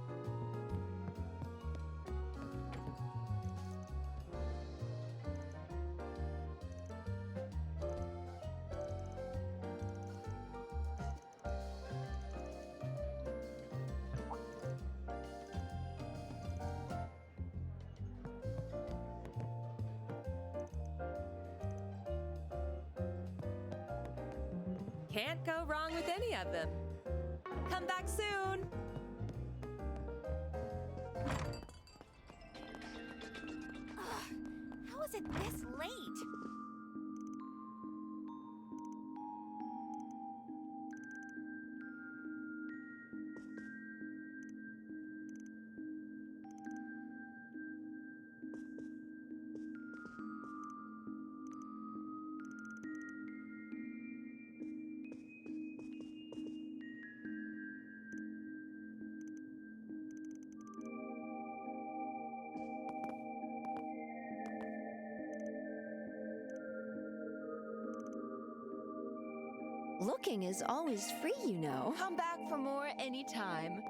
Can't go wrong with any of them. Come back soon. Ugh, how is it this late? Looking is always free, you know. Come back for more anytime.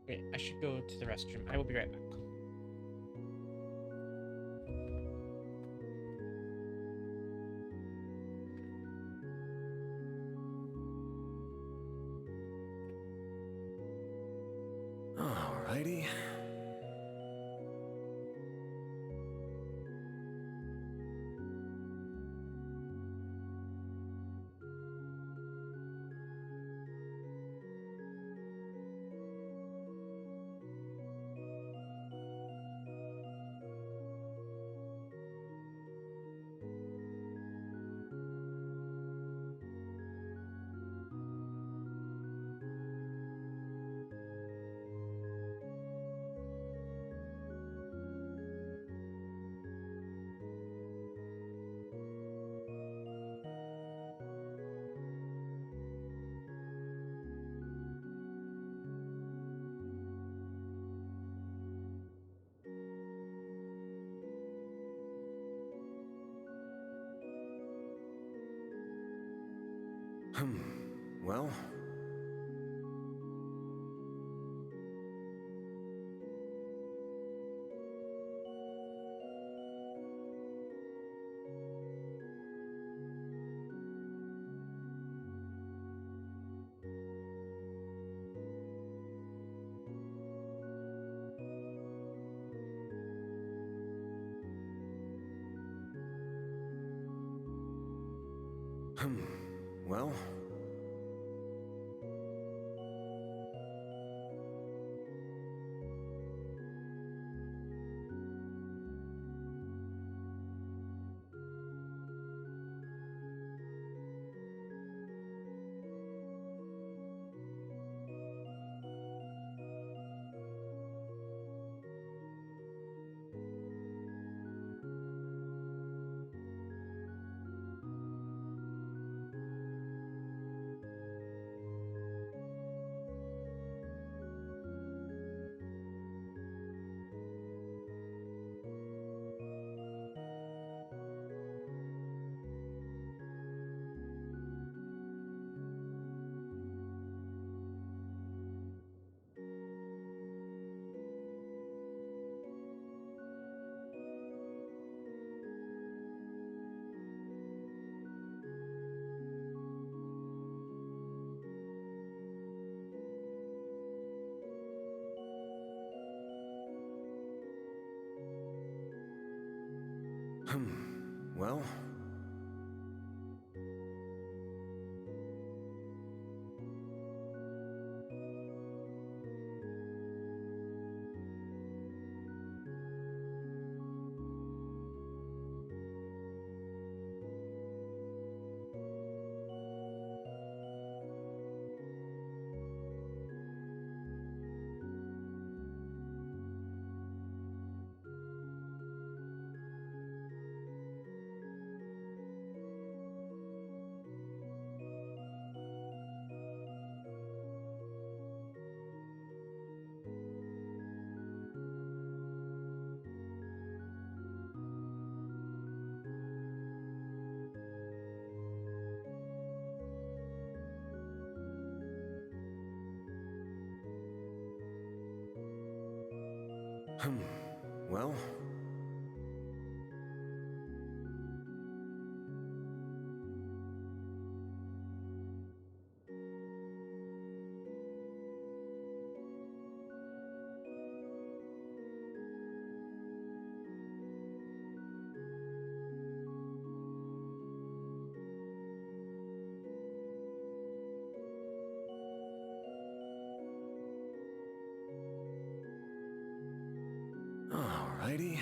Wait, I should go to the restroom. I will be right back. Alrighty. Well, Well... Well... Well... Alrighty.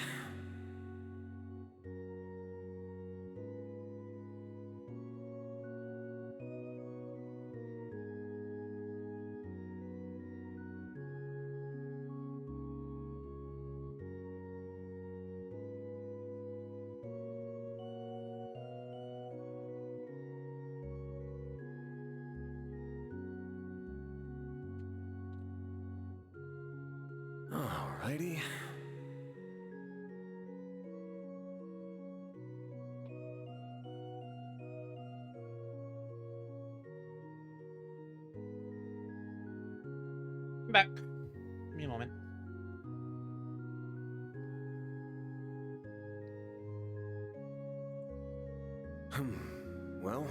Alrighty. I'm back. Give me a moment. Well...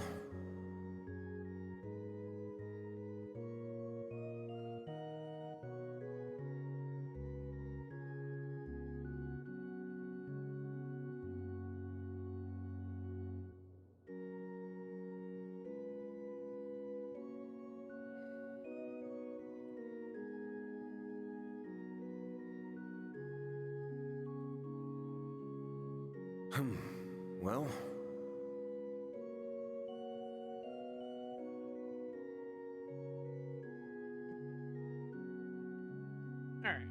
Well... Alright.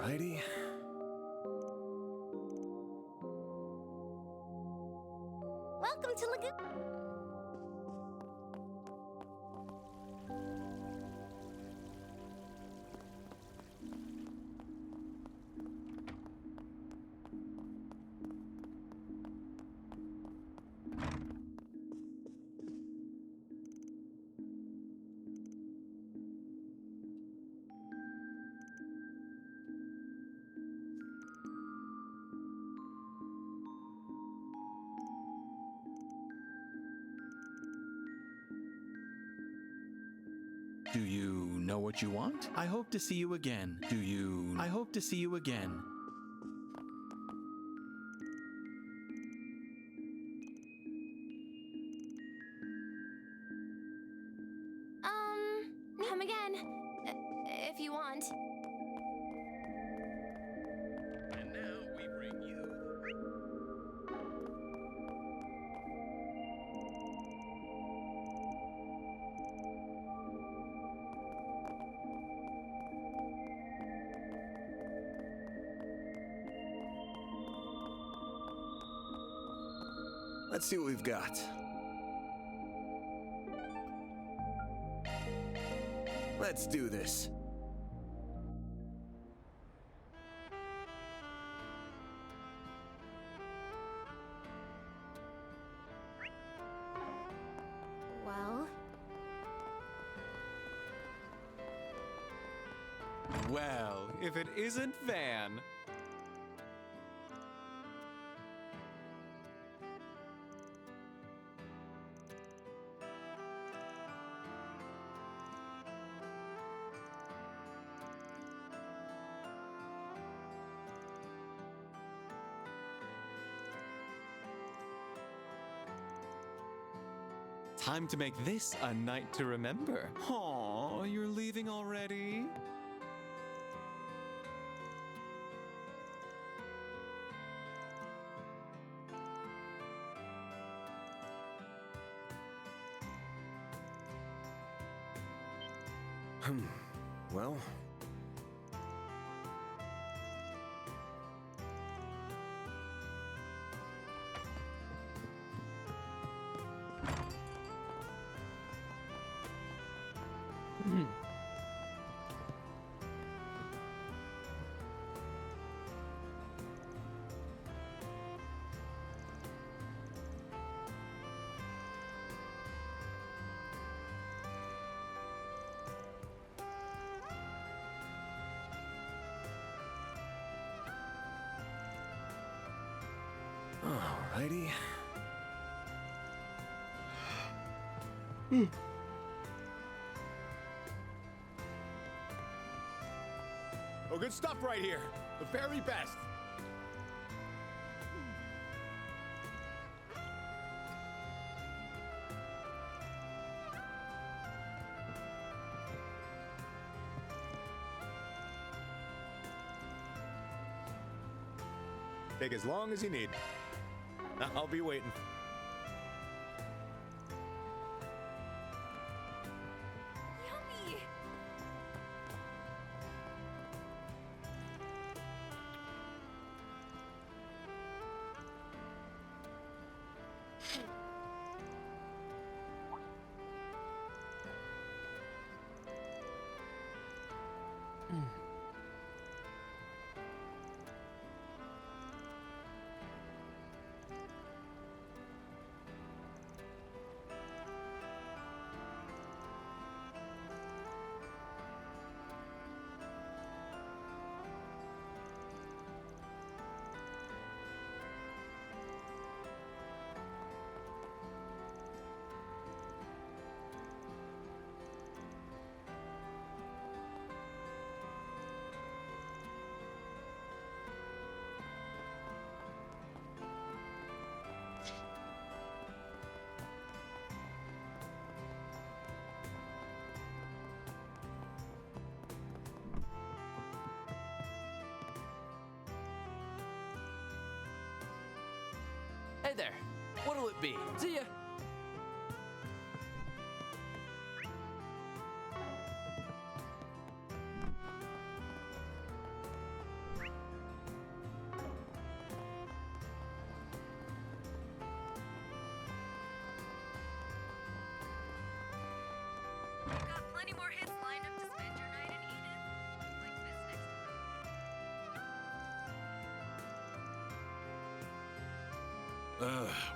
Alrighty. Welcome to Lagoon. Do you know what you want? I hope to see you again. Do you? I hope to see you again. Come again. If you want. And now we bring you. Let's see what we've got. Let's do this. Well, Well, if it isn't Van. Time to make this a night to remember. Aw, you're leaving already? Well. Alrighty. Oh, good stuff right here. The very best. Take as long as you need. I'll be waiting. Yummy! Hey there. What'll it be? See ya.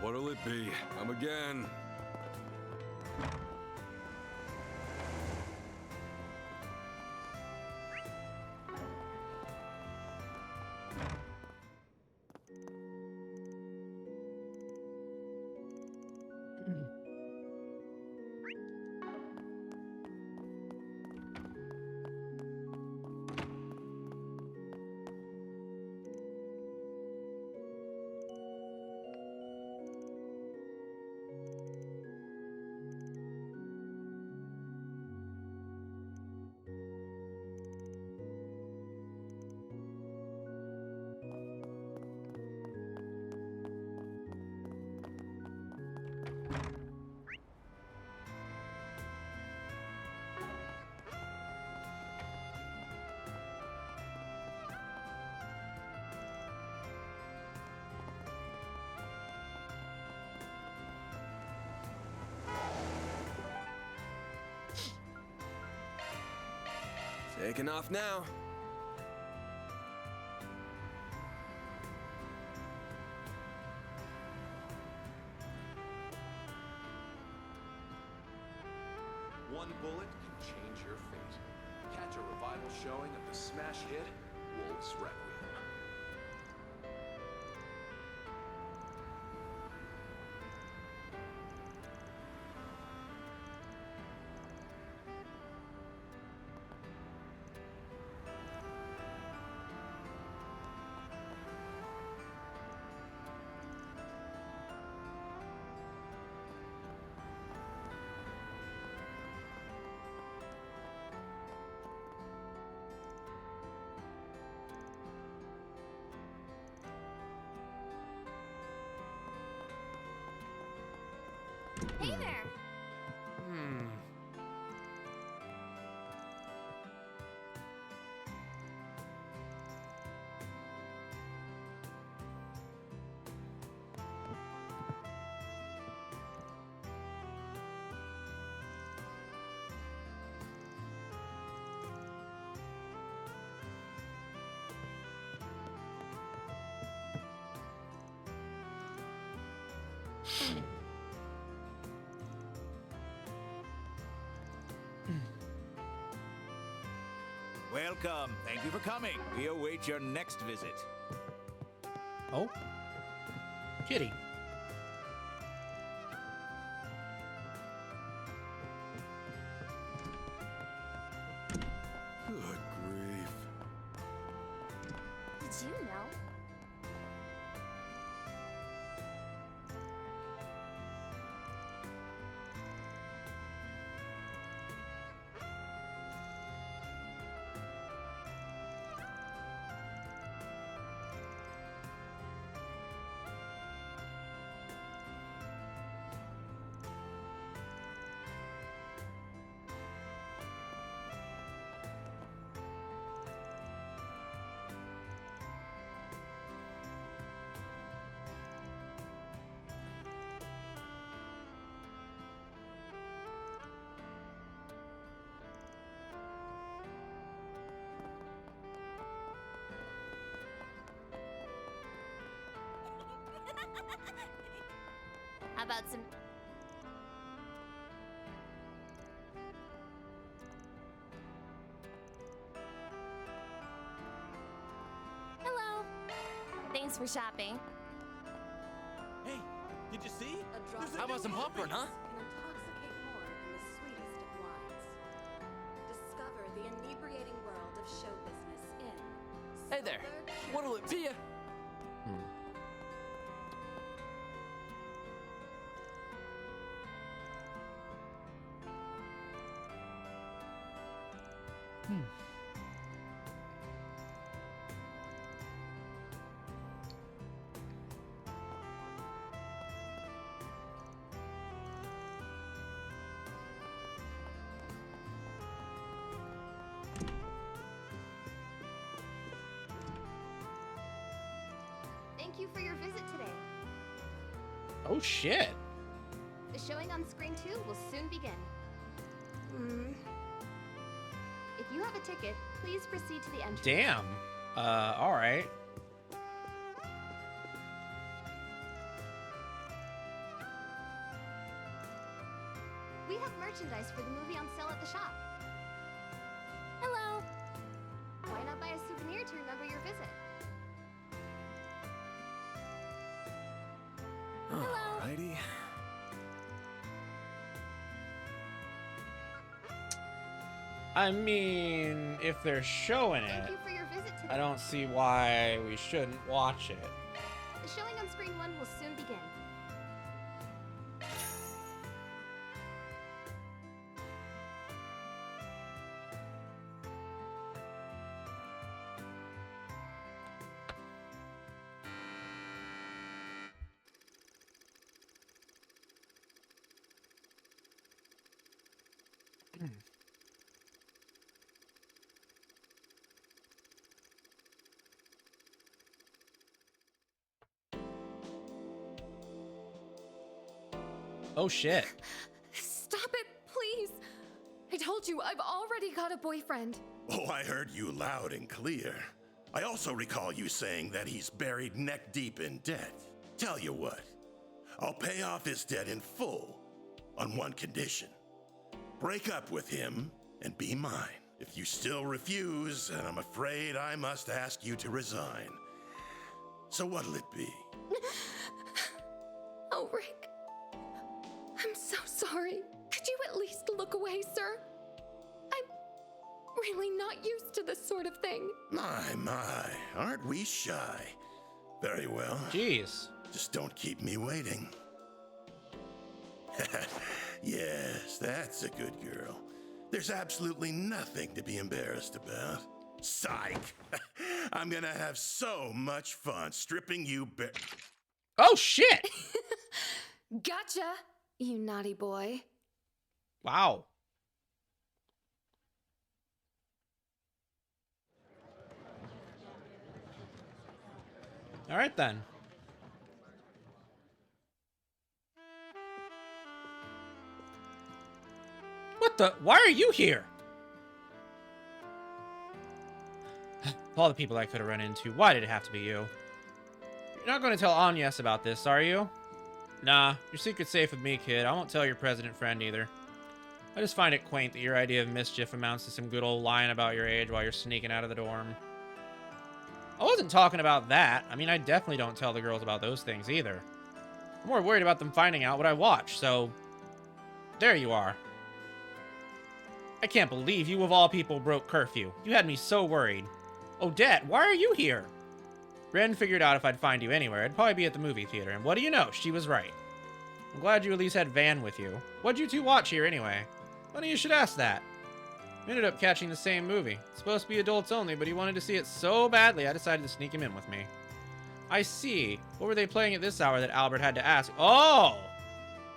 What'll it be? Come again. Taking off now. One bullet can change your fate. Catch a revival showing of the smash hit Wolf's Requiem. Hey there! Welcome. Thank you for coming. We await your next visit. Oh. Kitty. Good grief. Did you know? How about some... Hello. Thanks for shopping. Hey, did you see? How about some popcorn, huh? Can intoxicate more than the sweetest of wines. Discover the inebriating world of show business in... Hey there, what'll it be? Thank you for your visit today. Oh shit. The showing on screen 2 will soon begin. If you have a ticket, please proceed to the entrance. Damn. All right. merchandise for the movie on sale at the shop. Hello. Why not buy a souvenir to remember your visit? Alrighty. I mean, if they're showing it, Thank you for your visit today. I don't see why we shouldn't watch it. The showing on screen 1 will soon begin. Oh shit. Stop it, please. I told you, I've already got a boyfriend. Oh, I heard you loud and clear. I also recall you saying that he's buried neck deep in debt. Tell you what, I'll pay off his debt in full on one condition. Break up with him and be mine. If you still refuse, then I'm afraid I must ask you to resign. So what'll it be? Oh, Rick. I'm so sorry. Could you at least look away, sir? I'm really not used to this sort of thing. My, aren't we shy? Very well. Jeez. Just don't keep me waiting. Yes, that's a good girl. There's absolutely nothing to be embarrassed about. Psych! I'm gonna have so much fun stripping you bare. Oh shit! Gotcha, you naughty boy. Wow. All right then. What the? Why are you here? Of all the people I could have run into, why did it have to be you? You're not going to tell Agnes about this, are you? Nah, your secret's safe with me, kid. I won't tell your president friend either. I just find it quaint that your idea of mischief amounts to some good old lying about your age while you're sneaking out of the dorm. I wasn't talking about that. I mean, I definitely don't tell the girls about those things either. I'm more worried about them finding out what I watch, so... There you are. I can't believe you of all people broke curfew. You had me so worried. Odette, why are you here? Ren figured out if I'd find you anywhere, I'd probably be at the movie theater, and what do you know, she was right. I'm glad you at least had Van with you. What'd you two watch here anyway? Funny you should ask that. We ended up catching the same movie. It's supposed to be adults only, but he wanted to see it so badly I decided to sneak him in with me. I see. What were they playing at this hour that Albert had to ask? Oh!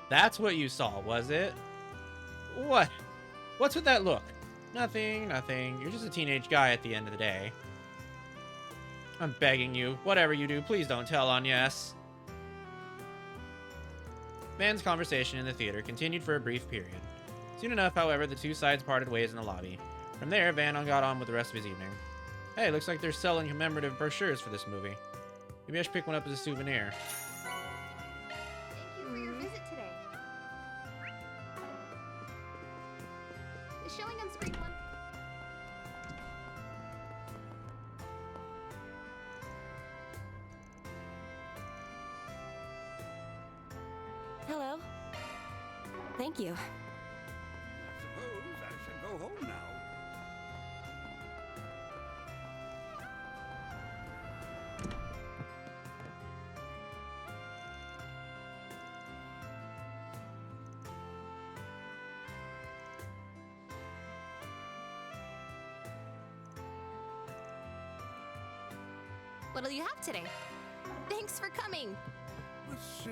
That's what you saw, was it? What? What's with that look? Nothing, nothing. You're just a teenage guy at the end of the day. I'm begging you. Whatever you do, please don't tell Agnes. Van's conversation in the theater continued for a brief period. Soon enough, however, the two sides parted ways in the lobby. From there, Van got on with the rest of his evening. Hey, looks like they're selling commemorative brochures for this movie. Maybe I should pick one up as a souvenir. Thank you for your visit today. The showing on screen 1. Hello. Thank you. I suppose I should go home now. What'll you have today? Thanks for coming. Let's see.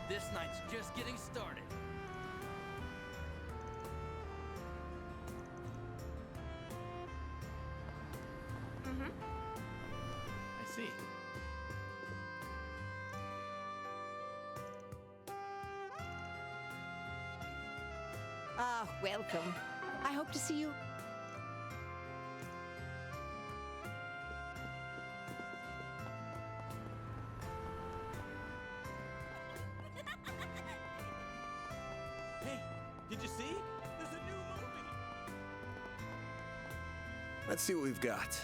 This night's just getting started. I see. Ah, welcome. I hope to see you. Hey, did you see? There's a new movie. Let's see what we've got.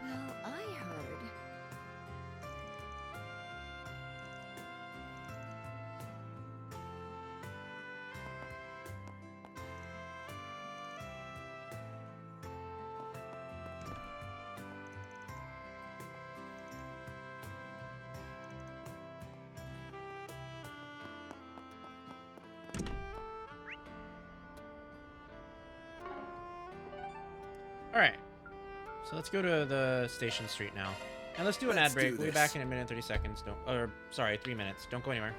Well, I heard. All right. So let's go to the station street now. And let's do an ad break. We'll be back in a minute and 30 seconds. Don't, or sorry, 3 minutes. Don't go anywhere.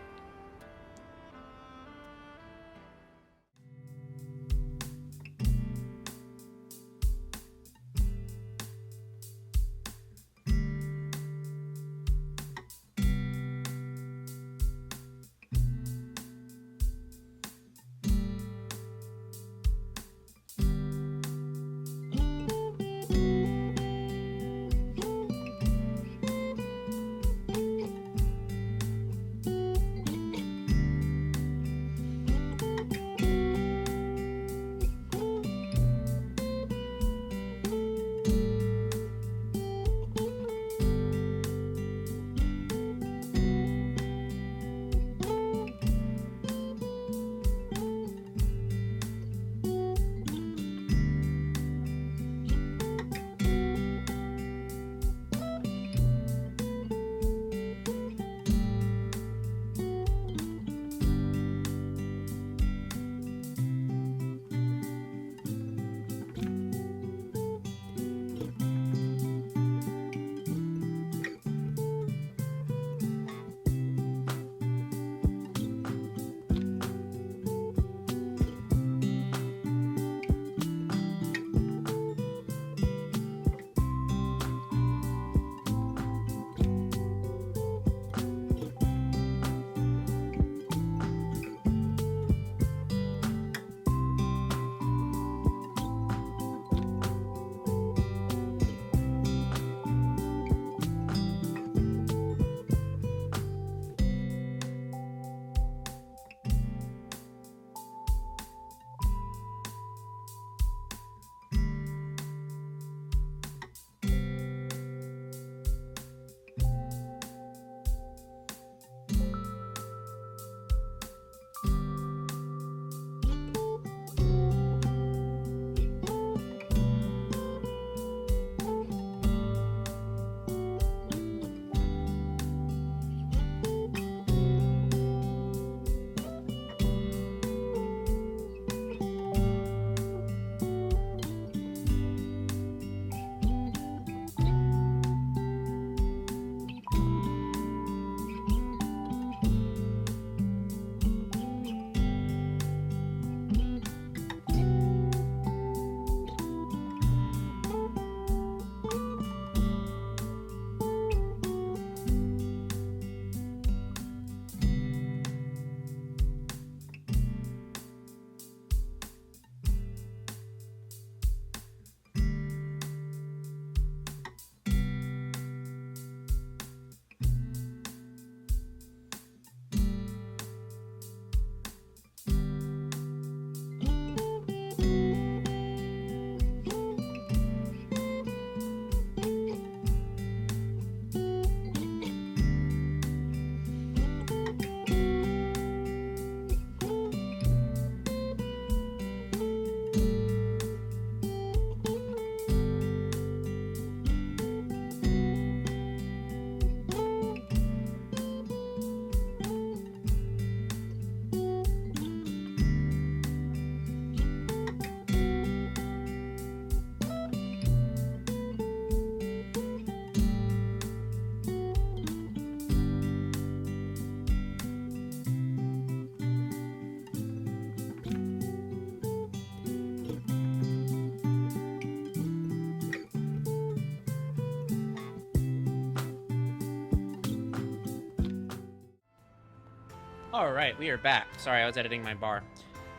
All right, we are back. Sorry, I was editing my bar.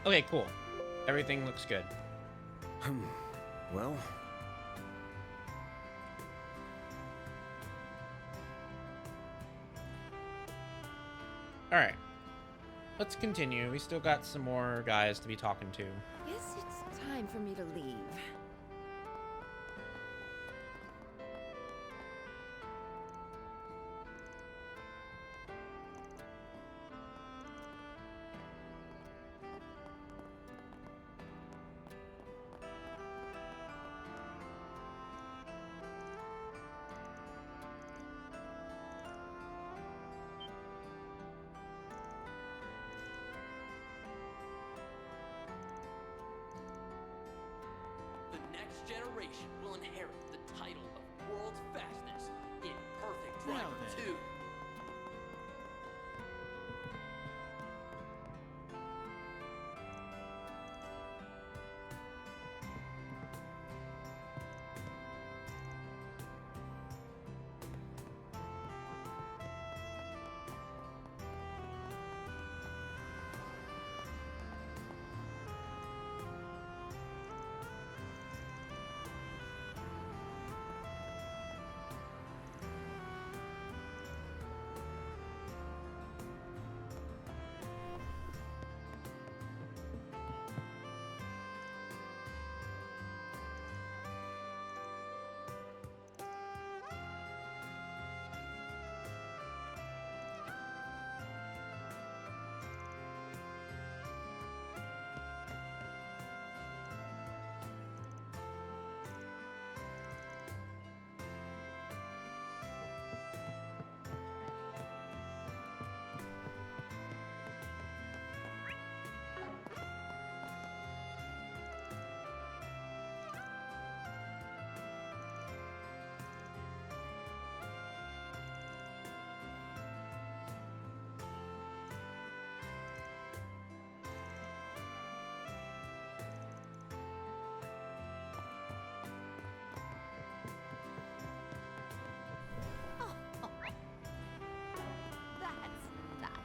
Okay, cool. Everything looks good. Well, all right. Let's continue. We still got some more guys to be talking to. Guess it's time for me to leave. The next generation will inherit the title of world's fastest in Perfect Now Driver then. 2. That's nice.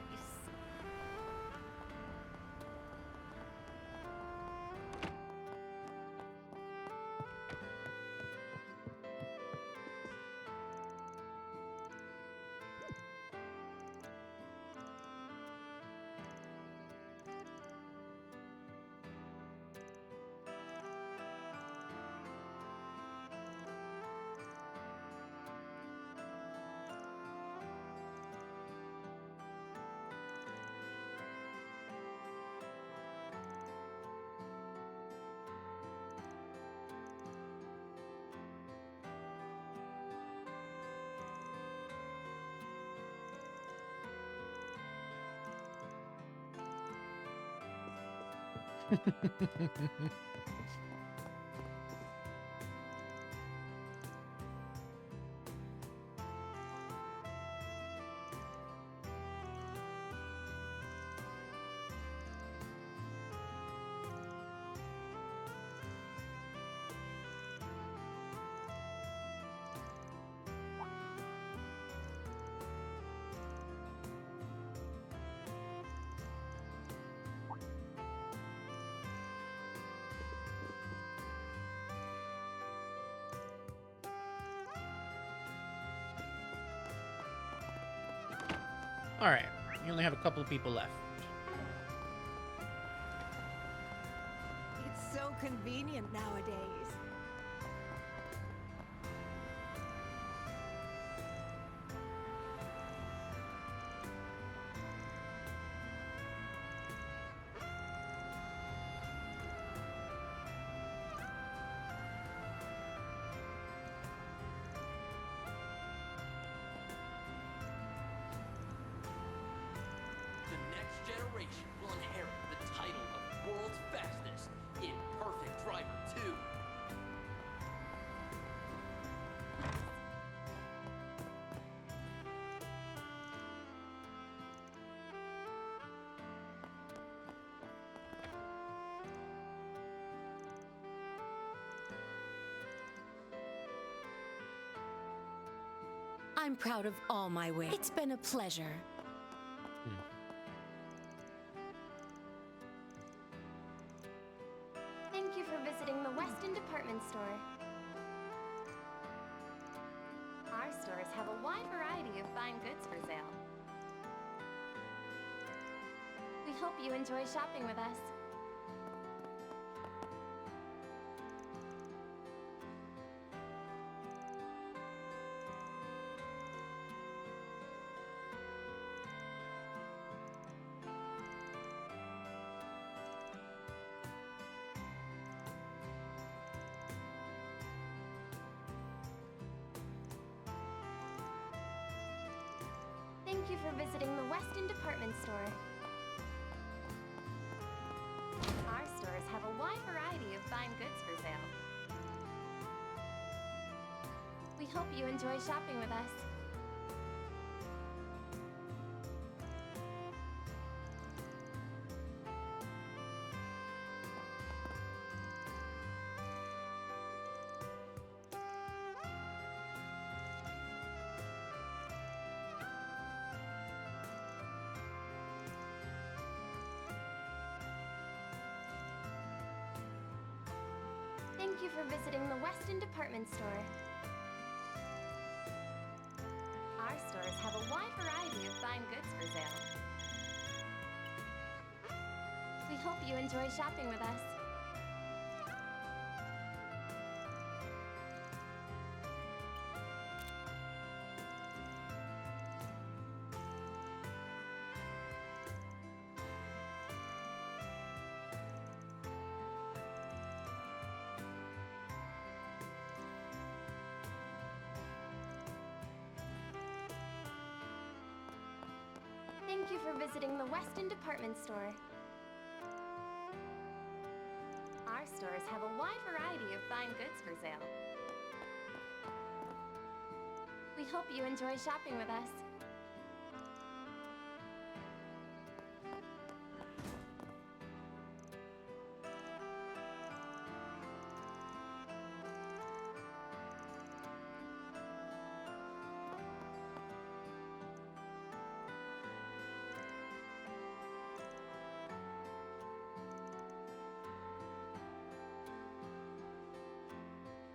All right, we only have a couple of people left. It's so convenient nowadays. The next generation will inherit the title of world's fastest in Perfect Driver 2. I'm proud of all my ways. It's been a pleasure. store. Our stores have a wide variety of fine goods for sale. We hope you enjoy shopping with us. Thank you for visiting the Weston Department Store. Our stores have a wide variety of fine goods for sale. We hope you enjoy shopping with us. Thank you for visiting the Weston Department Store. Our stores have a wide variety of fine goods for sale. We hope you enjoy shopping with us. Thank you for visiting the Weston Department Store. Our stores have a wide variety of fine goods for sale. We hope you enjoy shopping with us.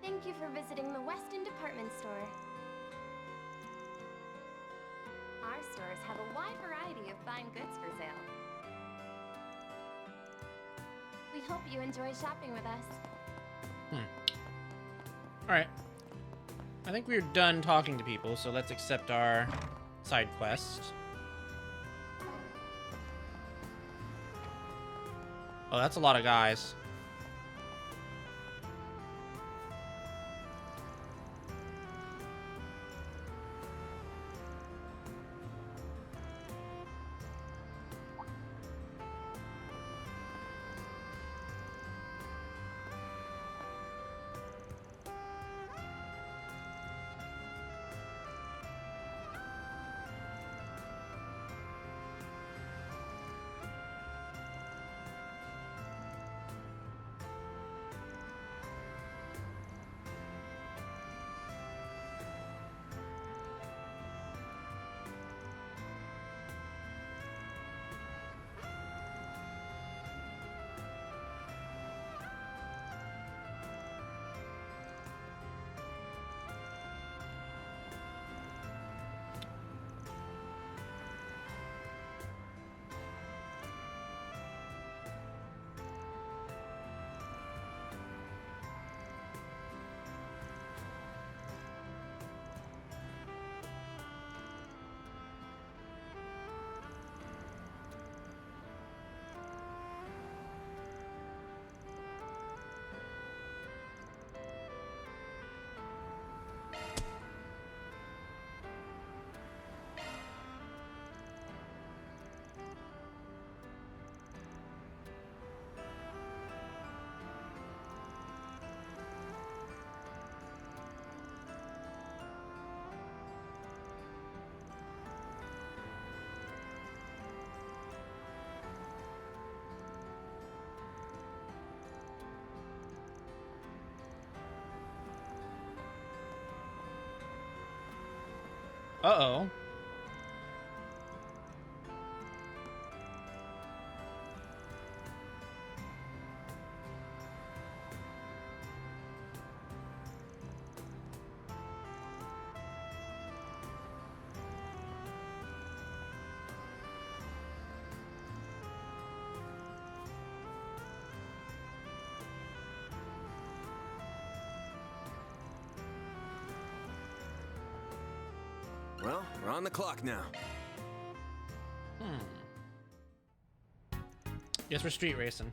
Thank you for visiting the Weston Department Store. Our stores have a wide variety of fine goods for sale. We hope you enjoy shopping with us. Alright. I think we're done talking to people, so let's accept our side quest. Oh, that's a lot of guys. Uh-oh. Well, we're on the clock now. Guess we're street racing.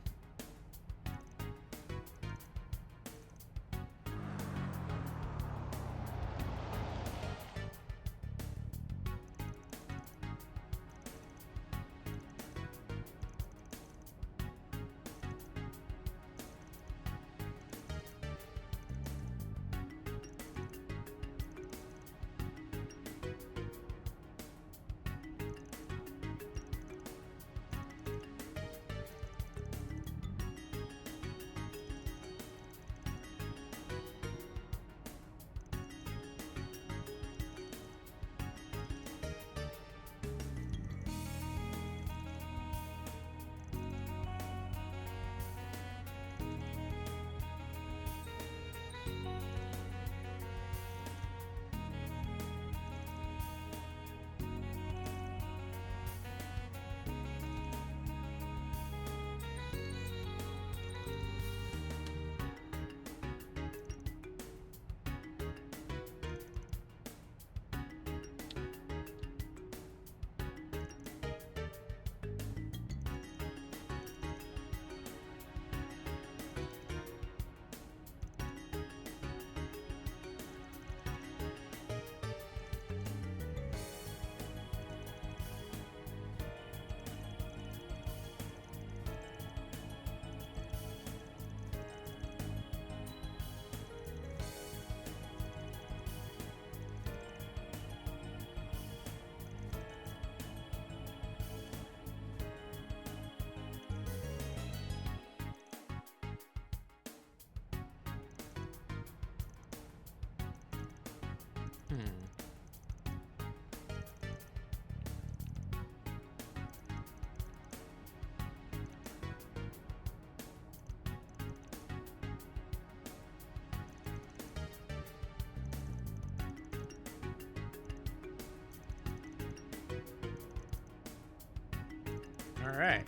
All right.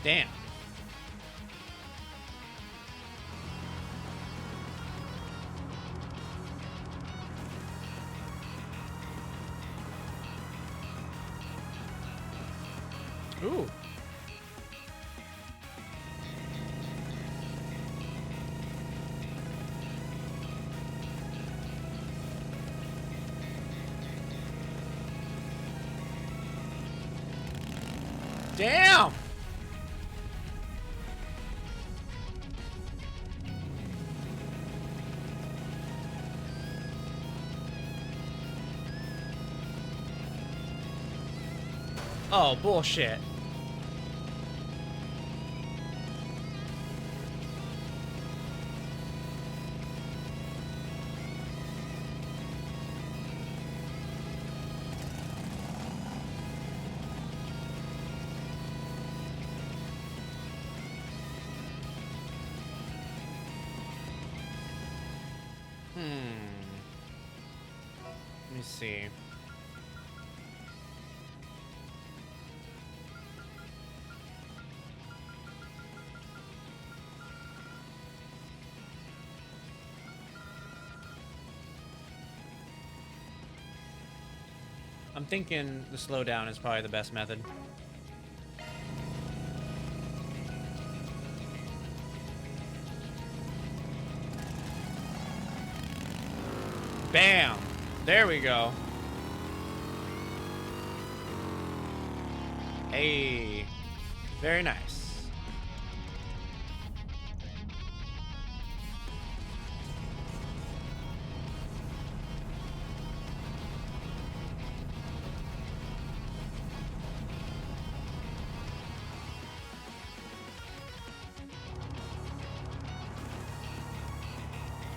Damn. Ooh. Damn. Oh, bullshit. Let me see. I'm thinking the slowdown is probably the best method. Bam! There we go. Hey, very nice.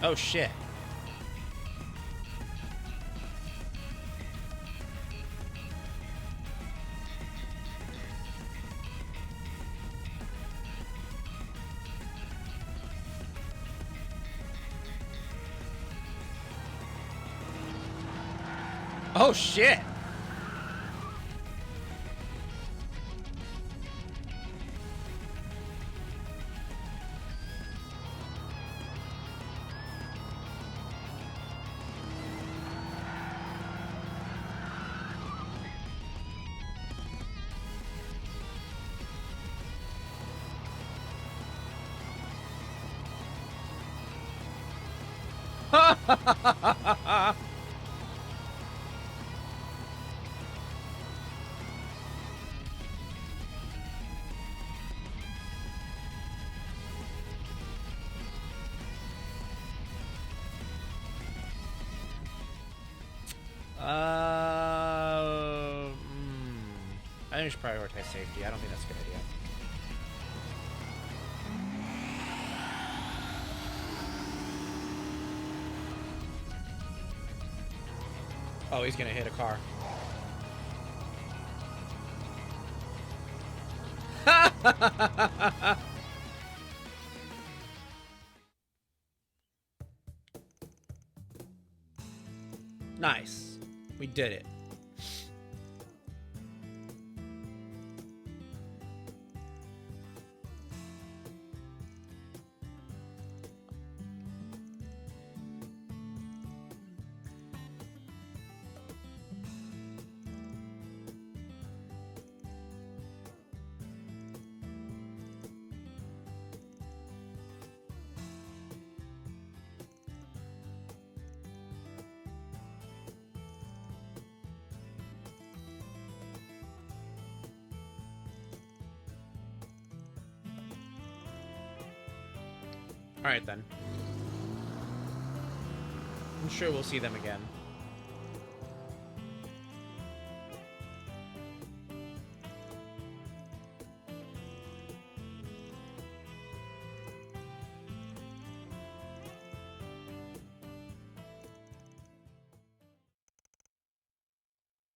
Oh shit. Oh shit. I think we should prioritize safety. I don't think that's a good idea. Oh, he's gonna hit a car. Nice. We did it. Alright then. I'm sure we'll see them again.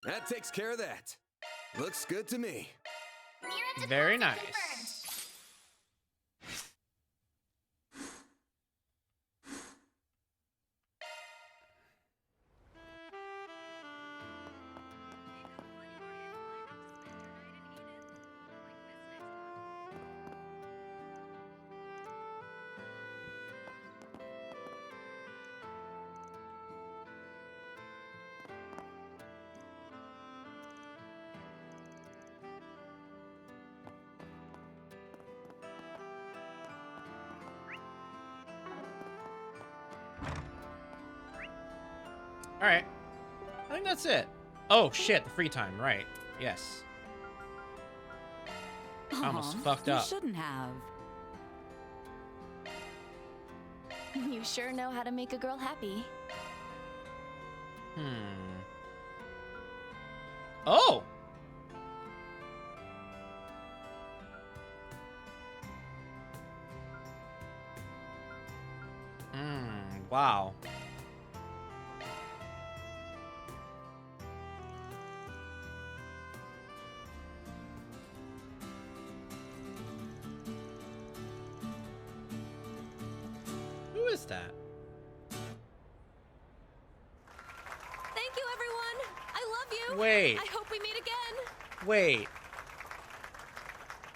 That takes care of that. Looks good to me. Very nice. Alright. I think that's it. Oh, shit. The free time. Right. Yes. I almost fucked up. You shouldn't have. You sure know how to make a girl happy. Oh! Wow. Who is that? Thank you, everyone. I love you. Wait. I hope we meet again. Wait.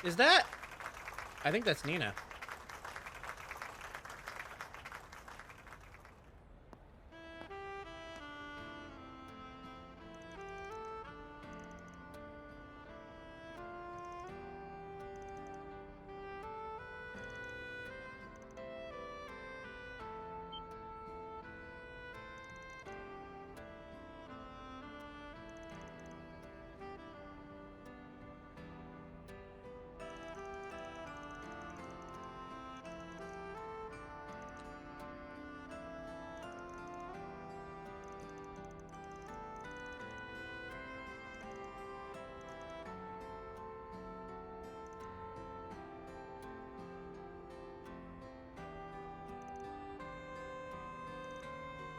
Is that... I think that's Nina.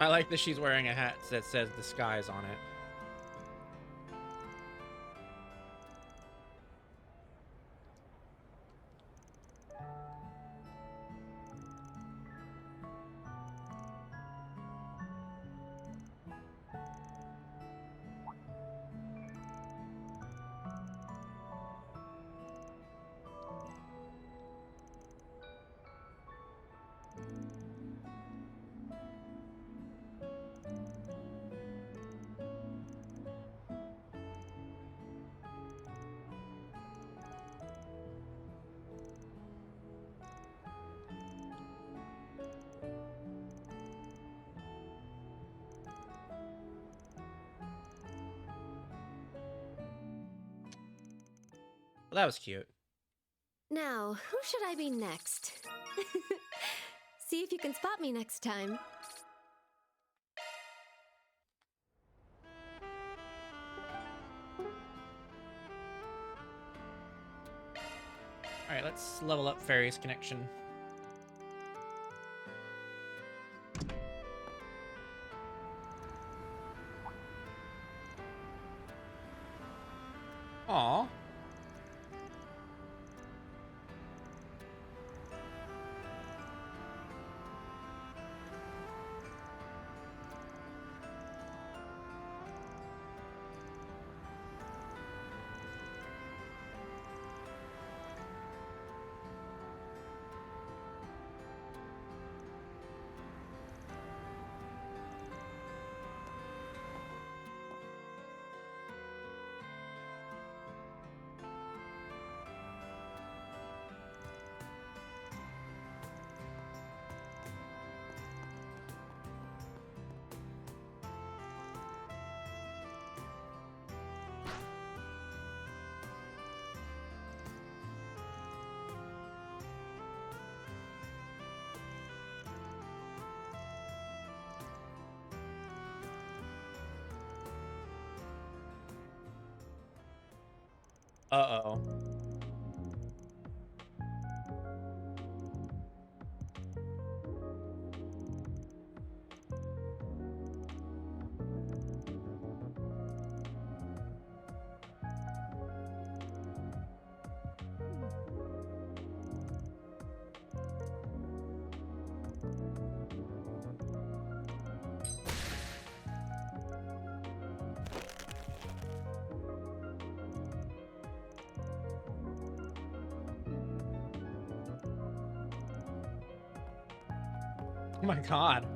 I like that she's wearing a hat that says disguise on it. Well, that was cute. Now, who should I be next? See if you can spot me next time. Alright, let's level up Fairy's connection. Aww. Uh-oh. Oh my god.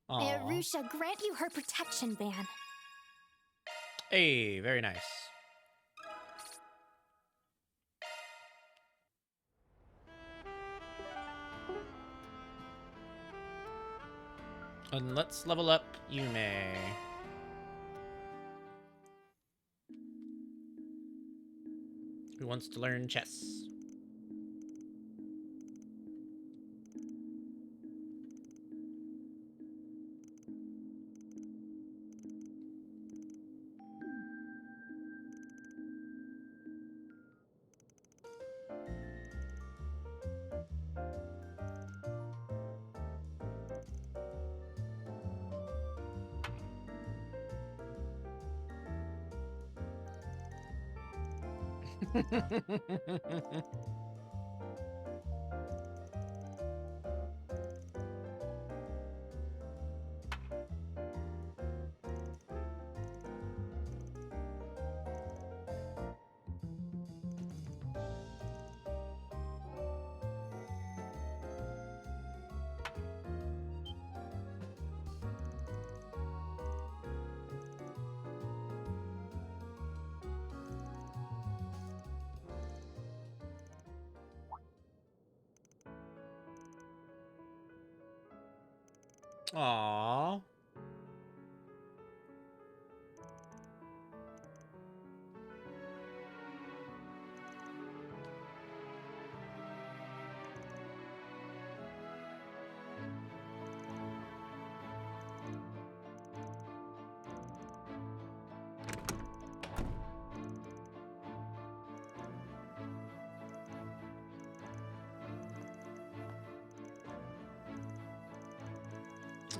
May Aw. Arusha grant you her protection, Van. Hey, very nice. And let's level up Yume. Who wants to learn chess? Aww.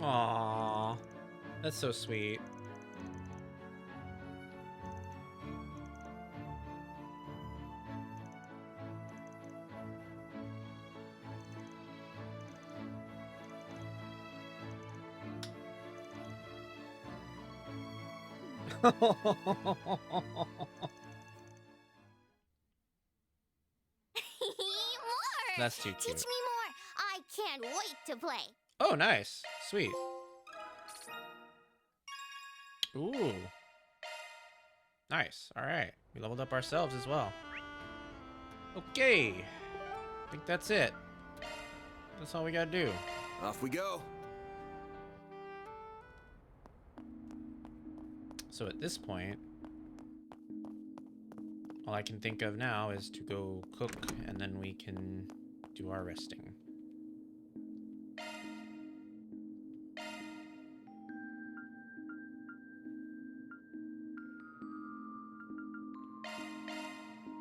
Aww. That's so sweet. That's too cute. Teach me more. I can't wait to play. Oh, nice. Sweet. Ooh. Nice. All right. We leveled up ourselves as well. Okay. I think that's it. That's all we gotta do. Off we go. So at this point, all I can think of now is to go cook, and then we can do our resting.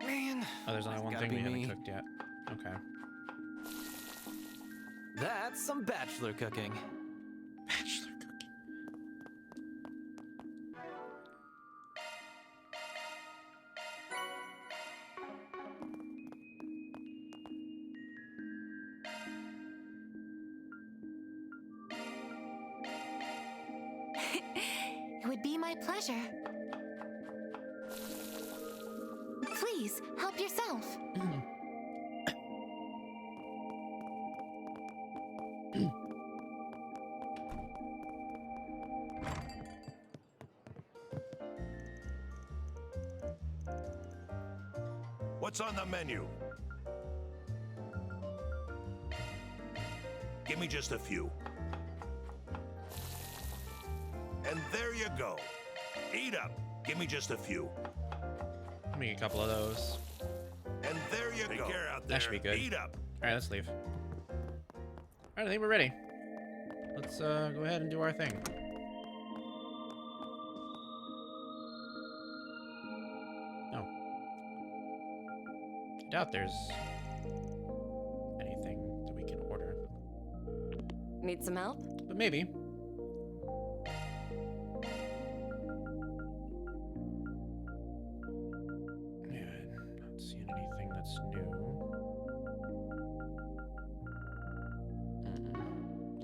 Man. Oh, there's only one gotta thing we be haven't me. cooked yet. Okay. That's some bachelor cooking. Bachelor cooking. It would be my pleasure. Please, help yourself. What's on the menu? Give me just a few. And there you go. Eat up. Give me just a few. Let me get a couple of those. And there you Take go. care out there. That should be good. Eat up. All right, let's leave. All right, I think we're ready. Let's go ahead and do our thing. Oh. I doubt there's anything that we can order. Need some help? But maybe. Yeah, I'm not seeing anything that's new.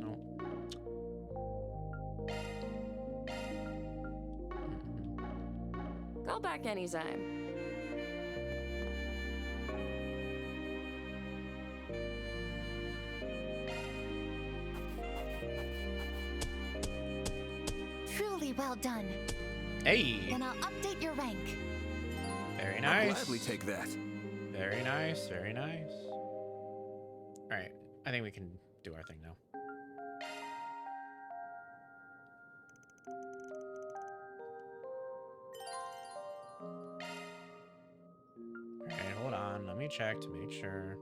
No. Call back anytime. Truly well done. Hey. Then I'll update your rank. Very I'll nice. gladly take that. Very nice. Very nice. All right. I think we can do our thing now. All right. Hold on. Let me check to make sure.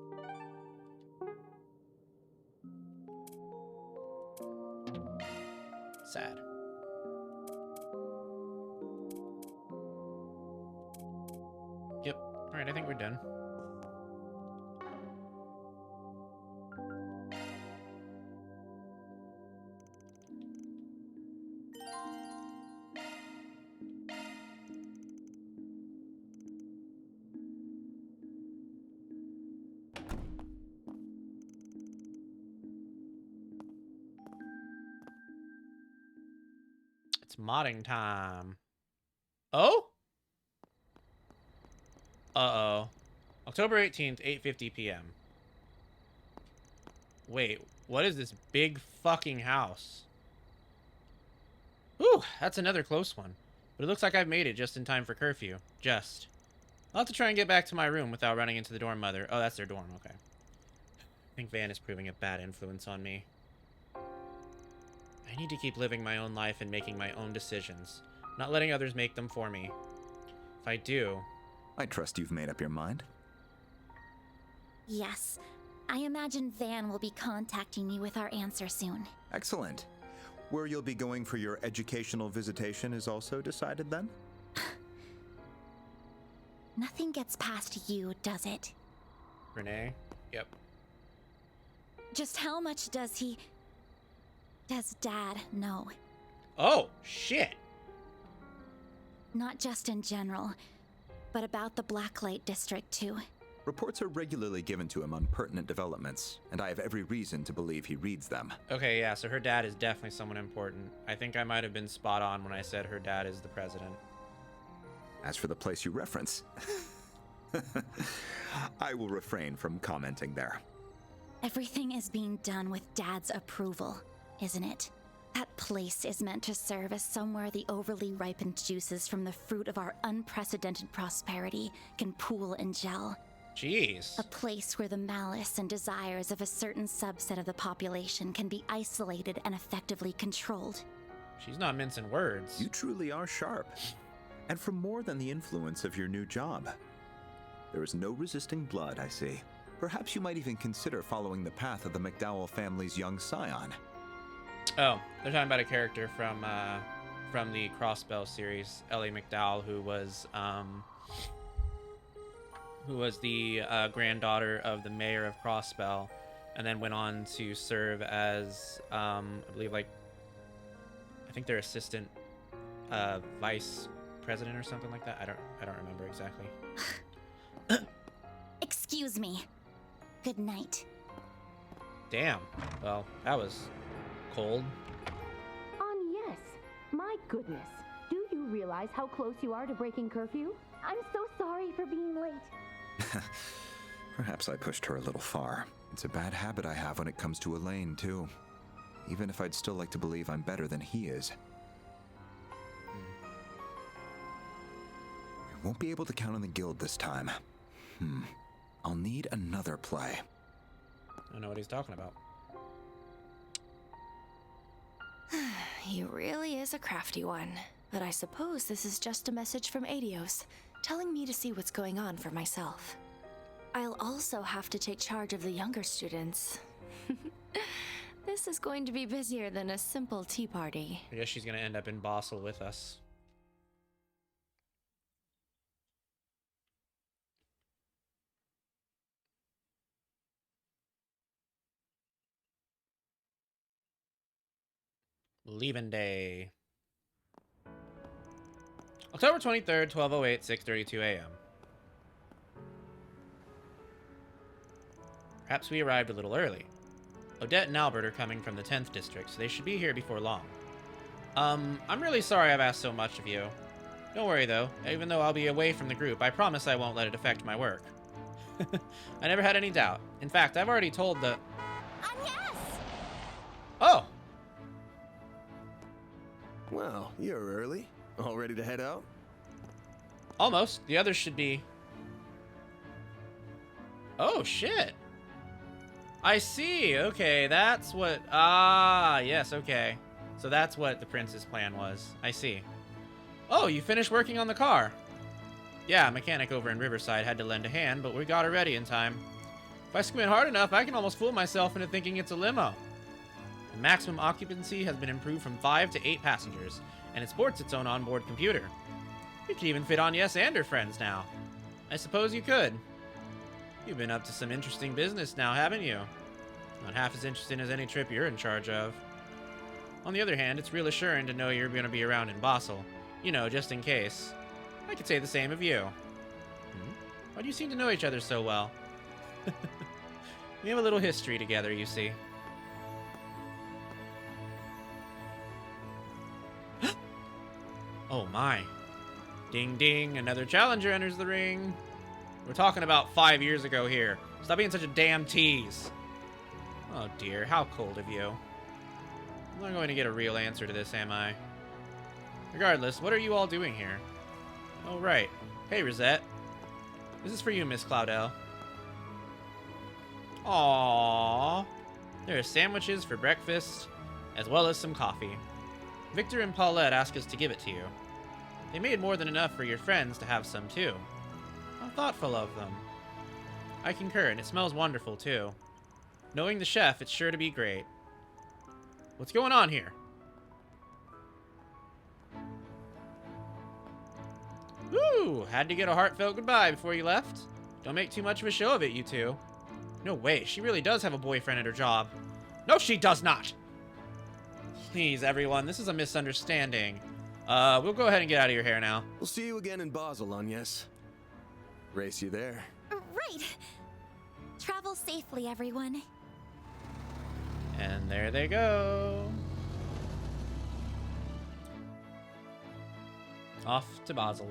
Sad. Yep. All right. I think we're done. It's modding time. Oh? Uh-oh. October 18th, 8:50 p.m. Wait, what is this big fucking house? Whew, that's another close one. But it looks like I've made it just in time for curfew. Just. I'll have to try and get back to my room without running into the dorm mother. Oh, that's their dorm, okay. I think Van is proving a bad influence on me. I need to keep living my own life and making my own decisions, not letting others make them for me. If I do... I trust you've made up your mind. Yes. I imagine Van will be contacting you with our answer soon. Excellent. Where you'll be going for your educational visitation is also decided then? Nothing gets past you, does it? Renee? Yep. Just how much does Dad know? Oh, shit! Not just in general, but about the Blacklight District too. Reports are regularly given to him on pertinent developments, and I have every reason to believe he reads them. Okay, yeah, so her dad is definitely someone important. I think I might have been spot on when I said her dad is the president. As for the place you reference, I will refrain from commenting there. Everything is being done with Dad's approval, isn't it? That place is meant to serve as somewhere the overly ripened juices from the fruit of our unprecedented prosperity can pool and gel. Jeez. A place where the malice and desires of a certain subset of the population can be isolated and effectively controlled. She's not mincing words. You truly are sharp. And for more than the influence of your new job. There is no resisting blood, I see. Perhaps you might even consider following the path of the McDowell family's young scion. Oh, they're talking about a character from the Crossbell series, Ellie McDowell, who was the granddaughter of the mayor of Crossbell, and then went on to serve as, I believe, I think their assistant vice president or something like that. I don't remember exactly. Excuse me. Good night. Damn. Well, that was cold. Yes. My goodness. Do you realize how close you are to breaking curfew? I'm so sorry for being late. Perhaps I pushed her a little far. It's a bad habit I have when it comes to Elaine, too. Even if I'd still like to believe I'm better than he is. We won't be able to count on the guild this time. I'll need another play. I know what he's talking about. He really is a crafty one. But I suppose this is just a message from Adios, telling me to see what's going on for myself. I'll also have to take charge of the younger students. This is going to be busier than a simple tea party. I guess she's going to end up in Basel with us. Leaving day. October 23rd, 12:08, 6:32 a.m. Perhaps we arrived a little early. Odette and Albert are coming from the 10th district, so they should be here before long. I'm really sorry I've asked so much of you. Don't worry though, even though I'll be away from the group, I promise I won't let it affect my work. I never had any doubt. In fact, I've already told the... Oh! Well, you're early. All ready to head out? Almost. The others should be... Oh, shit. I see. Okay, that's what... Ah, yes, okay. So that's what the prince's plan was. I see. Oh, you finished working on the car. Yeah, a mechanic over in Riverside had to lend a hand, but we got it ready in time. If I squint hard enough, I can almost fool myself into thinking it's a limo. The maximum occupancy has been improved from 5 to 8 passengers, and it sports its own onboard computer. You can even fit on Yes and her friends now. I suppose you could. You've been up to some interesting business now, haven't you? Not half as interesting as any trip you're in charge of. On the other hand, it's reassuring to know you're going to be around in Basel. You know, just in case. I could say the same of you. Why do you seem to know each other so well? We have a little history together, you see. Oh my. Ding ding, another challenger enters the ring. We're talking about 5 years ago here. Stop being such a damn tease. Oh dear, how cold of you. I'm not going to get a real answer to this, am I? Regardless, what are you all doing here? Oh right. Hey, Rosette. This is for you, Miss Cloudell. Aww. There are sandwiches for breakfast, as well as some coffee. Victor and Paulette asked us to give it to you. They made more than enough for your friends to have some too. How thoughtful of them. I concur, and it smells wonderful too. Knowing the chef, it's sure to be great. What's going on here? Woo! Had to get a heartfelt goodbye before you left. Don't make too much of a show of it, you two. No way, she really does have a boyfriend at her job. No, she does not! Please, everyone, this is a misunderstanding. We'll go ahead and get out of your hair now. We'll see you again in Basel, Agnes. Race you there. Right. Travel safely, everyone. And there they go. Off to Basel.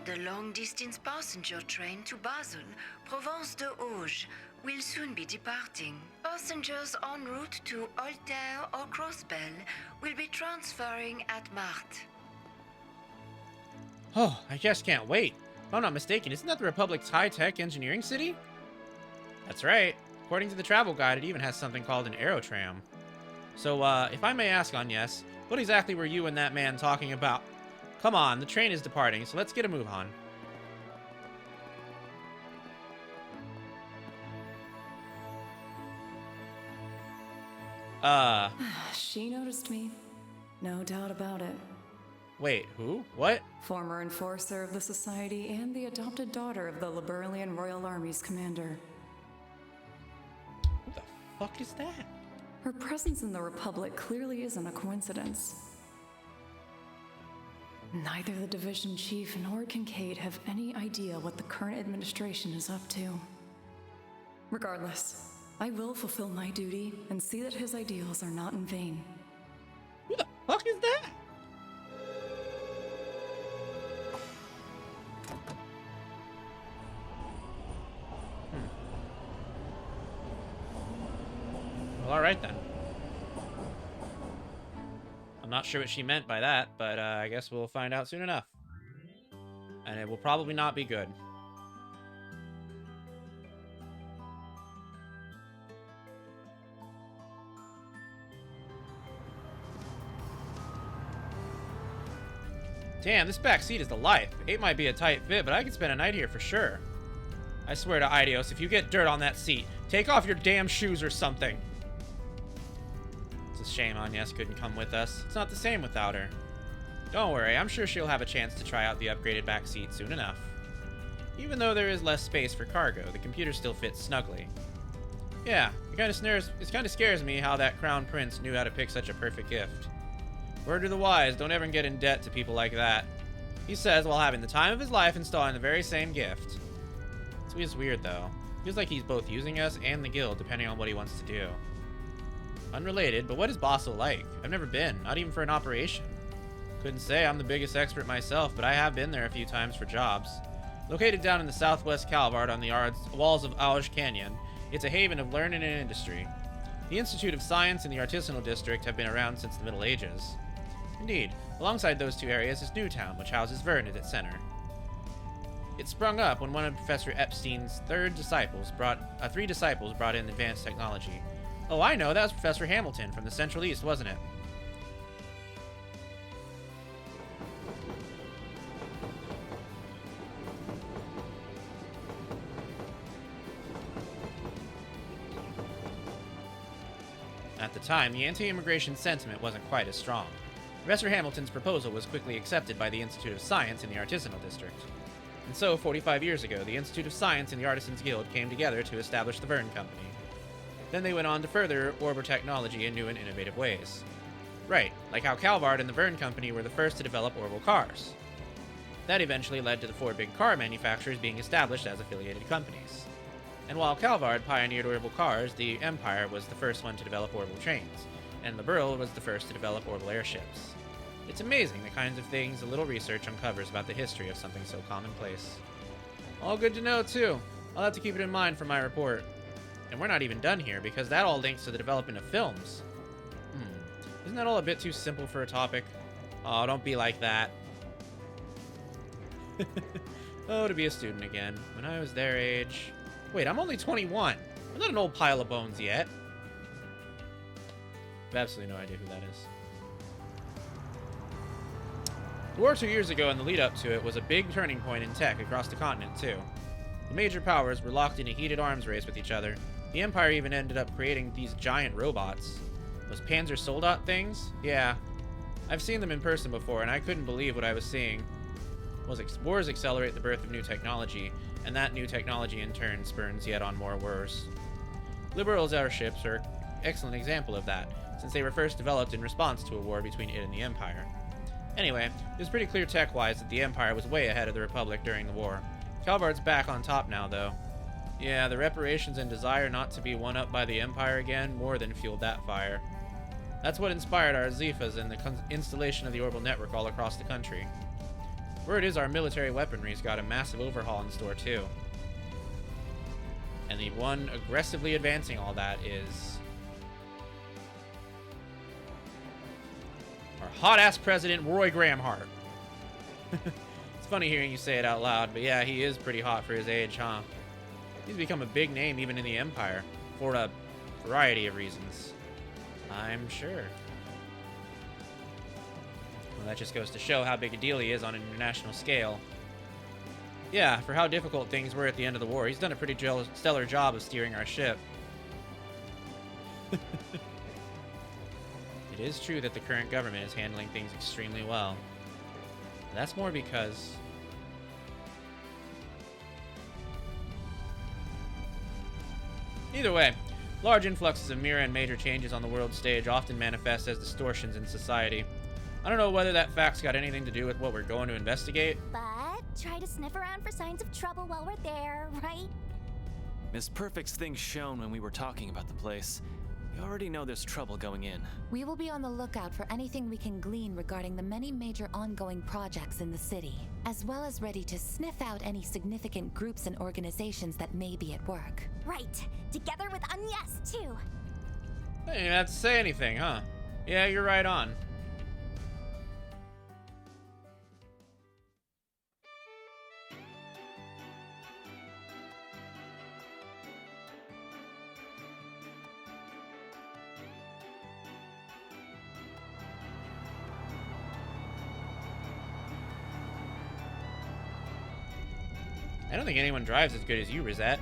The long-distance passenger train to Basel, Provence de Auge, will soon be departing. Passengers en route to Altair or Crossbell will be transferring at Marthe. Oh, I just can't wait. If I'm not mistaken, isn't that the Republic's high-tech engineering city? That's right. According to the travel guide, it even has something called an aerotram. So, if I may ask, Agnes, what exactly were you and that man talking about? Come on, the train is departing, so let's get a move on. She noticed me. No doubt about it. Wait, who? What? Former enforcer of the Society and the adopted daughter of the Liberalian Royal Army's commander. Who the fuck is that? Her presence in the Republic clearly isn't a coincidence. Neither the division chief nor Kincaid have any idea what the current administration is up to. Regardless, I will fulfill my duty and see that his ideals are not in vain. Who the fuck is that? Well, alright then. I'm not sure what she meant by that, but I guess we'll find out soon enough. And it will probably not be good. Damn, this back seat is the life. 8 might be a tight fit, but I could spend a night here for sure. I swear to Idios, if you get dirt on that seat, take off your damn shoes or something. It's a shame Agnes couldn't come with us. It's not the same without her. Don't worry, I'm sure she'll have a chance to try out the upgraded back seat soon enough. Even though there is less space for cargo, the computer still fits snugly. Yeah, it kind of scares me how that crown prince knew how to pick such a perfect gift. Word to the wise, don't ever get in debt to people like that. He says while having the time of his life installing the very same gift. It's weird though. Feels like he's both using us and the guild depending on what he wants to do. Unrelated, but what is Basel like? I've never been, not even for an operation. Couldn't say I'm the biggest expert myself, but I have been there a few times for jobs. Located down in the southwest Calvard on the walls of Auge Canyon, it's a haven of learning and industry. The Institute of Science and the Artisanal District have been around since the Middle Ages. Indeed, alongside those two areas is Newtown, which houses Vern at its center. It sprung up when one of Professor Epstein's three disciples brought in advanced technology. Oh, I know, that was Professor Hamilton from the Central East, wasn't it? At the time, the anti-immigration sentiment wasn't quite as strong. Professor Hamilton's proposal was quickly accepted by the Institute of Science in the Artisanal District. And so, 45 years ago, the Institute of Science and the Artisans Guild came together to establish the Vern Company. Then they went on to further Orber technology in new and innovative ways. Right, like how Calvard and the Vern Company were the first to develop Orbital cars. That eventually led to the 4 big car manufacturers being established as affiliated companies. And while Calvard pioneered orbital cars, the Empire was the first one to develop orbital trains, and Liberl was the first to develop orbital airships. It's amazing the kinds of things a little research uncovers about the history of something so commonplace. All good to know, too. I'll have to keep it in mind for my report. And we're not even done here, because that all links to the development of films. Isn't that all a bit too simple for a topic? Oh, don't be like that. Oh, to be a student again. When I was their age... Wait, I'm only 21. I'm not an old pile of bones yet. I have absolutely no idea who that is. The war 2 years ago and the lead up to it was a big turning point in tech across the continent, too. The major powers were locked in a heated arms race with each other. The Empire even ended up creating these giant robots. Those Panzer Soldat things? Yeah. I've seen them in person before, and I couldn't believe what I was seeing. Wars accelerate the birth of new technology, and that new technology in turn spurns yet on more wars. Liberals' airships are an excellent example of that, since they were first developed in response to a war between it and the Empire. Anyway, it was pretty clear tech-wise that the Empire was way ahead of the Republic during the war. Calvard's back on top now, though. Yeah, the reparations and desire not to be one-up by the Empire again more than fueled that fire. That's what inspired our Zifas and the installation of the orbital network all across the country. Word is our military weaponry's got a massive overhaul in store, too. And the one aggressively advancing all that is... our hot-ass president, Roy Gramhart. It's funny hearing you say it out loud, but yeah, he is pretty hot for his age, huh? He's become a big name even in the Empire, for a variety of reasons. I'm sure. Well, that just goes to show how big a deal he is on an international scale. Yeah, for how difficult things were at the end of the war, he's done a pretty stellar job of steering our ship. It is true that the current government is handling things extremely well. But that's more because... Either way, large influxes of mirror and major changes on the world stage often manifest as distortions in society. I don't know whether that fact's got anything to do with what we're going to investigate. But try to sniff around for signs of trouble while we're there, right? Miss Perfect's things shown when we were talking about the place. We already know there's trouble going in. We will be on the lookout for anything we can glean regarding the many major ongoing projects in the city, as well as ready to sniff out any significant groups and organizations that may be at work. Right, together with Agnes, too. I didn't even have to say anything, huh? Yeah, you're right on. I don't think anyone drives as good as you, Rosette.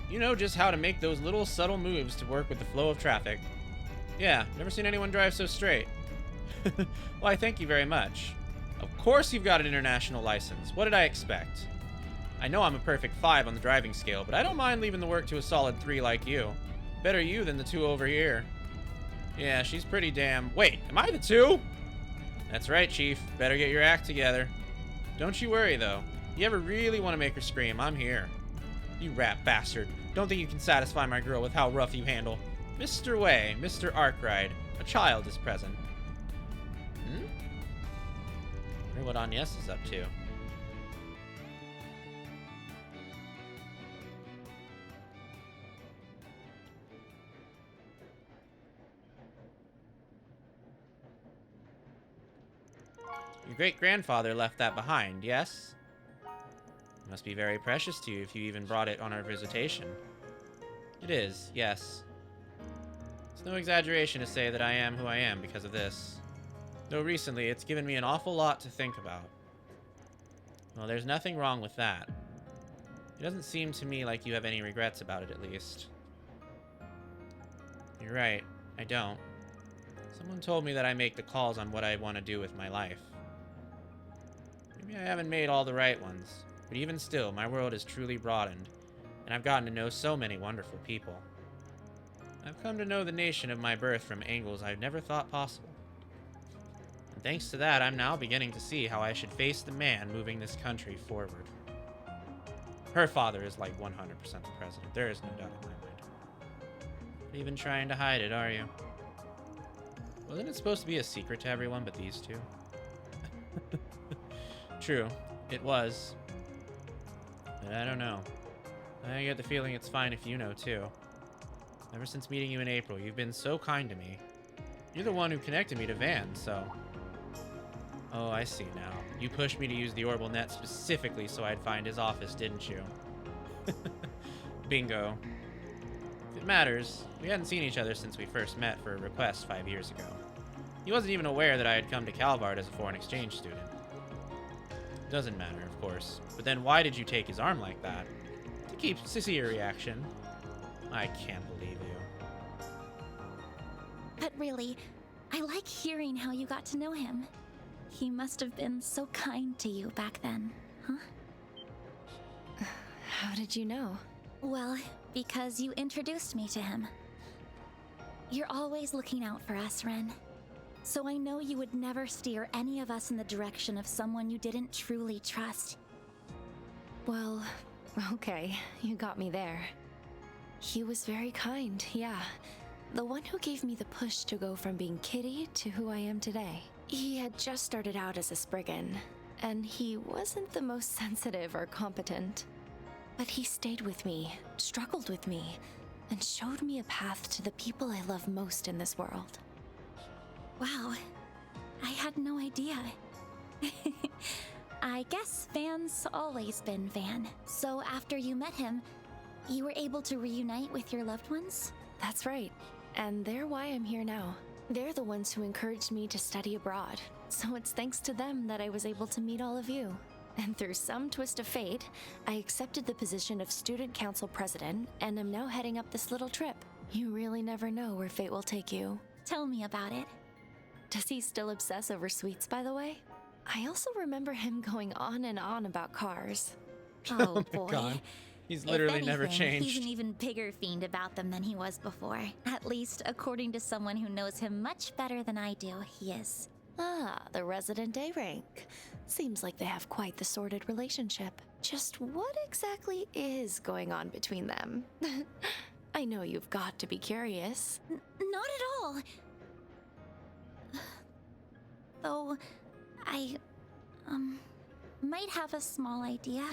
You know just how to make those little subtle moves to work with the flow of traffic. Yeah, never seen anyone drive so straight. Why, thank you very much. Of course you've got an international license. What did I expect? I know I'm a perfect 5 on the driving scale, but I don't mind leaving the work to a solid 3 like you. Better you than the 2 over here. Yeah, she's pretty damn... Wait, am I the 2? That's right, Chief. Better get your act together. Don't you worry, though. You ever really want to make her scream, I'm here. You rat bastard. Don't think you can satisfy my girl with how rough you handle. Mr. Way, Mr. Arkwright, a child is present. I wonder what Agnes is up to. Your great-grandfather left that behind, yes? It must be very precious to you if you even brought it on our visitation. It is, yes. It's no exaggeration to say that I am who I am because of this. Though recently, it's given me an awful lot to think about. Well, there's nothing wrong with that. It doesn't seem to me like you have any regrets about it, at least. You're right, I don't. Someone told me that I make the calls on what I want to do with my life. Maybe I haven't made all the right ones. But even still, my world has truly broadened, and I've gotten to know so many wonderful people. I've come to know the nation of my birth from angles I've never thought possible. And thanks to that, I'm now beginning to see how I should face the man moving this country forward. Her father is like 100% the president. There is no doubt in my mind. Not even trying to hide it, are you? Wasn't it supposed to be a secret to everyone but these two? True, it was. But I don't know. I get the feeling it's fine if you know, too. Ever since meeting you in April, you've been so kind to me. You're the one who connected me to Van, so... Oh, I see now. You pushed me to use the orbital net specifically so I'd find his office, didn't you? Bingo. If it matters, we hadn't seen each other since we first met for a request 5 years ago. He wasn't even aware that I had come to Calvard as a foreign exchange student. Doesn't matter, of course. But then why did you take his arm like that? To keep sissy a reaction. I can't believe you. But really, I like hearing how you got to know him. He must have been so kind to you back then, huh? How did you know? Well, because you introduced me to him. You're always looking out for us, Ren. So I know you would never steer any of us in the direction of someone you didn't truly trust. Well, okay, you got me there. He was very kind, yeah. The one who gave me the push to go from being Kitty to who I am today. He had just started out as a Spriggan, and he wasn't the most sensitive or competent. But he stayed with me, struggled with me, and showed me a path to the people I love most in this world. Wow, I had no idea. I guess Van's always been Van. So after you met him, you were able to reunite with your loved ones? That's right, and they're why I'm here now. They're the ones who encouraged me to study abroad, so it's thanks to them that I was able to meet all of you. And through some twist of fate, I accepted the position of student council president, and am now heading up this little trip. You really never know where fate will take you. Tell me about it. Does he still obsess over sweets, by the way? I also remember him going on and on about cars. Oh boy. God. He's literally never changed. He's an even bigger fiend about them than he was before. At least, according to someone who knows him much better than I do, he is. Ah, the resident A rank. Seems like they have quite the sordid relationship. Just what exactly is going on between them? I know you've got to be curious. Not at all. Though, I, might have a small idea.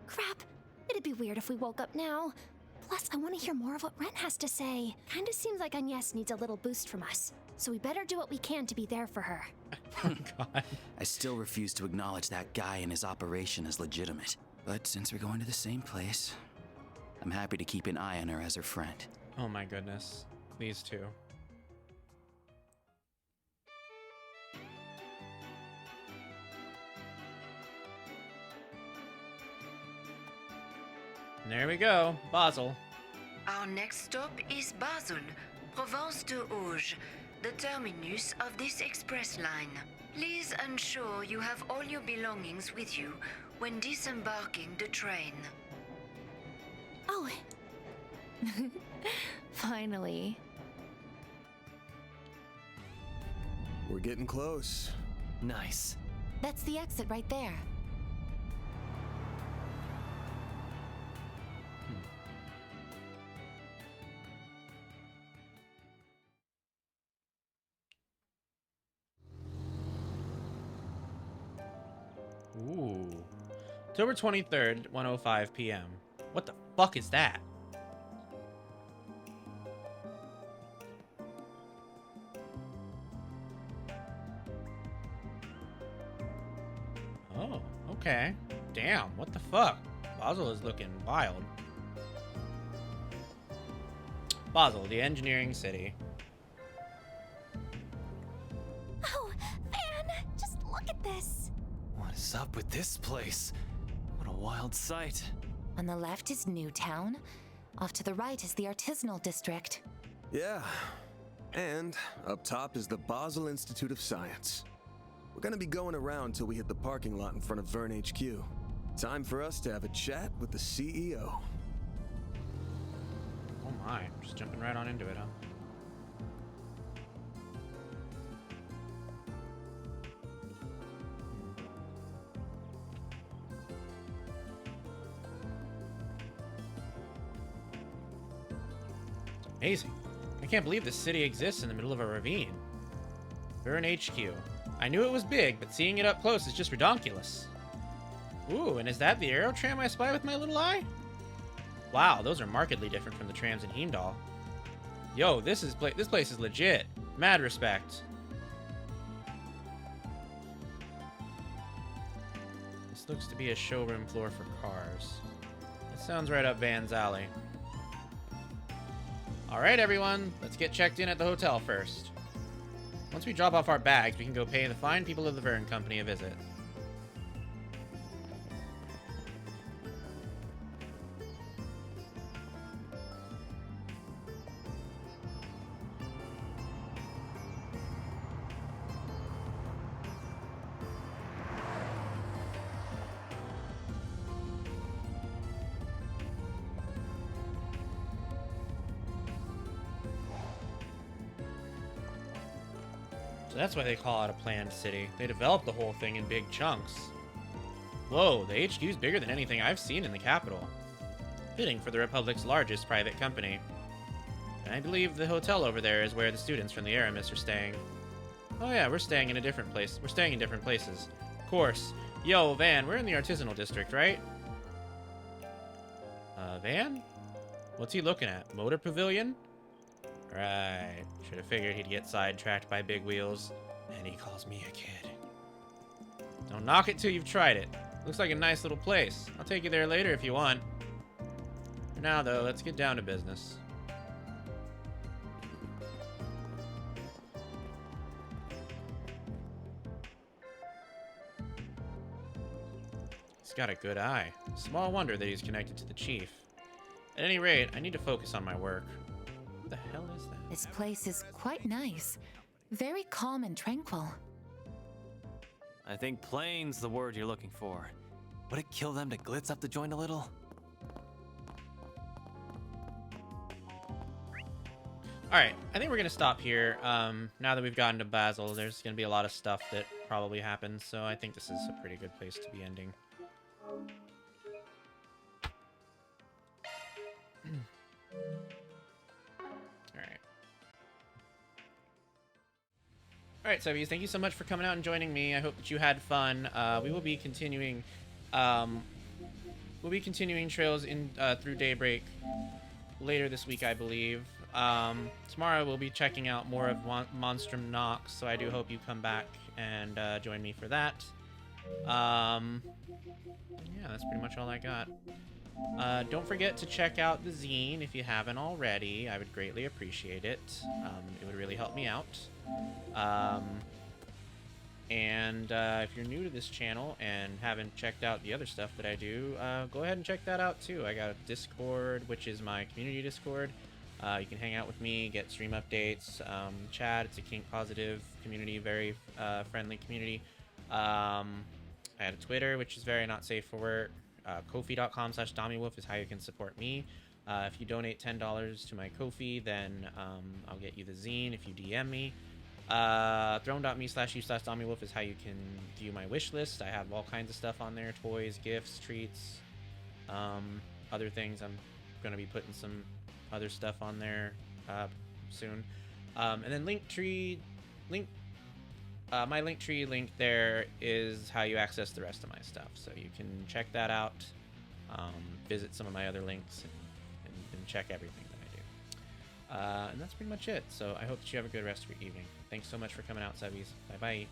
Crap. It'd be weird if we woke up now. Plus, I want to hear more of what Ren has to say. Kinda seems like Agnes needs a little boost from us. So we better do what we can to be there for her. Oh, God. I still refuse to acknowledge that guy and his operation as legitimate. But since we're going to the same place, I'm happy to keep an eye on her as her friend. Oh my goodness. These two. And there we go. Basel. Our next stop is Basel, Provence de Auge, the terminus of this express line. Please ensure you have all your belongings with you when disembarking the train. Oh. Finally. We're getting close. Nice. That's the exit right there. Ooh. October 23rd, 1:05 p.m. What the fuck is that? Oh, okay. Damn, what the fuck? Basel is looking wild. Basel, the engineering city. Oh, Van, just look at this. What is up with this place? What a wild sight. On the left is Newtown. Off to the right is the artisanal district. Yeah. And up top is the Basel Institute of Science. We're gonna be going around till we hit the parking lot in front of Vern HQ. Time for us to have a chat with the CEO. Oh my, just jumping right on into it, huh? Amazing. can't believe this city exists in the middle of a ravine. Vern HQ. I knew it was big, but seeing it up close is just redonkulous. Ooh, and is that the aero tram I spy with my little eye? Wow, those are markedly different from the trams in Heimdall. Yo, this place is legit. Mad respect. This looks to be a showroom floor for cars. That sounds right up Van's alley. Alright everyone, let's get checked in at the hotel first. Once we drop off our bags, we can go pay the fine people of the Vern Company a visit. That's why they call it a planned city. They developed the whole thing in big chunks. Whoa, the HQ's bigger than anything I've seen in the capital. Fitting for the Republic's largest private company. And I believe the hotel over there is where the students from the Aramis are staying. Oh yeah, we're staying in a different place. We're staying in different places. Of course. Yo, Van, we're in the artisanal district, right? Van? What's he looking at? Motor Pavilion? Right. Should have figured he'd get sidetracked by big wheels. And he calls me a kid. Don't knock it till you've tried it. Looks like a nice little place. I'll take you there later if you want. For now, though, let's get down to business. He's got a good eye. Small wonder that he's connected to the chief. At any rate, I need to focus on my work. What the hell is that? This place is quite nice. Very calm and tranquil. I think plain's the word you're looking for. Would it kill them to glitz up the joint a little? Alright, I think we're going to stop here. Now that we've gotten to Basel, there's going to be a lot of stuff that probably happens, so I think this is a pretty good place to be ending. Alright, Subbies, thank you so much for coming out and joining me. I hope that you had fun. We will be continuing trails in Through Daybreak later this week, I believe. Tomorrow we'll be checking out more of Monstrum Nox, so I do hope you come back and join me for that. Yeah, that's pretty much all I got. Don't forget to check out the zine if you haven't already. I would greatly appreciate it. It would really help me out. If you're new to this channel and haven't checked out the other stuff that I do, go ahead and check that out too. I got a Discord, which is my community Discord. You can hang out with me, get stream updates, chat. It's a kink positive community, very friendly community. I had a Twitter, which is very not safe for work. Ko-fi.com/Domiwoof is how you can support me. If you donate $10 to my Ko-fi, then I'll get you the zine if you DM me. Throne.me/u/Domiwoof is how you can view my wish list. I have all kinds of stuff on there: toys, gifts, treats, other things. I'm going to be putting some other stuff on there soon. And then my Linktree link there is how you access the rest of my stuff. So you can check that out, visit some of my other links, and check everything that I do. And that's pretty much it. So I hope that you have a good rest of your evening. Thanks so much for coming out, Subbies. Bye-bye.